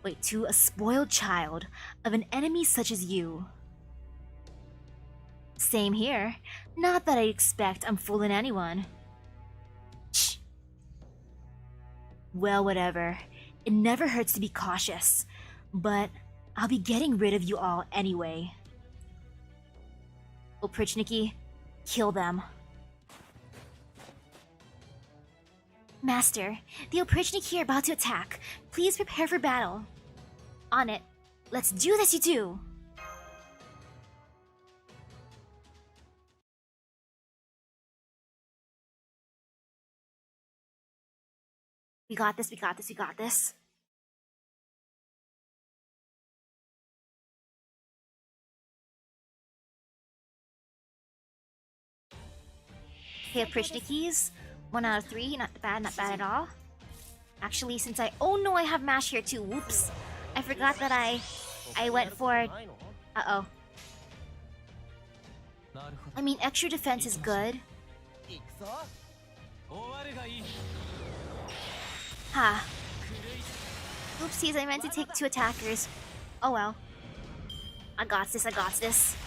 but to a spoiled child of an enemy such as you. Same here. Not that I expect I'm fooling anyone. Shh. Well, whatever. It never hurts to be cautious. But I'll be getting rid of you all anyway. Oprichniki, kill them. Master, the Oprichniki are about to attack. Please prepare for battle. On it. Let's do this, you two! We got this, we got this, we got this. Okay, Oprichniki, 1 out of 3, not bad at all. Actually, since oh no, I have mash here too, whoops. I forgot that I went for, uh-oh. I mean, extra defense is good. Ha. Oopsies, I meant to take 2 attackers. Oh well. I got this, I got this.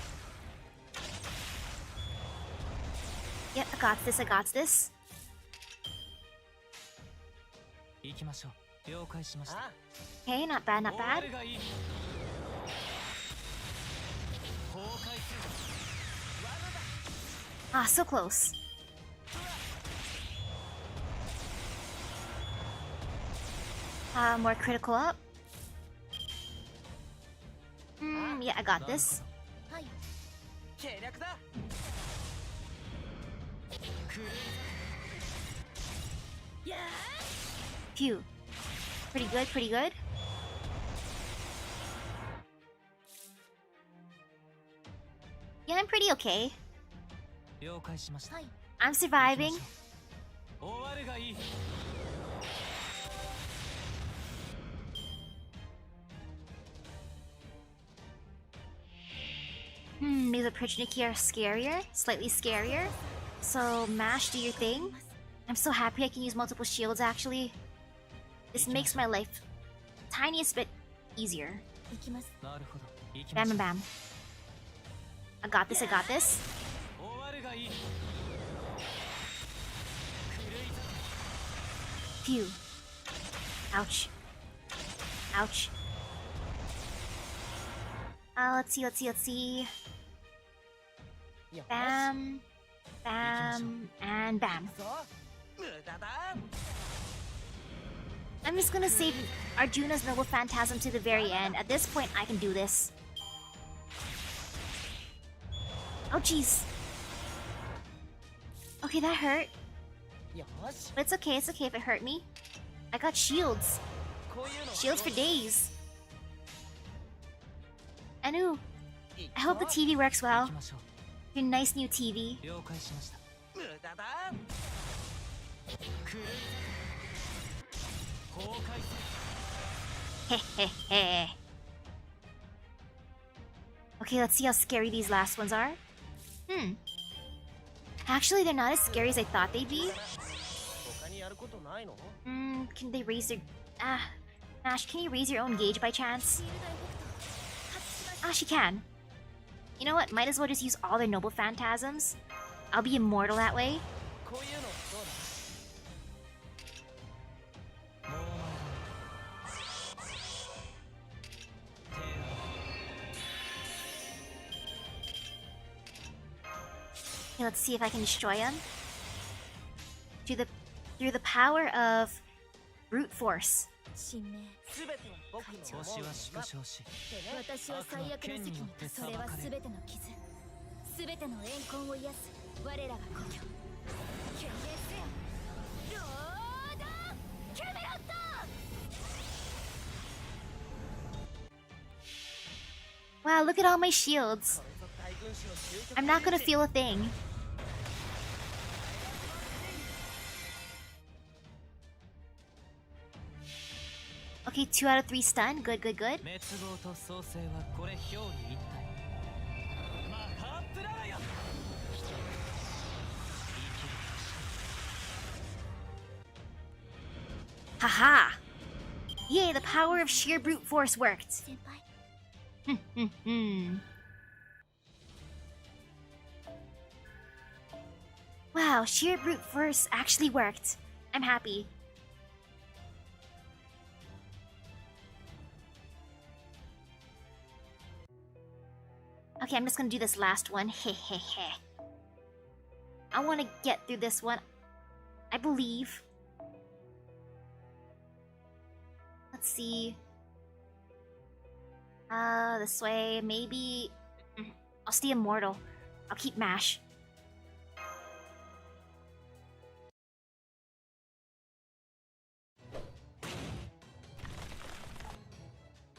Yep, I got this, I got this. Okay, not bad, not bad. Ah, so close. More critical up. Yeah, I got this. Phew. Pretty good, pretty good. Yeah, I'm pretty okay. I'm surviving. These Oprichniki are scarier, slightly scarier. So, Mash, do your thing. I'm so happy I can use multiple shields, actually. This makes my life tiniest bit easier. Bam, bam, bam. I got this, I got this. Phew. Ouch. Ouch. Let's see. Bam. Bam. And bam. I'm just gonna save Arjuna's Noble Phantasm to the very end. At this point, I can do this. Oh, jeez. Okay, that hurt. But it's okay if it hurt me. I got shields. Shields for days. Anu, I hope the TV works well. Your nice new TV. Hehehe. Okay, let's see how scary these last ones are. Actually, they're not as scary as I thought they'd be. Can they raise their... Ash, can you raise your own gauge by chance? Ah, she can. You know what? Might as well just use all their noble phantasms. I'll be immortal that way. Okay, let's see if I can destroy him. Through the power of brute force. 神明全ては僕の星は縮小し私を最悪の席にそれは全ての傷全ての怨恨を癒す我らが故郷決定せよロードキャメロット Wow, look at all my shields. I'm not gonna feel a thing. Okay, 2 out of 3 stun. Good, good, good. 滅亡と創生はこれ表裏一体マハプララヤ Haha! Yay, the power of sheer brute force worked. 先輩 Wow, sheer brute force actually worked. I'm happy. Okay, I'm just gonna do this last one. Hehehe. I want to get through this one. I believe. Let's see. This way, maybe. I'll stay immortal. I'll keep MASH.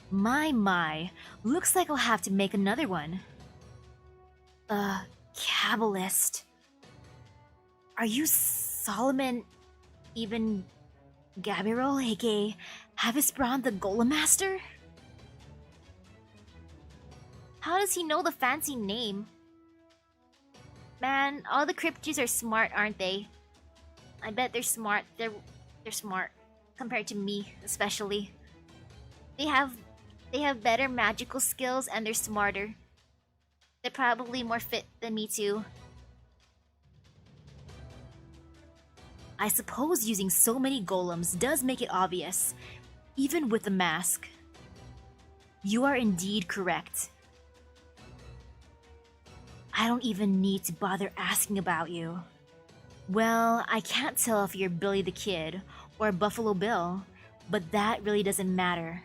My. Looks like I'll have to make another one. Kabbalist. Are you Solomon even Gabriel, aka Havisbrand the Golem Master? How does he know the fancy name? Man, all the cryptids are smart, aren't they? I bet they're smart. They're smart compared to me, especially. They have better magical skills and they're smarter. They're probably more fit than me too. I suppose using so many golems does make it obvious, even with the mask. You are indeed correct. I don't even need to bother asking about you. Well, I can't tell if you're Billy the Kid or Buffalo Bill, but that really doesn't matter.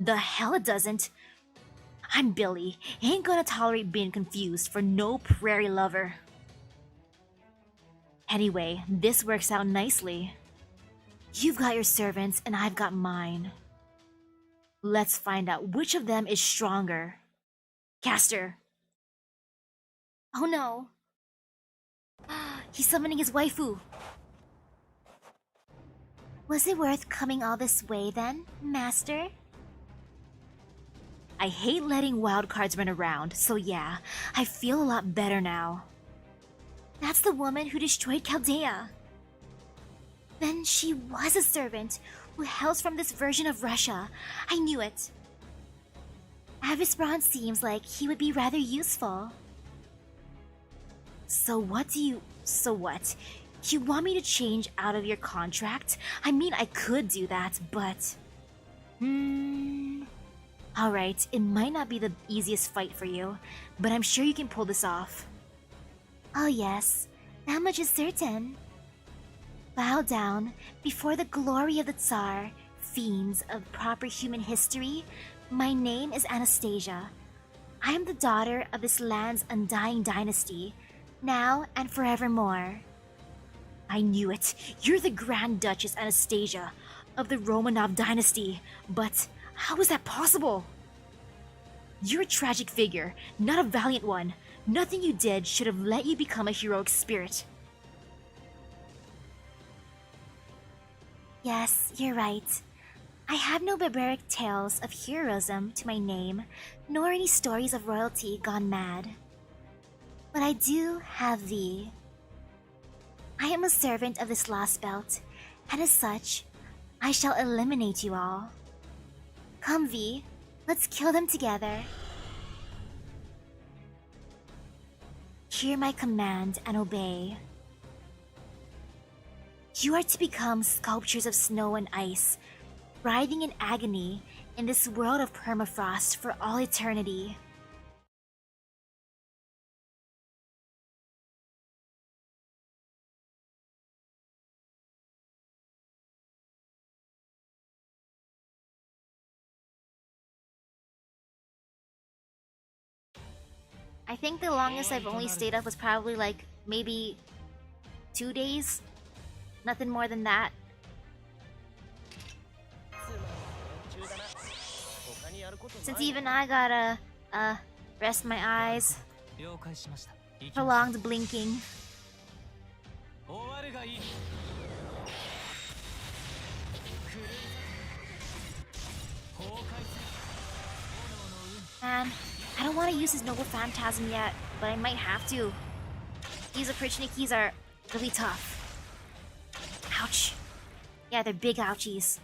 The hell it doesn't. I'm Billy. Ain't gonna tolerate being confused for no prairie lover. Anyway, this works out nicely. You've got your servants and I've got mine. Let's find out which of them is stronger. Caster. Oh no. He's summoning his waifu. Was it worth coming all this way then, Master? I hate letting wildcards run around, so yeah, I feel a lot better now. That's the woman who destroyed Chaldea. Then she was a servant who hails from this version of Russia. I knew it. Avisbrand seems like he would be rather useful. So what? You want me to change out of your contract? I mean, I could do that, but... Alright, it might not be the easiest fight for you, but I'm sure you can pull this off. Oh yes, that much is certain. Bow down before the glory of the Tsar, fiends of proper human history. My name is Anastasia. I am the daughter of this land's undying dynasty, now and forevermore. I knew it. You're the Grand Duchess Anastasia of the Romanov dynasty, but how is that possible? You're a tragic figure, not a valiant one. Nothing you did should have let you become a heroic spirit. Yes, you're right. I have no barbaric tales of heroism to my name, nor any stories of royalty gone mad. But I do have V. I am a servant of this lost belt, and as such, I shall eliminate you all. Come, V, let's kill them together. Hear my command and obey. You are to become sculptures of snow and ice, writhing in agony in this world of permafrost for all eternity. I think the longest I've only stayed up was probably like maybe 2 days. Nothing more than that. Since even I gotta rest my eyes. 了解しました。行きましょう。 Prolonged blinking. 終わるがいい。狂い崩壊する。炎の運。 Man, I don't want to use his Noble Phantasm yet, but I might have to. These Oprichnikis are really tough. Ouch. Yeah, they're big ouchies.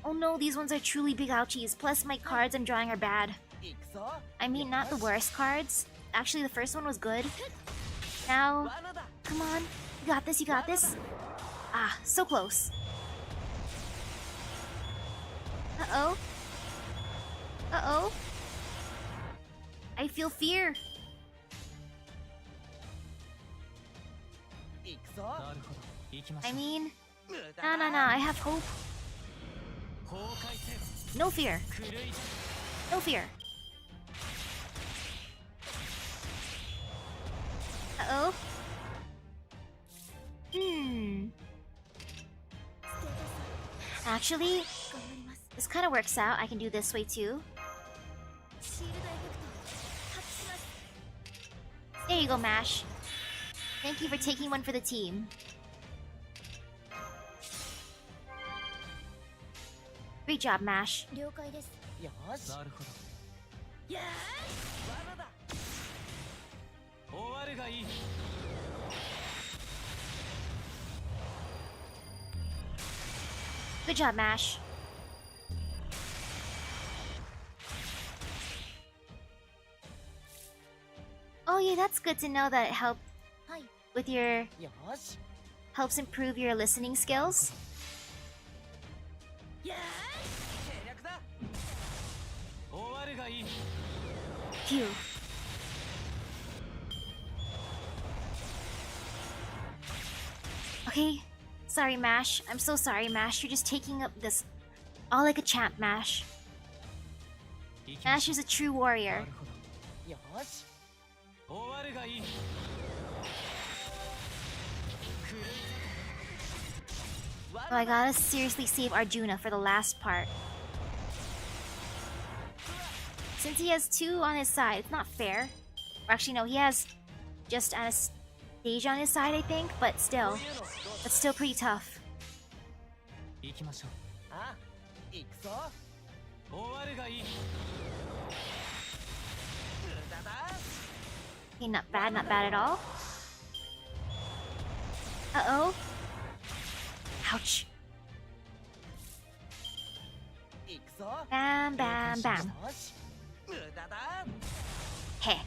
Oh no, these ones are truly big ouchies. Plus, my cards I'm drawing are bad. I mean, not the worst cards. Actually, the first one was good. Now, come on. You got this, you got this. Ah, so close. Uh-oh. Uh-oh. I feel fear. なるほど。行きましょ I う。 mean, no, I have hope. 崩壊せよ。 No fear. 狂いじゃ。 No fear. Uh-oh. Actually, this kind of works out. I can do this way too. シールドエフェクト発揮します There you go, Mash. Thank you for taking one for the team. Great job, Mash. 了解ですなるほど。や終わるがいい。 Good job, Mash. Oh yeah, that's good to know that it helped はい with your helps improve your listening skills. や終わるがいい。 Phew. Okay. Sorry, Mash. I'm so sorry, Mash. You're just taking up this all like a champ, Mash. 行きまし Mash ょ is a true う。な warrior. るほど。終わるがいい。狂い Oh, I gotta seriously save Arjuna for the last part. Since he has 2 on his side, it's not fair. Or actually, no, he has just Anastasia on his side, I think, but still. That's still pretty tough. 行きましょう。終わるがいい。 Okay, not bad at all. Uh-oh. Ouch. Bam, bam, bam. Hey.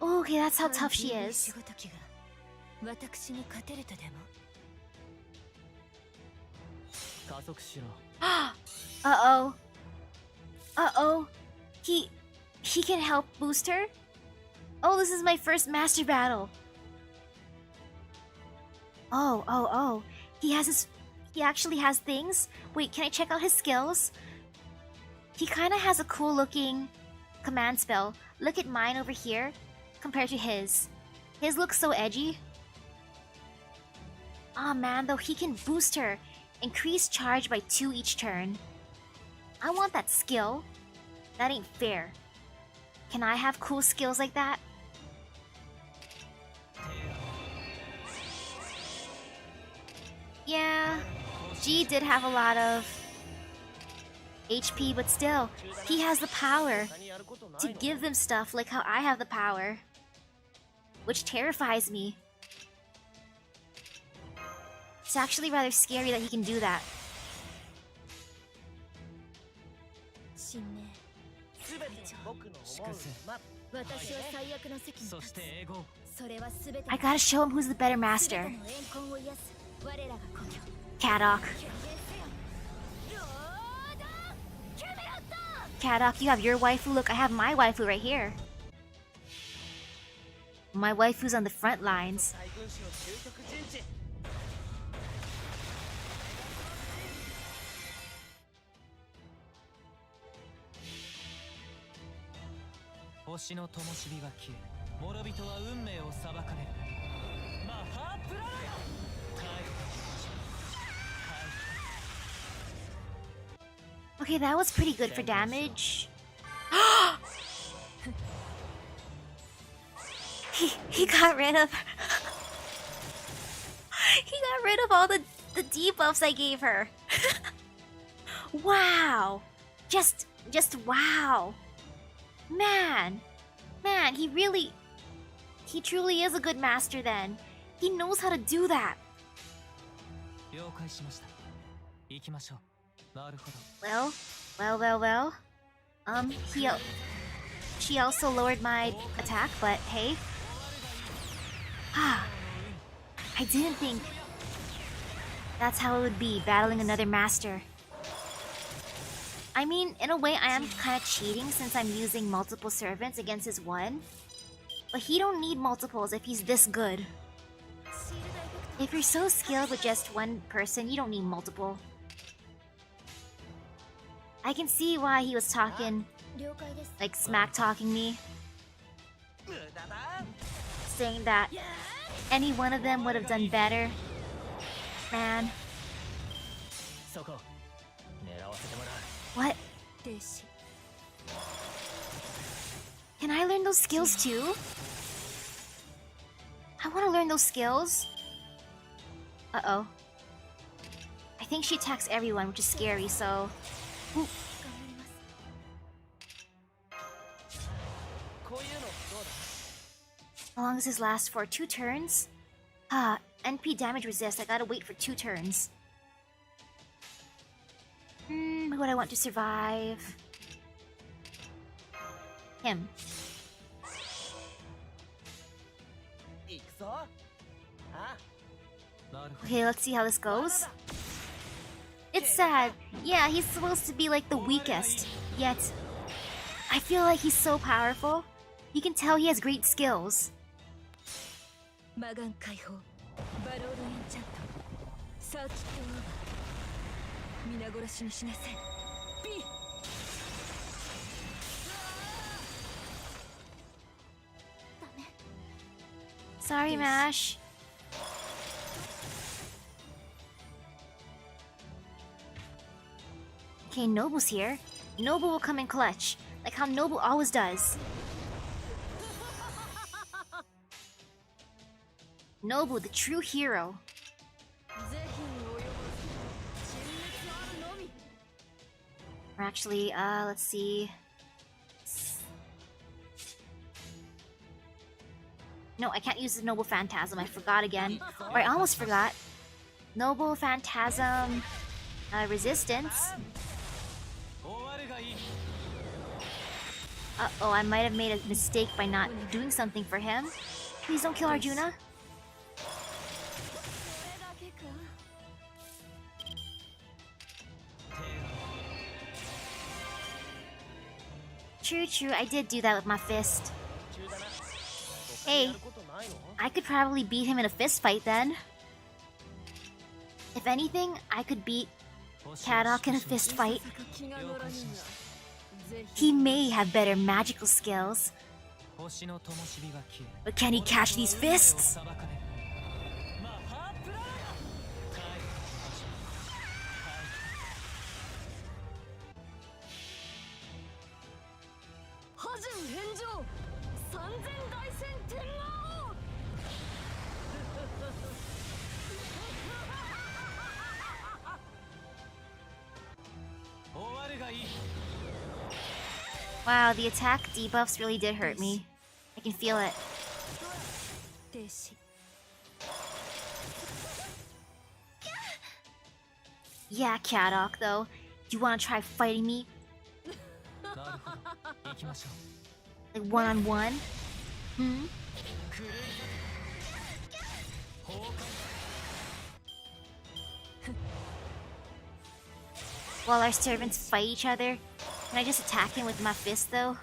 Oh, okay, that's how tough she is. 仕事機が私に勝てるとでも加速しろ。 Uh-oh. Uh-oh. He can help boost her? Oh, this is my first master battle. Oh. He actually has things? Wait, can I check out his skills? He kind of has a cool looking command spell. Look at mine over here compared to his. His looks so edgy. Aw, man, though he can boost her. Increase charge by 2 each turn. I want that skill. That ain't fair. Can I have cool skills like that? Yeah, G did have a lot of HP, but still, he has the power to give them stuff like how I have the power. Which terrifies me. It's actually rather scary that he can do that. 信念粛清。私は最悪の席にそ立つして英語。それは全て I gotta show him who's the better 全 master. ての怨恨を癒す我らが故郷 Kadok. 決定せよロードキャメロット Kadok, you have your waifu. Look, I have my waifu right here. My waifu's on the front lines. 星の灯火が消え諸人は運命を裁かれるマハプララよOkay, that was pretty good for damage. he got rid of he got rid of all the debuffs I gave her. Wow. Just wow. Man, he truly is a good master then. He knows how to do that. 了解しました行きましょうなるほど Well. She also lowered my attack, but hey. I didn't think that's how it would be, battling another master. I mean, in a way, I am kind of cheating since I'm using multiple servants against his one. But he don't need multiples if he's this good. If you're so skilled with just one person, you don't need multiple. I can see why he was talking, like smack-talking me. Saying that any one of them would have done better. Man. What? Can I learn those skills too? I want to learn those skills. Uh-oh. I think she attacks everyone, which is scary, so... Ooh. How long does this last for? 2 turns? NP damage resist. I gotta wait for 2 turns. Who would I want to survive? Him. Okay, let's see how this goes. It's sad. Yeah, he's supposed to be like the weakest. Yet, I feel like he's so powerful. You can tell he has great skills. Sorry, Mash. Okay, Nobu's here. Nobu will come in clutch, like how Nobu always does. Nobu, the true hero. Or actually, let's see. No, I can't use the Noble Phantasm. I forgot again. Or I almost forgot. Noble Phantasm... Resistance. Uh-oh, I might have made a mistake by not doing something for him. Please don't kill Arjuna. True, I did do that with my fist. Hey, I could probably beat him in a fist fight then. If anything, I could beat Kadok in a fist fight. He may have better magical skills, but can he catch these fists? Wow, the attack debuffs really did hurt me. I can feel it. Yeah, Kadok, though. You wanna try fighting me? Like one-on-one? Hmm? While our servants fight each other, can I just attack him with my fist, though?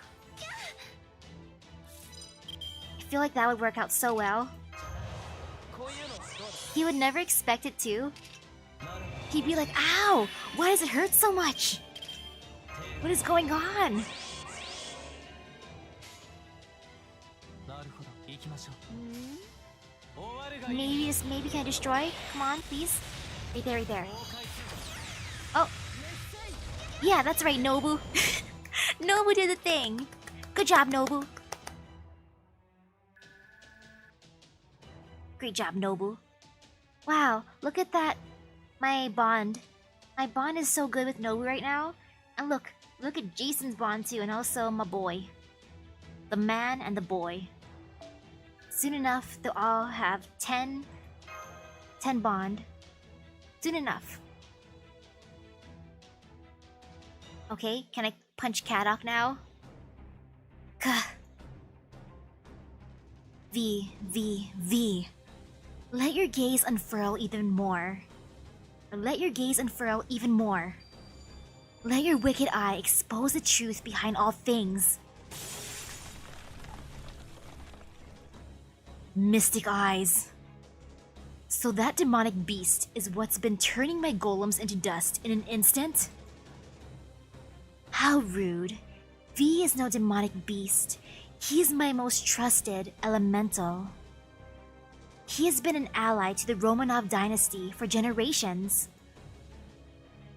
I feel like that would work out so well. He would never expect it to. He'd be like, ow! Why does it hurt so much? What is going on? きましょう。終わるがいい。 Maybe can I destroy? Come on, please. Right there, right there. Oh. Yeah, that's right, Nobu. Nobu did the thing. Good job, Nobu. Great job, Nobu. Wow, look at that. My bond. My bond is so good with Nobu right now. And look at Jason's bond too, and also my boy. The man and the boy. Soon enough, they'll all have 10 bond. Soon enough. Okay, can I punch Kadok now? Gah. V. Let your gaze unfurl even more. Let your gaze unfurl even more. Let your wicked eye expose the truth behind all things. Mystic eyes. So that demonic beast is what's been turning my golems into dust in an instant? How rude. V is no demonic beast. He is my most trusted elemental. He has been an ally to the Romanov dynasty for generations.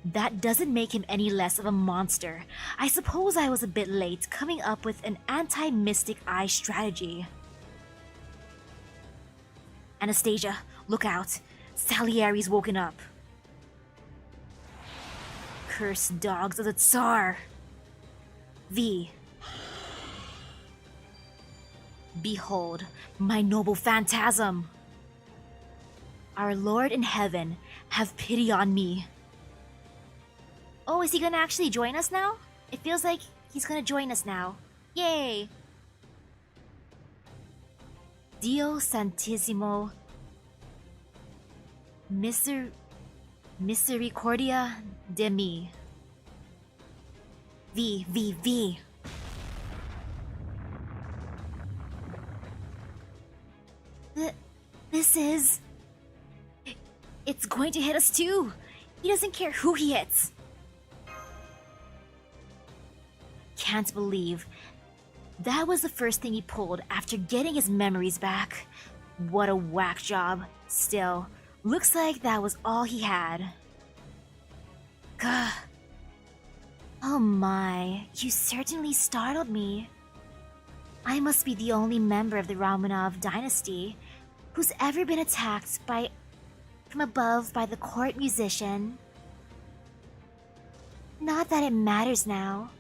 That doesn't make him any less of a monster. I suppose I was a bit late coming up with an anti-mystic eye strategy. Anastasia, look out. Salieri's woken up. Cursed dogs of the Tsar. V. Behold, my noble phantasm. Our Lord in heaven, have pity on me. Oh, is he gonna actually join us now? It feels like he's gonna join us now. Yay! Dio Santissimo. Misericordia de mi. V. This is... It's going to hit us too. He doesn't care who he hits. Can't believe that was the first thing he pulled after getting his memories back. What a whack job. Still, looks like that was all he had. Gah. Oh my, you certainly startled me. I must be the only member of the Romanov dynasty who's ever been attacked from above by the court musician. Not that it matters now.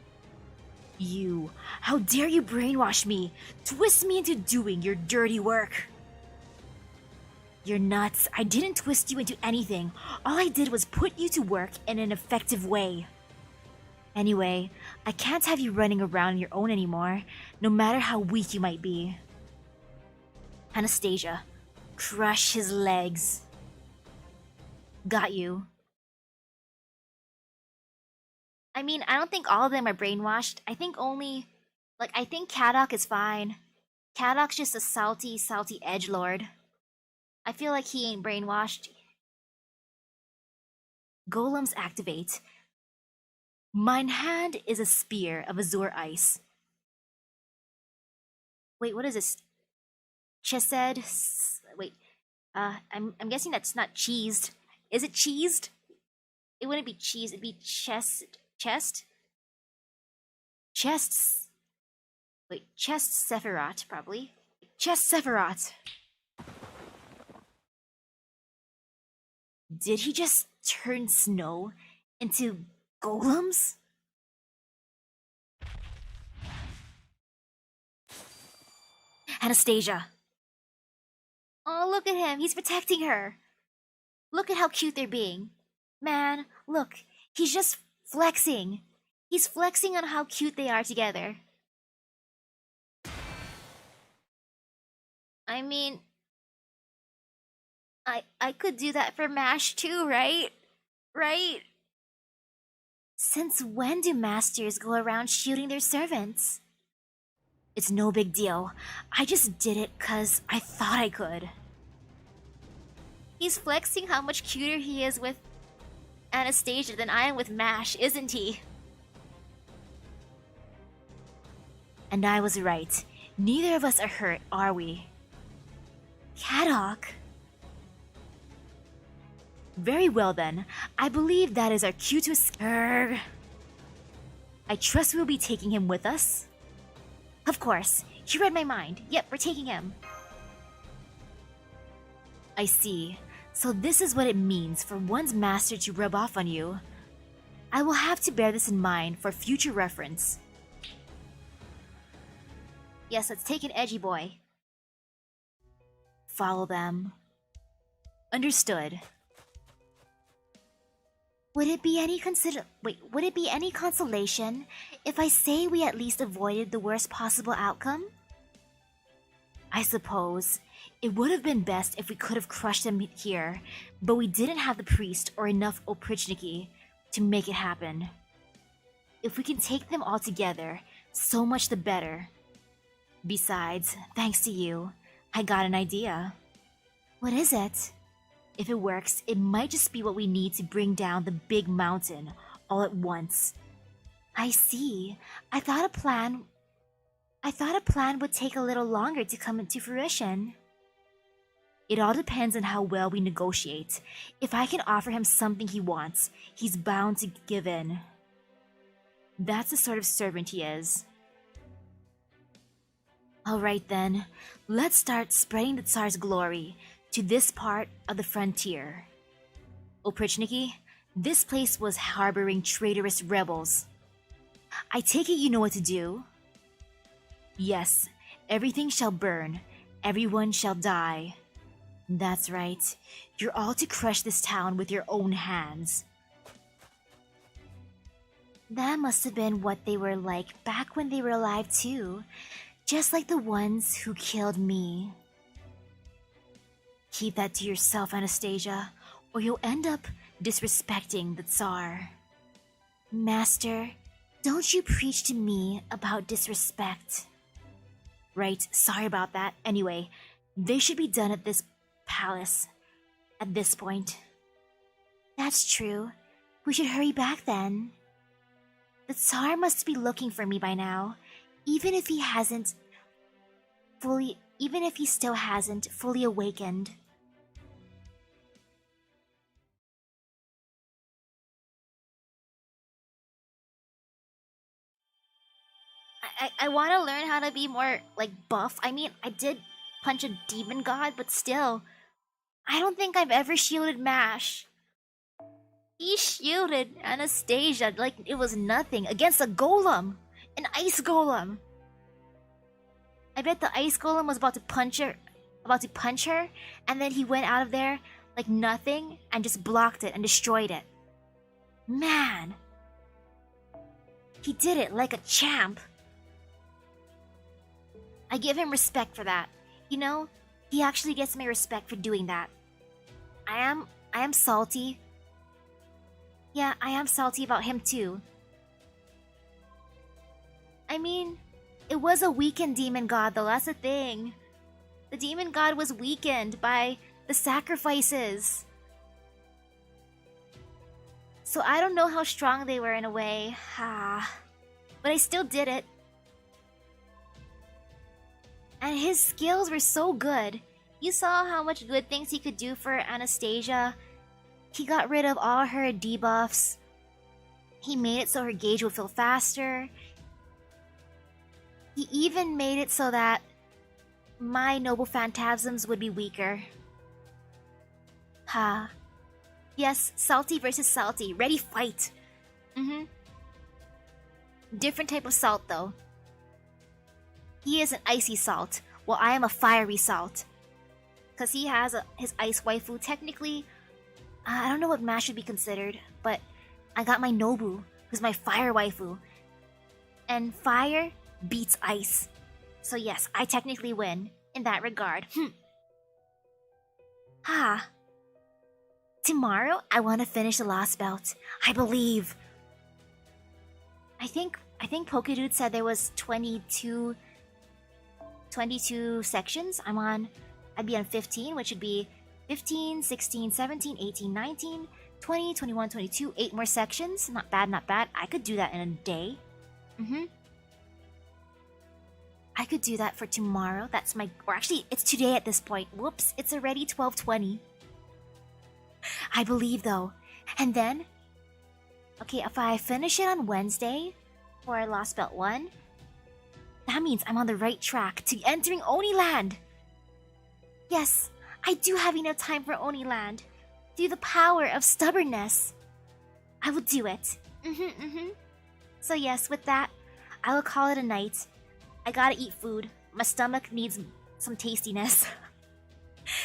You, how dare you brainwash me, twist me into doing your dirty work. You're nuts. I didn't twist you into anything. All I did was put you to work in an effective way. Anyway, I can't have you running around on your own anymore, no matter how weak you might be. Anastasia, crush his legs. Got you. I mean, I don't think all of them are brainwashed. I think Kadok is fine. Kadok's just a salty edgelord. I feel like he ain't brainwashed. Golems activate. Mine hand is a spear of azure ice. Wait, what is this? Chesed? Wait, I'm guessing that's not cheesed. Is it cheesed? It wouldn't be cheese. It'd be chest. Wait, chest Sephiroth, probably. Chest Sephiroth. Did he just turn snow into golems? Anastasia. Oh, look at him. He's protecting her. Look at how cute they're being. Man, look. He's just flexing. He's flexing on how cute they are together. I mean, I could do that for MASH too, right? Right? Since when do masters go around shooting their servants? It's no big deal. I just did it 'cause I thought I could. He's flexing how much cuter he is with Anastasia than I am with MASH, isn't he? And I was right. Neither of us are hurt, are we? Caddock? Very well then. I believe that is our cue to escape. I trust we'll be taking him with us. Of course. You read my mind. Yep, we're taking him. I see. So this is what it means for one's master to rub off on you. I will have to bear this in mind for future reference. Yes, let's take an edgy boy. Follow them. Understood. Would it be any consolation if I say we at least avoided the worst possible outcome? I suppose. It would have been best if we could have crushed them here, but we didn't have the priest or enough oprichniki to make it happen. If we can take them all together, so much the better. Besides, thanks to you, I got an idea. What is it? If it works, it might just be what we need to bring down the big mountain all at once. I see. I thought a plan would take a little longer to come into fruition. It all depends on how well we negotiate. If I can offer him something he wants, he's bound to give in. That's the sort of servant he is. Alright then, let's start spreading the Tsar's glory to this part of the frontier. Oprichniki, this place was harboring traitorous rebels. I take it you know what to do? Yes, everything shall burn, everyone shall die. That's right, you're all to crush this town with your own hands. That must have been what they were like back when they were alive too, just like the ones who killed me. Keep that to yourself, Anastasia, or you'll end up disrespecting the Tsar. Master, don't you preach to me about disrespect. Right, sorry about that. Anyway, they should be done at this palace at this point. That's true. We should hurry back then. The Tsar must be looking for me by now, even if he still hasn't fully awakened. I want to learn how to be more, like, buff. I mean, I did punch a demon god, but still, I don't think I've ever shielded Mash. He shielded Anastasia like it was nothing against a golem, an ice golem. I bet the ice golem was about to punch her, and then he went out of there like nothing and just blocked it and destroyed it. Man, he did it like a champ. I give him respect for that. You know, he actually gets my respect for doing that. I am salty. Yeah, I am salty about him too. I mean, it was a weakened demon god though, that's the thing. The demon god was weakened by the sacrifices. So I don't know how strong they were in a way. But I still did it. And his skills were so good. You saw how much good things he could do for Anastasia. He got rid of all her debuffs. He made it so her gauge would feel faster. He even made it so that my noble phantasms would be weaker. Yes, salty versus salty. Ready, fight. Different type of salt though. He is an icy salt, while I am a fiery salt. Because he has his ice waifu. Technically, I don't know what Mash should be considered, but I got my Nobu, who's my fire waifu. And fire beats ice. So yes, I technically win in that regard. Tomorrow, I want to finish the Lost Belt. I believe. I think Pokedude said there was 22 sections. I'd be on 15, which would be 15, 16, 17, 18, 19, 20, 21, 22, 8 more sections. Not bad, not bad. I could do that in a day. I could do that for tomorrow. That's my, or actually, it's today at this point. Whoops, it's already 12:20. I believe though. And then, okay, if I finish it on Wednesday for Lost Belt 1, that means I'm on the right track to entering Oniland. Yes, I do have enough time for Oniland. Through the power of stubbornness, I will do it. So yes, with that, I will call it a night. I gotta eat food. My stomach needs some tastiness.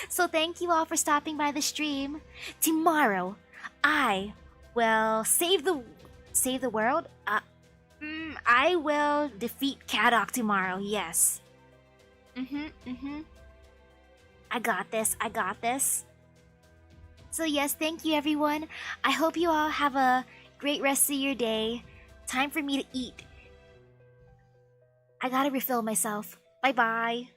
So thank you all for stopping by the stream. Tomorrow, I will save the world. I will defeat Kadok tomorrow. Yes. I got this. I got this. So yes, thank you everyone. I hope you all have a great rest of your day. Time for me to eat. I gotta refill myself. Bye bye.